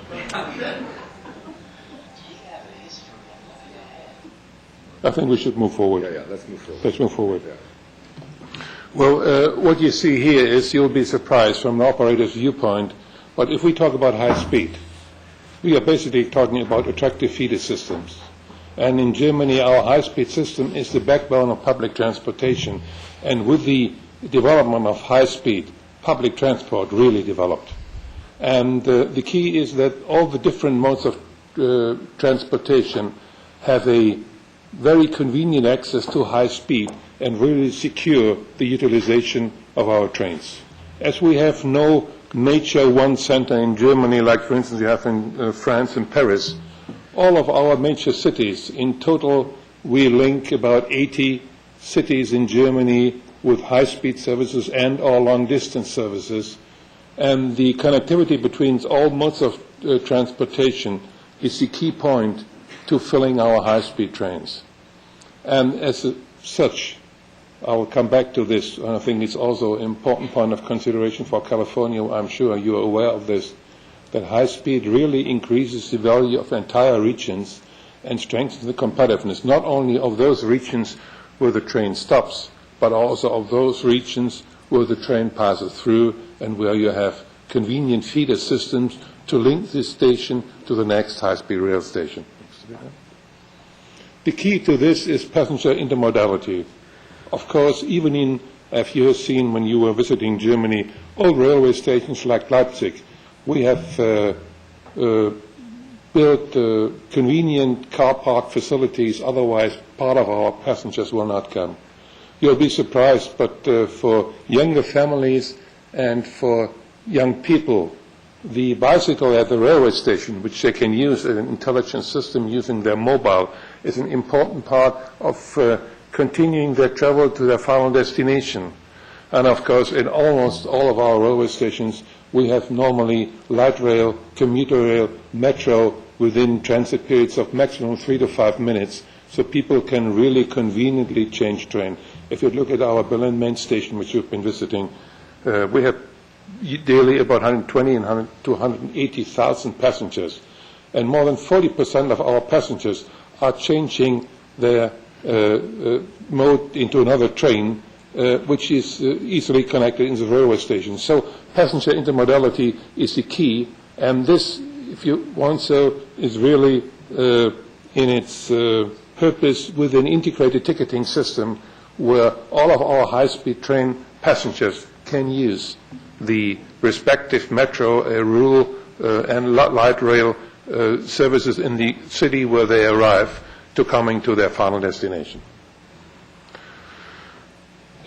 [SPEAKER 1] I think we should move forward.
[SPEAKER 16] Yeah, let's move forward.
[SPEAKER 1] Let's move forward. Well, what you see here is, you'll be surprised from the operator's viewpoint, but if we talk about high speed, we are basically talking about attractive feeder systems. And in Germany, our high-speed system is the backbone of public transportation. And with the development of high-speed, public transport really developed. And the key is that all the different modes of transportation have a very convenient access to high speed and really secure the utilization of our trains. As we have no major one center in Germany, like, for instance, you have in France and Paris, all of our major cities, in total, we link about 80 cities in Germany with high-speed services and or long-distance services. And the connectivity between all modes of transportation is the key point to filling our high-speed trains. And as such, I will come back to this. I think it's also an important point of consideration for California. I'm sure you are aware of this, that high speed really increases the value of entire regions and strengthens the competitiveness, not only of those regions where the train stops, but also of those regions where the train passes through and where you have convenient feeder systems to link this station to the next high-speed rail station. The key to this is passenger intermodality. Of course, even in, as you have seen when you were visiting Germany, old railway stations like Leipzig, we have built convenient car park facilities, otherwise part of our passengers will not come. You'll be surprised, but for younger families and for young people, the bicycle at the railway station, which they can use as an intelligent system using their mobile, is an important part of continuing their travel to their final destination. And of course, in almost all of our railway stations, we have normally light rail, commuter rail, metro within transit periods of maximum 3 to 5 minutes, so people can really conveniently change train. If you look at our Berlin main station, which you've been visiting, we have daily about 120 and to 180,000 passengers. And more than 40% of our passengers are changing their mode into another train, which is easily connected in the railway station. So passenger intermodality is the key, and this, if you want so, is really in its purpose with an integrated ticketing system where all of our high-speed train passengers can use the respective metro, rural, and light rail services in the city where they arrive to coming to their final destination.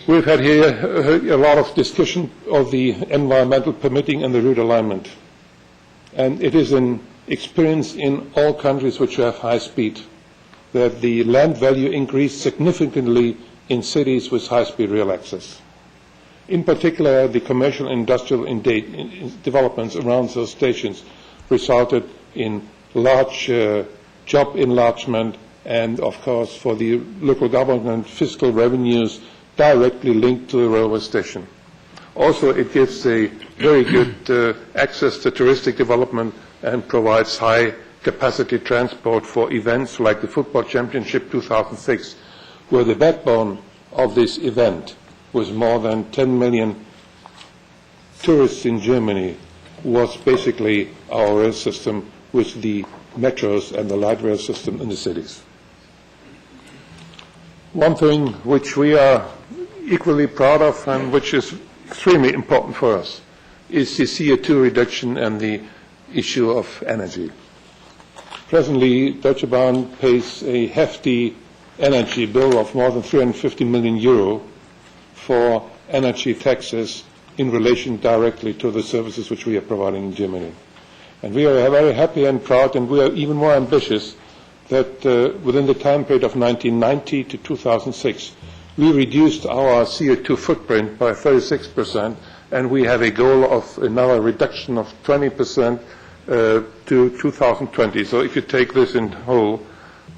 [SPEAKER 1] We've had here a lot of discussion of the environmental permitting and the route alignment. And it is an experience in all countries which have high speed that the land value increased significantly in cities with high-speed rail access. In particular, the commercial and industrial developments around those stations resulted in large job enlargement and, of course, for the local government, fiscal revenues directly linked to the railway station. Also, it gives a very good access to touristic development and provides high-capacity transport for events like the Football Championship 2006, where the backbone of this event was more than 10 million tourists in Germany, was basically our rail system with the metros and the light rail system in the cities. One thing which we are equally proud of and which is extremely important for us is the CO2 reduction and the issue of energy. Presently, Deutsche Bahn pays a hefty energy bill of more than 350 million euro for energy taxes in relation directly to the services which we are providing in Germany. And we are very happy and proud, and we are even more ambitious that within the time period of 1990 to 2006, we reduced our CO2 footprint by 36%, and we have a goal of another reduction of 20% to 2020. So if you take this in whole,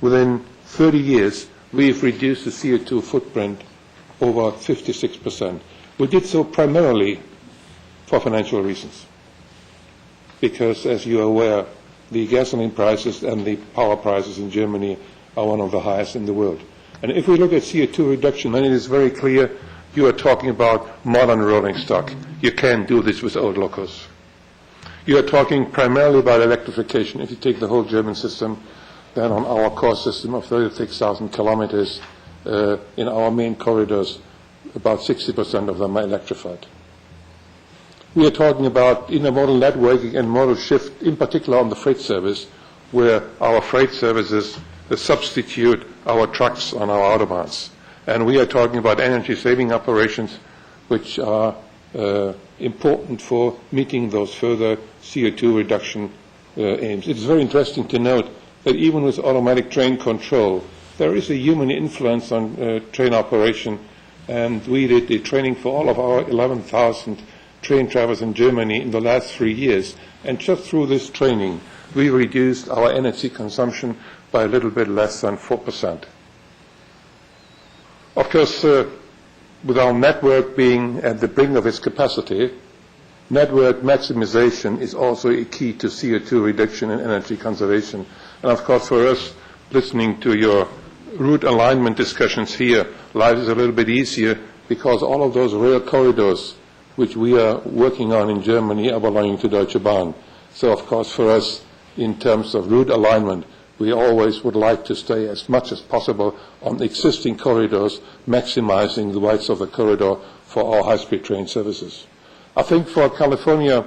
[SPEAKER 1] within 30 years, we've reduced the CO2 footprint over 56%. We did so primarily for financial reasons, because, as you are aware, the gasoline prices and the power prices in Germany are one of the highest in the world. And if we look at CO2 reduction, then it is very clear you are talking about modern rolling stock. You can't do this with old locos. You are talking primarily about electrification. If you take the whole German system, then on our core system of 36,000 kilometers in our main corridors, about 60% of them are electrified. We are talking about intermodal networking and modal shift, in particular on the freight service, where our freight services substitute our trucks on our autobahns. And we are talking about energy-saving operations, which are important for meeting those further CO2 reduction aims. It is very interesting to note that even with automatic train control, there is a human influence on train operation, and we did the training for all of our 11,000 train drivers in Germany in the last 3 years, and just through this training, we reduced our energy consumption by a little bit less than 4%. Of course, with our network being at the brink of its capacity, network maximization is also a key to CO2 reduction and energy conservation. And of course, for us, listening to your route alignment discussions here, life is a little bit easier because all of those rail corridors which we are working on in Germany are belonging to Deutsche Bahn. So, of course, for us, in terms of route alignment, we always would like to stay as much as possible on existing corridors, maximizing the width of the corridor for our high-speed train services. I think for California,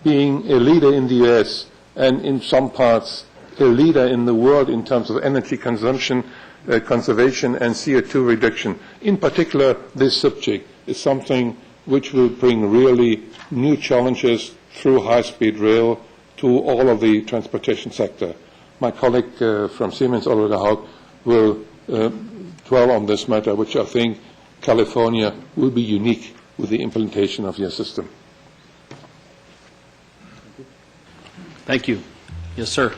[SPEAKER 1] being a leader in the U.S. and in some parts a leader in the world in terms of energy consumption, conservation, and CO2 reduction, in particular, this subject is something which will bring really new challenges through high-speed rail to all of the transportation sector. My colleague from Siemens, Ulrike Haug, will dwell on this matter, which I think California will be unique with the implementation of your system.
[SPEAKER 4] Thank you. Yes, sir.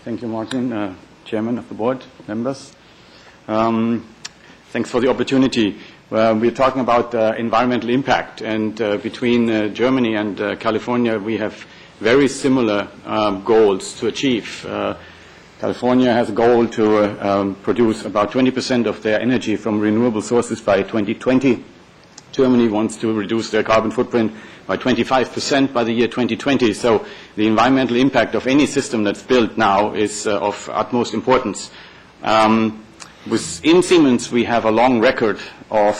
[SPEAKER 12] Thank you, Martin, Chairman of the Board, members. Thanks for the opportunity. We're talking about environmental impact, and between Germany and California, we have very similar goals to achieve. California has a goal to produce about 20% of their energy from renewable sources by 2020. Germany wants to reduce their carbon footprint by 25% by the year 2020. So the environmental impact of any system that's built now is of utmost importance. Within Siemens, we have a long record of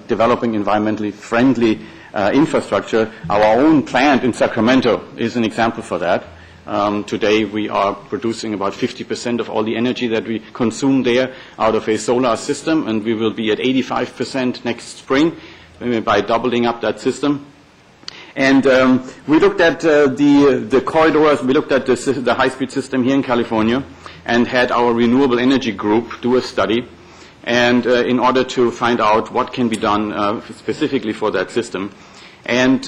[SPEAKER 12] developing environmentally friendly infrastructure. Our own plant in Sacramento is an example for that. Today we are producing about 50% of all the energy that we consume there out of a solar system, and we will be at 85% next spring by doubling up that system. And we looked at the corridors, we looked at the high-speed system here in California and had our renewable energy group do a study, and in order to find out what can be done specifically for that system. And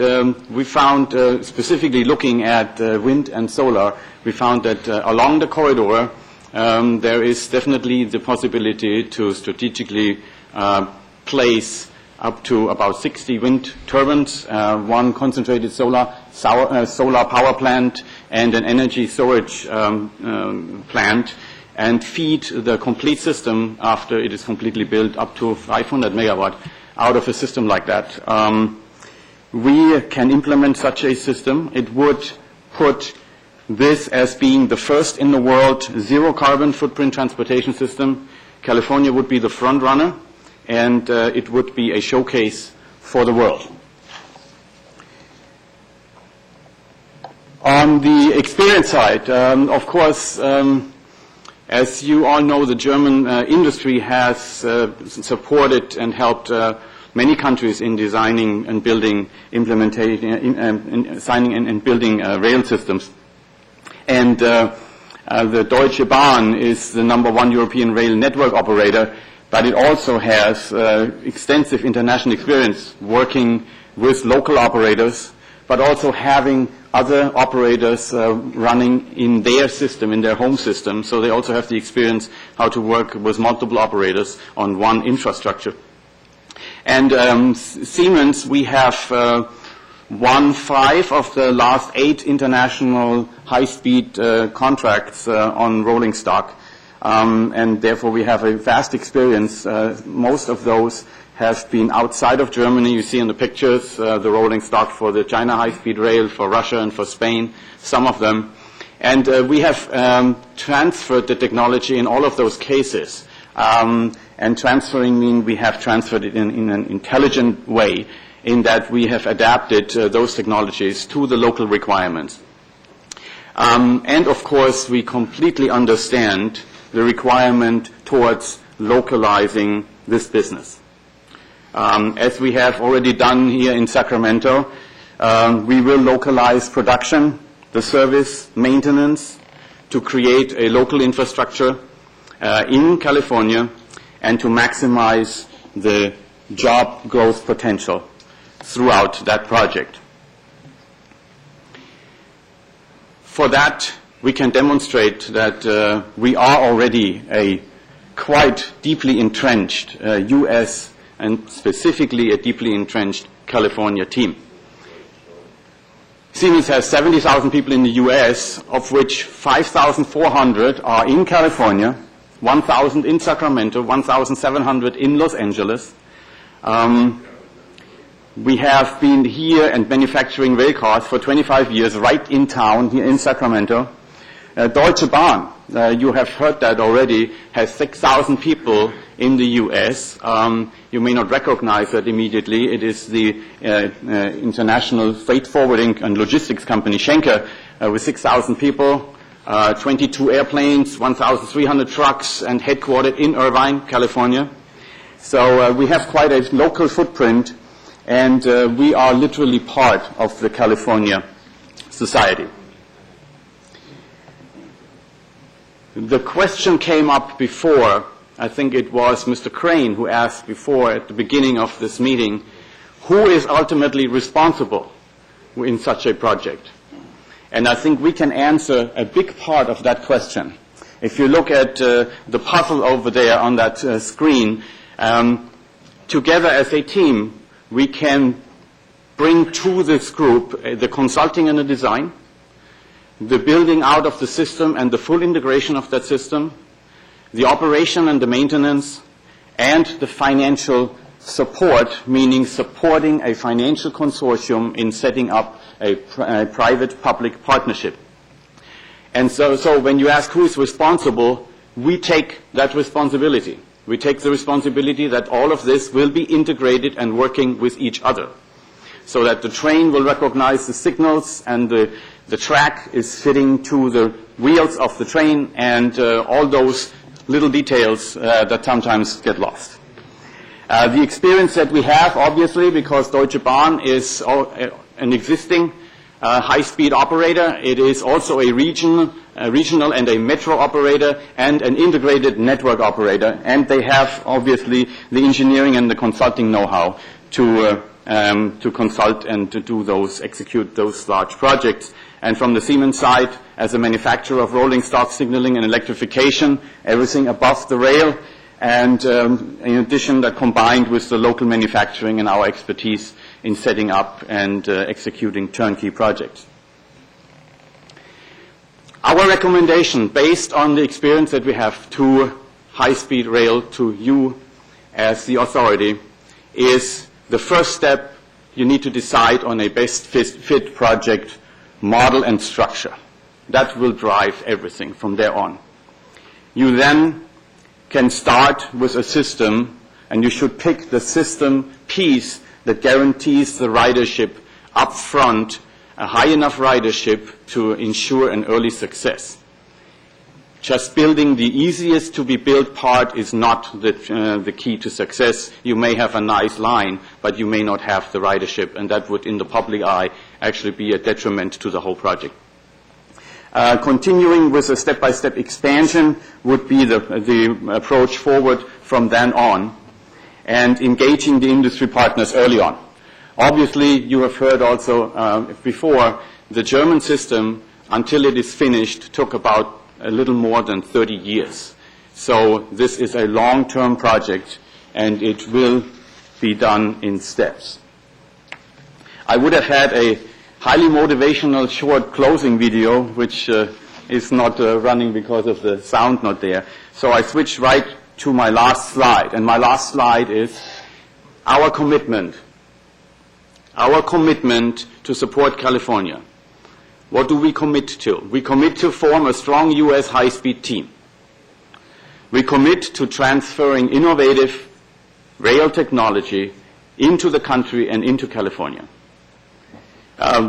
[SPEAKER 12] we found, specifically looking at wind and solar, we found that along the corridor there is definitely the possibility to strategically place up to about 60 wind turbines, one concentrated solar power plant, and an energy storage plant, and feed the complete system after it is completely built up to 500 megawatt out of a system like that. We can implement such a system. It would put this as being the first in the world zero carbon footprint transportation system. California would be the front runner, and it would be a showcase for the world. On the experience side, of course, as you all know, the German industry has supported and helped many countries in designing and building, signing and building rail systems. And the Deutsche Bahn is the #1 European rail network operator, but it also has extensive international experience working with local operators, but also having other operators running in their system, in their home system. So they also have the experience how to work with multiple operators on one infrastructure. And Siemens, we have won 5 of the last 8 international high-speed contracts on rolling stock. And therefore we have a vast experience. Most of those have been outside of Germany. You see in the pictures the rolling stock for the China high-speed rail, for Russia and for Spain, some of them. And we have transferred the technology in all of those cases. And transferring means we have transferred it in an intelligent way, in that we have adapted those technologies to the local requirements. And of course, we completely understand the requirement towards localizing this business. As we have already done here in Sacramento, we will localize production, the service, maintenance, to create a local infrastructure in California and to maximize the job growth potential throughout that project. For that, we can demonstrate that we are already a quite deeply entrenched U.S. and specifically a deeply entrenched California team. Siemens has 70,000 people in the U.S., of which 5,400 are in California, 1,000 in Sacramento, 1,700 in Los Angeles. We have been here and manufacturing rail cars for 25 years, right in town here in Sacramento. Deutsche Bahn, you have heard that already, has 6,000 people in the U.S. You may not recognize that immediately. It is the international freight forwarding and logistics company, Schenker, with 6,000 people, 22 airplanes, 1,300 trucks, and headquartered in Irvine, California. So we have quite a local footprint, and we are literally part of the California society. The question came up before. I think it was Mr. Crane who asked before at the beginning of this meeting, who is ultimately responsible in such a project? And I think we can answer a big part of that question. If you look at the puzzle over there on that screen, together as a team, we can bring to this group the consulting and the design, the building out of the system and the full integration of that system, the operation and the maintenance, and the financial support, meaning supporting a financial consortium in setting up a private-public partnership. And so when you ask who is responsible, we take that responsibility. We take the responsibility that all of this will be integrated and working with each other, so that the train will recognize the signals and the track is fitting to the wheels of the train, and all those little details that sometimes get lost. The experience that we have, obviously, because Deutsche Bahn is an existing high-speed operator, it is also a regional and a metro operator and an integrated network operator, and they have, obviously, the engineering and the consulting know-how to consult and to execute those large projects. And from the Siemens side, as a manufacturer of rolling stock signaling and electrification, everything above the rail, and in addition, that combined with the local manufacturing and our expertise in setting up and executing turnkey projects. Our recommendation, based on the experience that we have to high-speed rail, to you as the authority, is the first step. You need to decide on a best fit project model and structure. That will drive everything from there on. You then can start with a system, and you should pick the system piece that guarantees the ridership up front, a high enough ridership to ensure an early success. Just building the easiest to be built part is not the key to success. You may have a nice line, but you may not have the ridership, and that would, in the public eye, actually be a detriment to the whole project. Continuing with a step-by-step expansion would be the approach forward from then on, and engaging the industry partners early on. Obviously, you have heard also before, the German system, until it is finished, took about a little more than 30 years. So this is a long-term project, and it will be done in steps. I would have had a highly motivational short closing video, which is not running because of the sound not there. So I switch right to my last slide. And my last slide is our commitment to support California. What do we commit to? We commit to form a strong U.S. high-speed team. We commit to transferring innovative rail technology into the country and into California.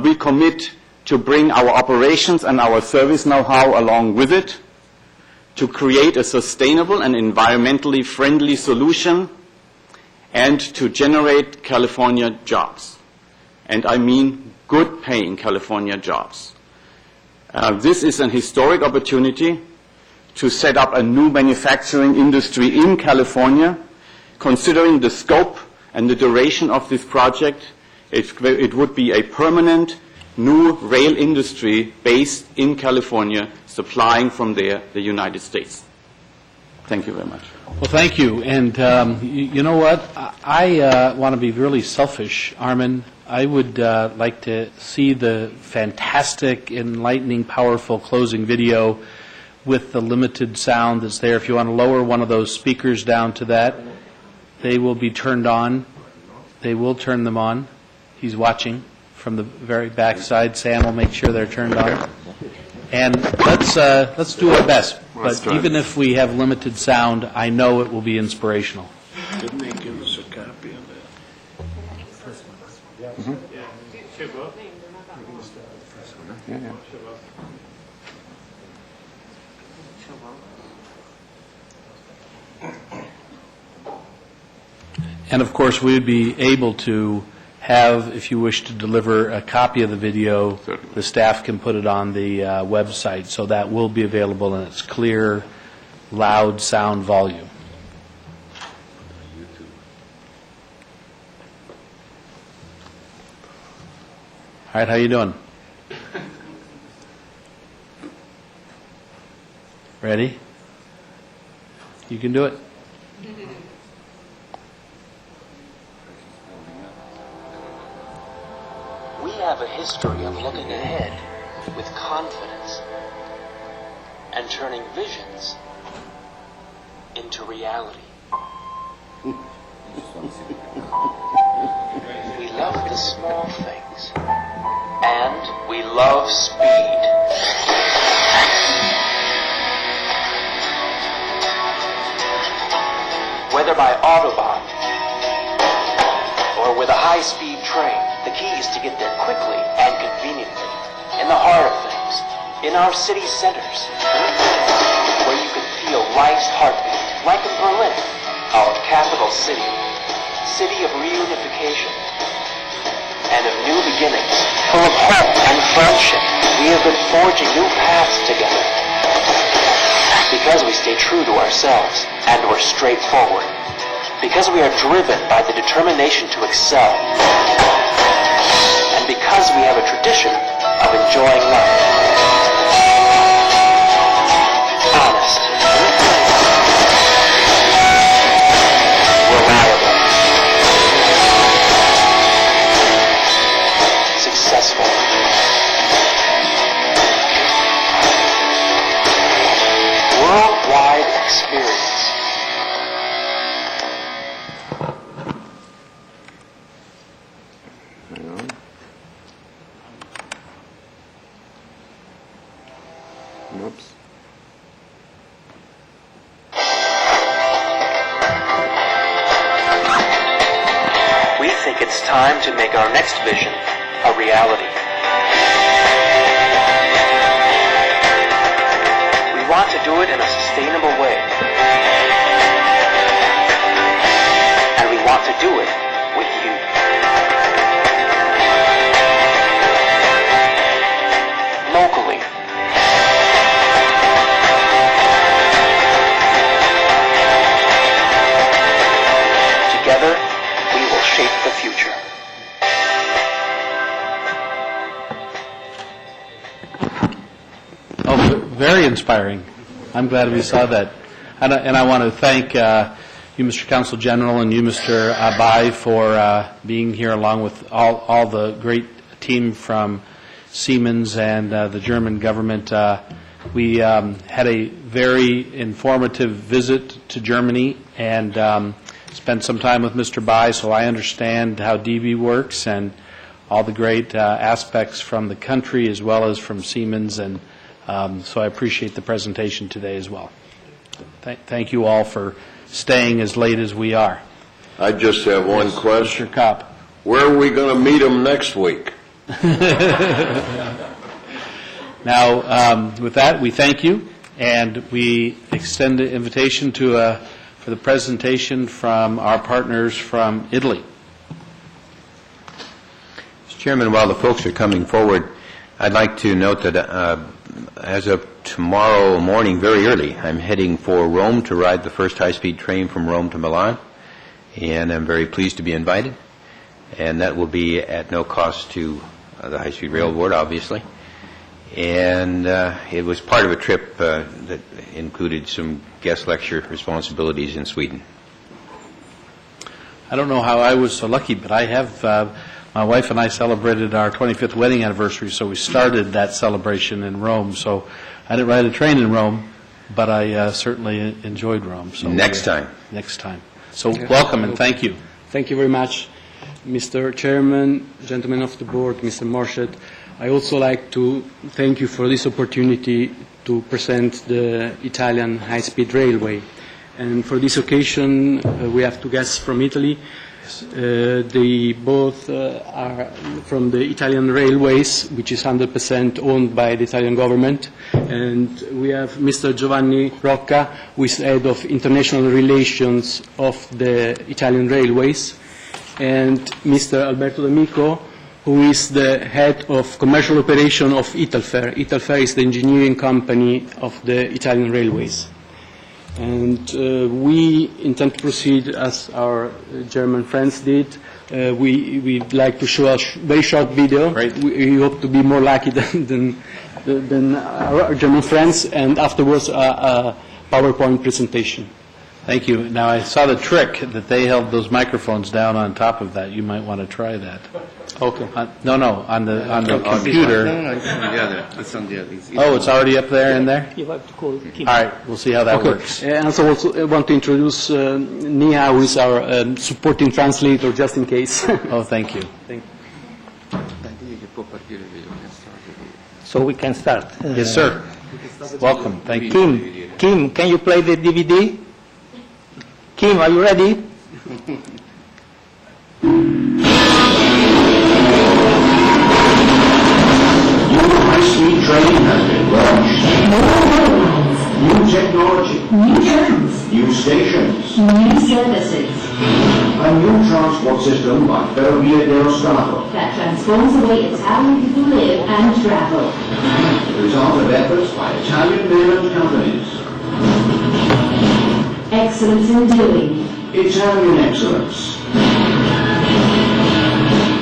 [SPEAKER 12] We commit to bring our operations and our service know-how along with it, to create a sustainable and environmentally friendly solution, and to generate California jobs. And I mean good-paying California jobs. This is an historic opportunity to set up a new manufacturing industry in California. Considering the scope and the duration of this project, it would be a permanent new rail industry based in California, supplying from there the United States. Thank you very much.
[SPEAKER 6] Well, thank you. And you know what? I want to be really selfish, Armin. I would like to see the fantastic, enlightening, powerful closing video with the limited sound that's there. If you want to lower one of those speakers down to that, they will be turned on. They will turn them on. He's watching from the very back side. Sam will make sure they're turned on. And let's do our best. But even if we have limited sound, I know it will be inspirational.
[SPEAKER 18] Didn't they give us a copy of that?
[SPEAKER 6] And of course, we would be able to have, if you wish to deliver a copy of the video, the staff can put it on the website, so that will be available in its clear, loud sound volume. All right, how you doing? Ready? You can do it.
[SPEAKER 11] history of looking ahead with confidence and turning visions into reality. We love the small things, and we love speed. Whether by Autobahn or with a high-speed train, the key is to get there quickly and conveniently, in the heart of things, in our city centers, where you can feel life's heartbeat, like in Berlin, our capital city, city of reunification and of new beginnings, full of hope and friendship. We have been forging new paths together because we stay true to ourselves and we're straightforward, because we are driven by the determination to excel, and because we have a tradition of enjoying life. Honest, reliable, successful, worldwide experience.
[SPEAKER 16] Oops.
[SPEAKER 11] We think it's time to make our next vision a reality. We want to do it in a sustainable way. And we want to do it with you. Locally. Together, we will shape the future.
[SPEAKER 6] Oh, very inspiring. I'm glad we saw that. And I want to thank you, Mr. Counsel General, and you, Mr. Abai, for being here along with all the great team from Siemens and the German government. We had a very informative visit to Germany and spent some time with Mr. Bai, so I understand how DB works and all the great aspects from the country as well as from Siemens, and so I appreciate the presentation today as well. Thank you all for staying as late as we are.
[SPEAKER 18] I just have one question.
[SPEAKER 6] Mr. Kopp.
[SPEAKER 18] Where are we going to meet them next week?
[SPEAKER 6] Now, with that, we thank you, and we extend an invitation to for the presentation from our partners from Italy.
[SPEAKER 19] Mr. Chairman, while the folks are coming forward, I'd like to note that as of tomorrow morning, very early, I'm heading for Rome to ride the first high-speed train from Rome to Milan, and I'm very pleased to be invited. And that will be at no cost to the High Speed Rail Board, obviously. And it was part of a trip that included some guest lecture responsibilities in Sweden.
[SPEAKER 6] I don't know how I was so lucky, but I have, my wife and I celebrated our 25th wedding anniversary, so we started that celebration in Rome. So I didn't ride a train in Rome, but I certainly enjoyed Rome. So
[SPEAKER 19] next time.
[SPEAKER 6] Next time. So welcome and thank you.
[SPEAKER 21] Thank you very much, Mr. Chairman, gentlemen of the board, Mr. Morset. I also like to thank you for this opportunity to present the Italian high-speed railway. And for this occasion, we have two guests from Italy. They both are from the Italian Railways, which is 100% owned by the Italian government. And we have Mr. Giovanni Rocca, who is head of international relations of the Italian Railways, and Mr. Alberto D'Amico, who is the head of commercial operation of Italfer. Italfer is the engineering company of the Italian Railways. And we intend to proceed as our German friends did. We'd like to show a very short video. We hope to be more lucky than our German friends, and afterwards a PowerPoint presentation.
[SPEAKER 6] Thank you. Now, I saw the trick that they held those microphones down on top of that. You might want to try that.
[SPEAKER 21] Okay.
[SPEAKER 6] No, on the computer.
[SPEAKER 15] No, it's on the other. It's on the other.
[SPEAKER 6] Oh, it's already up there in there?
[SPEAKER 21] You have to call Kim.
[SPEAKER 6] All right, we'll see how that
[SPEAKER 21] Okay.
[SPEAKER 6] works.
[SPEAKER 21] And so also I want to introduce Nia, who is our supporting translator, just in case.
[SPEAKER 6] Oh, thank you.
[SPEAKER 21] Thank you.
[SPEAKER 10] So we can start.
[SPEAKER 6] Yes, sir. Welcome. Thank you.
[SPEAKER 10] Kim, can you play the DVD? Kim, are you ready?
[SPEAKER 14] High-speed train has been launched. New technology. New trains. New stations. New services. A new transport system by Ferrovia dello Stato.
[SPEAKER 23] That transforms the way Italian people live and travel.
[SPEAKER 14] The result of efforts by Italian men and companies.
[SPEAKER 23] Excellence in doing.
[SPEAKER 14] Italian excellence.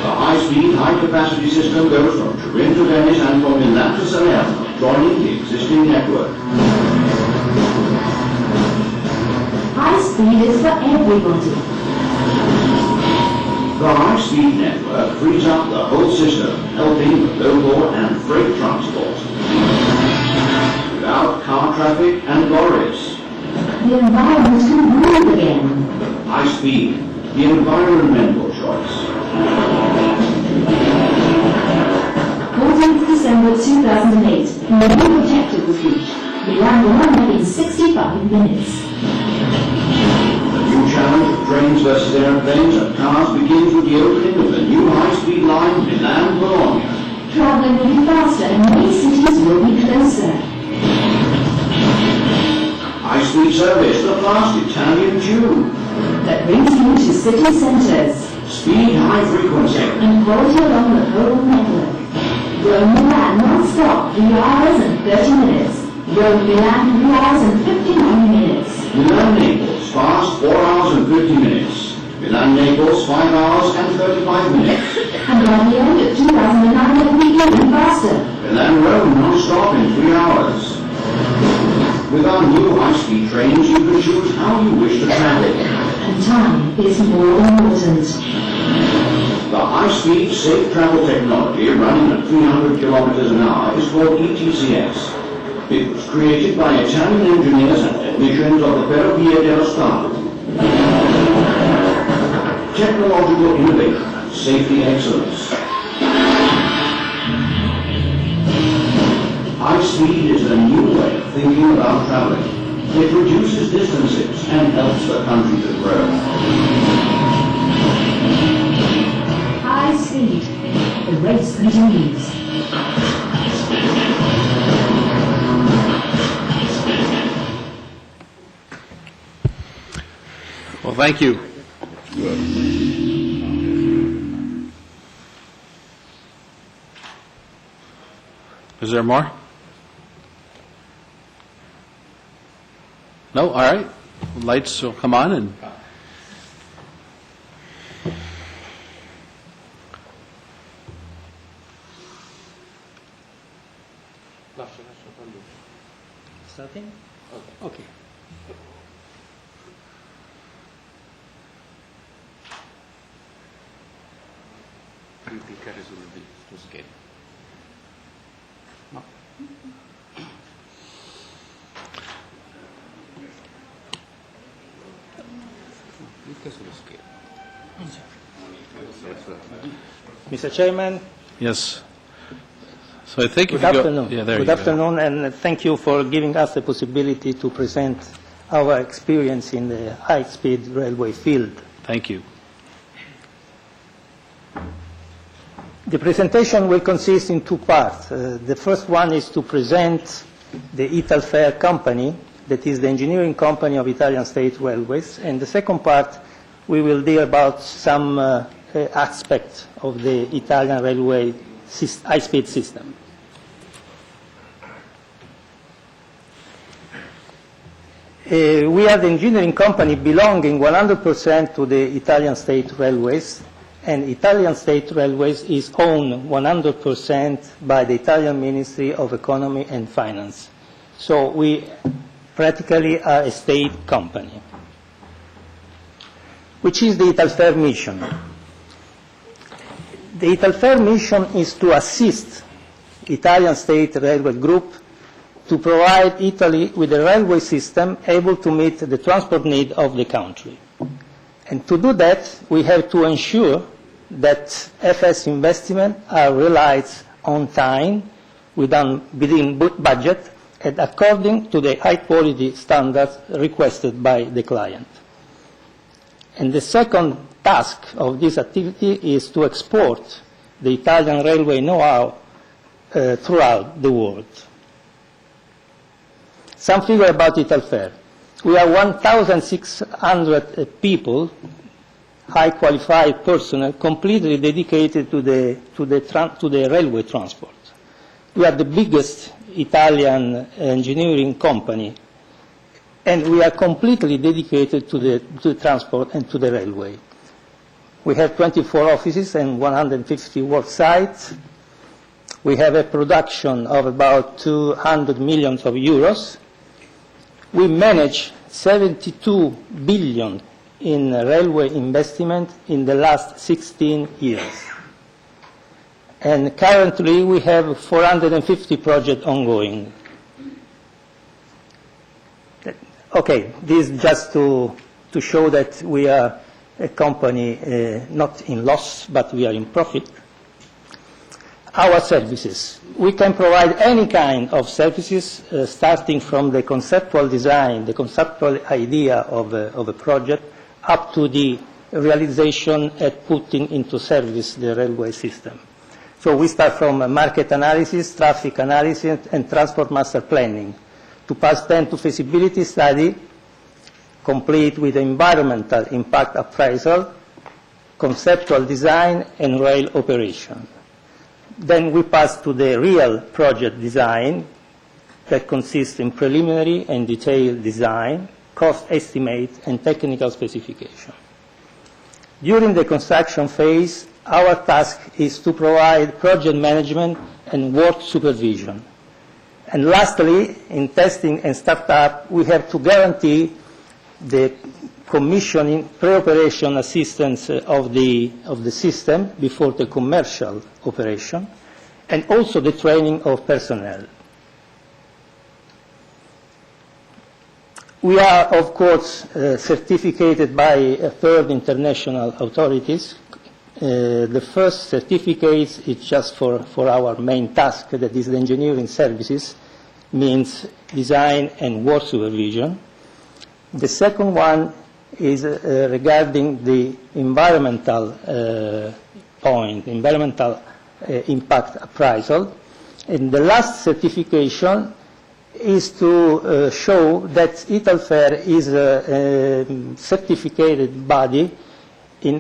[SPEAKER 14] The high-speed, high-capacity system goes from Turin to Venice and from Milan to Salerno, joining the existing network.
[SPEAKER 23] High speed is for everybody.
[SPEAKER 14] The high-speed network frees up the whole system, helping with local and freight transport. Without car traffic and lorries.
[SPEAKER 23] The environment can breathe again.
[SPEAKER 14] High speed, the environmental choice.
[SPEAKER 23] 14th December 2008, no objective was reached. Milan will land in 65 minutes.
[SPEAKER 14] The new challenge of trains versus airplanes and cars begins with the opening of the new high-speed line Milan-Bologna.
[SPEAKER 23] Traveling will be faster and many cities will be closer.
[SPEAKER 14] High-speed service, the fast Italian tube.
[SPEAKER 23] That brings you to city centres.
[SPEAKER 14] Speed, high frequency.
[SPEAKER 23] And quality along the whole network. Rome Milan non-stop, 3 hours and 30 minutes. Rome Milan, 3 hours and 59 minutes.
[SPEAKER 14] Milan Naples, fast, 4 hours and 50 minutes. Milan Naples, 5 hours and 35 minutes.
[SPEAKER 23] And by the end of 2009, it will be even faster.
[SPEAKER 14] Milan Rome, non-stop in 3 hours. With our new high-speed trains, you can choose how you wish to travel.
[SPEAKER 23] And time is more important.
[SPEAKER 14] The high-speed, safe travel technology running at 300 kilometers an hour is called ETCS. It was created by Italian engineers and technicians of the Ferrovia dello Stato. Technological innovation and safety excellence. High speed is a new way of thinking about traveling. It reduces distances and helps the country to grow.
[SPEAKER 23] High speed. The race continues.
[SPEAKER 6] Well, thank you. Is there more? No? All right. Lights will come on and...
[SPEAKER 10] Starting? Okay.
[SPEAKER 15] Cliccare sullo schermo.
[SPEAKER 10] No.
[SPEAKER 15] Clicca sullo schermo.
[SPEAKER 10] Mr. Chairman,
[SPEAKER 6] Yes. So I think
[SPEAKER 10] good
[SPEAKER 6] if you go...
[SPEAKER 10] afternoon.
[SPEAKER 6] Yeah, there
[SPEAKER 10] Good
[SPEAKER 6] you go.
[SPEAKER 10] afternoon, and thank you for giving us the possibility to present our experience in the high-speed railway field.
[SPEAKER 6] Thank you.
[SPEAKER 10] The presentation will consist in 2 parts. The first one is to present the Italfair company, that is the engineering company of Italian State Railways, and the second part we will deal about some aspects of the Italian railway high-speed system. We are the engineering company belonging 100% to the Italian State Railways, and Italian State Railways is owned 100% by the Italian Ministry of Economy and Finance. So we practically are a state company. which is the Italfer mission. The Italfer mission is to assist Italian State Railway Group to provide Italy with a railway system able to meet the transport need of the country. And to do that, we have to ensure that FS investments are realized on time, within budget, and according to the high-quality standards requested by the client. And the second task of this activity is to export the Italian railway know-how throughout the world. Some figure about Italfer. We are 1,600 people, high-qualified personnel, completely dedicated to the railway transport. We are the biggest Italian engineering company, and we are completely dedicated to the transport and to the railway. We have 24 offices and 150 work sites. We have a production of about 200 million euros. We manage 72 billion in railway investment in the last 16 years. And currently we have 450 projects ongoing. Okay, this is just to show that we are a company not in loss, but we are in profit. Our services. We can provide any kind of services, starting from the conceptual design, the conceptual idea of a project, up to the realization and putting into service the railway system. So we start from market analysis, traffic analysis, and transport master planning, to pass then to feasibility study, complete with environmental impact appraisal, conceptual design, and rail operation. Then we pass to the real project design that consists in preliminary and detailed design, cost estimate, and technical specification. During the construction phase, our task is to provide project management and work supervision. And lastly, in testing and startup, we have to guarantee the commissioning, pre-operation assistance of the system before the commercial operation, and also the training of personnel. We are, of course, certificated by third international authorities. The first certificate is just for our main task, that is the engineering services, means design and work supervision. The second one is regarding the environmental point, environmental impact appraisal. And the last certification is to show that Italfer is a certificated body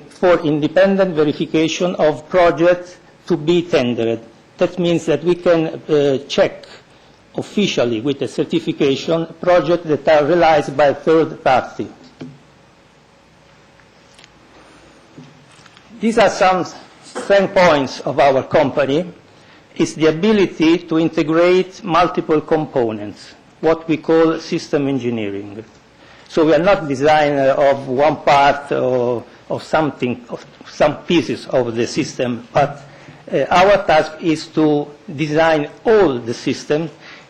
[SPEAKER 10] for independent verification of projects to be tendered. That means that we can check officially with the certification projects that are realized by third party. These are some strength points of our company. Is the ability to integrate multiple components, what we call system engineering. So we are not designer of one part or something, of some pieces of the system, but our task is to design all the system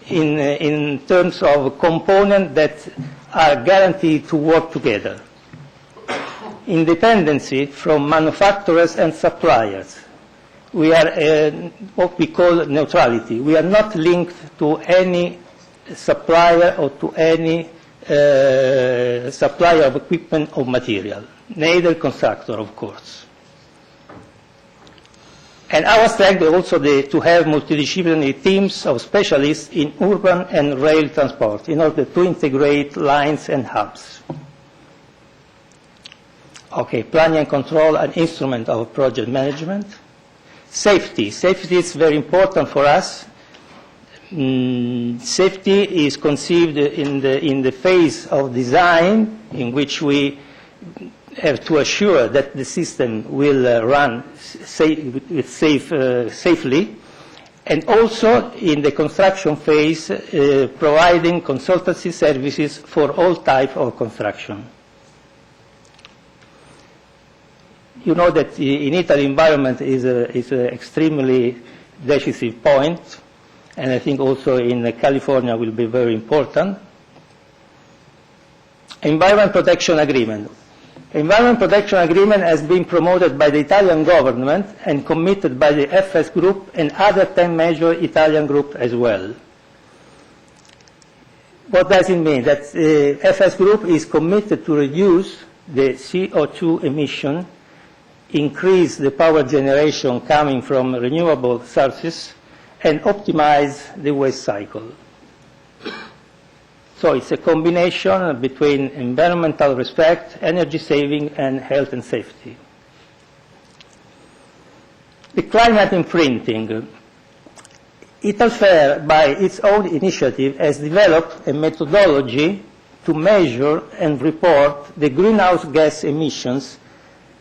[SPEAKER 10] in terms of components that are guaranteed to work together. Independency from manufacturers and suppliers. We are what we call neutrality. We are not linked to any supplier or to any supplier of equipment or material, neither constructor, of course. And our strength is also to have multidisciplinary teams of specialists in urban and rail transport in order to integrate lines and hubs. Okay, planning and control, an instrument of project management. Safety. Safety is very important for us. Safety is conceived in the phase of design, in which we have to assure that the system will run safely, and also in the construction phase, providing consultancy services for all types of construction. You know that in Italy, environment is an extremely decisive point, and I think also in California will be very important. Environment Protection Agreement. Environment Protection Agreement has been promoted by the Italian government and committed by the FS Group and other 10 major Italian groups as well. What does it mean? That the FS Group is committed to reduce the CO2 emission, increase the power generation coming from renewable sources, and optimize the waste cycle. So it's a combination between environmental respect, energy saving, and health and safety. The climate imprinting. Italfer, by its own initiative, has developed a methodology to measure and report the greenhouse gas emissions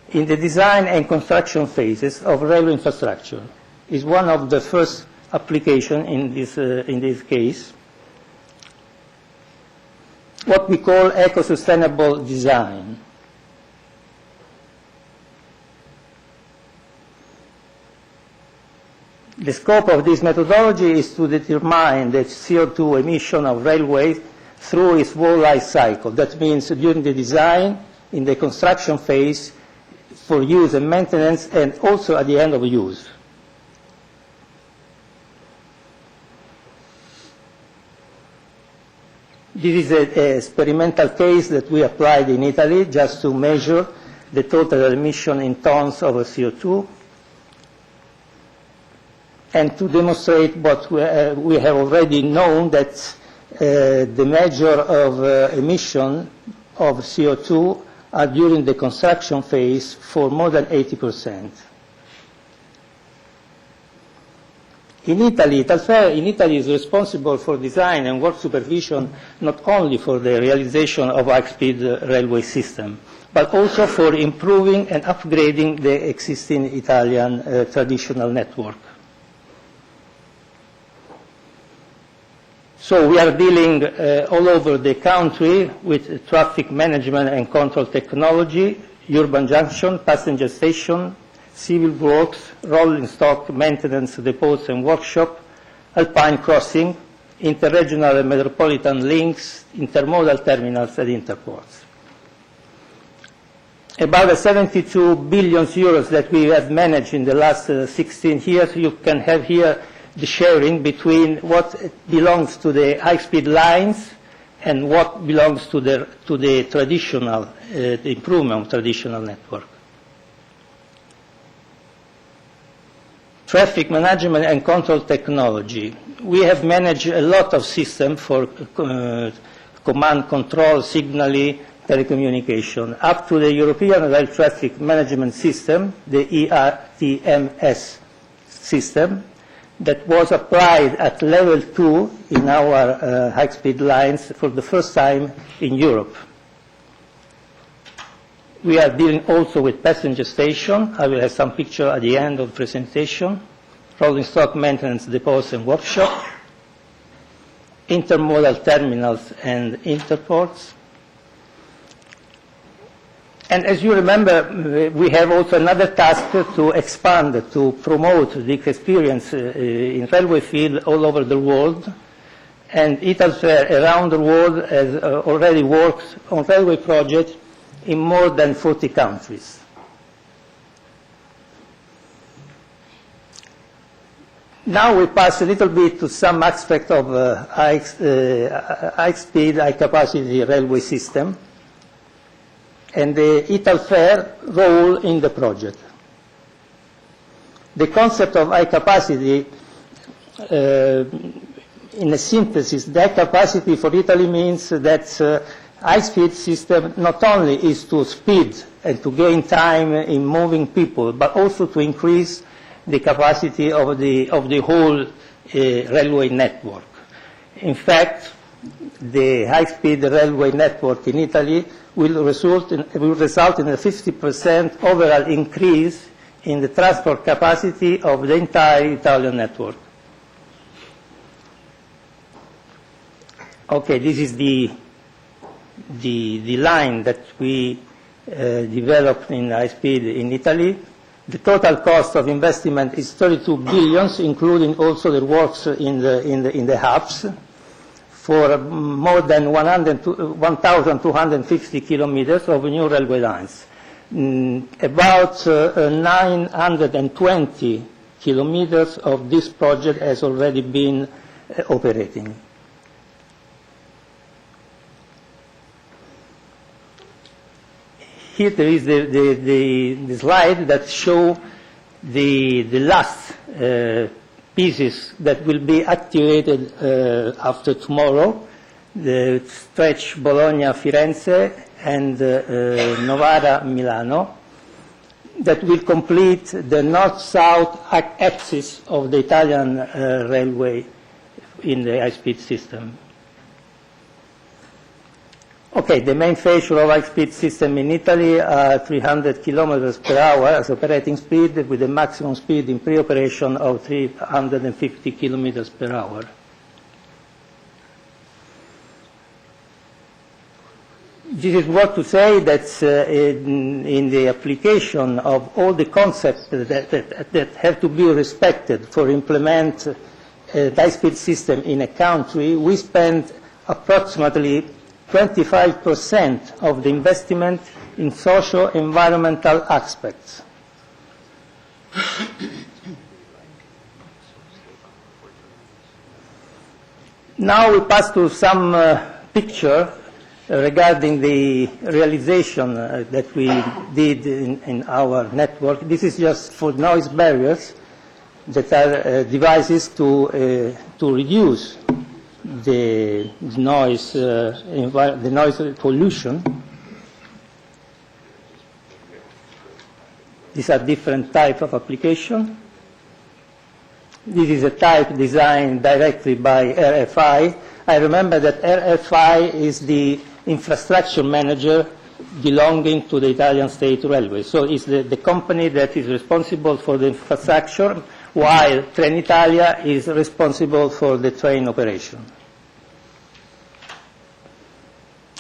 [SPEAKER 10] in the design and construction phases of railway infrastructure. It's one of the first applications in this case. What we call eco-sustainable design. The scope of this methodology is to determine the CO2 emission of railways through its whole life cycle. That means during the design, in the construction phase, for use and maintenance, and also at the end of use. This is an experimental case that we applied in Italy just to measure the total emission in tons of CO2 and to demonstrate what we have already known, that the measure of emission of CO2 are during the construction phase for more than 80%. In Italy, Italfer in Italy is responsible for design and work supervision not only for the realization of high-speed railway system, but also for improving and upgrading the existing Italian traditional network. So we are dealing all over the country with traffic management and control technology, urban junction, passenger station, civil works, rolling stock, maintenance depots and workshop, alpine crossing, interregional and metropolitan links, intermodal terminals and interports. About the 72 billion euros that we have managed in the last 16 years, you can have here the sharing between what belongs to the high-speed lines and what belongs to the traditional, the improvement of traditional network. Traffic management and control technology. We have managed a lot of systems for command control, signaling, telecommunication, up to the European Rail Traffic Management System, the ERTMS system, that was applied at level 2 in our high-speed lines for the first time in Europe. We are dealing also with passenger station. I will have some picture at the end of the presentation. Rolling stock maintenance depots and workshop. Intermodal terminals and interports. And as you remember, we have also another task to expand, to promote the experience in railway field all over the world. And Italfer around the world has already worked on railway projects in more than 40 countries. Now we pass a little bit to some aspect of high-speed, high-capacity railway system and the Italfer role in the project. The concept of high capacity, in a synthesis, that capacity for Italy means that high-speed system not only is to speed and to gain time in moving people, but also to increase the capacity of the whole railway network. In fact, the high-speed railway network in Italy will result in a 50% overall increase in the transport capacity of the entire Italian network. Okay, this is the line that we developed in high speed in Italy. The total cost of investment is 32 billion, including also the works in the hubs, for more than 1,250 kilometers of new railway lines. About 920 kilometers of this project has already been operating. Here there is the slide that show the last pieces that will be activated after tomorrow, the stretch Bologna-Firenze and Novara-Milano, that will complete the north-south axis of the Italian railway in the high-speed system. Okay, the main feature of high-speed system in Italy are 300 kilometers per hour as operating speed, with a maximum speed in pre-operation of 350 kilometers per hour. This is what to say that in the application of all the concepts that have to be respected for implement a high-speed system in a country, we spend approximately 25% of the investment in socio-environmental aspects. Now we pass to some picture regarding the realization that we did in our network. This is just for noise barriers that are devices to reduce the noise pollution. These are different types of application. This is a type designed directly by RFI. I remember that RFI is the infrastructure manager belonging to the Italian State Railway. So it's the company that is responsible for the infrastructure, while Trenitalia is responsible for the train operation.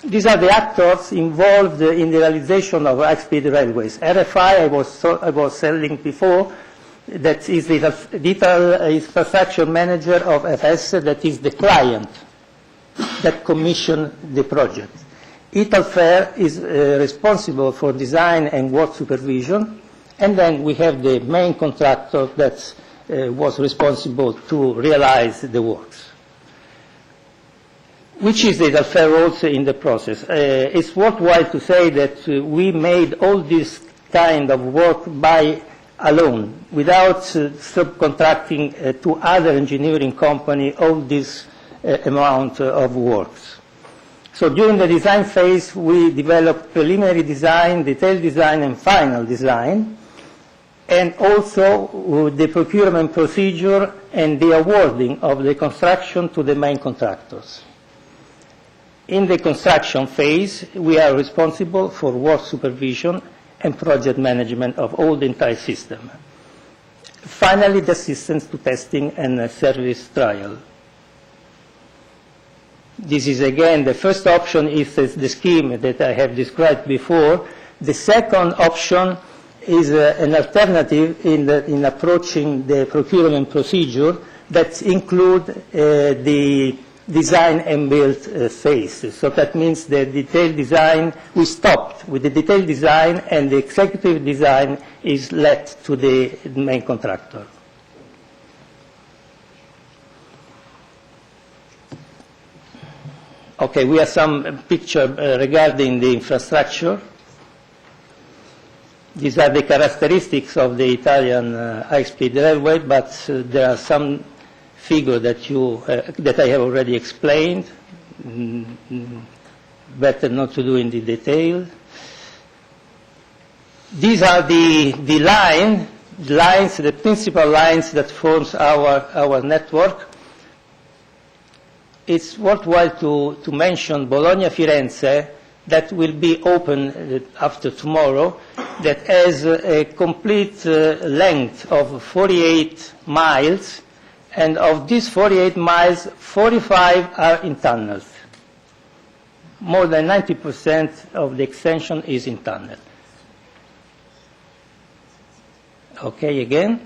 [SPEAKER 10] These are the actors involved in the realization of high-speed railways. RFI, I was telling before, that is the infrastructure manager of FS, that is the client that commissioned the project. Italfer is responsible for design and work supervision, and then we have the main contractor that was responsible to realize the works. Which is the Italfer also in the process? It's worthwhile to say that we made all this kind of work by alone, without subcontracting to other engineering company all this amount of works. So during the design phase, we developed preliminary design, detailed design, and final design, and also the procurement procedure and the awarding of the construction to the main contractors. In the construction phase, we are responsible for work supervision and project management of all the entire system. Finally, the assistance to testing and service trial. This is again, the first option is the scheme that I have described before. The second option is an alternative in approaching the procurement procedure that include the design and build phase. So that means the detailed design, we stopped with the detailed design, and the executive design is let to the main contractor. Okay, we have some picture regarding the infrastructure. These are the characteristics of the Italian high-speed railway, but there are some figure that I have already explained. Better not to do in the detail. These are the lines, the principal lines that forms our network. It's worthwhile to mention Bologna-Firenze, that will be open after tomorrow, that has a complete length of 48 miles, and of these 48 miles, 45 are in tunnels. more than 90% of the extension is in tunnel. Okay, again.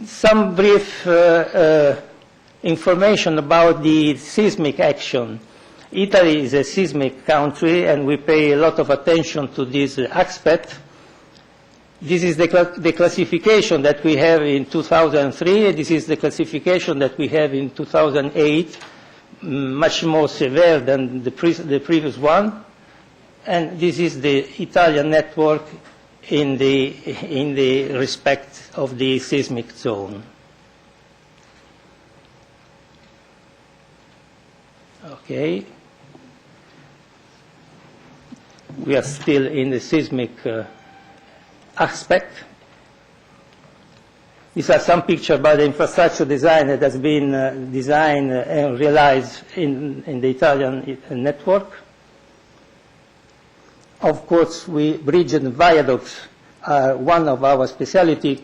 [SPEAKER 10] Some brief information about the seismic action. Italy is a seismic country, and we pay a lot of attention to this aspect. This is the classification that we have in 2003. This is the classification that we have in 2008, much more severe than the previous one. And this is the Italian network in the respect of the seismic zone. Okay. We are still in the seismic aspect. These are some pictures about the infrastructure design that has been designed and realized in the Italian network. Of course, bridge and viaducts are one of our specialties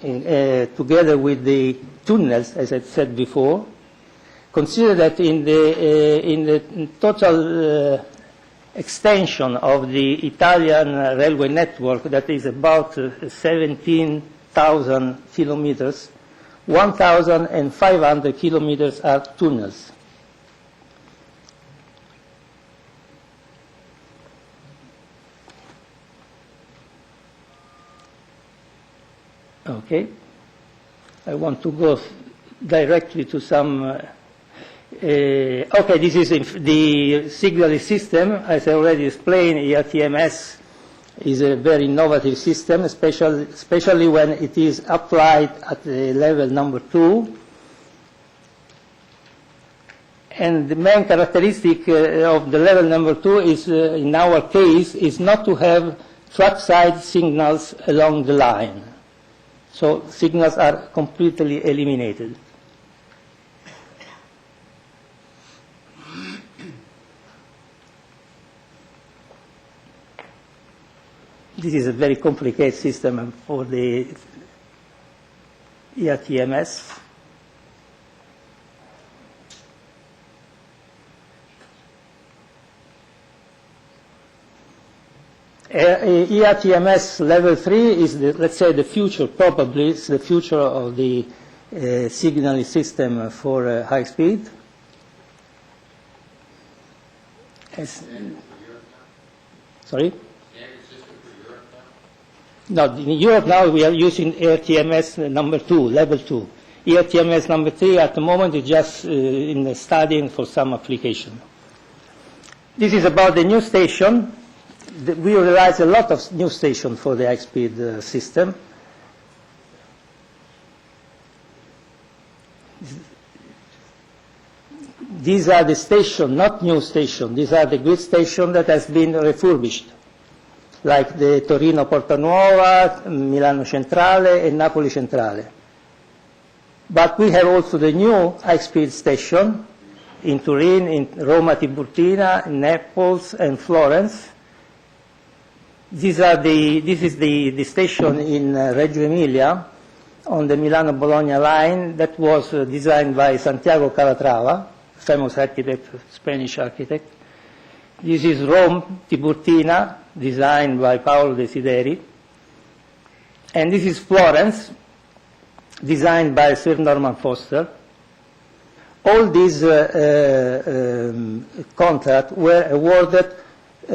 [SPEAKER 10] together with the tunnels, as I said before. Consider that in the total extension of the Italian railway network, that is about 17,000 kilometers, 1,500 kilometers are tunnels. Okay. I want to go directly to some okay, this is the signaling system. As I already explained, ERTMS is a very innovative system, especially when it is applied at the level number 2. And the main characteristic of the level number 2 is, in our case, is not to have trackside signals along the line. So signals are completely eliminated. This is a very complicated system for the ERTMS. ERTMS level 3 is, let's say, the future, probably it's the future of the signaling system for high speed. Sorry? No, in Europe now we are using ERTMS number 2, level 2. ERTMS number 3 at the moment is just in studying for some application. This is about the new station. We realize a lot of new stations for the high-speed system. These are the stations, not new stations. These are the grid stations that has been refurbished, like the Torino Porta Nuova, Milano Centrale, and Napoli Centrale. But we have also the new high-speed station in Turin, in Roma Tiburtina, Naples, and Florence. This is the station in Reggio Emilia on the Milano-Bologna line that was designed by Santiago Calatrava, famous architect, Spanish architect. This is Rome Tiburtina, designed by Paolo Desideri. And this is Florence, designed by Sir Norman Foster. All these contracts were awarded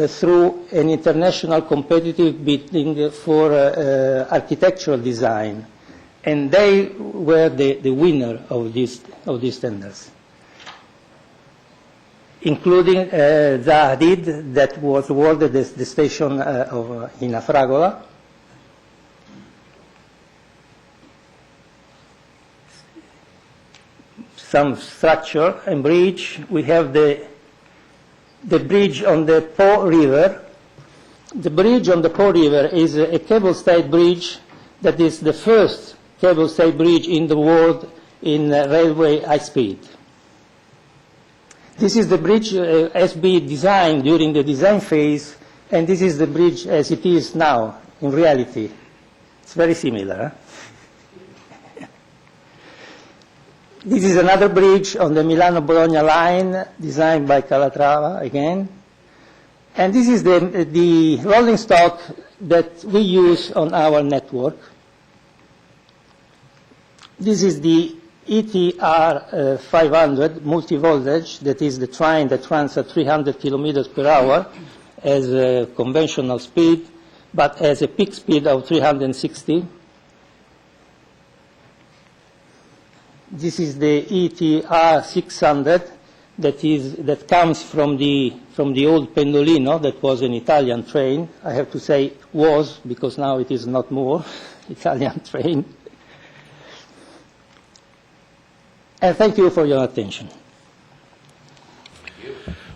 [SPEAKER 10] through an international competitive bidding for architectural design. And they were the winner of these tenders, including Zaha Hadid, that was awarded the station in Afragola. Some structure and bridge. We have the bridge on the Po River. The bridge on the Po River is a cable-stayed bridge that is the first cable-stayed bridge in the world in railway high speed. This is the bridge as been designed during the design phase, and this is the bridge as it is now, in reality. It's very similar. This is another bridge on the Milano-Bologna line, designed by Calatrava again. And this is the rolling stock that we use on our network. This is the ETR 500 multi-voltage, that is the train that runs at 300 kilometers per hour as a conventional speed, but has a peak speed of 360. This is the ETR 600 that comes from the old Pendolino, that was an Italian train. I have to say was, because now it is not more Italian train. And thank you for your attention.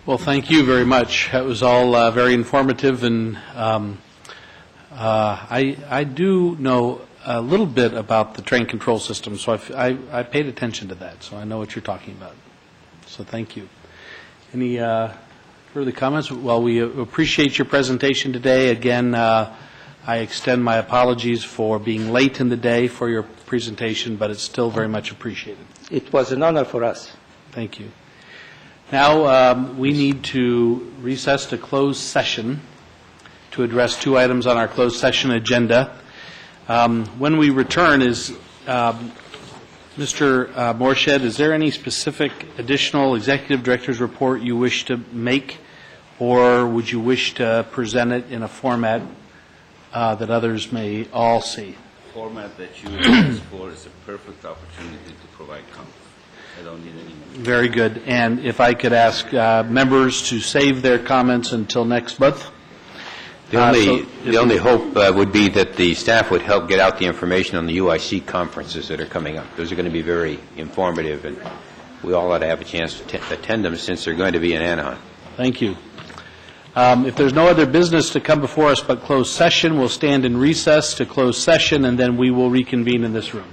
[SPEAKER 6] Well, thank you very much. That was all very informative, and I do know a little bit about the train control system, so I paid attention to that, so I know what you're talking about. So thank you. Any further comments? Well, we appreciate your presentation today. Again, I extend my apologies for being late in the day for your presentation, but it's still very much appreciated.
[SPEAKER 10] It was an honor for us.
[SPEAKER 6] Thank you. Now, we need to recess to closed session to address two items on our closed session agenda. When we return, Mr. Morshed, is there any specific additional executive director's report you wish to make, or would you wish to present it in a format that others may all see?
[SPEAKER 15] The format that you asked for is a perfect opportunity to provide comment. I don't need any more.
[SPEAKER 6] Very good. And if I could ask members to save their comments until next month.
[SPEAKER 19] The only hope would be that the staff would help get out the information on the UIC conferences that are coming up. Those are going to be very informative, and we all ought to have a chance to attend them since they're going to be in Anaheim.
[SPEAKER 6] Thank you. If there's no other business to come before us but closed session, we'll stand in recess to close session, and then we will reconvene in this room.